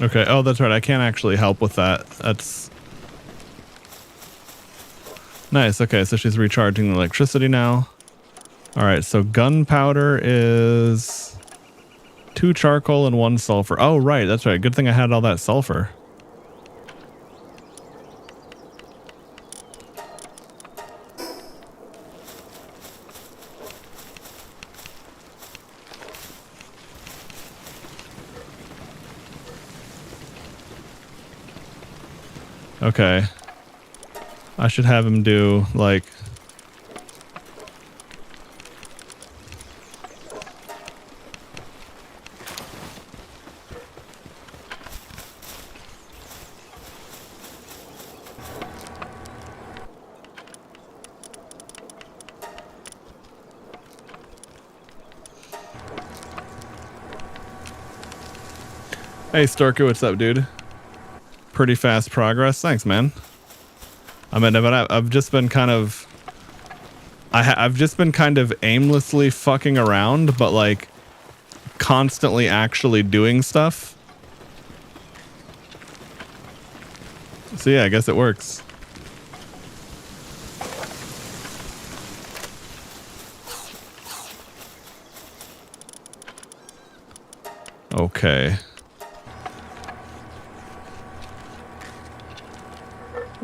Okay, oh, that's right. I can't actually help with that. That's nice. Okay, so she's recharging the electricity now. All right, so gunpowder is 2 charcoal and 1 sulfur. Oh, right. That's right. Good thing I had all that sulfur. Okay. I should have him do, like... Hey, Storky, what's up, dude? Pretty fast progress. Thanks, man. I mean, but I've just been kind of... I've just been kind of aimlessly fucking around, but, like, constantly actually doing stuff. So, yeah, I guess it works. Okay.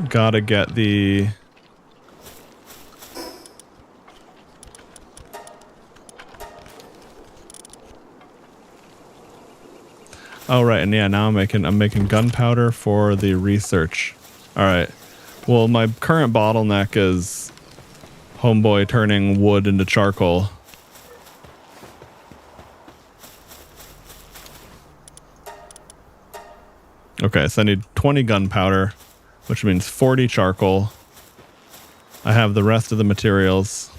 Gotta get the... Oh, right, and yeah, now I'm making gunpowder for the research. All right. Well, my current bottleneck is homeboy turning wood into charcoal. Okay, so I need 20 gunpowder, which means 40 charcoal. I have the rest of the materials.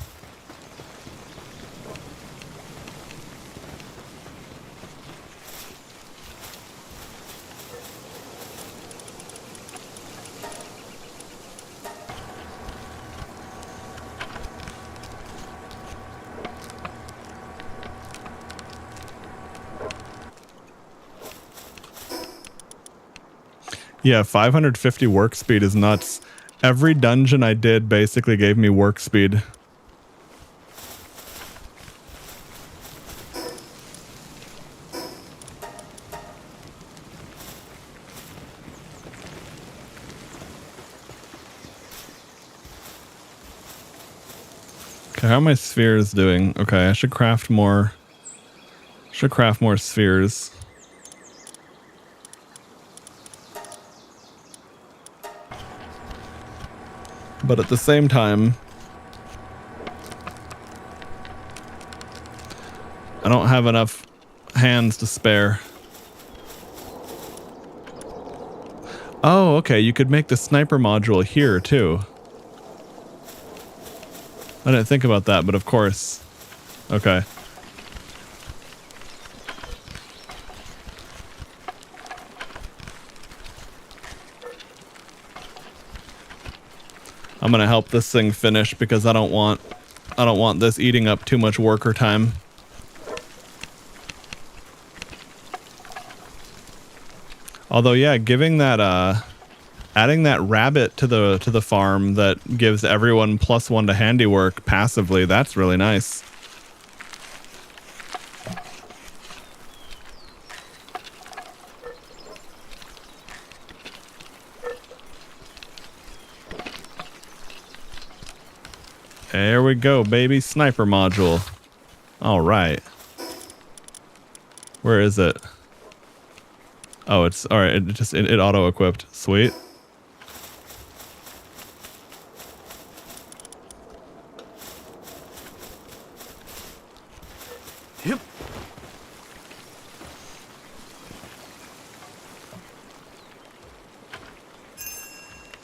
Yeah, 550 work speed is nuts. Every dungeon I did basically gave me work speed. Okay, how are my spheres doing? Okay, I should craft more. Should craft more spheres. But at the same time, I don't have enough hands to spare. Oh, okay, you could make the sniper module here too. I didn't think about that, but of course. Okay. I'm gonna help this thing finish because I don't want this eating up too much worker time. Although yeah, giving that adding that rabbit to the farm that gives everyone +1 to handiwork passively, that's really nice. There we go, baby. Sniper module. All right. Where is it? Oh, it's all right. It auto equipped. Sweet. Yep.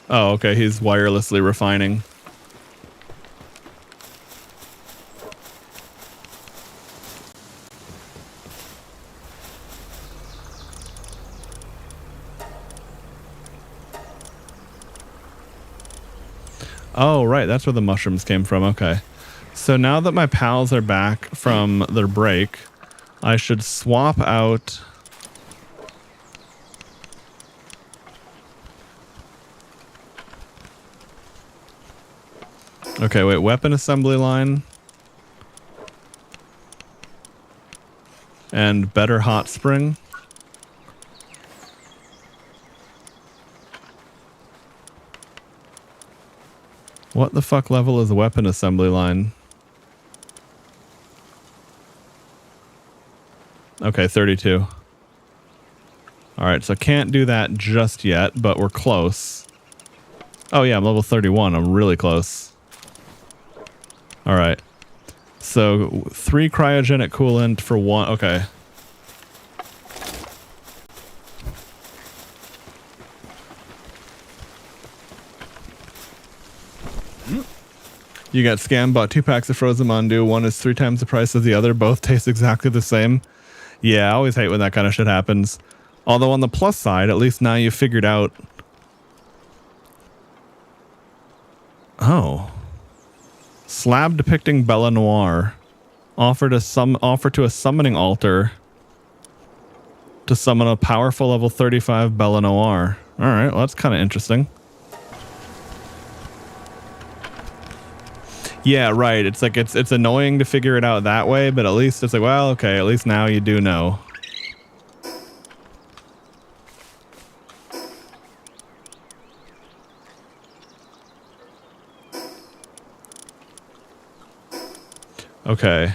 Oh, okay. He's wirelessly refining. Oh, right. That's where the mushrooms came from. Okay. So now that my pals are back from their break, I should swap out... Okay, wait. Weapon assembly line. And better hot spring. What the fuck level is the weapon assembly line? Okay, 32. Alright, so can't do that just yet, but we're close. Oh yeah, I'm level 31. I'm really close. Alright. So 3 cryogenic coolant for 1. Okay. You got scammed, bought 2 packs of frozen mandu. One is 3 times the price of the other. Both taste exactly the same. Yeah, I always hate when that kind of shit happens. Although on the plus side, at least now you've figured out... Oh. Slab depicting Bella Noire. Offer to a summoning altar to summon a powerful level 35 Bella Noire. Alright, well that's kind of interesting. Yeah, right. It's like it's annoying to figure it out that way, but at least it's like, well, okay, at least now you do know. Okay.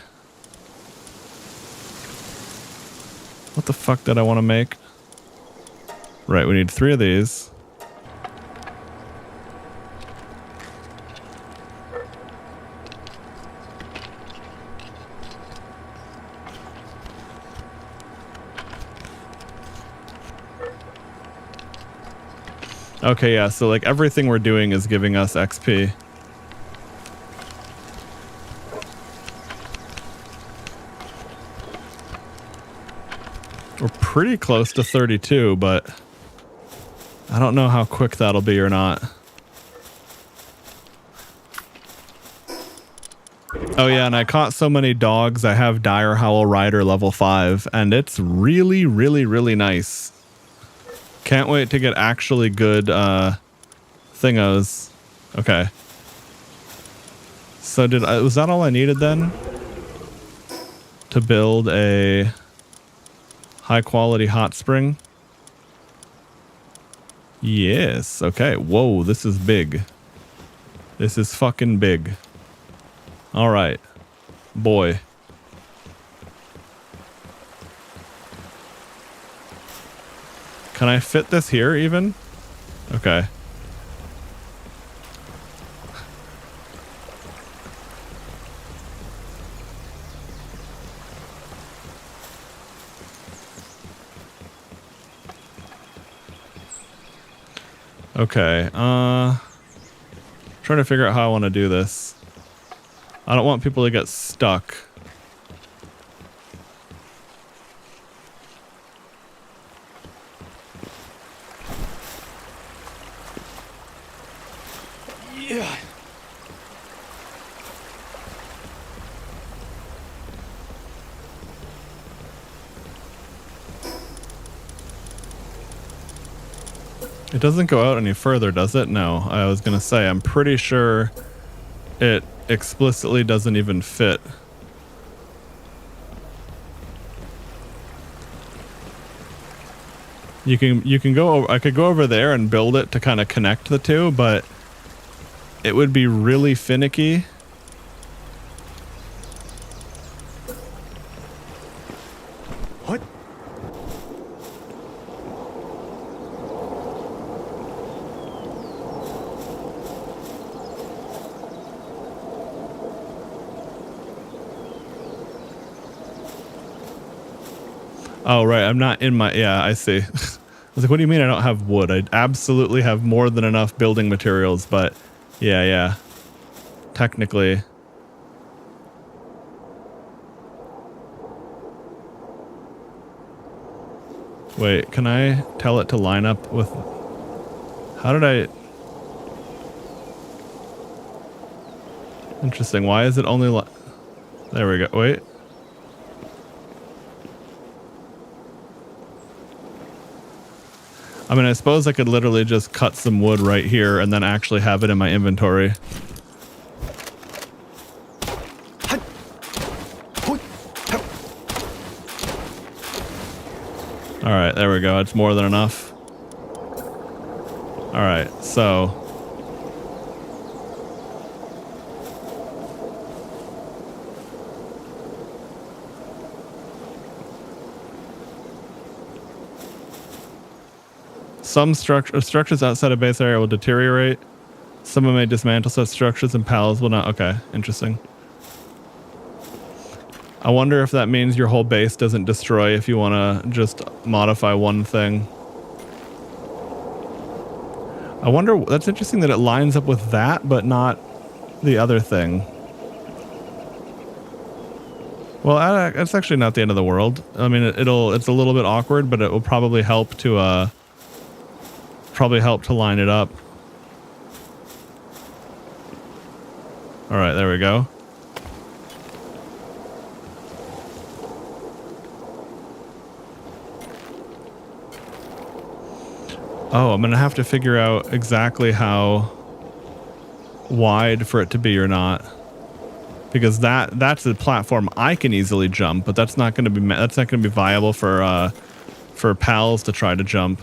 What the fuck did I want to make? Right, we need 3 of these. Okay, yeah, so like everything we're doing is giving us XP. We're pretty close to 32, but I don't know how quick that'll be or not. Oh yeah, and I caught so many dogs, I have Dire Howl Rider level 5, and it's really, really, really nice. Can't wait to get actually good thingos. Okay. So was that all I needed then? To build a high quality hot spring? Yes. Okay. Whoa, this is big. This is fucking big. All right. Boy. Can I fit this here even? Okay. Okay. Trying to figure out how I want to do this. I don't want people to get stuck. Yeah. It doesn't go out any further, does it? No. I was going to say, I'm pretty sure it explicitly doesn't even fit. You can go, I could go over there and build it to kind of connect the two, but it would be really finicky. What? Oh, right. I'm not in my... Yeah, I see. I was like, what do you mean I don't have wood? I absolutely have more than enough building materials, but yeah. Technically. Wait, can I tell it to line up with... How did I... Interesting. Why is it only... There we go. Wait. I mean, I suppose I could literally just cut some wood right here and then actually have it in my inventory. All right, there we go. It's more than enough. All right, so... Some structures outside a base area will deteriorate. Someone may dismantle such structures and pals will not. Okay, interesting. I wonder if that means your whole base doesn't destroy if you want to just modify one thing. I wonder, that's interesting that it lines up with that, but not the other thing. Well, it's actually not the end of the world. I mean, it's a little bit awkward, but it will probably help to line it up. All right, there we go. Oh, I'm gonna have to figure out exactly how wide for it to be or not, because that's a platform I can easily jump, but that's not gonna be viable for pals to try to jump.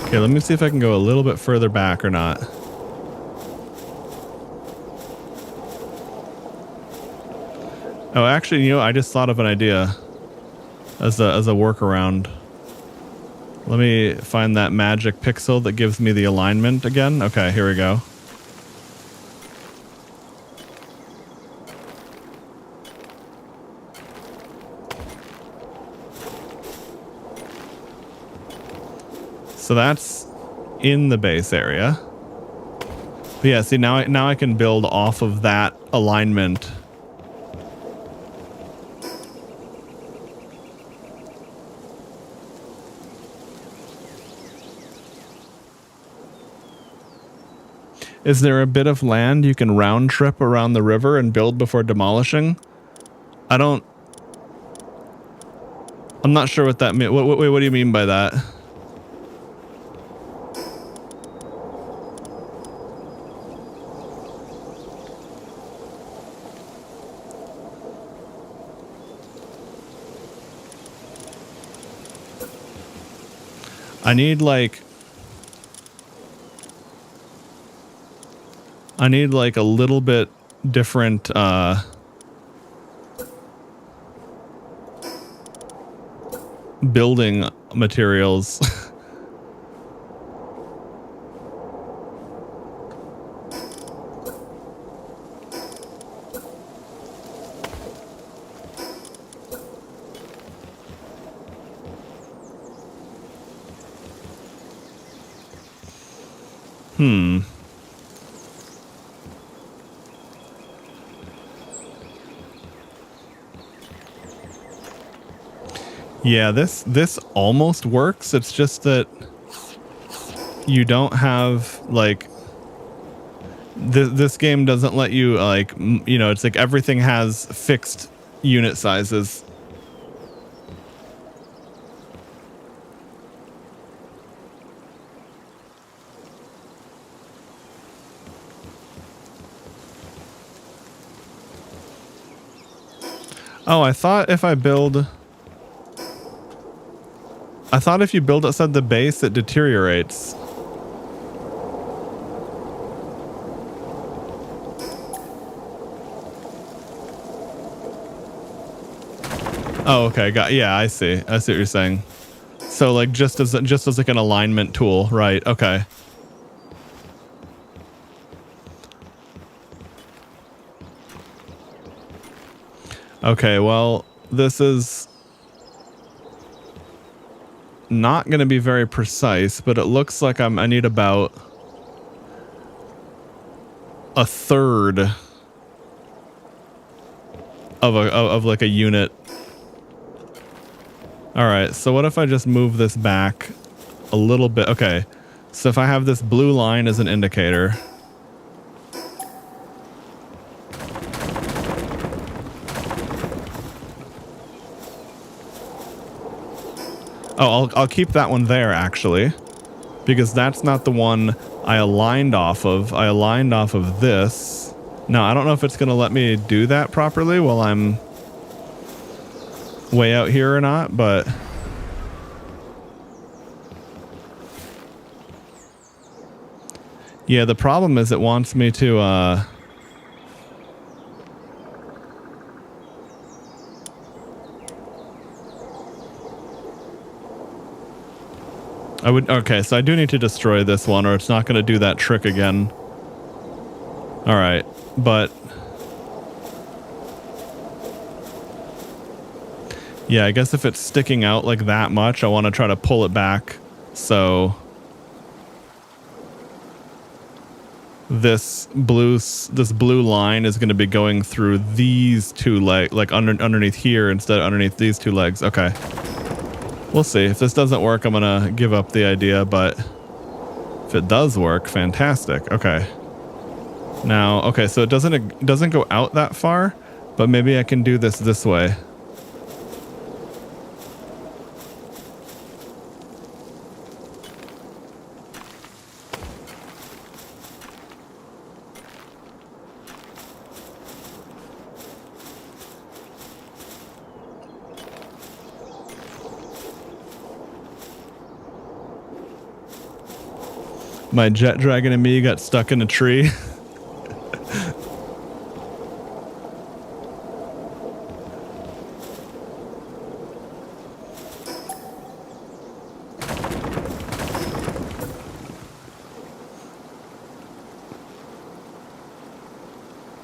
Okay, let me see if I can go a little bit further back or not. Oh, actually, you know, I just thought of an idea as a workaround. Let me find that magic pixel that gives me the alignment again. Okay, here we go. So that's in the base area. But yeah, see, now I can build off of that alignment. Is there a bit of land you can round trip around the river and build before demolishing? I'm not sure what that means. What do you mean by that? I need like a little bit different building materials. Yeah, this almost works. It's just that you don't have like this game doesn't let you like, you know, it's like everything has fixed unit sizes. Oh, I thought if you build outside the base, it deteriorates. Oh, okay. Yeah, I see. I see what you're saying. So like just as like an alignment tool, right? Okay. Okay, well, this is not going to be very precise, but it looks like I need about a third of like a unit. All right, so what if I just move this back a little bit? Okay, so if I have this blue line as an indicator. Oh, I'll keep that one there actually, because that's not the one I aligned off of. I aligned off of this. Now, I don't know if it's going to let me do that properly while I'm way out here or not, but yeah, the problem is it wants me to okay, so I do need to destroy this one or it's not going to do that trick again. All right, but yeah, I guess if it's sticking out like that much, I want to try to pull it back. So this blue line is going to be going through these two legs, like underneath here instead of underneath these two legs. Okay. We'll see. If this doesn't work, I'm going to give up the idea, but if it does work, fantastic. Okay. Now, okay, so it doesn't go out that far, but maybe I can do this way. My jet dragon and me got stuck in a tree.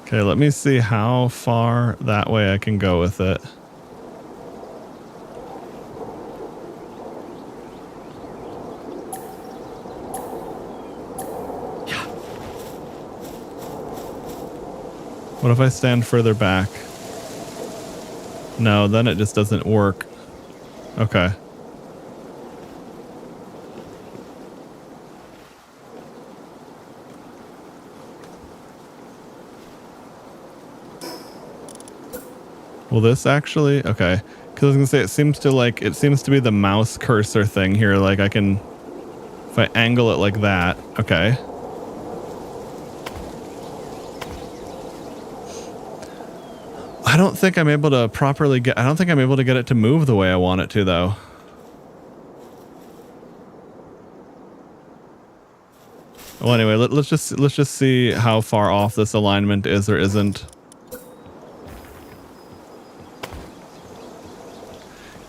Okay, let me see how far that way I can go with it. What if I stand further back? No, then it just doesn't work. Okay. Will this actually? Okay. Because I was gonna say it seems to be the mouse cursor thing here. Like I can, if I angle it like that. Okay. I don't think I'm able to properly get. I don't think I'm able to get it to move the way I want it to, though. Well, anyway, let's just see how far off this alignment is or isn't.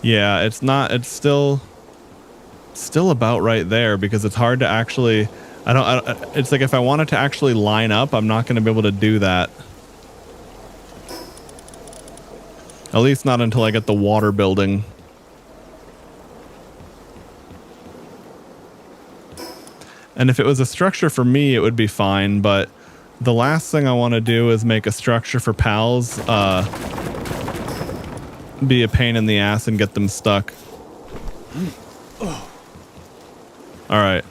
Yeah, it's not. It's still about right there because it's hard to actually. I don't. It's like if I wanted to actually line up, I'm not going to be able to do that. At least not until I get the water building. And if it was a structure for me, it would be fine, but the last thing I want to do is make a structure for pals, be a pain in the ass and get them stuck. Alright.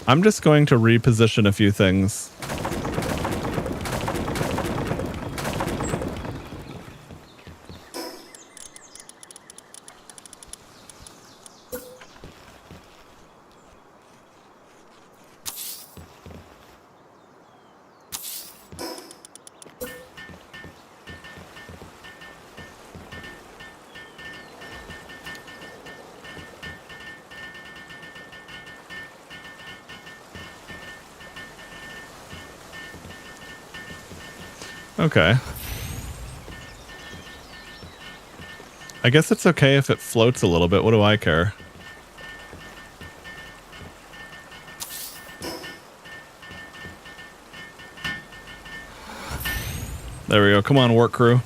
I'm just going to reposition a few things. Okay. I guess it's okay if it floats a little bit. What do I care? There we go. Come on, work crew.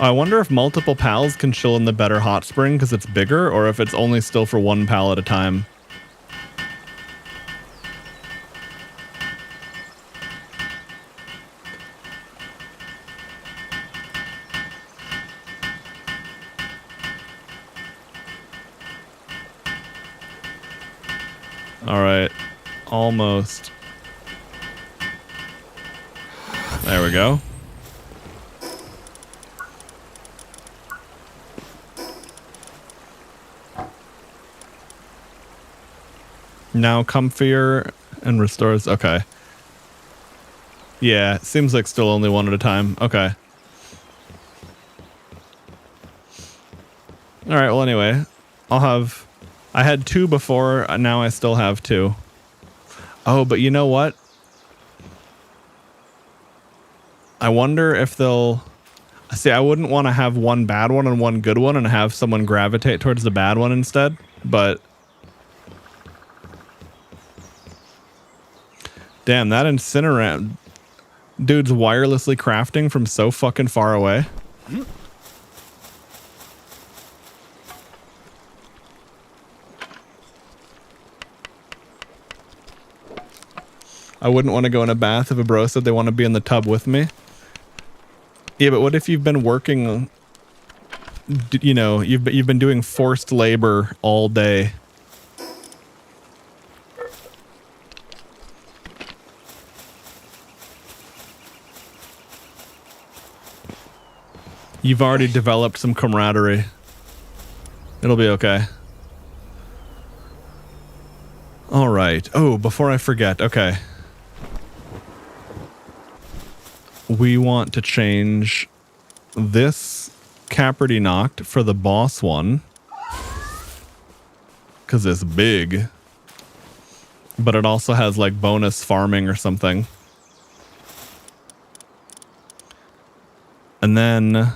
I wonder if multiple pals can chill in the better hot spring because it's bigger, or if it's only still for one pal at a time. All right, almost. There we go. Now comfier and restores. Okay. Yeah, seems like still only one at a time. Okay. All right. Well, anyway, I had two before. Now I still have two. Oh, but you know what? I wonder if they'll see. I wouldn't want to have one bad one and one good one and have someone gravitate towards the bad one instead. But damn, that incinerant dude's wirelessly crafting from so fucking far away. I wouldn't want to go in a bath if a bro said they want to be in the tub with me. Yeah, but what if you've been working, you know, you've been doing forced labor all day? You've already developed some camaraderie. It'll be okay. All right. Oh, before I forget. Okay. We want to change this Caperty knocked for the boss one. Because it's big. But it also has like bonus farming or something. And then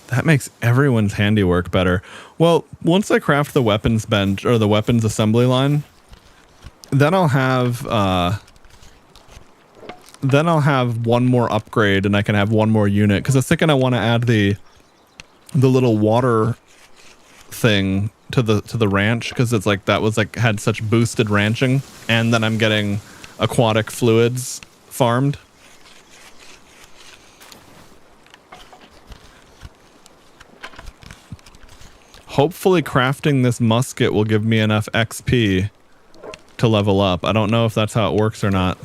that makes everyone's handiwork better. Well, once I craft the weapons bench or the weapons assembly line, then I'll have one more upgrade and I can have one more unit. Because I was thinking I want to add the little water thing to the ranch, because it's like that was like had such boosted ranching, and then I'm getting aquatic fluids farmed. Hopefully crafting this musket will give me enough XP to level up. I don't know if that's how it works or not.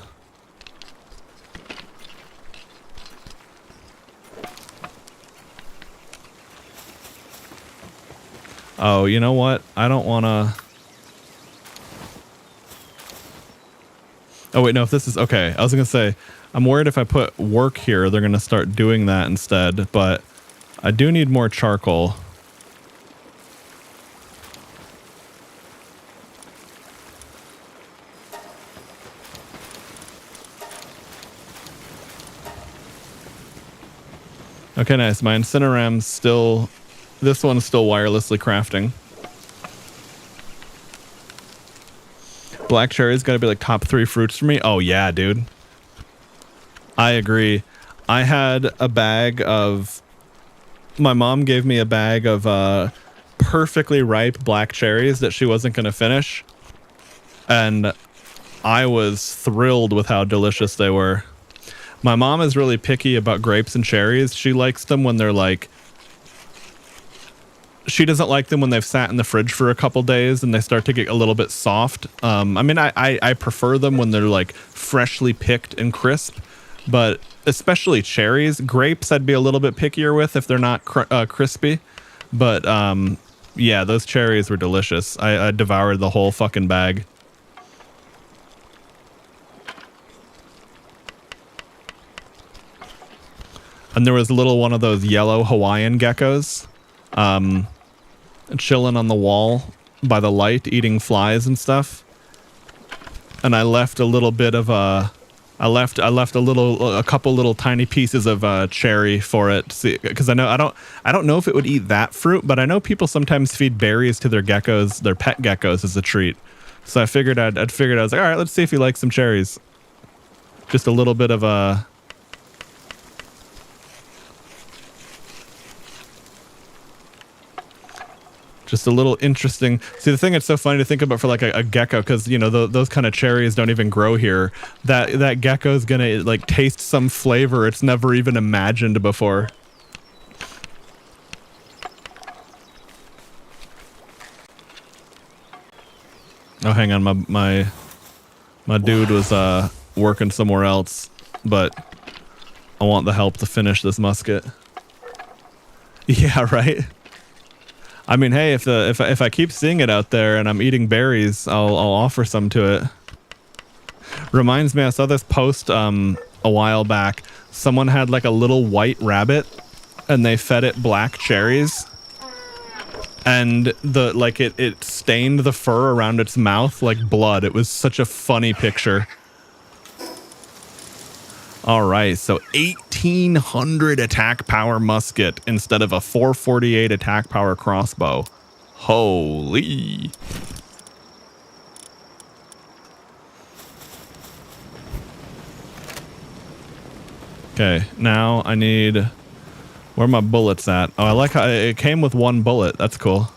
Oh, you know what? I don't want to... Oh, wait, no, if this is... Okay, I was going to say, I'm worried if I put work here, they're going to start doing that instead, but I do need more charcoal. Okay, nice. My Incineram's still... This one's still wirelessly crafting. Black cherry's got to be like top 3 fruits for me. Oh, yeah, dude. I agree. I had a bag of... My mom gave me a bag of perfectly ripe black cherries that she wasn't going to finish. And I was thrilled with how delicious they were. My mom is really picky about grapes and cherries. She likes them when they're like... She doesn't like them when they've sat in the fridge for a couple days and they start to get a little bit soft. I mean, I prefer them when they're like freshly picked and crisp, but especially cherries. Grapes I'd be a little bit pickier with if they're not crispy. But yeah, those cherries were delicious. I devoured the whole fucking bag. And there was a little one of those yellow Hawaiian geckos chilling on the wall by the light, eating flies and stuff. And I left a little bit of a couple little tiny pieces of cherry for it, because I don't know if it would eat that fruit, but I know people sometimes feed berries to their geckos, their pet geckos, as a treat. So I figured I was like, all right, let's see if he likes some cherries. Just a little bit of a... Just a little interesting. See, the thing that's so funny to think about for like a gecko, because you know those kind of cherries don't even grow here. That gecko's gonna like taste some flavor it's never even imagined before. Oh, hang on, my dude was working somewhere else, but I want the help to finish this musket. Yeah, right. I mean, hey, if I keep seeing it out there and I'm eating berries, I'll offer some to it. Reminds me, I saw this post a while back. Someone had like a little white rabbit, and they fed it black cherries, and it stained the fur around its mouth like blood. It was such a funny picture. All right, so 1800 attack power musket instead of a 448 attack power crossbow. Holy. Okay, now I need... Where are my bullets at? Oh, I like how it came with 1 bullet. That's cool.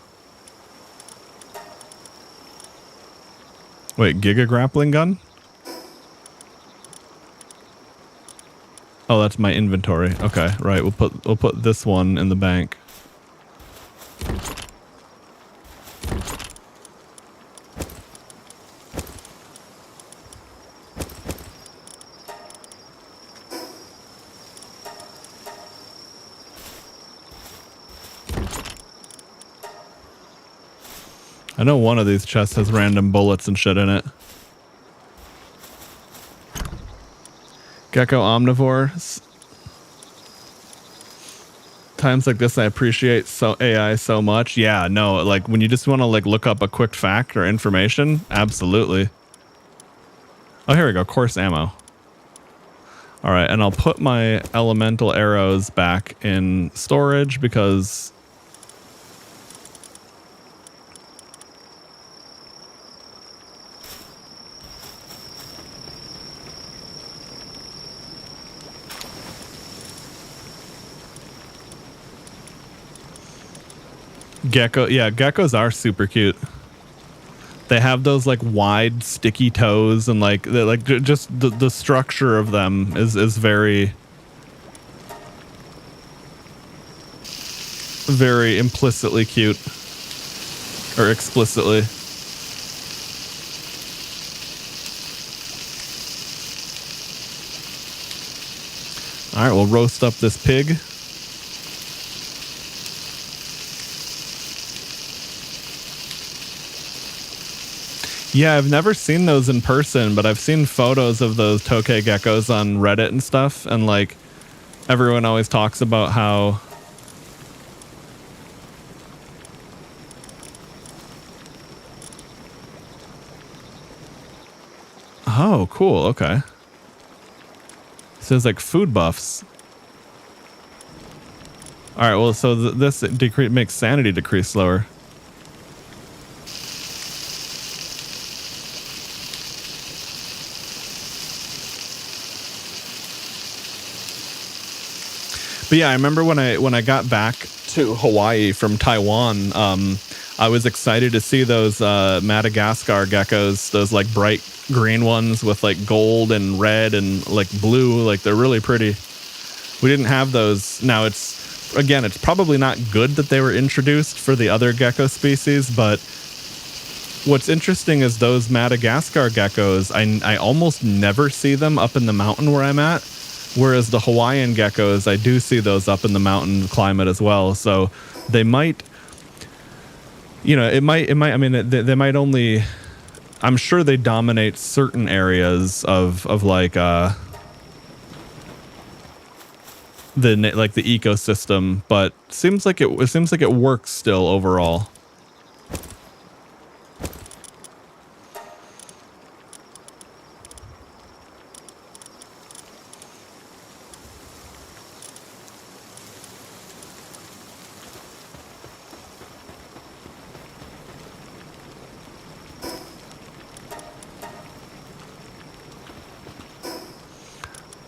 Wait, Giga grappling gun? Oh, that's my inventory. Okay, right. We'll put this one in the bank. I know one of these chests has random bullets and shit in it. Gecko omnivore. Times like this, I appreciate AI so much. Yeah, no, like when you just want to like look up a quick fact or information, absolutely. Oh, here we go. Course ammo. All right, and I'll put my elemental arrows back in storage because... Gecko, yeah, geckos are super cute. They have those like wide, sticky toes, and like just the structure of them is very, very implicitly cute, or explicitly. All right, we'll roast up this pig. Yeah, I've never seen those in person, but I've seen photos of those tokay geckos on Reddit and stuff, and like everyone always talks about how oh, cool, okay. So it's like food buffs. Alright, well, so this makes sanity decrease slower. But yeah, I remember when I got back to Hawaii from Taiwan, I was excited to see those Madagascar geckos, those like bright green ones with like gold and red and like blue, like they're really pretty. We didn't have those. Now it's probably not good that they were introduced for the other gecko species, but what's interesting is those Madagascar geckos, I almost never see them up in the mountain where I'm at. Whereas the Hawaiian geckos, I do see those up in the mountain climate as well. So they might, I mean, they might only, I'm sure they dominate certain areas of like, the ecosystem, but seems like it works still overall.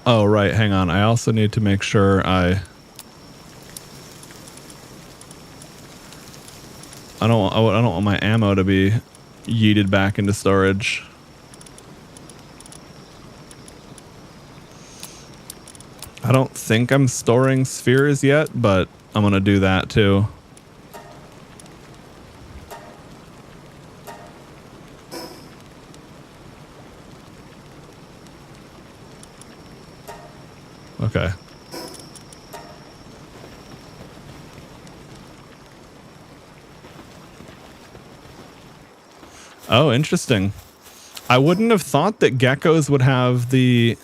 Oh, right. Hang on. I also need to make sure I don't want my ammo to be yeeted back into storage. I don't think I'm storing spheres yet, but I'm going to do that too. Okay. Oh, interesting. I wouldn't have thought that geckos would have the...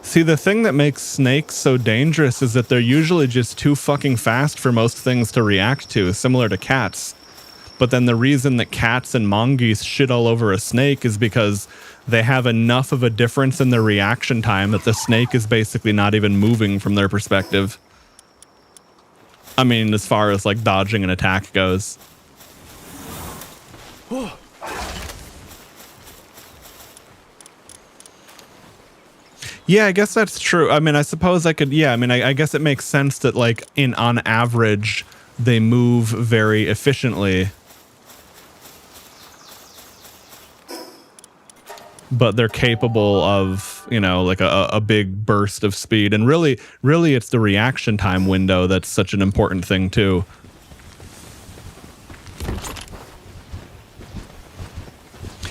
See, the thing that makes snakes so dangerous is that they're usually just too fucking fast for most things to react to, similar to cats. But then the reason that cats and mongoose shit all over a snake is because they have enough of a difference in their reaction time that the snake is basically not even moving from their perspective. I mean, as far as like dodging an attack goes. Yeah, I guess that's true. I mean, I suppose I could, yeah, I mean, I guess it makes sense that like on average, they move very efficiently. But they're capable of, like a big burst of speed. And really it's the reaction time window that's such an important thing too.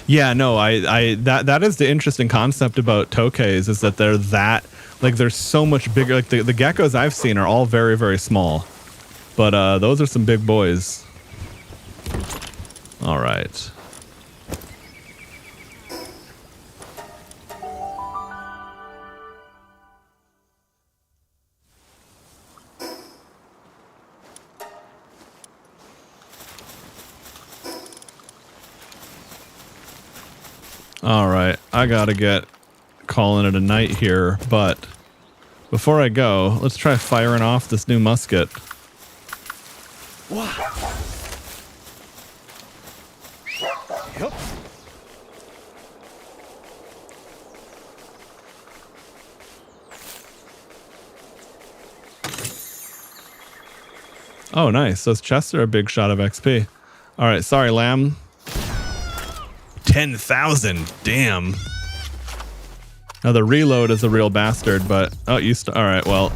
Yeah, no, that is the interesting concept about tokays, is that they're they're so much bigger. Like the geckos I've seen are all very, very small. But those are some big boys. All right. All right, I gotta get calling it a night here, but before I go, let's try firing off this new musket. Yep. Oh, nice. Those chests are a big shot of XP. All right, sorry, lamb. 10,000. Damn. Now the reload is a real bastard, but all right. Well,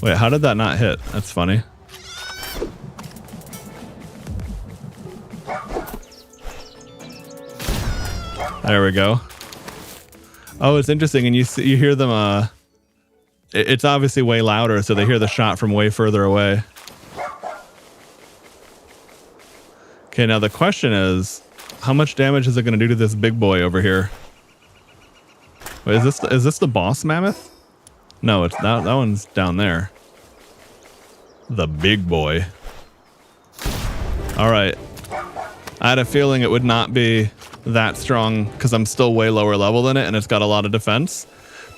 wait. How did that not hit? That's funny. There we go. Oh, it's interesting, and you hear them. It's obviously way louder, so they hear the shot from way further away. Okay, now the question is, How much damage is it going to do to this big boy over here? Wait, is this the boss mammoth? No, it's that one's down there. The big boy. All right. I had a feeling it would not be that strong because I'm still way lower level than it and it's got a lot of defense.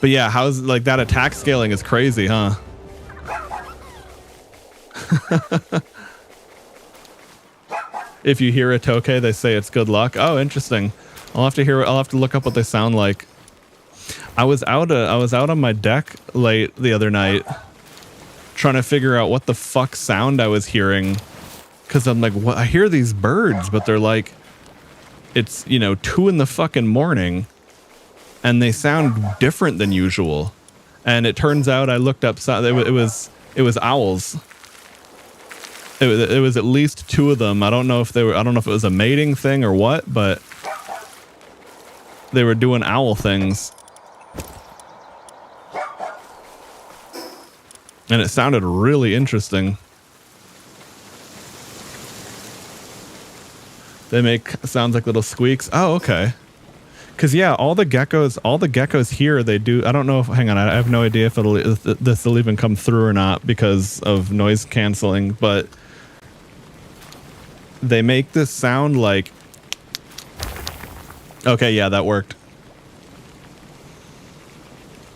But yeah, how's like that attack scaling is crazy, huh? If you hear a Tokay, they say it's good luck. Oh, interesting. I'll have to look up what they sound like. I was out on my deck late the other night trying to figure out what the fuck sound I was hearing. Cause I'm like, what? I hear these birds, but they're like, it's, 2 in the fucking morning and they sound different than usual. And it turns out I looked up, it was owls. It was at least 2 of them. I don't know if it was a mating thing or what, but they were doing owl things. And it sounded really interesting. They make sounds like little squeaks. Oh, okay. Cause yeah, all the geckos here, they do. I don't know if, hang on, I have no idea if this will even come through or not because of noise canceling, but they make this sound like, okay, yeah, that worked.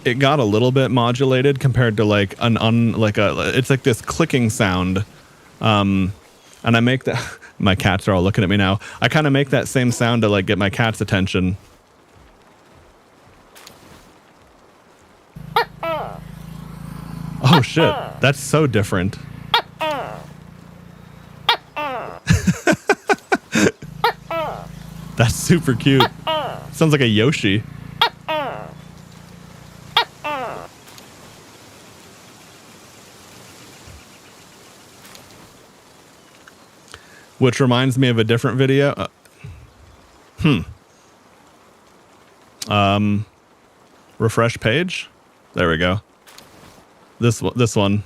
It got a little bit modulated compared to like it's like this clicking sound. And I make that, my cats are all looking at me now. I kind of make that same sound to like get my cat's attention. Oh shit, that's so different. That's super cute. Sounds like a Yoshi. Which reminds me of a different video. Refresh page. There we go. This one.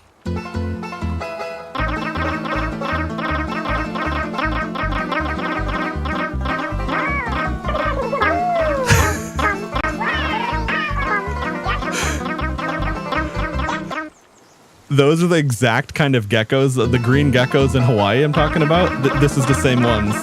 Those are the exact kind of geckos, the green geckos in Hawaii I'm talking about. This is the same ones.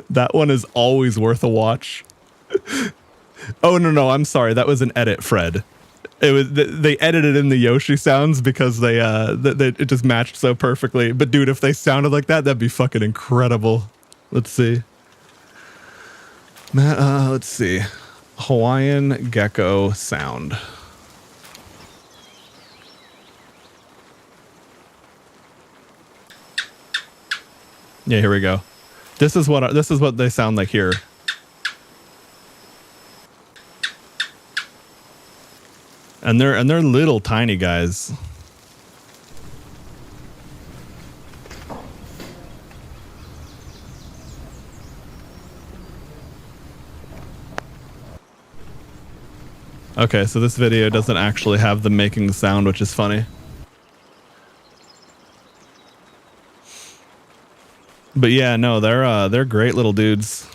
That one is always worth a watch. Oh, no, I'm sorry. That was an edit, Fred. They edited in the Yoshi sounds because it just matched so perfectly. But dude, if they sounded like that, that'd be fucking incredible. Let's see. Let's see. Hawaiian gecko sound. Yeah, here we go. This is what they sound like here. And they're little tiny guys. Okay, so this video doesn't actually have them making the sound, which is funny. But yeah, no, they're great little dudes.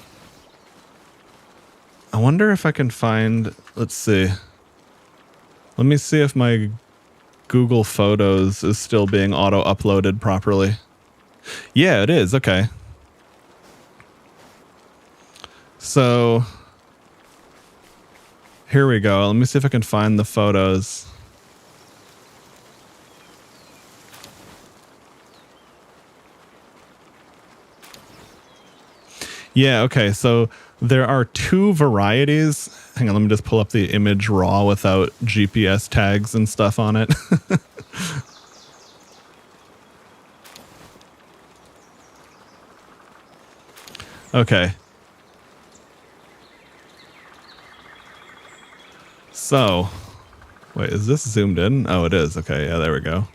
I wonder if I can find, let's see. Let me see if my Google Photos is still being auto-uploaded properly. Yeah, it is. Okay. So here we go. Let me see if I can find the photos. Yeah, okay. So there are 2 varieties. Hang on, let me just pull up the image raw without GPS tags and stuff on it. Okay. So, wait, is this zoomed in? Oh, it is. Okay, yeah, there we go.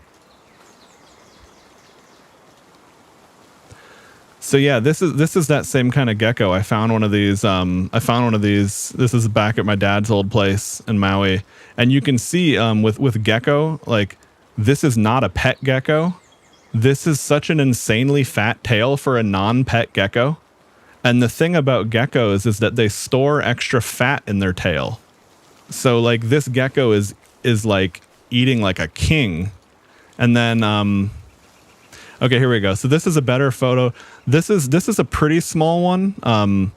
So yeah, this is that same kind of gecko. I found one of these. This is back at my dad's old place in Maui, and you can see with gecko, like, this is not a pet gecko. This is such an insanely fat tail for a non-pet gecko. And the thing about geckos is that they store extra fat in their tail. So like this gecko is like eating like a king. And then okay, here we go. So this is a better photo. This is a pretty small one.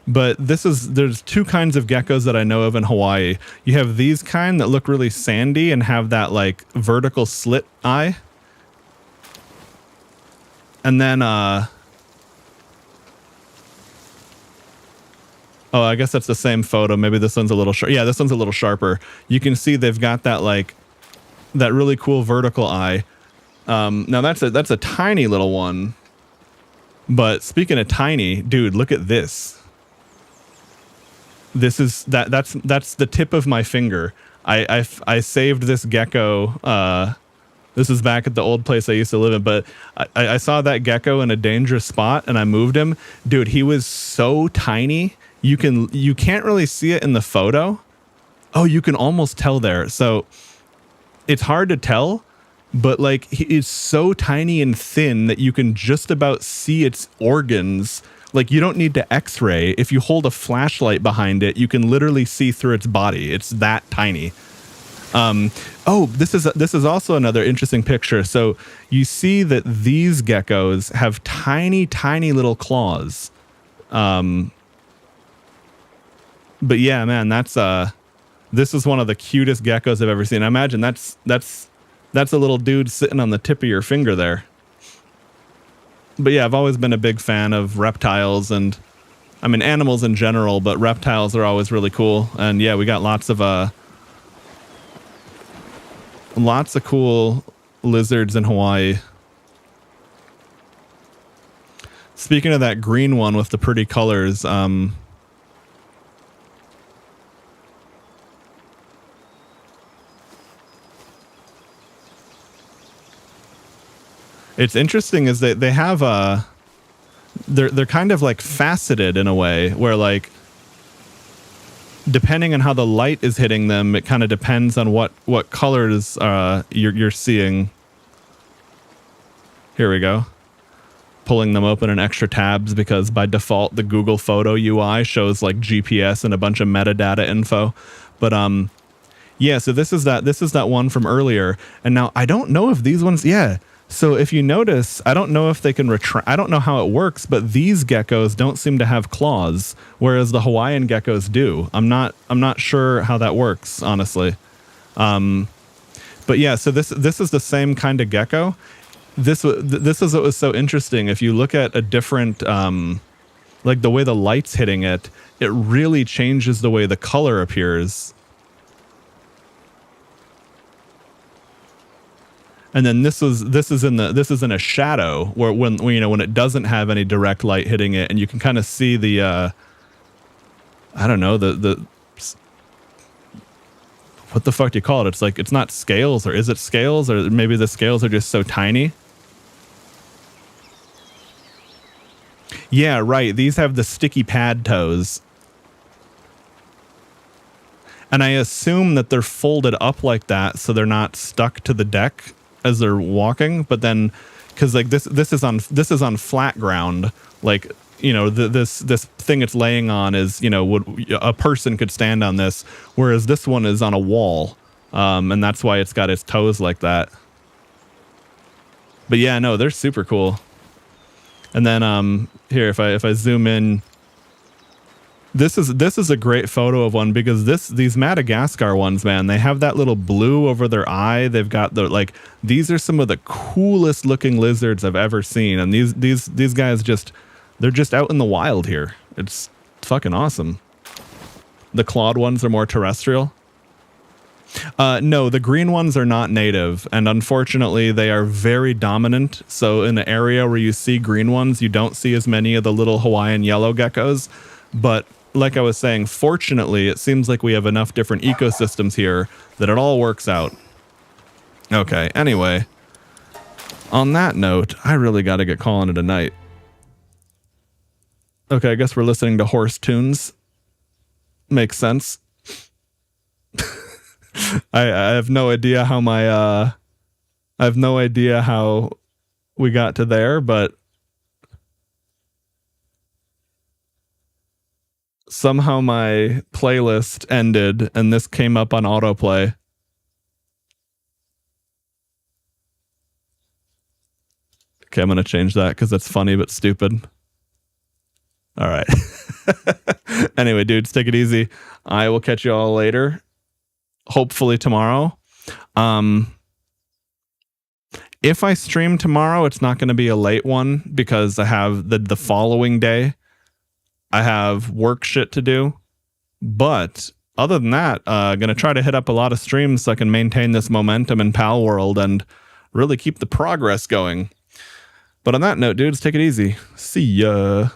But there's two kinds of geckos that I know of in Hawaii. You have these kind that look really sandy and have that like vertical slit eye. And then oh, I guess that's the same photo. Maybe this one's a little sharp. Yeah, this one's a little sharper. You can see they've got that like that really cool vertical eye. Now that's a tiny little one. But speaking of tiny, dude, look at this. This is that's the tip of my finger. I saved this gecko. This is back at the old place I used to live in, but I saw that gecko in a dangerous spot and I moved him. Dude, he was so tiny. You can't really see it in the photo. Oh, you can almost tell there. So it's hard to tell, but like he is so tiny and thin that you can just about see its organs. Like you don't need to x-ray. If you hold a flashlight behind it, you can literally see through its body. It's that tiny. Oh, this is also another interesting picture. So you see that these geckos have tiny, tiny little claws. But yeah, man, this is one of the cutest geckos I've ever seen. I imagine that's a little dude sitting on the tip of your finger there. But yeah, I've always been a big fan of reptiles and, I mean, animals in general, but reptiles are always really cool. And yeah, we got lots of cool lizards in Hawaii. Speaking of that green one with the pretty colors, it's interesting is that they have they're kind of like faceted in a way where like depending on how the light is hitting them, it kind of depends on what colors you're seeing. Here we go. Pulling them open in extra tabs because by default the Google Photo UI shows like GPS and a bunch of metadata info. But yeah, so this is that one from earlier. And now I don't know if these ones, yeah. So if you notice, I don't know if they can retract, I don't know how it works, but these geckos don't seem to have claws, whereas the Hawaiian geckos do. I'm not sure how that works, honestly. But yeah, so this is the same kind of gecko. This is what was so interesting. If you look at a different, like the way the light's hitting it, it really changes the way the color appears. And then this is in a shadow where when it doesn't have any direct light hitting it, and you can kind of see the I don't know, the what the fuck do you call it? It's like, it's not scales, or is it scales, or maybe the scales are just so tiny. Yeah, right. These have the sticky pad toes. And I assume that they're folded up like that so they're not stuck to the deck as they're walking, but then because like this is on flat ground, like this thing it's laying on is a person could stand on this, whereas this one is on a wall, and that's why it's got its toes like that. But yeah, no, they're super cool. And then here, if I zoom in. This is a great photo of one because these Madagascar ones, man, they have that little blue over their eye. They've got these are some of the coolest looking lizards I've ever seen, and these guys they're just out in the wild here. It's fucking awesome. The clawed ones are more terrestrial. No, the green ones are not native, and unfortunately they are very dominant. So in the area where you see green ones, you don't see as many of the little Hawaiian yellow geckos, but like I was saying, fortunately, it seems like we have enough different ecosystems here that it all works out. Okay, anyway, on that note, I really got to get calling it a night. Okay, I guess we're listening to horse tunes. Makes sense. I have no idea how I have no idea how we got to there, but somehow my playlist ended and this came up on autoplay. Okay, I'm going to change that because that's funny but stupid. All right. Anyway, dudes, take it easy. I will catch you all later. Hopefully tomorrow. If I stream tomorrow, it's not going to be a late one because I have the following day. I have work shit to do. But other than that, going to try to hit up a lot of streams so I can maintain this momentum in Palworld and really keep the progress going. But on that note, dudes, take it easy. See ya.